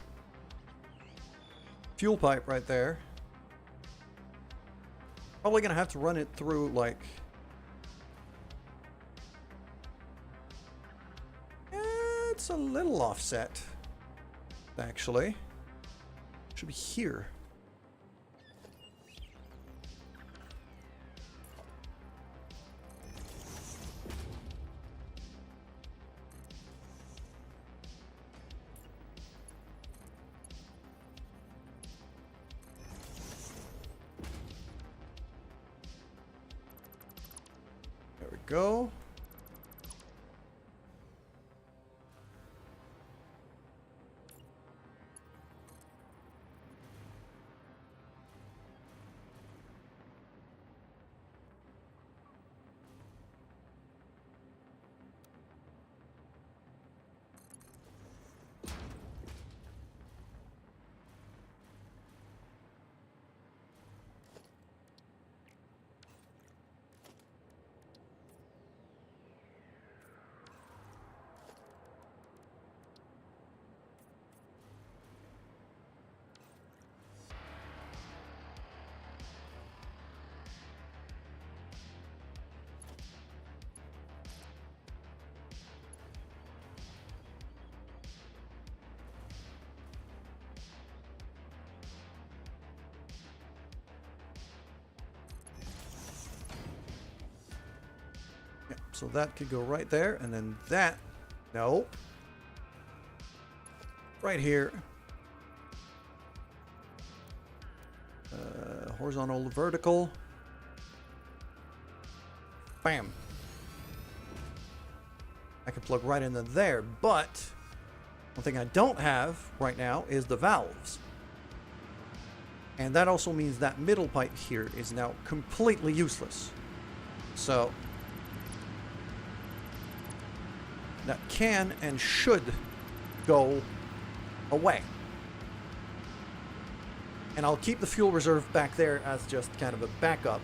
fuel pipe right there. Probably gonna have to run it through like... it's a little offset, actually. Should be here. Go. So that could go right there, and then that, no, right here. Horizontal, vertical. Bam. I can plug right into there, but one thing I don't have right now is the valves. And that also means that middle pipe here is now completely useless. So that can and should go away. And I'll keep the fuel reserve back there as just kind of a backup.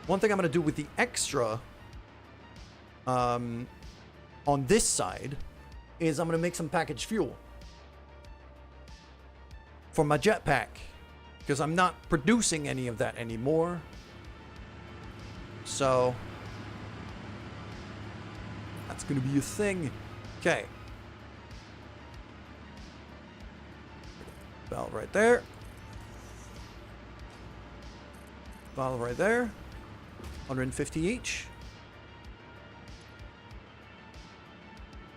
One thing I'm going to do with the extra on this side is I'm going to make some packaged fuel for my jetpack, because I'm not producing any of that anymore. So that's going to be a thing. Okay. Valve right there. Valve right there. 150 each.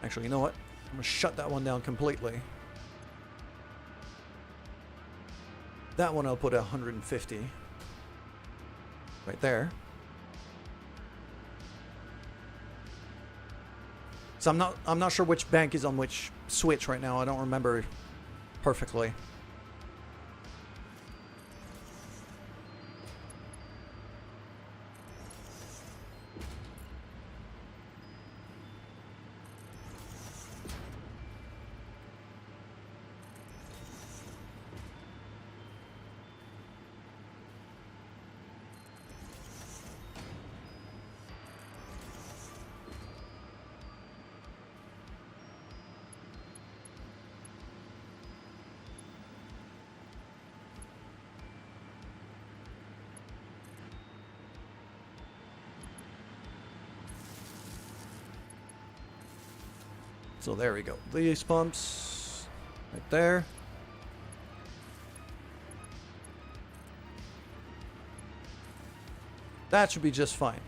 Actually, you know what? I'm going to shut that one down completely. That one I'll put at 150. Right there. So I'm not sure which bank is on which switch right now. I don't remember perfectly. So there we go. These pumps right there. That should be just fine.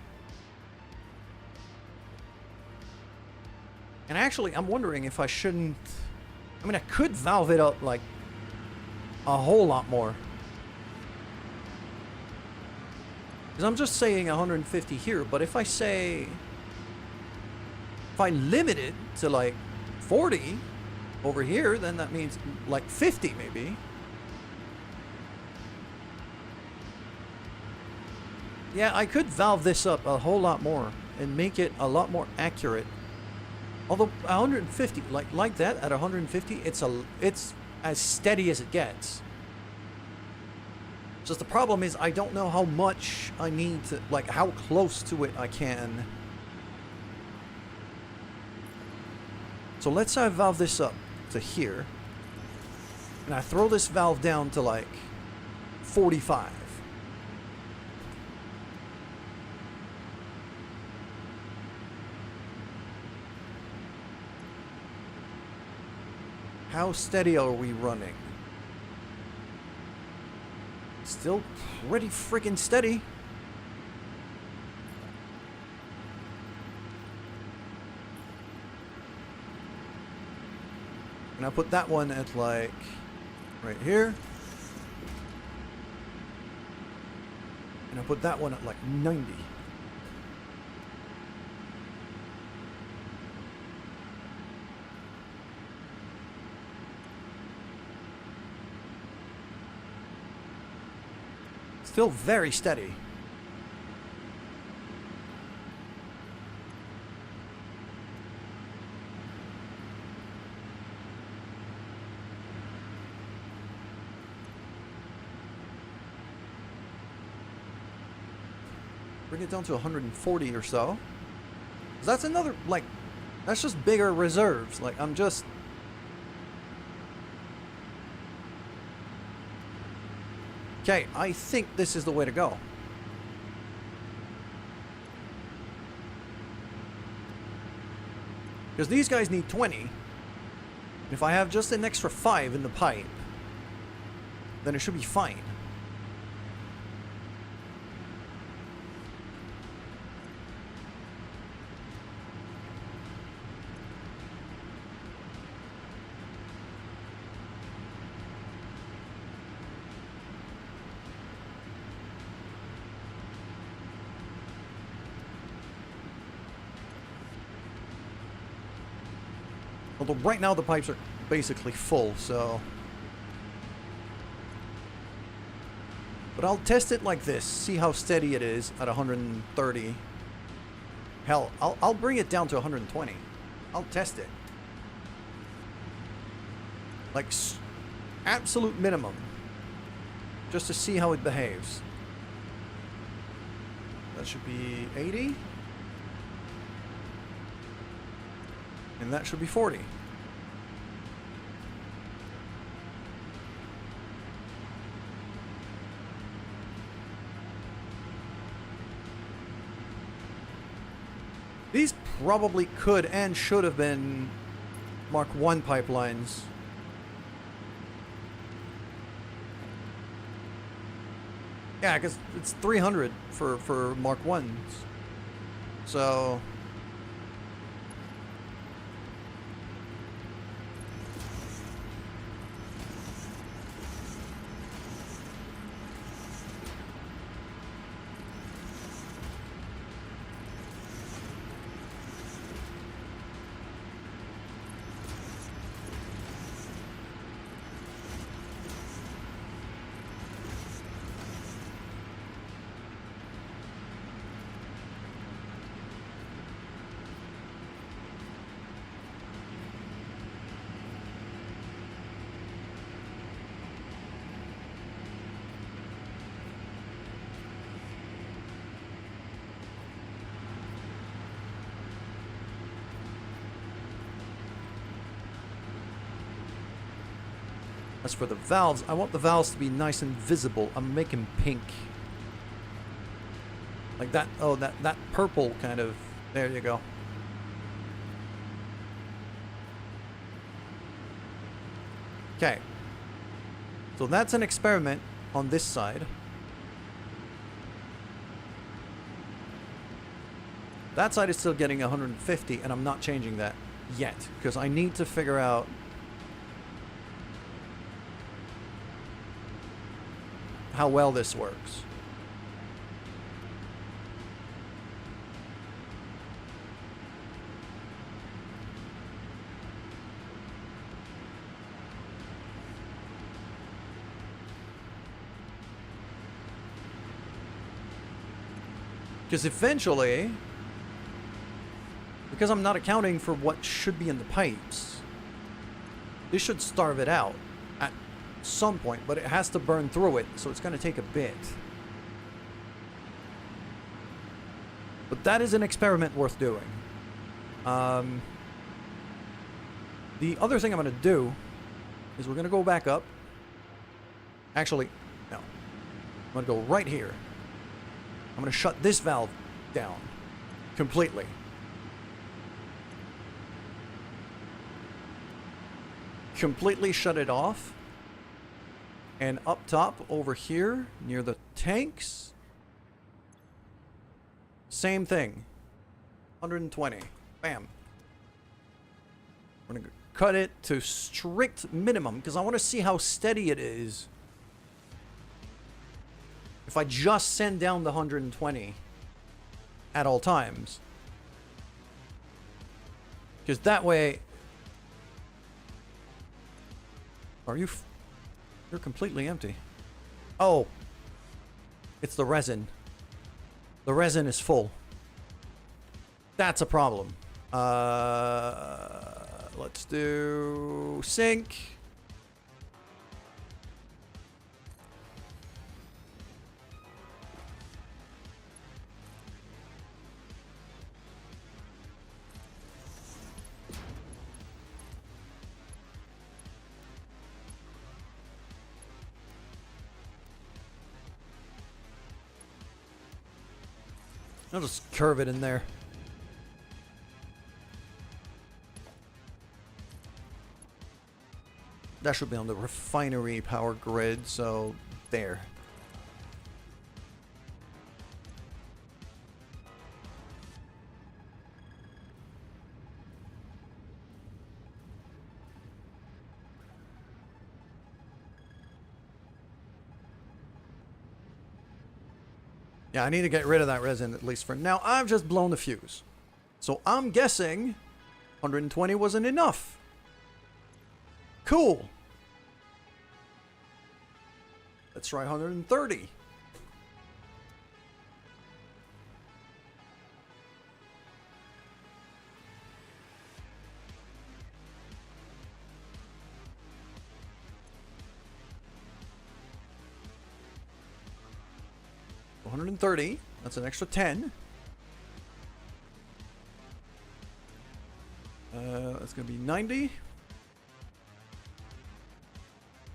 And actually, I'm wondering if I shouldn't... I mean, I could valve it up like a whole lot more. Because I'm just saying 150 here, but if I say... If I limit it to like 40 over here, then that means like 50 maybe. Yeah, I could valve this up a whole lot more and make it a lot more accurate. Although 150, like that at 150, it's as steady as it gets. Just the problem is I don't know how much I need to, like how close to it I can. So let's say I valve this up to here. And I throw this valve down to like 45. How steady are we running? Still pretty freaking steady. And I put that one at like right here. And I put that one at like 90. Still very steady. Bring it down to 140 or so. That's another, like, that's just bigger reserves. Like, I'm just... Okay, I think this is the way to go. Because these guys need 20. If I have just an extra 5 in the pipe, then it should be fine. Although right now the pipes are basically full, so... But I'll test it like this, see how steady it is at 130. Hell, I'll bring it down to 120. I'll test it. Like, absolute minimum. Just to see how it behaves. That should be 80. And that should be 40. These probably could and should have been Mark 1 pipelines. Yeah, because it's 300 for Mark 1s. So... As for the valves, I want the valves to be nice and visible. I'm making pink. Like that, oh, that purple kind of, there you go. Okay. So that's an experiment on this side. That side is still getting 150, and I'm not changing that yet, because I need to figure out how well this works. Because eventually, because I'm not accounting for what should be in the pipes, this should starve it out at some point, but it has to burn through it, so it's going to take a bit. But that is an experiment worth doing. The other thing I'm going to do is we're going to go back up. Actually, no. I'm going to go right here. I'm going to shut this valve down completely. Completely shut it off. And up top over here near the tanks, same thing. 120. Bam. We're going to cut it to strict minimum because I want to see how steady it is. If I just send down the 120 at all times. Because that way... Are you... You're completely empty. Oh. It's the resin. The resin is full. That's a problem. Let's do... Sink. I'll just curve it in there. That should be on the refinery power grid, so there. Yeah, I need to get rid of that resin, at least for now. I've just blown the fuse. So I'm guessing 120 wasn't enough. Cool. Let's try 130. 130. That's an extra 10. That's going to be 90.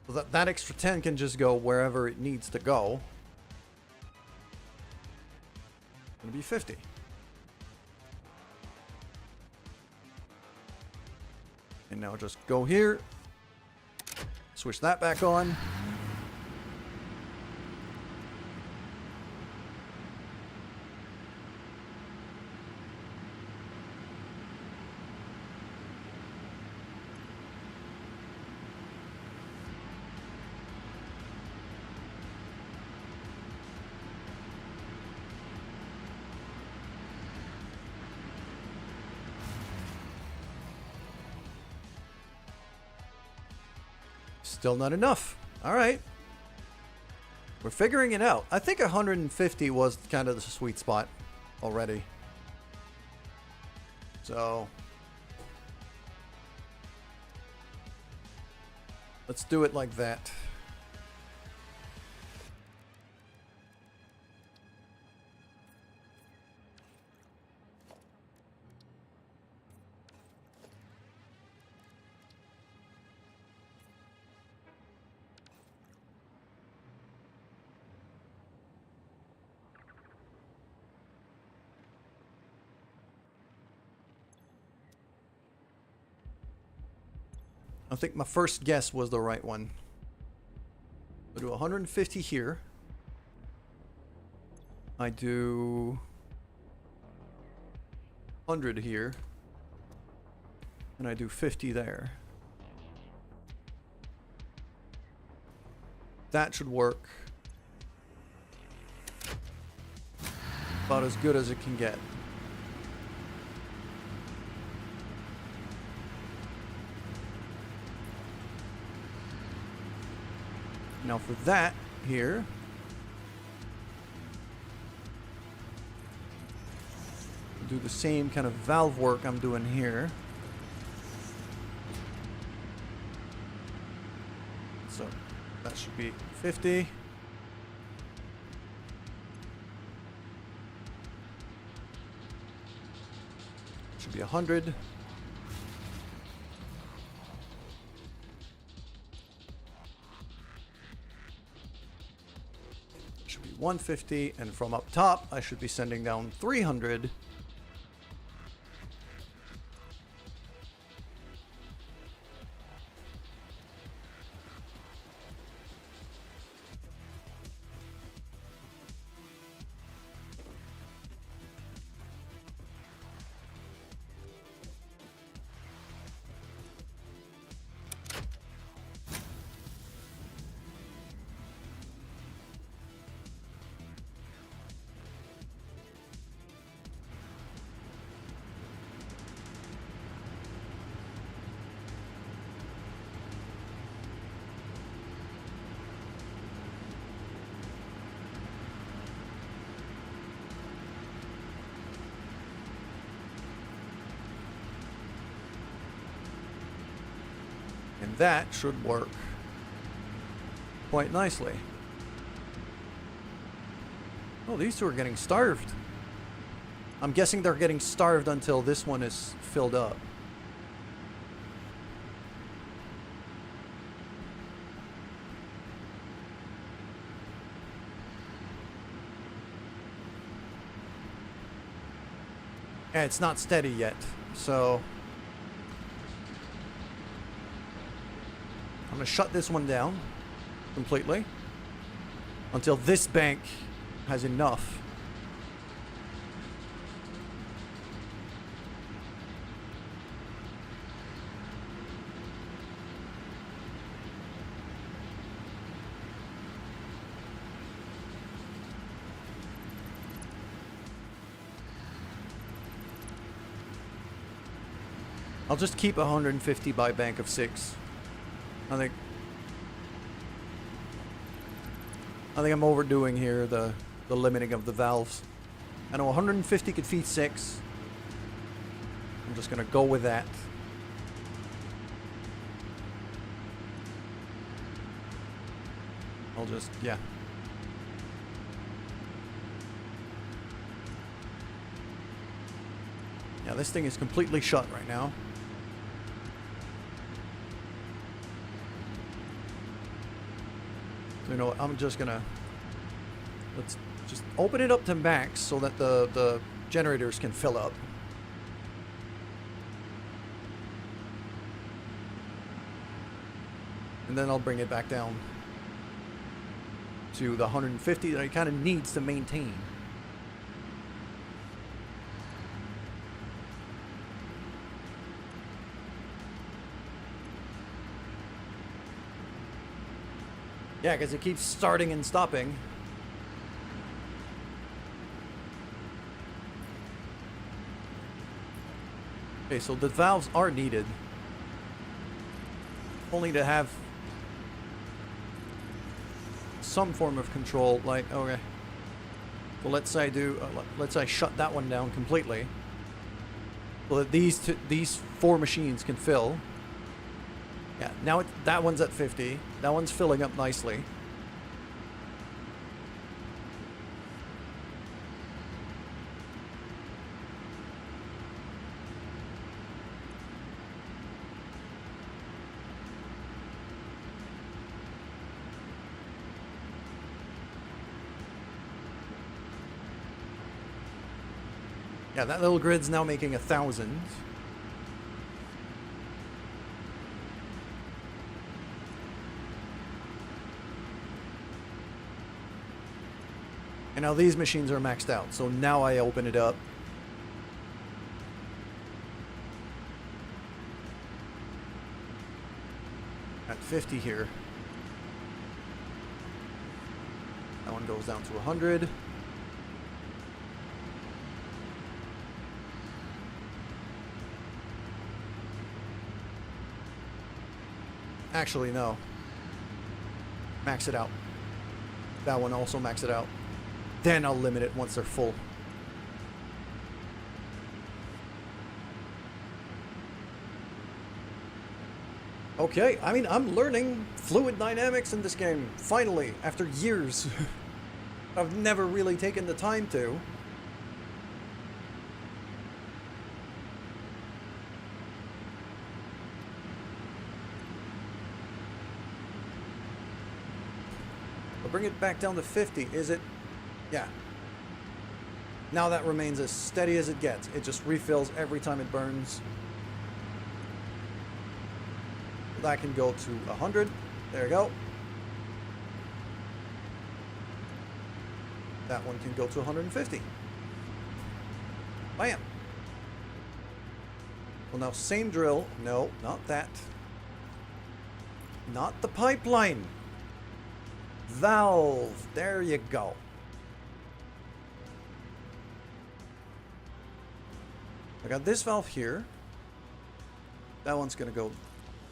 So that extra 10 can just go wherever it needs to go. It's going to be 50. And now just go here. Switch that back on. Still not enough. All right. We're figuring it out. I think 150 was kind of the sweet spot already. So let's do it like that. I think my first guess was the right one. I'll do 150 here. I do 100 here. And I do 50 there. That should work. About as good as it can get. Now for that here, do the same kind of valve work I'm doing here. So that should be 50. Should be 100. Should be 150, and from up top I should be sending down 300. And that should work quite nicely. Oh, these two are getting starved. I'm guessing they're getting starved until this one is filled up. Yeah, it's not steady yet, so I'm going to shut this one down completely until this bank has enough. I'll just keep 150 by bank of 6. I think I'm overdoing here the limiting of the valves. I know 150 could feed 6. I'm just gonna go with that. I'll just, yeah. Yeah, this thing is completely shut right now. So, you know what, I'm just gonna... Let's just open it up to max so that the generators can fill up. And then I'll bring it back down to the 150 that it kind of needs to maintain. Yeah, because it keeps starting and stopping. Okay, so the valves are needed. Only to have some form of control, like, okay. So let's say let's say shut that one down completely. So that these 4 machines can fill. Yeah, now that one's at 50. That one's filling up nicely. Yeah, that little grid's now making 1,000. And now these machines are maxed out, so now I open it up. At 50 here. That one goes down to 100. Actually, no. Max it out. That one also max it out. Then I'll limit it once they're full. Okay, I mean, I'm learning fluid dynamics in this game, finally, after years. I've never really taken the time to. I'll bring it back down to 50, is it? Yeah. Now that remains as steady as it gets. It just refills every time it burns. That can go to 100. There you go. That one can go to 150. Bam. Well, now same drill. No, not that. Not the pipeline. Valve. There you go. I got this valve here. That one's gonna go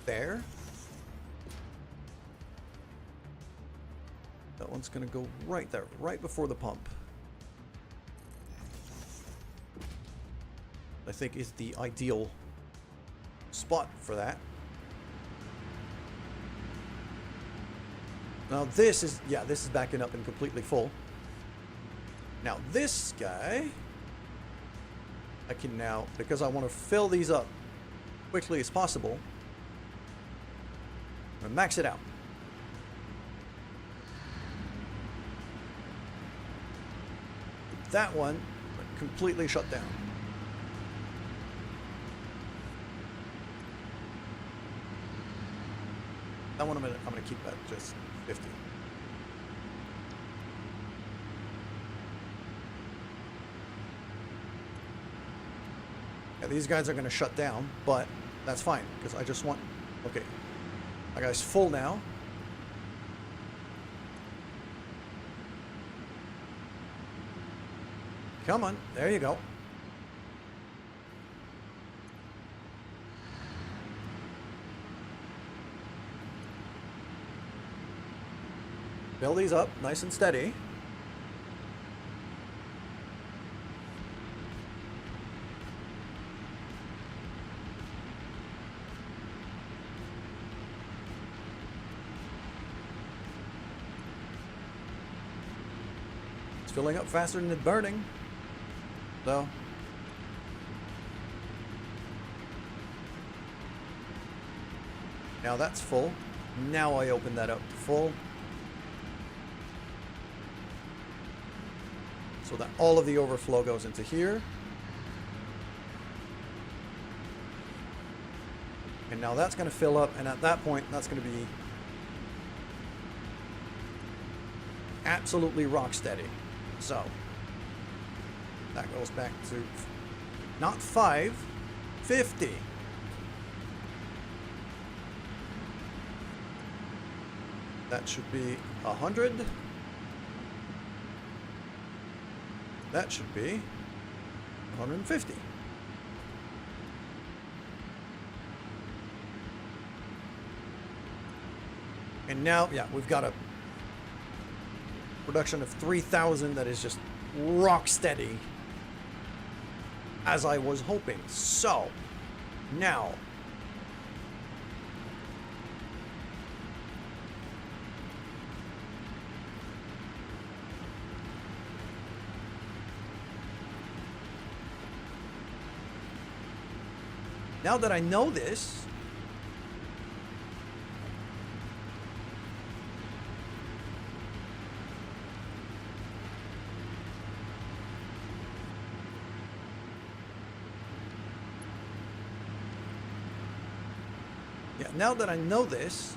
there. That one's gonna go right there, right before the pump. I think is the ideal spot for that. Now this is, yeah, this is backing up and completely full. Now this guy, I can now, because I want to fill these up quickly as possible, I'm gonna max it out. That one completely shut down. That one I'm gonna keep at just 50. Yeah, these guys are gonna shut down, but that's fine because I just want. Okay, my guy's full now. Come on, there you go. Fill these up nice and steady. It's filling up faster than it's burning. So Now that's full. Now I open that up to full. So that all of the overflow goes into here. And now that's going to fill up, and at that point, that's going to be absolutely rock steady. So that goes back to not 550. That should be 100. That should be 150. And now, yeah, we've got a production of 3,000 that is just rock steady, as I was hoping. So, now, now that I know this, now that I know this,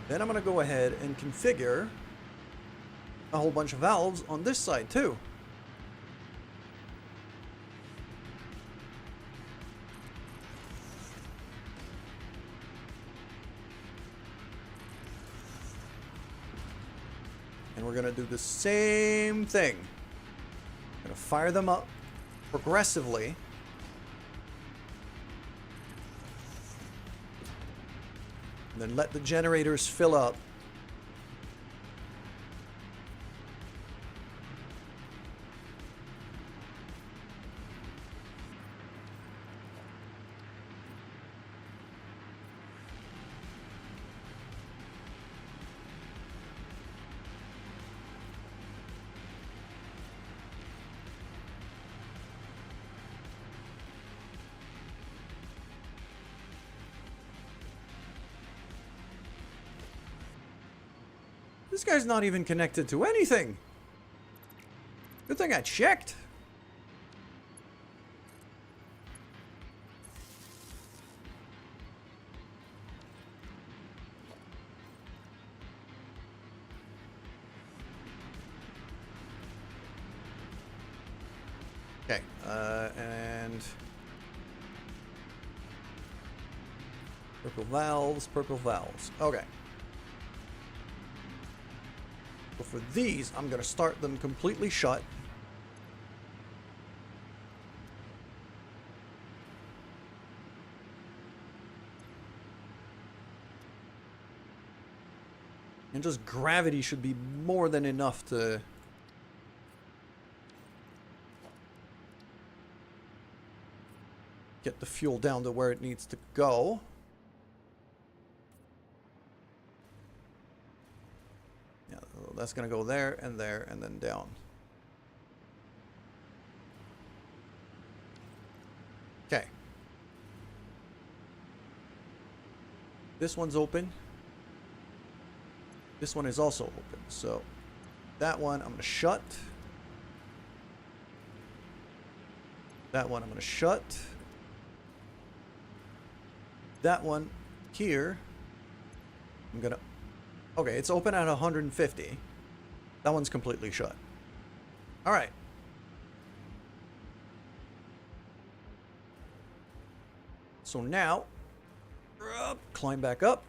then I'm going to go ahead and configure a whole bunch of valves on this side too. And we're going to do the same thing. I'm going to fire them up progressively. And then let the generators fill up. This guy's not even connected to anything. Good thing I checked. Okay, and purple valves. Okay. So for these, I'm going to start them completely shut. And just gravity should be more than enough to get the fuel down to where it needs to go. That's going to go there, and then down. Okay. This one's open. This one is also open. So that one I'm going to shut. That one I'm going to shut. That one here, I'm going to... Okay, it's open at 150. That one's completely shut. All right. So now, climb back up.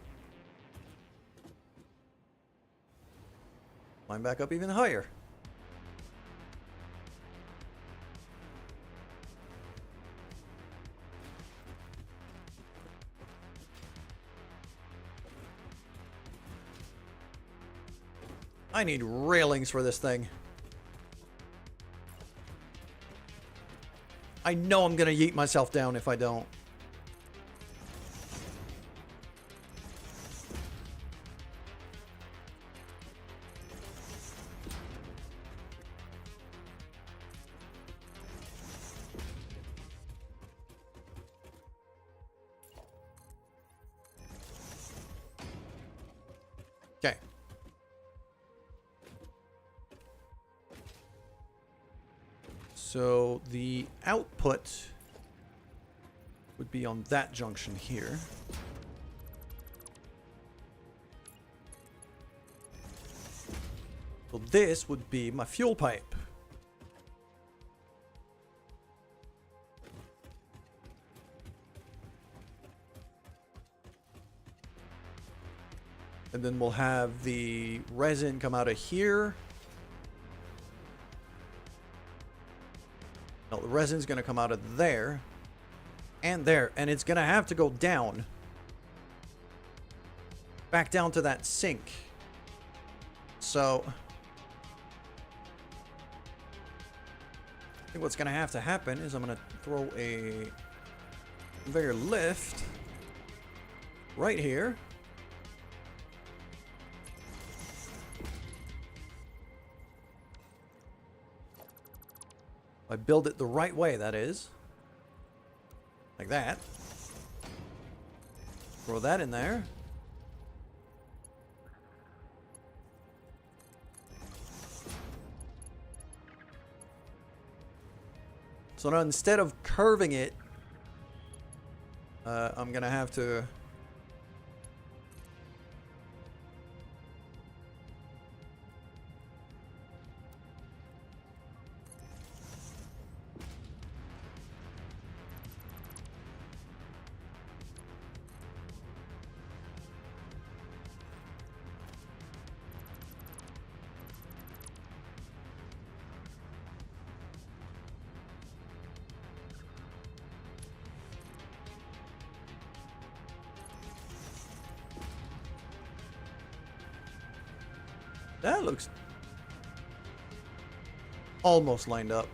Climb back up even higher. I need railings for this thing. I know I'm gonna yeet myself down if I don't. So the output would be on that junction here. So this would be my fuel pipe. And then we'll have the resin come out of here. No, the resin's going to come out of there. And there. And it's going to have to go down. Back down to that sink. So I think what's going to have to happen is I'm going to throw a conveyor lift right here. I build it the right way, that is. Like that. Throw that in there. So now instead of curving it, I'm gonna have to that looks almost lined up.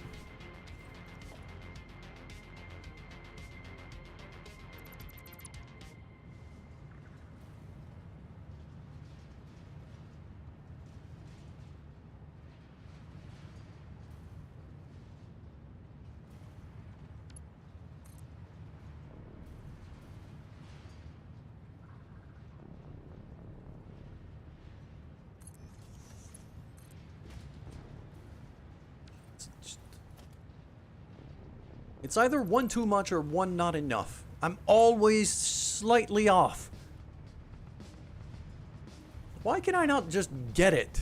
It's either one too much or one not enough. I'm always slightly off. Why can I not just get it?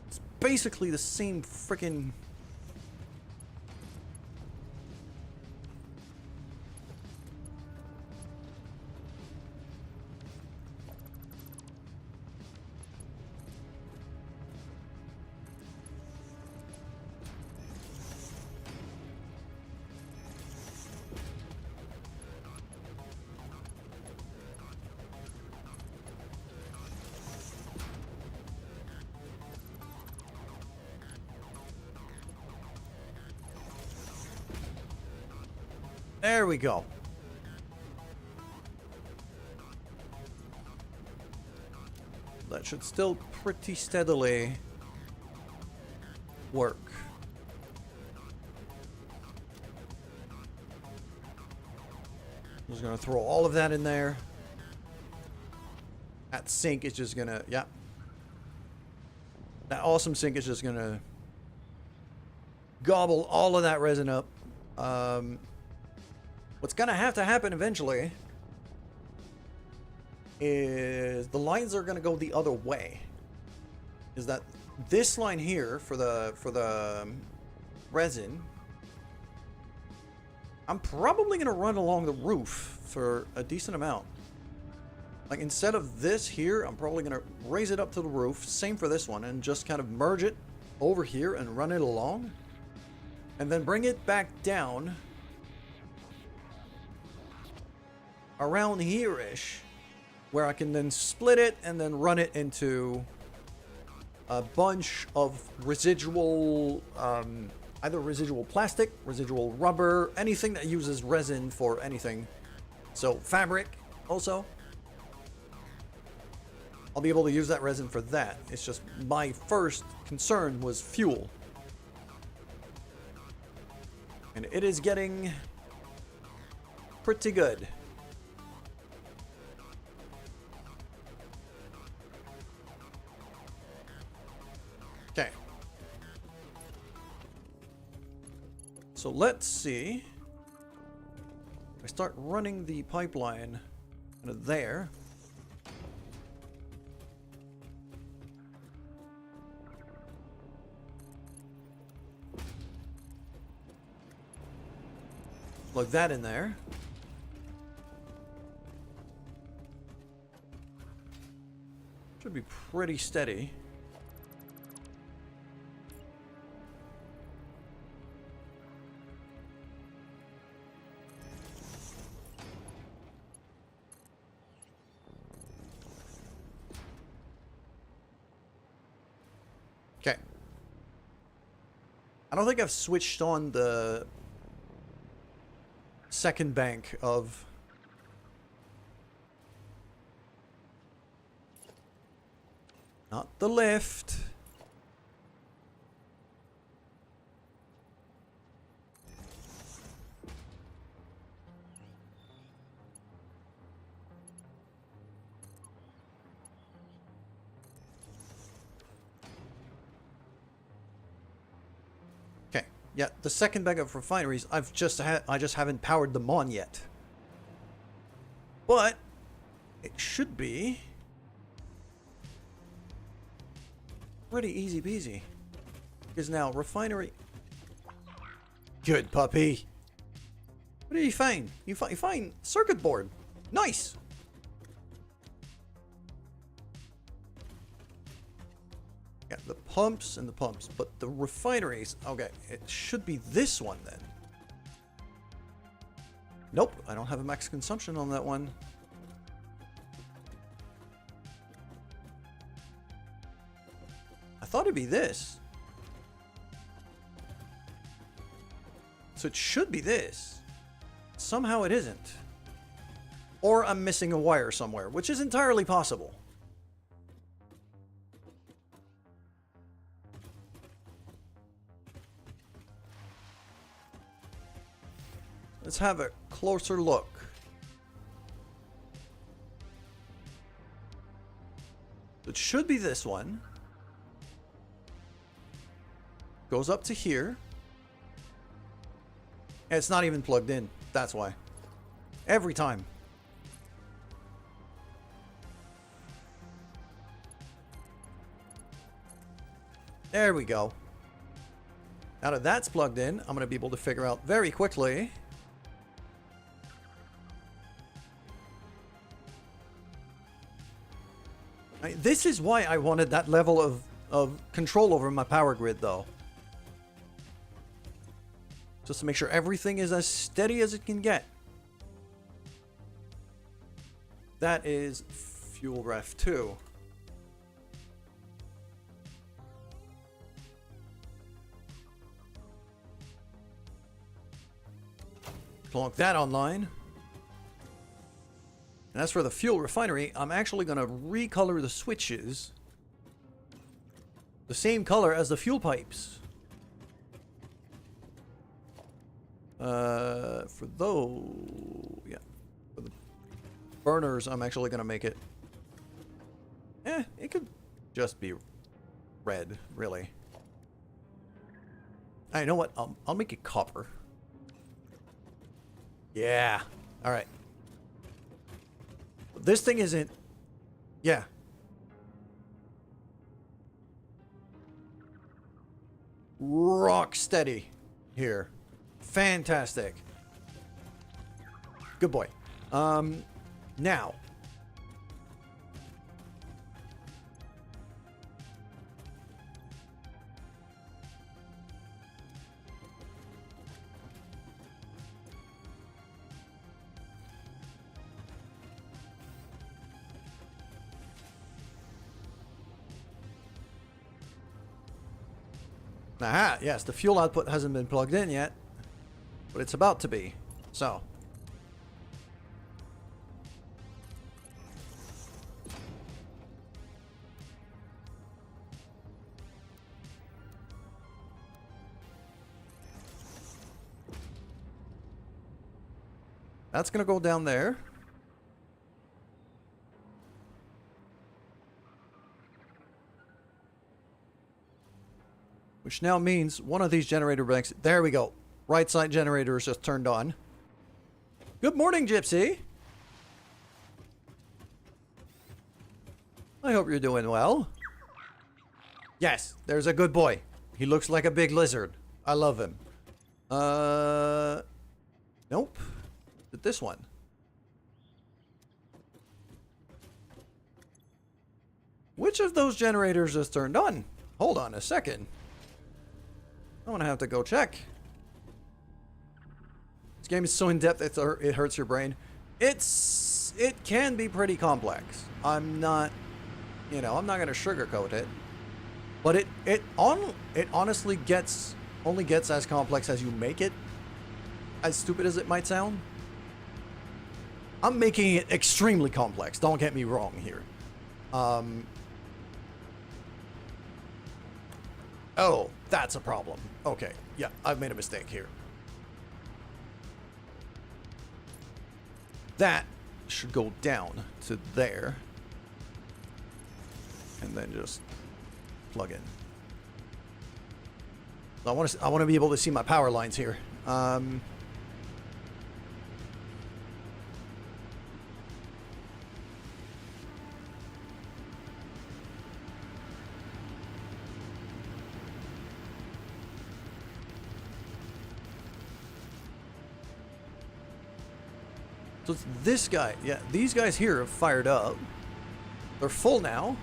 It's basically the same frickin'... There we go. That should still pretty steadily work. I'm just gonna throw all of that in there. That sink is just gonna, yeah. That awesome sink is just gonna gobble all of that resin up. What's gonna have to happen eventually is the lines are gonna go the other way. Is that this line here for the resin? I'm probably gonna run along the roof for a decent amount. Like instead of this here, I'm probably gonna raise it up to the roof. Same for this one, and just kind of merge it over here and run it along, and then bring it back down. Around here-ish, where I can then split it and then run it into a bunch of residual, either residual plastic, residual rubber, anything that uses resin for anything. So fabric also. I'll be able to use that resin for that. It's just my first concern was fuel. And it is getting pretty good. So let's see. I start running the pipeline kind of there. Plug that in there. Should be pretty steady. Okay. I don't think I've switched on the second bank of not the lift. Okay. Yeah, the second bank of refineries, I just haven't powered them on yet. But it should be pretty easy peasy. Because now refinery. Good puppy. What did you find? You find circuit board. Nice. Yeah, the pumps and the pumps, but the refineries. Okay, it should be this one then. Nope, I don't have a max consumption on that one. I thought it'd be this. So it should be this. Somehow it isn't. Or I'm missing a wire somewhere, which is entirely possible. Let's have a closer look. It should be this one. Goes up to here. And it's not even plugged in. That's why. Every time. There we go. Now that that's plugged in, I'm going to be able to figure out very quickly. This is why I wanted that level of control over my power grid, though. Just to make sure everything is as steady as it can get. That is fuel ref 2. Plonk that online. And as for the fuel refinery, I'm actually going to recolor the switches the same color as the fuel pipes. For those, yeah, for the burners, I'm actually going to make it, it could just be red, really. You know what? I'll make it copper. Yeah. All right. This thing isn't... Yeah. Rock steady here. Fantastic. Good boy. Now. Aha, yes, the fuel output hasn't been plugged in yet, but it's about to be. So. That's going to go down there. Which now means one of these generator banks... There we go. Right side generator is just turned on. Good morning, Gypsy. I hope you're doing well. Yes, there's a good boy. He looks like a big lizard. I love him. Nope. But this one. Which of those generators is turned on? Hold on a second. I'm gonna have to go check. This game is so in-depth it hurts your brain. It can be pretty complex. I'm not, you know, I'm not gonna sugarcoat it. But it honestly only gets as complex as you make it. As stupid as it might sound. I'm making it extremely complex. Don't get me wrong here. Oh, that's a problem. Okay, yeah, I've made a mistake here. That should go down to there. And then just plug in. I want to be able to see my power lines here. So it's this guy. Yeah, these guys here have fired up. They're full now.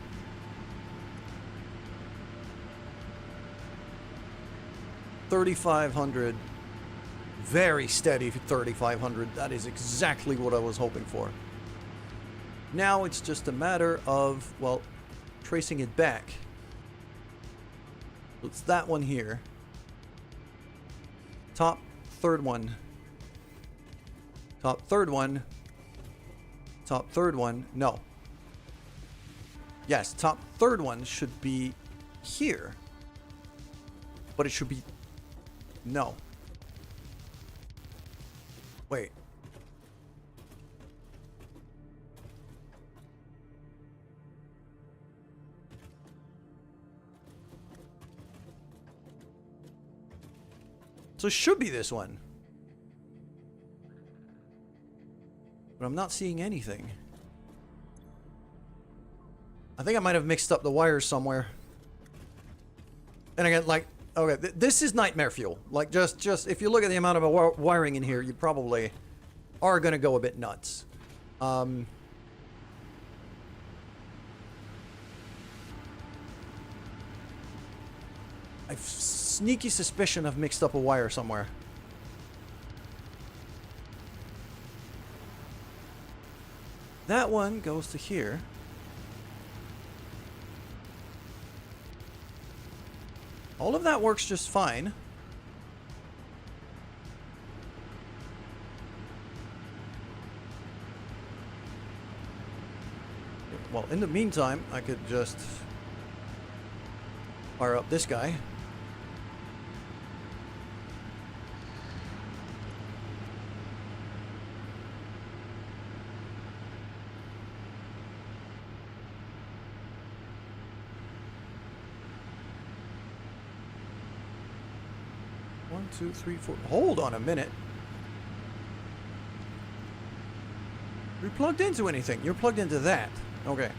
$3,500. Very steady for 3,500. That is exactly what I was hoping for. Now it's just a matter of, well, tracing it back. So it's that one here. Top third one. Top third one. Top third one. No. Yes, top third one should be here. But it should be... No. Wait. So it should be this one. But I'm not seeing anything. I think I might have mixed up the wires somewhere. And again, like, okay, this is nightmare fuel. Like, just if you look at the amount of wiring in here, you probably are going to go a bit nuts. I've sneaky suspicion I've mixed up a wire somewhere. That one goes to here. All of that works just fine. Well, in the meantime, I could just fire up this guy. One, two, three, four. Hold on a minute. You're plugged into anything. You're plugged into that. Okay.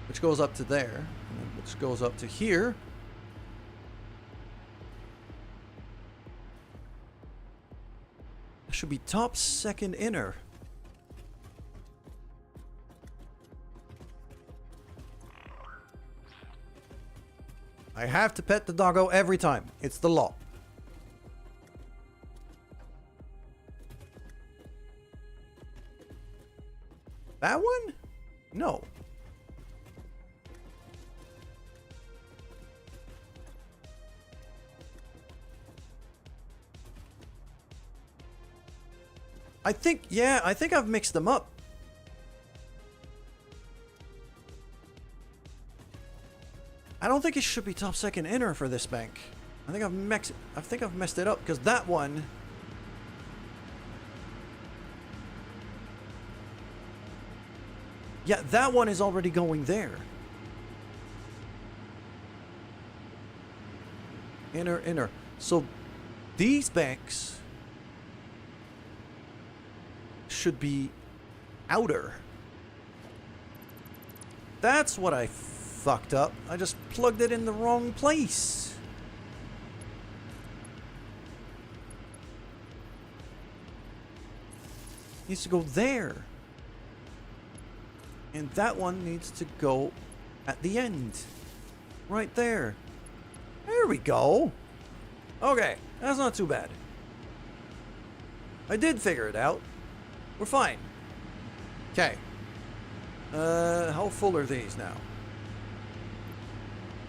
Which goes up to there. And then which goes up to here. That should be top, second, inner. I have to pet the doggo every time. It's the law. That one? No. I think I've mixed them up. I don't think it should be top, second, inner for this bank. I think I've messed it up because that one. Yeah, that one is already going there. Inner. So these banks should be outer. That's what I fucked up. I just plugged it in the wrong place. Needs to go there. And that one needs to go at the end. Right there. There we go. Okay, that's not too bad. I did figure it out. We're fine. Okay. How full are these now?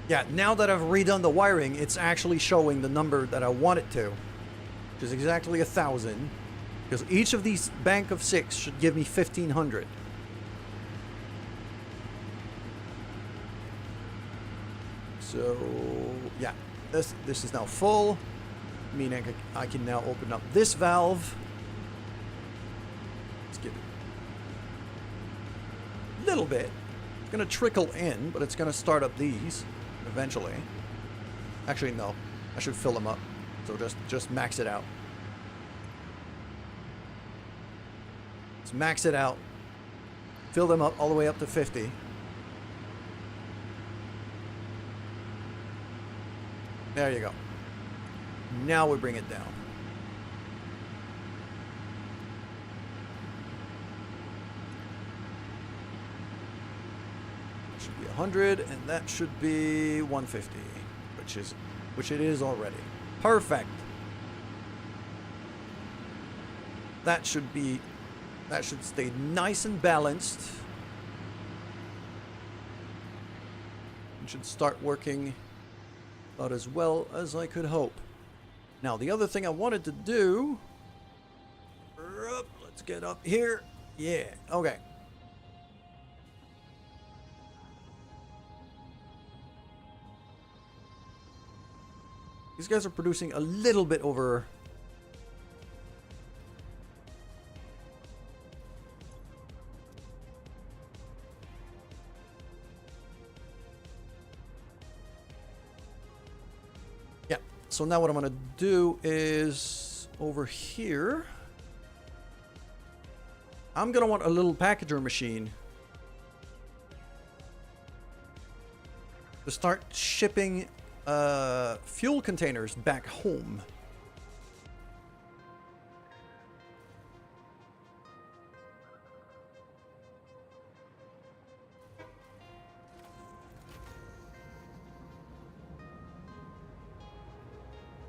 Yeah, now that I've redone the wiring, it's actually showing the number that I want it to. Which is exactly 1,000. Because each of these bank of 6 should give me 1,500. So, yeah. This is now full. Meaning I can now open up this valve. Let's give it a little bit. It's going to trickle in, but it's going to start up these eventually. Actually, no. I should fill them up. So just max it out. Let's max it out. Fill them up all the way up to 50. There you go. Now we bring it down. That should be 100, and that should be 150, which it is already. Perfect. That should stay nice and balanced. It should start working about as well as I could hope. Now, the other thing I wanted to do... Let's get up here. Yeah, okay. These guys are producing a little bit over... So now what I'm going to do is over here, I'm going to want a little packager machine to start shipping fuel containers back home.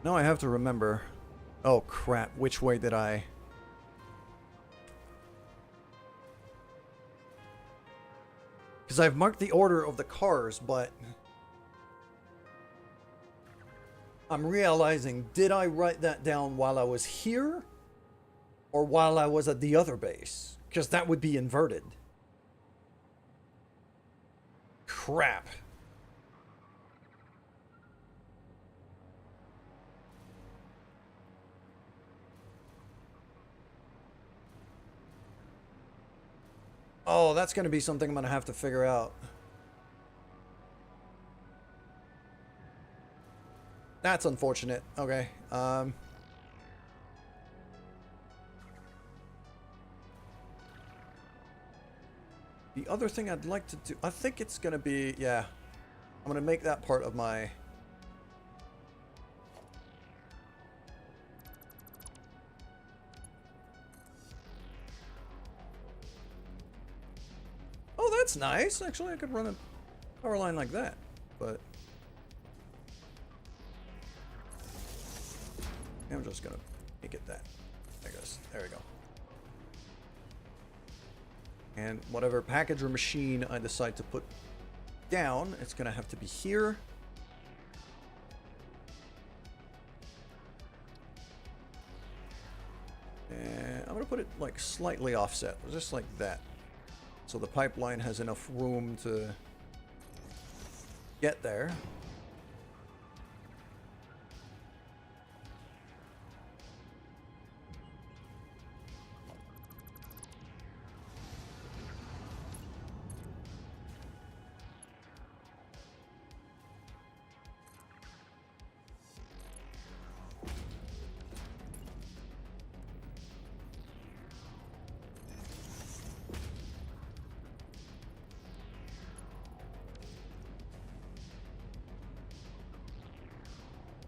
Now I have to remember... Oh, crap. Which way did I... Because I've marked the order of the cars, but... I'm realizing, did I write that down while I was here? Or while I was at the other base? Because that would be inverted. Crap. Oh, that's going to be something I'm going to have to figure out. That's unfortunate. Okay. The other thing I'd like to do... I think it's going to be... Yeah. I'm going to make that part of my... Oh, that's nice. Actually, I could run a power line like that, but I'm just gonna make it that. I guess. There we go. And whatever package or machine I decide to put down, it's gonna have to be here. And I'm gonna put it like slightly offset, just like that. So the pipeline has enough room to get there.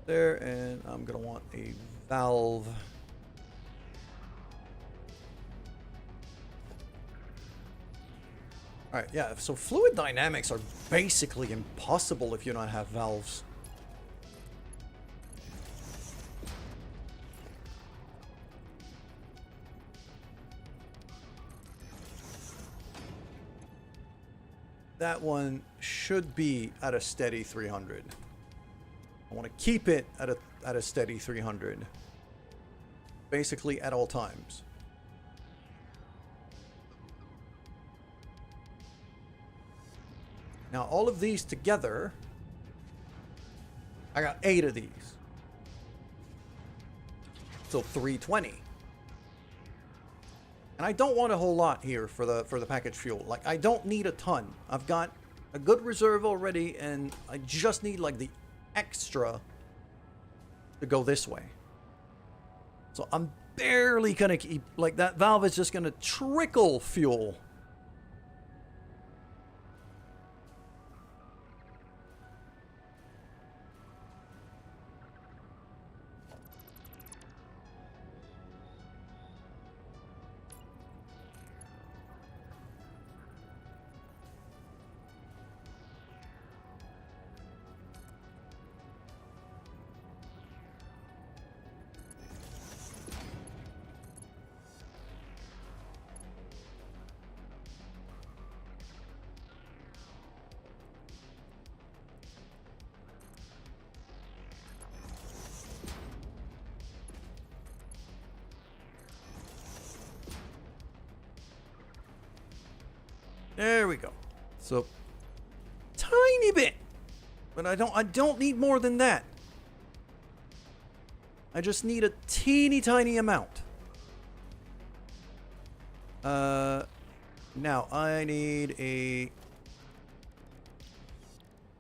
there, and I'm gonna want a valve. Alright, yeah, so fluid dynamics are basically impossible if you don't have valves. That one should be at a steady 300. I want to keep it at a steady 300. Basically at all times. Now all of these together, I got 8 of these. So 320. And I don't want a whole lot here for the package fuel. Like, I don't need a ton. I've got a good reserve already, and I just need like the extra to go this way. So I'm barely gonna keep, like, that valve is just gonna trickle fuel. There we go. So tiny bit. But I don't need more than that. I just need a teeny tiny amount. Now I need a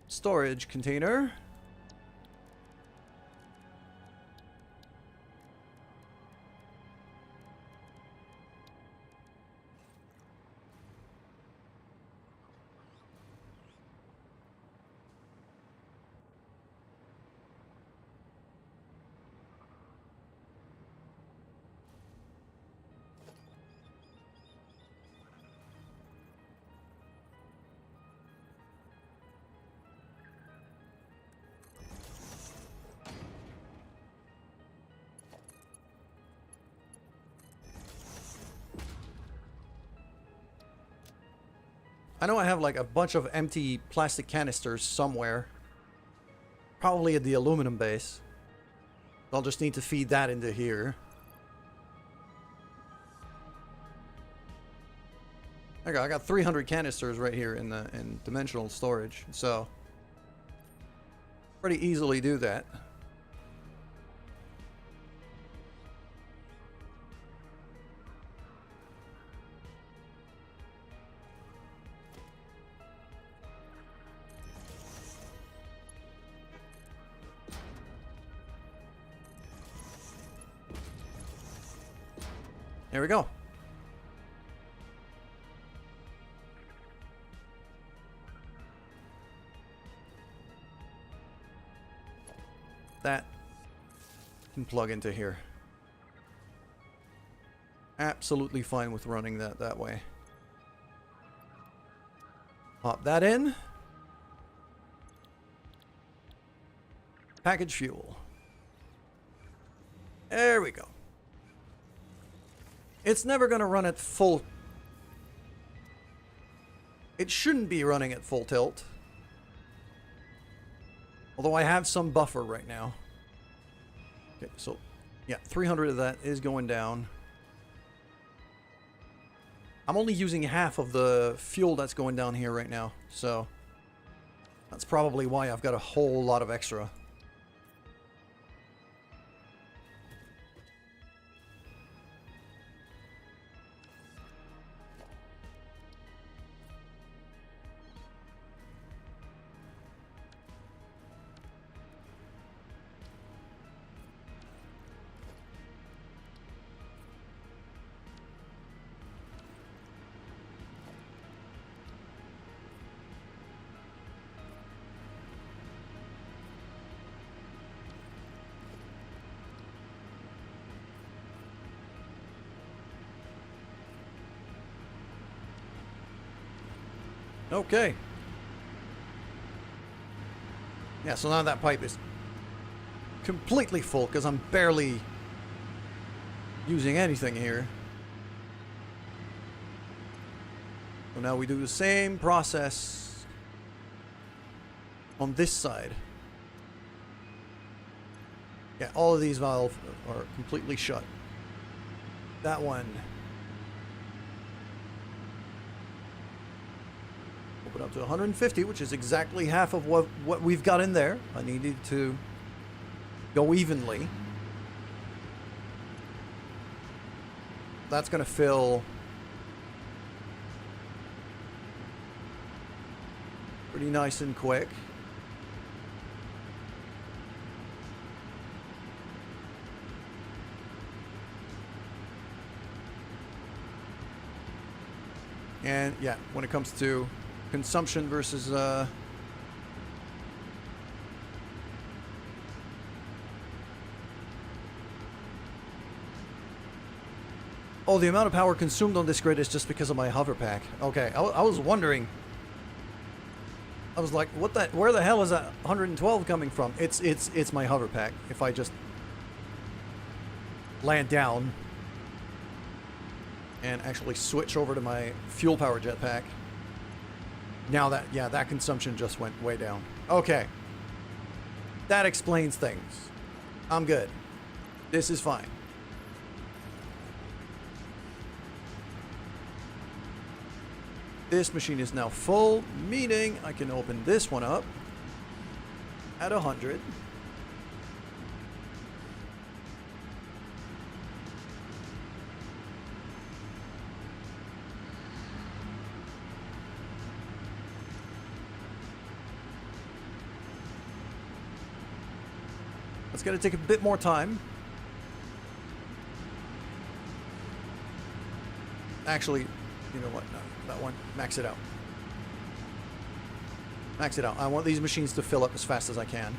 storage container. I know I have like a bunch of empty plastic canisters somewhere. Probably at the aluminum base. I'll just need to feed that into here. I got 300 canisters right here in dimensional storage, so pretty easily do that. There we go. That can plug into here. Absolutely fine with running that way. Pop that in. Package fuel. There we go. It's never going to run at full... It shouldn't be running at full tilt. Although I have some buffer right now. Okay, so... yeah, 300 of that is going down. I'm only using half of the fuel that's going down here right now. So... that's probably why I've got a whole lot of extra. Okay. Yeah, so now that pipe is completely full because I'm barely using anything here. So now we do the same process on this side. Yeah, all of these valves are completely shut. That one. Open up to 150, which is exactly half of what we've got in there. I needed to go evenly. That's going to fill pretty nice and quick. And yeah, when it comes to consumption versus oh, the amount of power consumed on this grid is just because of my hover pack. Okay, I was wondering. I was like, what the? Where the hell is that 112 coming from? It's my hover pack. If I just land down and actually switch over to my fuel power jetpack. Now that, yeah, that consumption just went way down. Okay. That explains things. I'm good. This is fine. This machine is now full, meaning I can open this one up at 100. It's going to take a bit more time. Actually, you know what? No, that one. Max it out. Max it out. I want these machines to fill up as fast as I can.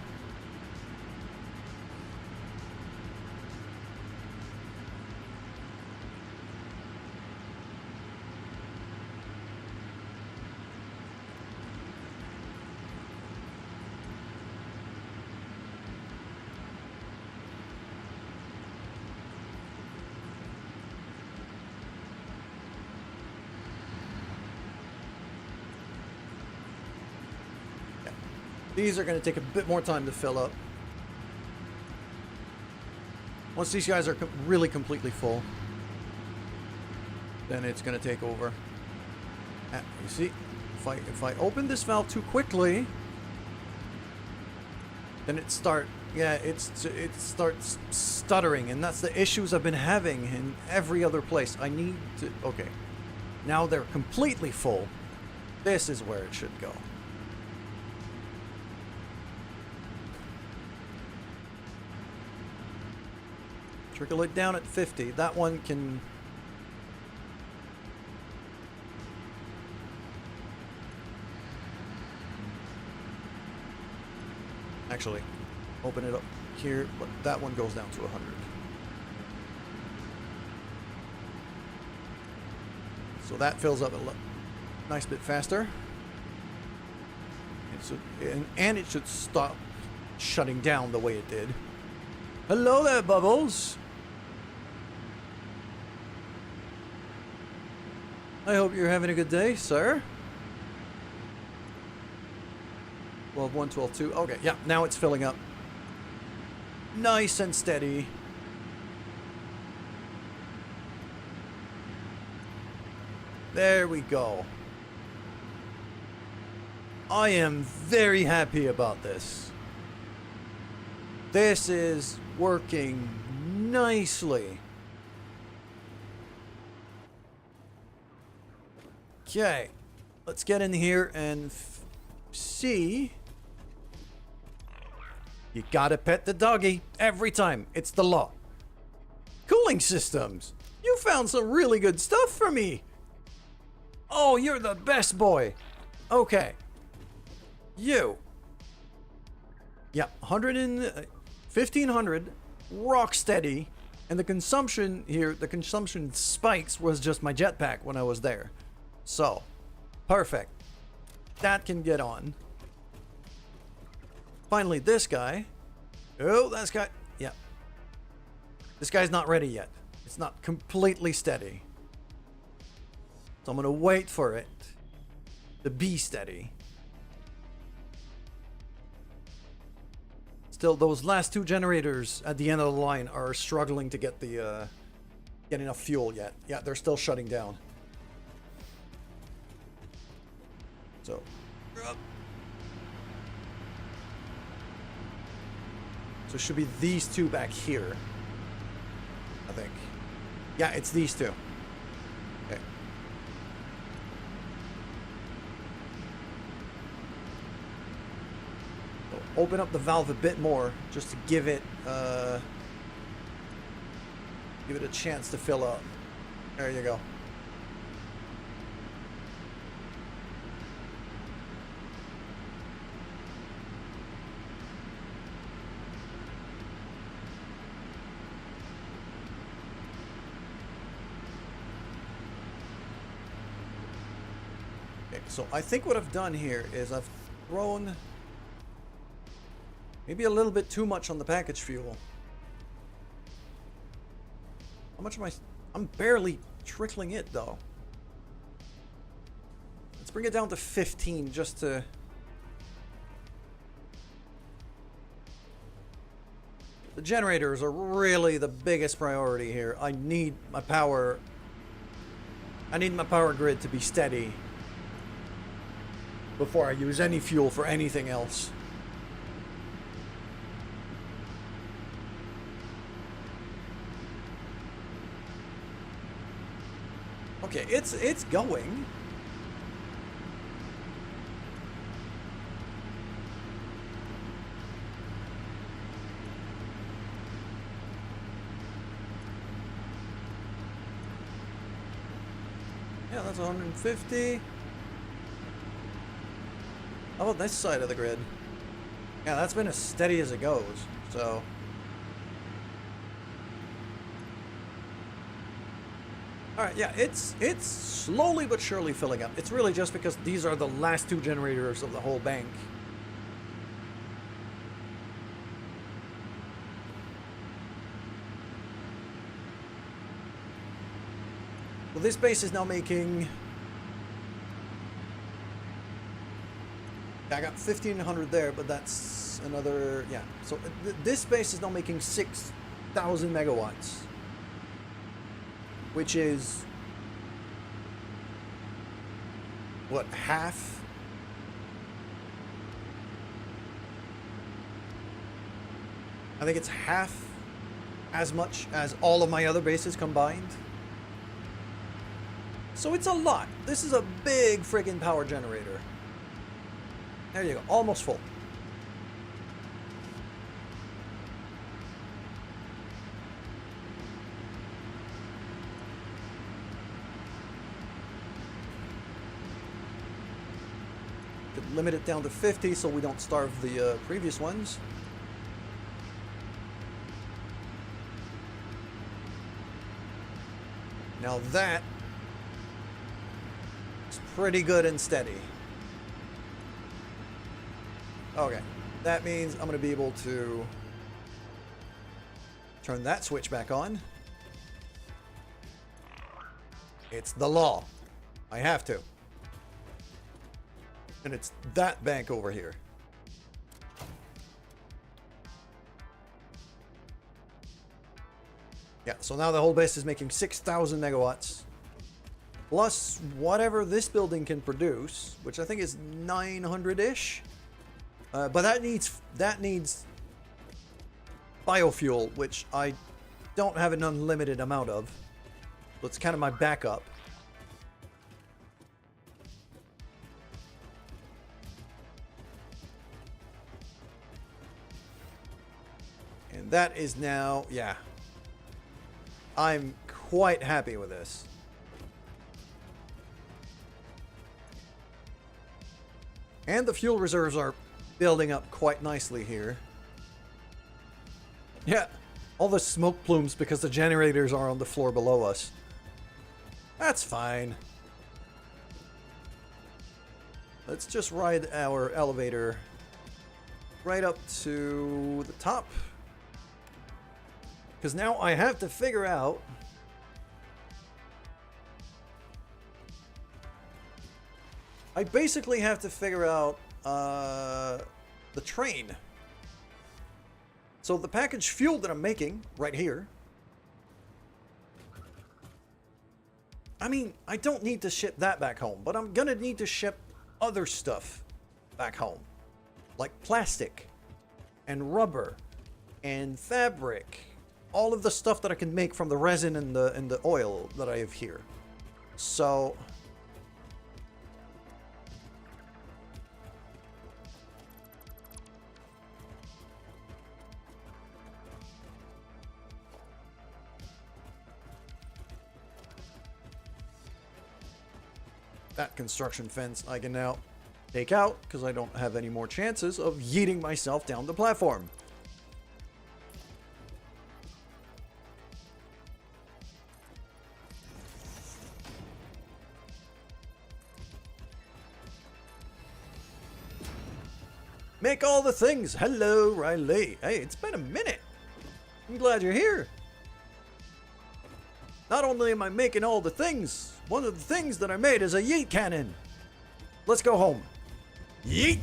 These are going to take a bit more time to fill up. Once these guys are really completely full, then it's going to take over. You see, if I open this valve too quickly, then it starts stuttering, and that's the issues I've been having in every other place. I need to. Okay, now they're completely full. This is where it should go. Trickle it down at 50. That one can... Actually, open it up here, but that one goes down to 100. So that fills up a nice bit faster. And it should stop shutting down the way it did. Hello there, Bubbles. I hope you're having a good day, sir. 12-1, 12-2. Okay, yeah, now it's filling up. Nice and steady. There we go. I am very happy about this. This is working nicely. Okay, let's get in here and see. You gotta pet the doggy every time. It's the law. Cooling systems. You found some really good stuff for me. Oh, you're the best boy. Okay. You. Yeah, 1500, rock steady. And the consumption here, the consumption spikes was just my jetpack when I was there. So, perfect. that can get on. Finally, this guy. Oh, this guy. Yeah. This guy's not ready yet. It's not completely steady. So I'm going to wait for it to be steady. Still, those last two generators at the end of the line are struggling to get the get enough fuel yet. Yeah, they're still shutting down. So, so it should be these two back here, I think. Yeah, it's these two. Okay. So open up the valve a bit more, just to give it a chance to fill up. There you go. So I think what I've done here is I've thrown maybe a little bit too much on the package fuel. How much am I? I'm barely trickling it though. Let's bring it down to 15 just to... The generators are really the biggest priority here. I need my power grid to be steady before I use any fuel for anything else. Okay, it's going. Yeah, that's 150. How about this side of the grid? Yeah, that's been as steady as it goes, so... Alright, yeah, it's slowly but surely filling up. It's really just because these are the last two generators of the whole bank. Well, this base is now making... I got 1,500 there, but that's another... Yeah, so this base is now making 6,000 megawatts. Which is... what, half? I think it's half as much as all of my other bases combined. So it's a lot. This is a big friggin' power generator. There you go, almost full. Could limit it down to 50 so we don't starve the previous ones. Now that is pretty good and steady. Okay, that means I'm going to be able to turn that switch back on. It's the law. I have to. And it's that bank over here. Yeah, so now the whole base is making 6,000 megawatts. Plus whatever this building can produce, which I think is 900-ish. But that needs biofuel, which I don't have an unlimited amount of. So it's kind of my backup. And that is now, yeah. I'm quite happy with this. And the fuel reserves are building up quite nicely here. Yeah, all the smoke plumes because the generators are on the floor below us. That's fine. let's just ride our elevator right up to the top. Because now I have to figure out I basically have to figure out the train. So the packaged fuel that I'm making right here, I mean, I don't need to ship that back home, but I'm gonna need to ship other stuff back home. Like plastic and rubber and fabric. All of the stuff that I can make from the resin and the oil that I have here. So that construction fence I can now take out because I don't have any more chances of yeeting myself down the platform. Make all the things. Hello, Riley. Hey, it's been a minute. I'm glad you're here. Not only am I making all the things, one of the things that I made is a yeet cannon. Let's go home. Yeet!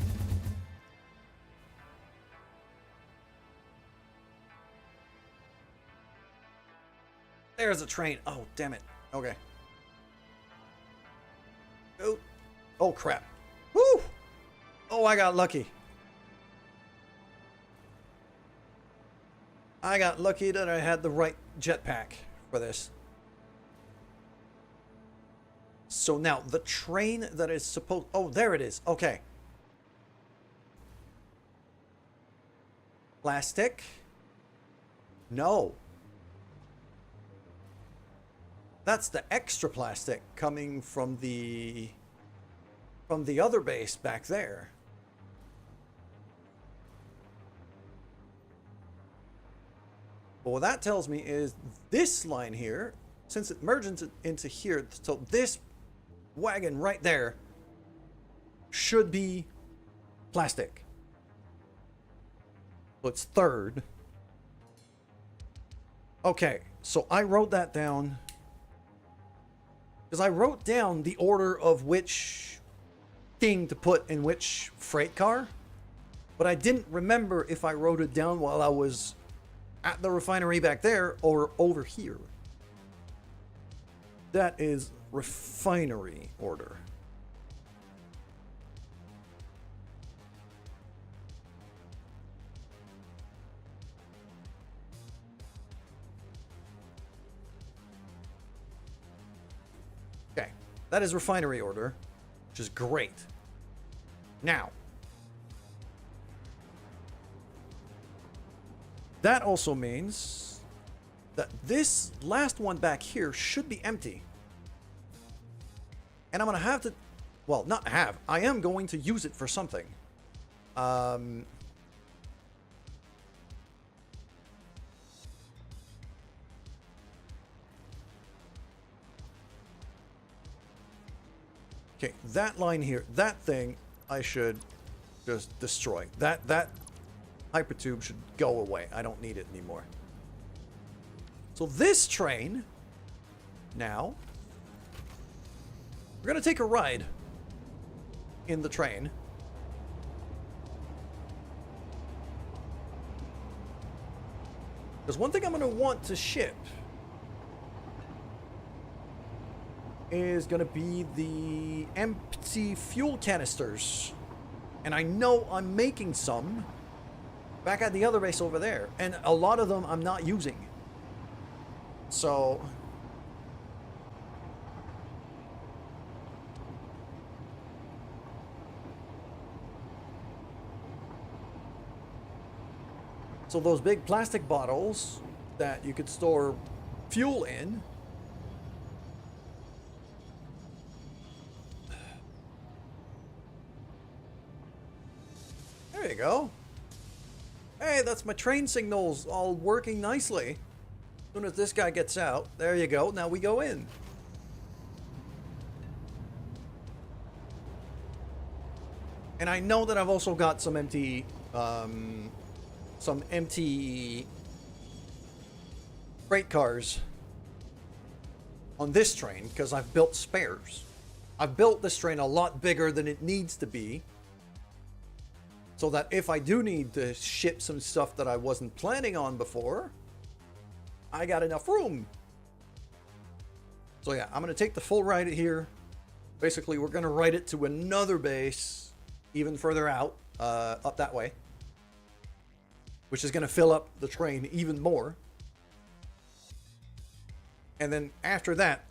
There's a train. Oh, damn it. Okay. Oh, oh crap. Woo! Oh, I got lucky. I got lucky that I had the right jetpack for this. So now, the train that is supposed... Oh, there it is. Okay. Plastic? No. That's the extra plastic coming from the other base back there. But what that tells me is this line here, since it merges into here, so this wagon right there should be plastic. So it's third. Okay, so I wrote that down because I wrote down the order of which thing to put in which freight car, but I didn't remember if I wrote it down while I was at the refinery back there or over here. That is refinery order. Okay, that is refinery order, which is great. Now, that also means that this last one back here should be empty. And I'm going to have to... Well, not have. I am going to use it for something. Okay, that line here, that thing, I should just destroy. That hypertube should go away. I don't need it anymore. So this train, now, we're going to take a ride in the train. There's one thing I'm going to want to ship is going to be the empty fuel canisters. And I know I'm making some back at the other base over there. And a lot of them I'm not using. So... So those big plastic bottles that you could store fuel in, there you go. Hey, that's my train signals all working nicely. As soon as this guy gets out, there you go. Now we go in. And I know that I've also got some empty freight cars on this train because I've built spares. I've built this train a lot bigger than it needs to be, so that if I do need to ship some stuff that I wasn't planning on before, I got enough room. So yeah, I'm going to take the full ride here. Basically, we're going to ride it to another base even further out, up that way, which is going to fill up the train even more. And then after that,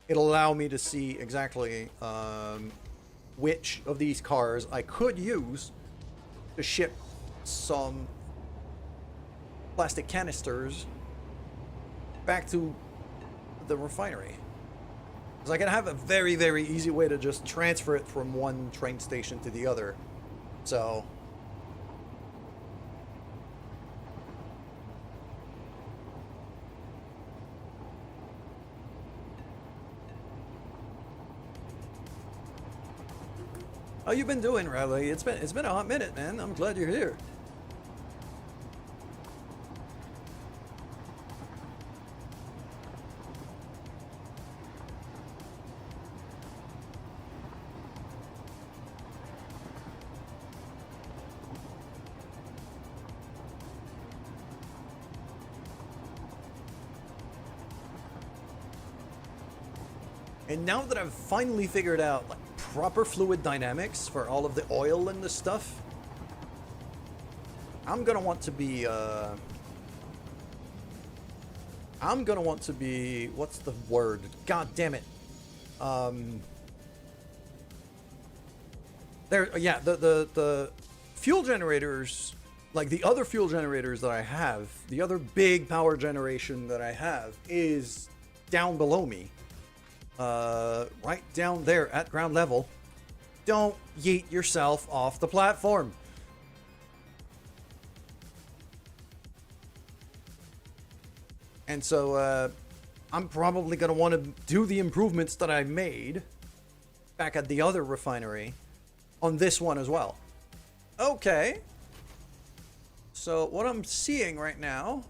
it'll allow me to see exactly which of these cars I could use to ship some plastic canisters back to the refinery. Because I can have a very, very easy way to just transfer it from one train station to the other. So how you been doing, Riley? It's been a hot minute, man. I'm glad you're here. And now that I've finally figured out like proper fluid dynamics for all of the oil and the stuff, I'm gonna want to be what's the word? God damn it. The fuel generators, like the other fuel generators that I have, the other big power generation that I have is down below me. Right down there at ground level. Don't yeet yourself off the platform. And so, I'm probably going to want to do the improvements that I made back at the other refinery on this one as well. Okay. So, what I'm seeing right now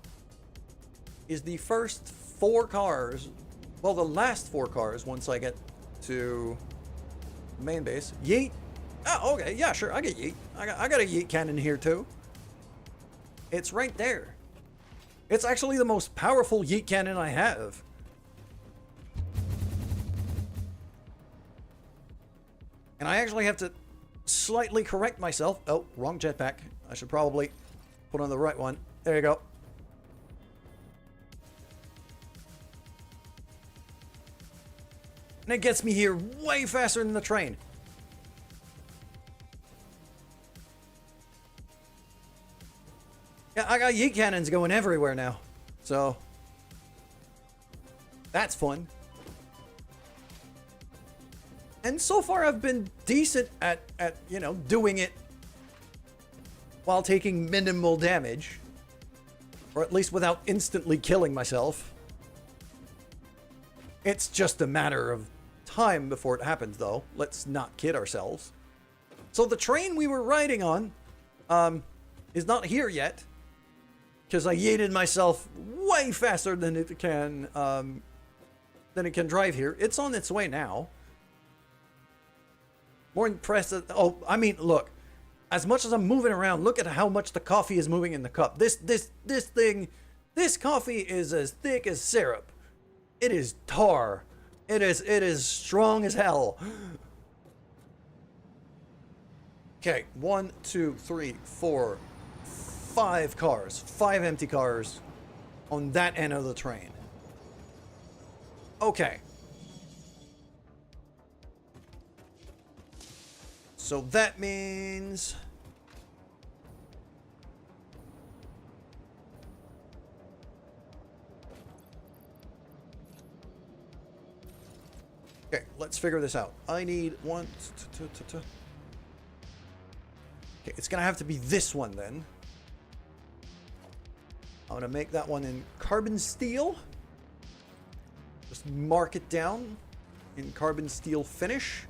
is the first 4 cars. Well, the last 4 cars, once I get to main base. Yeet. Oh, okay. Yeah, sure. I get yeet. I got a yeet cannon here, too. It's right there. It's actually the most powerful yeet cannon I have. And I actually have to slightly correct myself. Oh, wrong jetpack. I should probably put on the right one. There you go. And it gets me here way faster than the train. Yeah, I got yeet cannons going everywhere now. So that's fun. And so far I've been decent at you know, doing it while taking minimal damage. Or at least without instantly killing myself. It's just a matter of time before it happens, though. Let's not kid ourselves. So the train we were riding on is not here yet, because I yeeted myself way faster than it can drive here. It's on its way now. More impressed. Oh, I mean, look. As much as I'm moving around, look at how much the coffee is moving in the cup. This coffee is as thick as syrup. It is tar. It is strong as hell. Okay, 1, 2, 3, 4, 5 cars. 5 empty cars on that end of the train. Okay. So that means... Okay, let's figure this out. I need 1, 2, 2, 2. Okay, it's gonna have to be this one then. I'm gonna make that one in carbon steel. Just mark it down in carbon steel finish.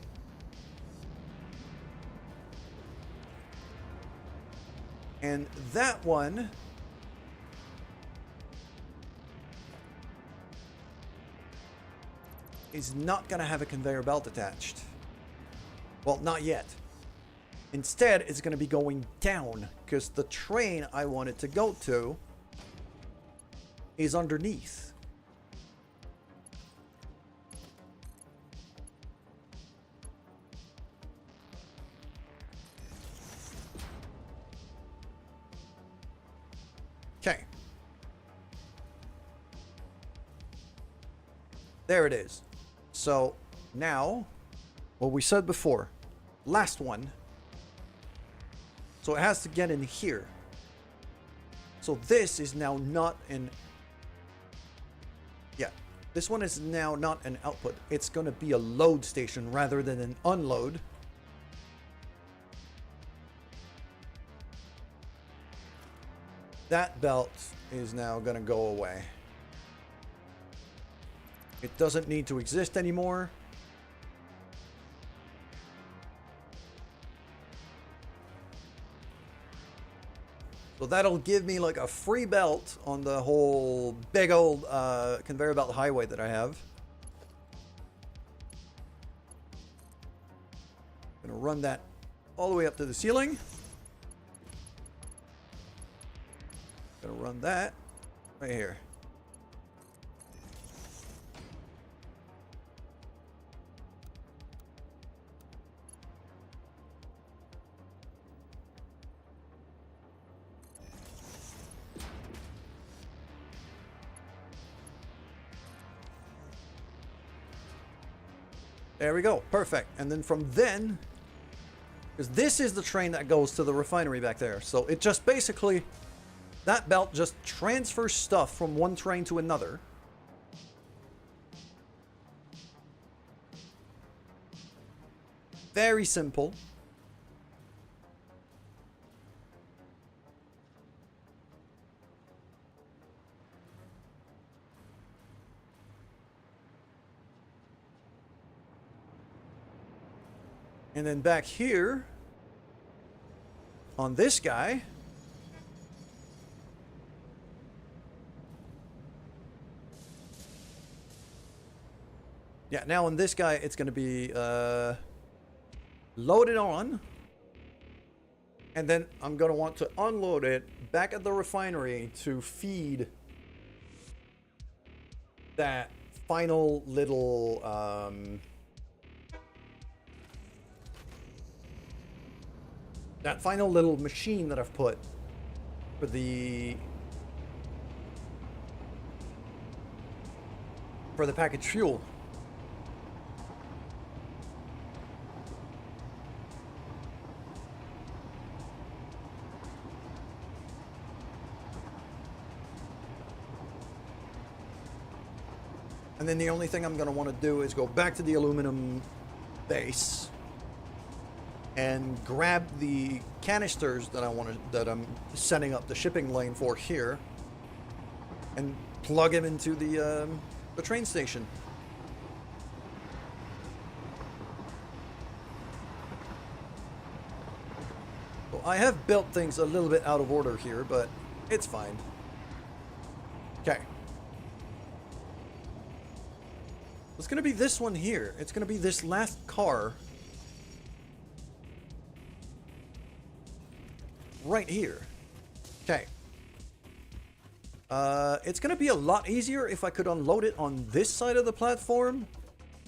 And that one is not going to have a conveyor belt attached. Well, not yet. Instead, it's going to be going down because the train I want it to go to is underneath. Okay. There it is. So now, what we said before, last one. So it has to get in here. So this is now not an... Yeah, this one is now not an output. It's going to be a load station rather than an unload. That belt is now going to go away. It doesn't need to exist anymore. So that'll give me like a free belt on the whole big old conveyor belt highway that I have. Gonna run that all the way up to the ceiling. Gonna run that right here. There we go. Perfect. And then from then, because this is the train that goes to the refinery back there. So it just basically, that belt just transfers stuff from one train to another. Very simple. And then back here, on this guy, yeah, now on this guy, it's going to be loaded on. And then I'm going to want to unload it back at the refinery to feed that final little... that final little machine that I've put for the packaged fuel. And then the only thing I'm going to want to do is go back to the aluminum base and grab the canisters that that I'm setting up the shipping lane for here, and plug them into the train station. So I have built things a little bit out of order here, but it's fine. Okay. It's going to be this one here. It's going to be this last car right here. Okay. It's going to be a lot easier if I could unload it on this side of the platform.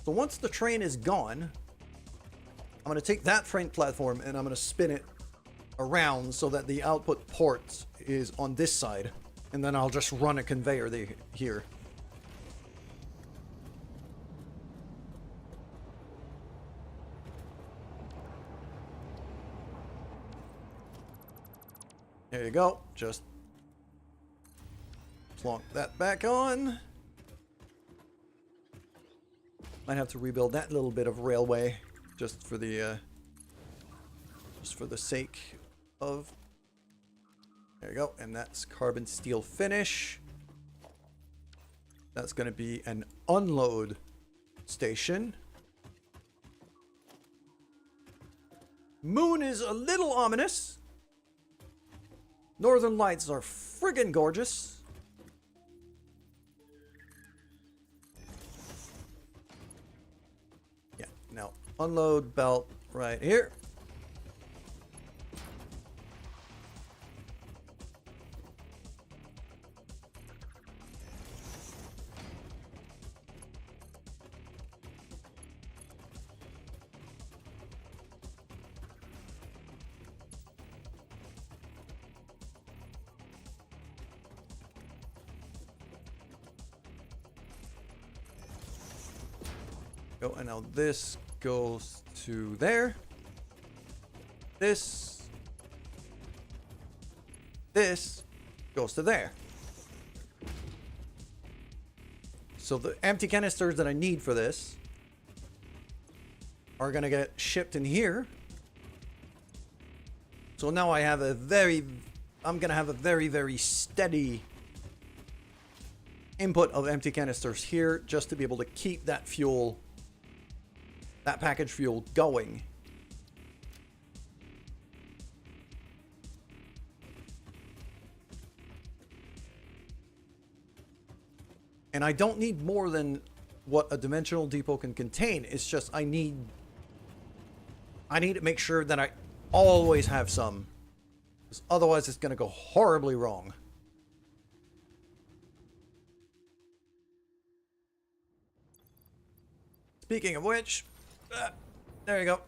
So once the train is gone, I'm going to take that train platform and I'm going to spin it around so that the output port is on this side. And then I'll just run a conveyor here. There you go. Just plonk that back on. Might have to rebuild that little bit of railway just for the sake of. There you go. And that's carbon steel finish. That's going to be an unload station. Moon is a little ominous. Northern Lights are friggin' gorgeous. Yeah, now unload belt right here. Go, and now this goes to there. This goes to there. So the empty canisters that I need for this are gonna get shipped in here. So now I have I'm gonna have a very, very steady input of empty canisters here just to be able to keep that fuel, that package fuel going. And I don't need more than what a dimensional depot can contain. It's just I need to make sure that I always have some. Because otherwise it's going to go horribly wrong. Speaking of which, there you go.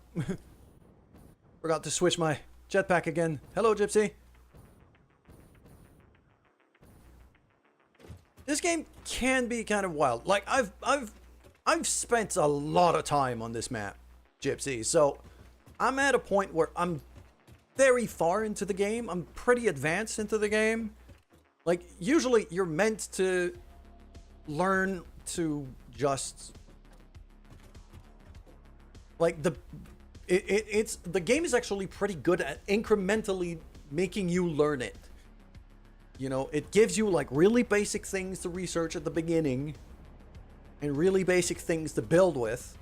Forgot to switch my jetpack again. Hello, Gypsy. This game can be kind of wild. Like I've spent a lot of time on this map, Gypsy. So I'm at a point where I'm very far into the game. I'm pretty advanced into the game. Like usually you're meant to learn to just like the game is actually pretty good at incrementally making you learn it. You know, it gives you like really basic things to research at the beginning and really basic things to build with.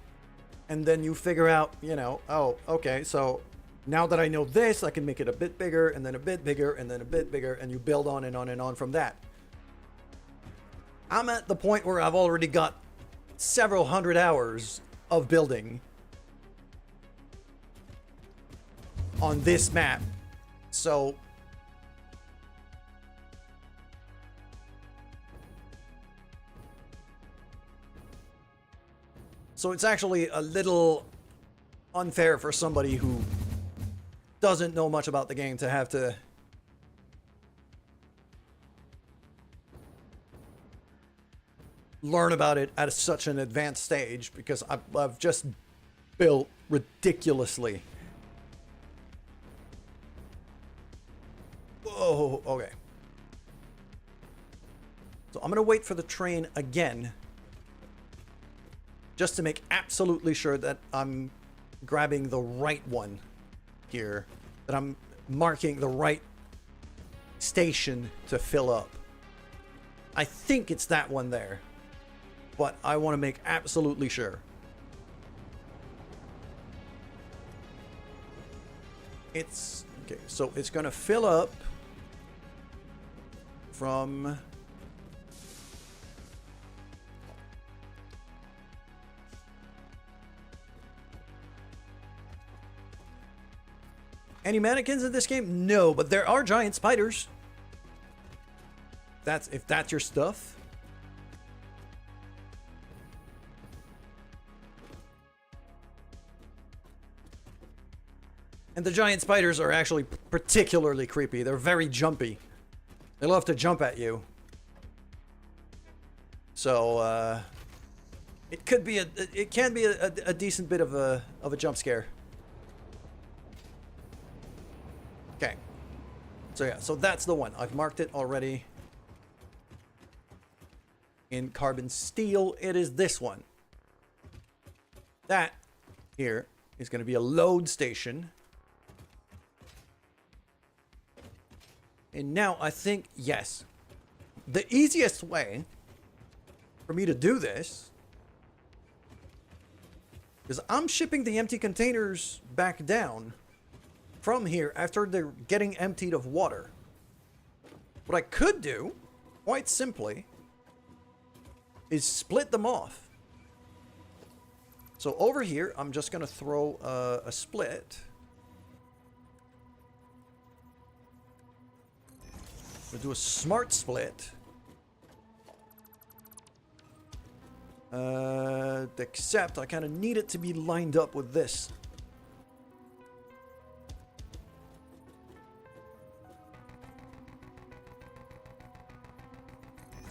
And then you figure out, you know, oh, okay, so now that I know this, I can make it a bit bigger and then a bit bigger and then a bit bigger, and you build on and on and on from that. I'm at the point where I've already got several hundred hours of building on this map. So it's actually a little unfair for somebody who doesn't know much about the game to have to learn about it at such an advanced stage, because I've just built ridiculously. Whoa, okay. So I'm gonna wait for the train again, just to make absolutely sure that I'm grabbing the right one here, that I'm marking the right station to fill up. I think it's that one there, but I want to make absolutely sure. It's okay, so it's gonna fill up from any mannequins in this game? No, but there are giant spiders. If that's your stuff. And the giant spiders are actually particularly creepy. They're very jumpy. They love to jump at you. So it can be a decent bit of a jump scare. Okay. So yeah, so that's the one. I've marked it already. In carbon steel, it is this one. That here is going to be a load station. And now I think, yes, the easiest way for me to do this is I'm shipping the empty containers back down from here after they're getting emptied of water. What I could do, quite simply, is split them off. So over here, I'm just going to throw a split. We'll do a smart split. Except I kind of need it to be lined up with this.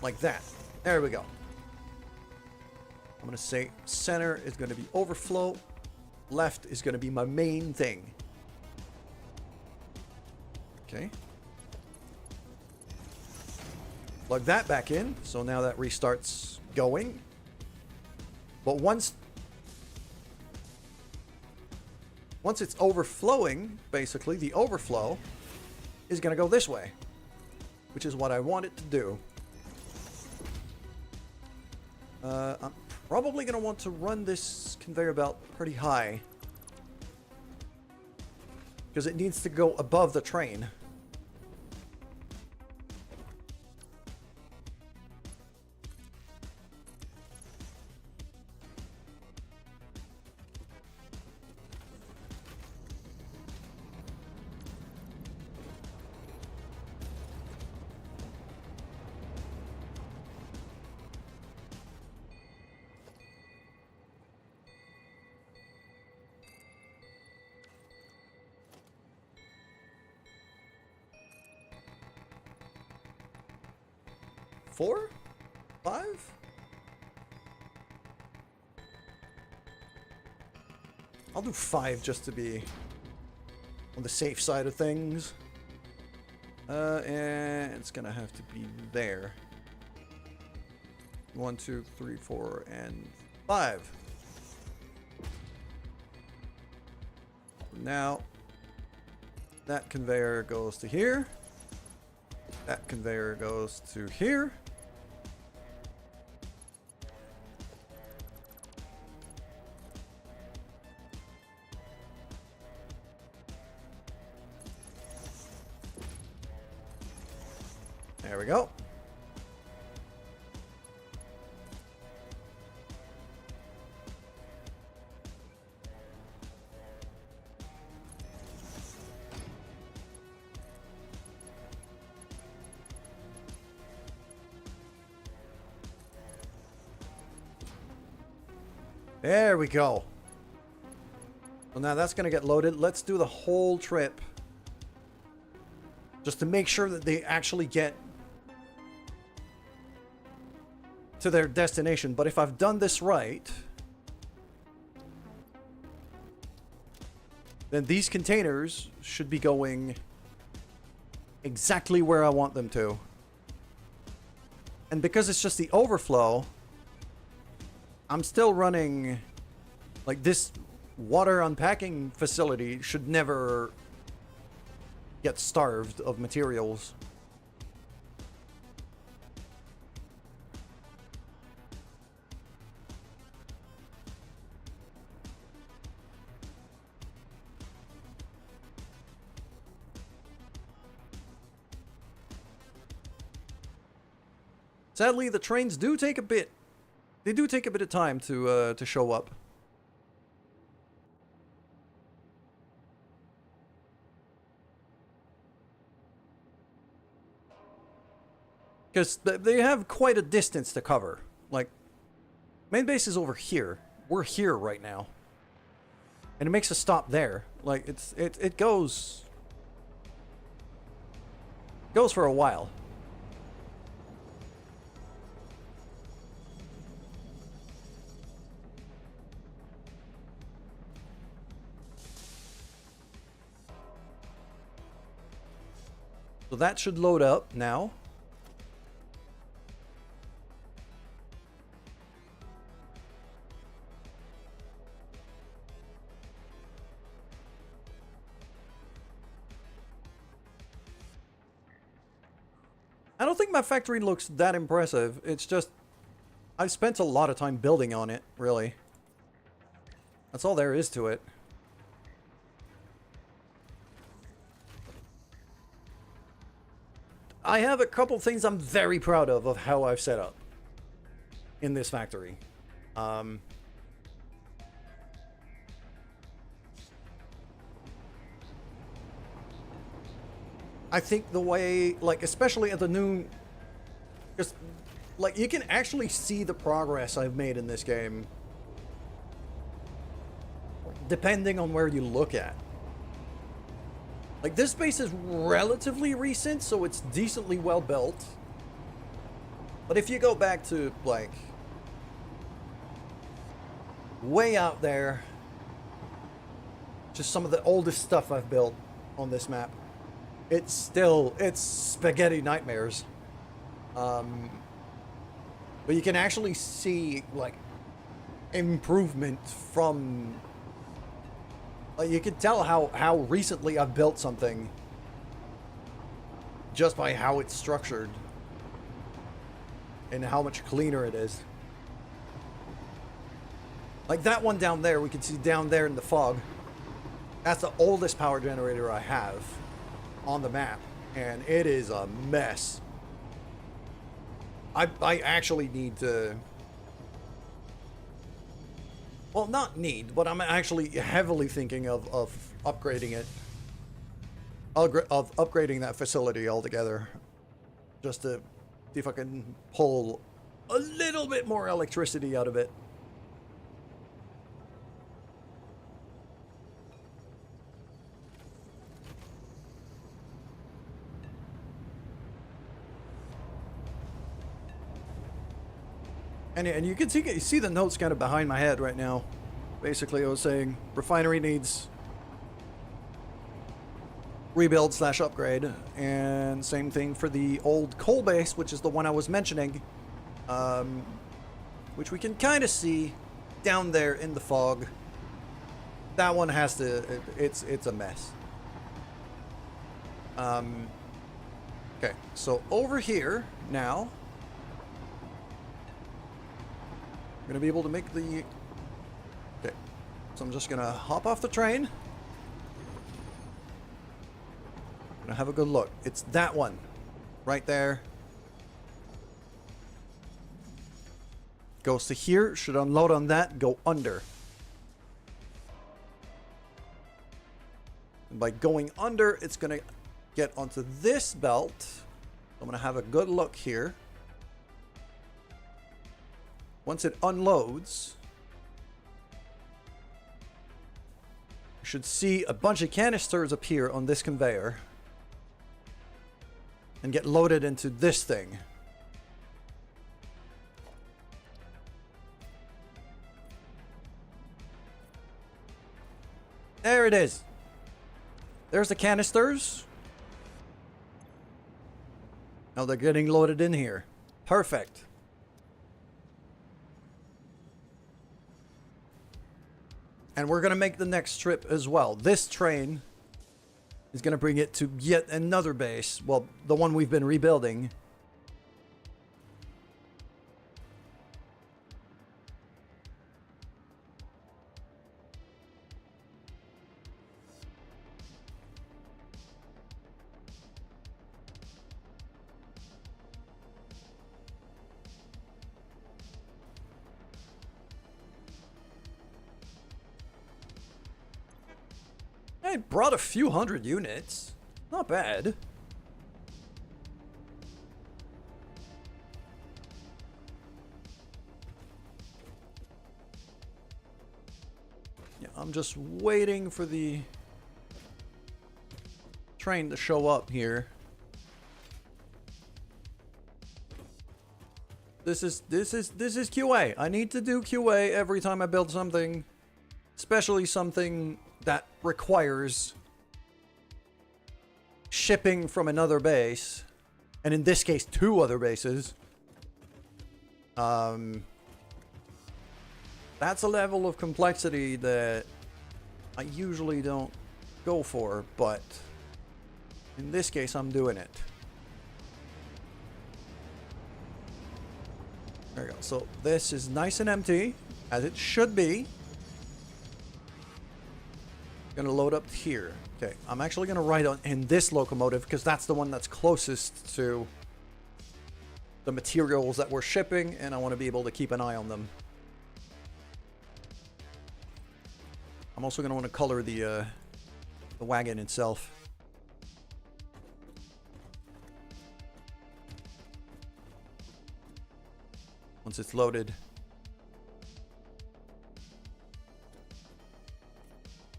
Like that. There we go. I'm going to say center is going to be overflow. Left is going to be my main thing. Okay. Plug that back in. So now that restarts going. But once it's overflowing, basically, the overflow is going to go this way. Which is what I want it to do. I'm probably going to want to run this conveyor belt pretty high. Because it needs to go above the train. Four? 5? I'll do 5 just to be on the safe side of things. And it's gonna have to be there. 1, 2, 3, 4, and 5. Now, that conveyor goes to here. That conveyor goes to here. There we go. There we go. So now that's going to get loaded. Let's do the whole trip. Just to make sure that they actually get to their destination. But if I've done this right, then these containers should be going exactly where I want them to. And because it's just the overflow, I'm still running, like, this water unpacking facility should never get starved of materials. Sadly, the trains do take a bit. They do take a bit of time to show up. Because they have quite a distance to cover. Like, main base is over here. We're here right now. And it makes a stop there. Like, it goes for a while. So that should load up now. I don't think my factory looks that impressive. It's just, I've spent a lot of time building on it, really. That's all there is to it. I have a couple things I'm very proud of how I've set up in this factory. I think the way, like, especially at the new, just, like, you can actually see the progress I've made in this game, depending on where you look at. Like, this base is relatively recent, so it's decently well built. But if you go back to, like, way out there, just some of the oldest stuff I've built on this map, it's spaghetti nightmares. But you can actually see, like, improvement from... you can tell how recently I've built something just by how it's structured and how much cleaner it is. Like that one down there, we can see down there in the fog. That's the oldest power generator I have on the map, and it is a mess. I actually need to... Well, not need, but I'm actually heavily thinking of upgrading it. Of upgrading that facility altogether. Just to see if I can pull a little bit more electricity out of it. And you can see the notes kind of behind my head right now. Basically, I was saying refinery needs rebuild / upgrade, and same thing for the old coal base, which is the one I was mentioning, which we can kind of see down there in the fog. That one has to. It's a mess. Okay, so over here now. I'm gonna be able to make the... Okay, so I'm just gonna hop off the train. Gonna have a good look. It's that one right there. Goes to here, should unload on that, go under. And by going under, it's gonna get onto this belt. I'm gonna have a good look here. Once it unloads, you should see a bunch of canisters appear on this conveyor and get loaded into this thing. There it is. There's the canisters. Now they're getting loaded in here. Perfect. And we're going to make the next trip as well. This train is going to bring it to yet another base. Well, the one we've been rebuilding. I brought a few hundred units. Not bad. Yeah, I'm just waiting for the train to show up here. This is QA. I need to do QA every time I build something, especially something that requires shipping from another base, and in this case 2 other bases. That's a level of complexity that I usually don't go for, but in this case I'm doing it. There we go. So this is nice and empty, as it should be. Gonna load up here. Okay, I'm actually gonna ride on in this locomotive because that's the one that's closest to the materials that we're shipping, and I want to be able to keep an eye on them. I'm also gonna want to color the wagon itself. Once it's loaded.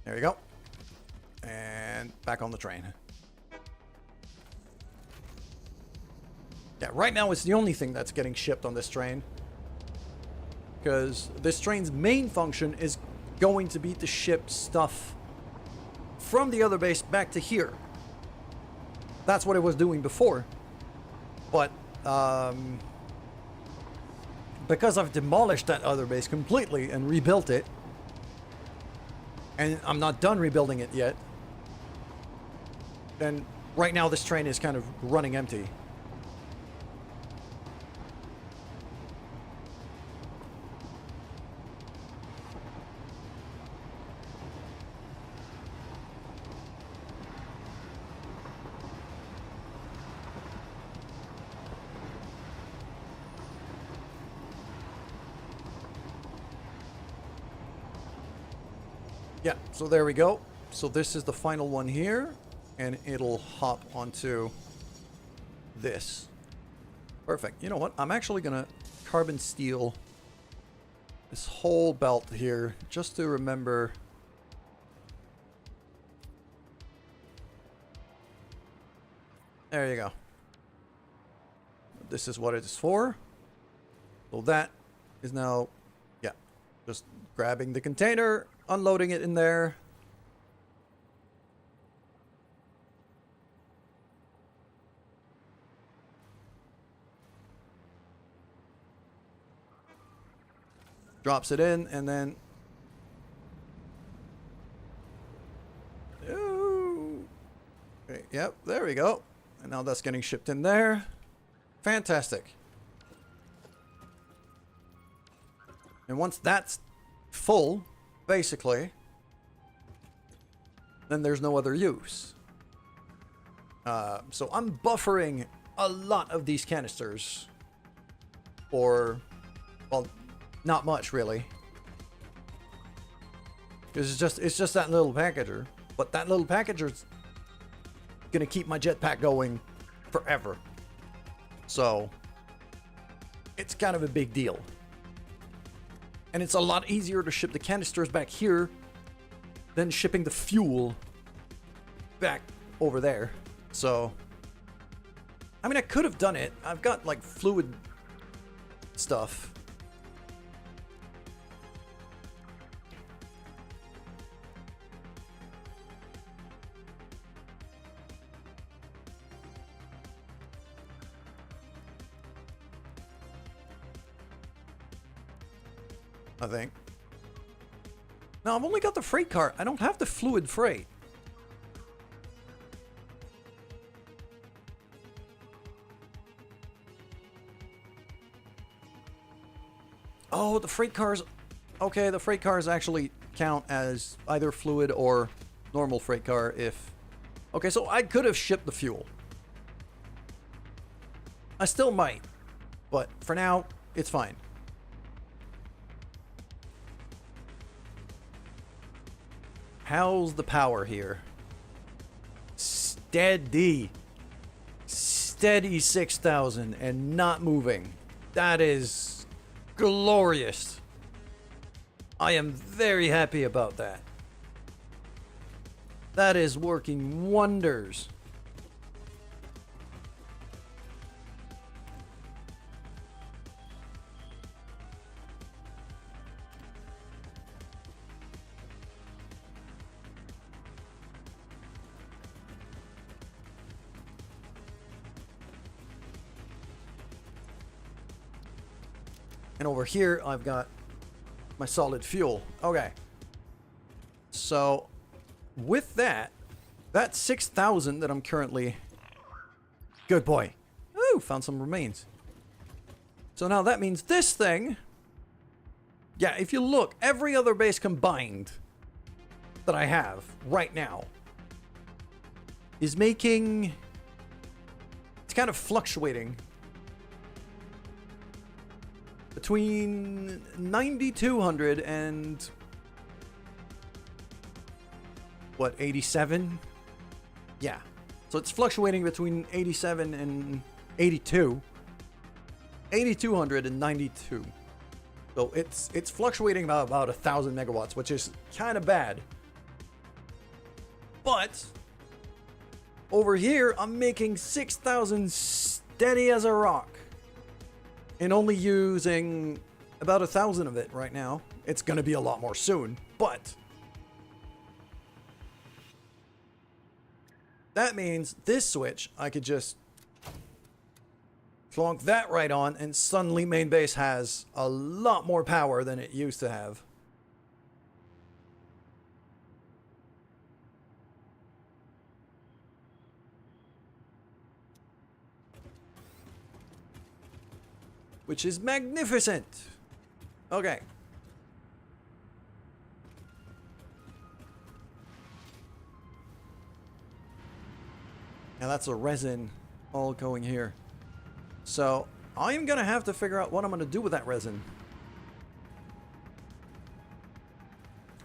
There you go. And back on the train. Yeah, right now it's the only thing that's getting shipped on this train. Because this train's main function is going to be to ship stuff from the other base back to here. That's what it was doing before. But, because I've demolished that other base completely and rebuilt it, and I'm not done rebuilding it yet, then right now this train is kind of running empty. Yeah, so there we go. So this is the final one here, and it'll hop onto this. Perfect. You know what? I'm actually gonna carbon steel this whole belt here just to remember. There you go. This is what it is for. So that is now, yeah, just grabbing the container, unloading it in there. Drops it in, and then... Ooh. Okay, yep, there we go. And now that's getting shipped in there. Fantastic. And once that's full, basically, then there's no other use. So I'm buffering a lot of these canisters for, well, not much really. It's just that little packager, but that little packager's gonna keep my jetpack going forever. So it's kind of a big deal. And it's a lot easier to ship the canisters back here than shipping the fuel back over there. So, I mean, I could have done it. I've got like fluid stuff. I think. No, I've only got the freight car. I don't have the fluid freight. Oh, the freight cars. Okay, the freight cars actually count as either fluid or normal freight car if... Okay, so I could have shipped the fuel. I still might. But for now, it's fine. How's the power here? Steady. Steady 6,000 and not moving. That is glorious. I am very happy about that. That is working wonders. And over here, I've got my solid fuel. Okay. So, with that 6,000 that I'm currently... Good boy. Ooh, found some remains. So now that means this thing... Yeah, if you look, every other base combined that I have right now is making... It's kind of fluctuating between 9,200 and... What, 87? Yeah. So it's fluctuating between 87 and 82. 8,200 and 92. So it's fluctuating about 1,000 megawatts, which is kind of bad. But over here, I'm making 6,000 steady as a rock, and only using about 1,000 of it right now. It's going to be a lot more soon, but that means this switch, I could just plonk that right on, and suddenly main base has a lot more power than it used to have. Which is magnificent. Okay. Now that's a resin all going here. So I'm gonna have to figure out what I'm gonna do with that resin.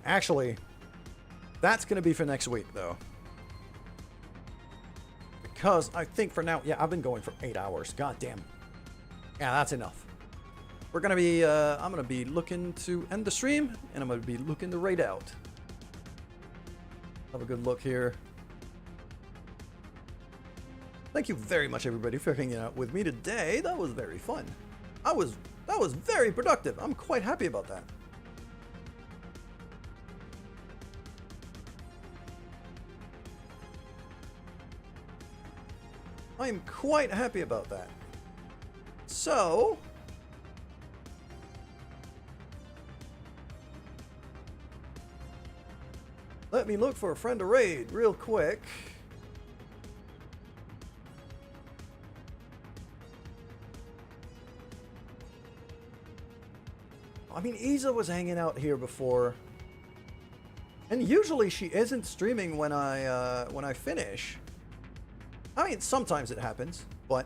Actually, that's gonna be for next week though. Because I think for now, yeah, I've been going for 8 hours. God damn. Yeah, that's enough. We're gonna be, I'm gonna be looking to end the stream, and I'm gonna be looking to raid out. Have a good look here. Thank you very much, everybody, for hanging out with me today. That was very fun. That was very productive. I'm quite happy about that. I am quite happy about that. So, let me look for a friend to raid real quick. I mean, Isa was hanging out here before, and usually she isn't streaming when I finish. I mean, sometimes it happens, but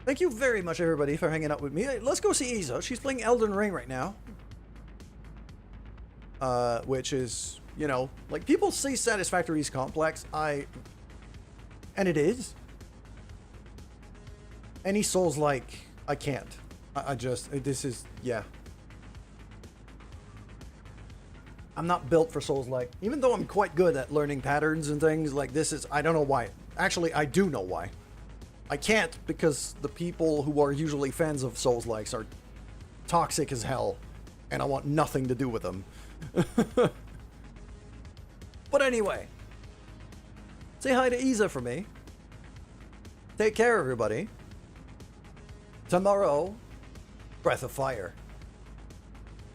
thank you very much, everybody, for hanging out with me. Let's go see Isa. She's playing Elden Ring right now. Which is, you know, like, people say Satisfactory is complex. And it is. Any Souls-like, I can't. I just, this is, yeah. I'm not built for Souls-like. Even though I'm quite good at learning patterns and things, like, this is, I don't know why. Actually, I do know why. I can't, because the people who are usually fans of Souls-likes are toxic as hell, and I want nothing to do with them. But anyway, say hi to Isa for me. Take care, everybody. Tomorrow, Breath of Fire.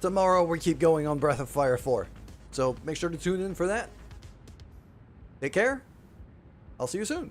Tomorrow we keep going on Breath of Fire 4. So make sure to tune in for that. Take care. I'll see you soon.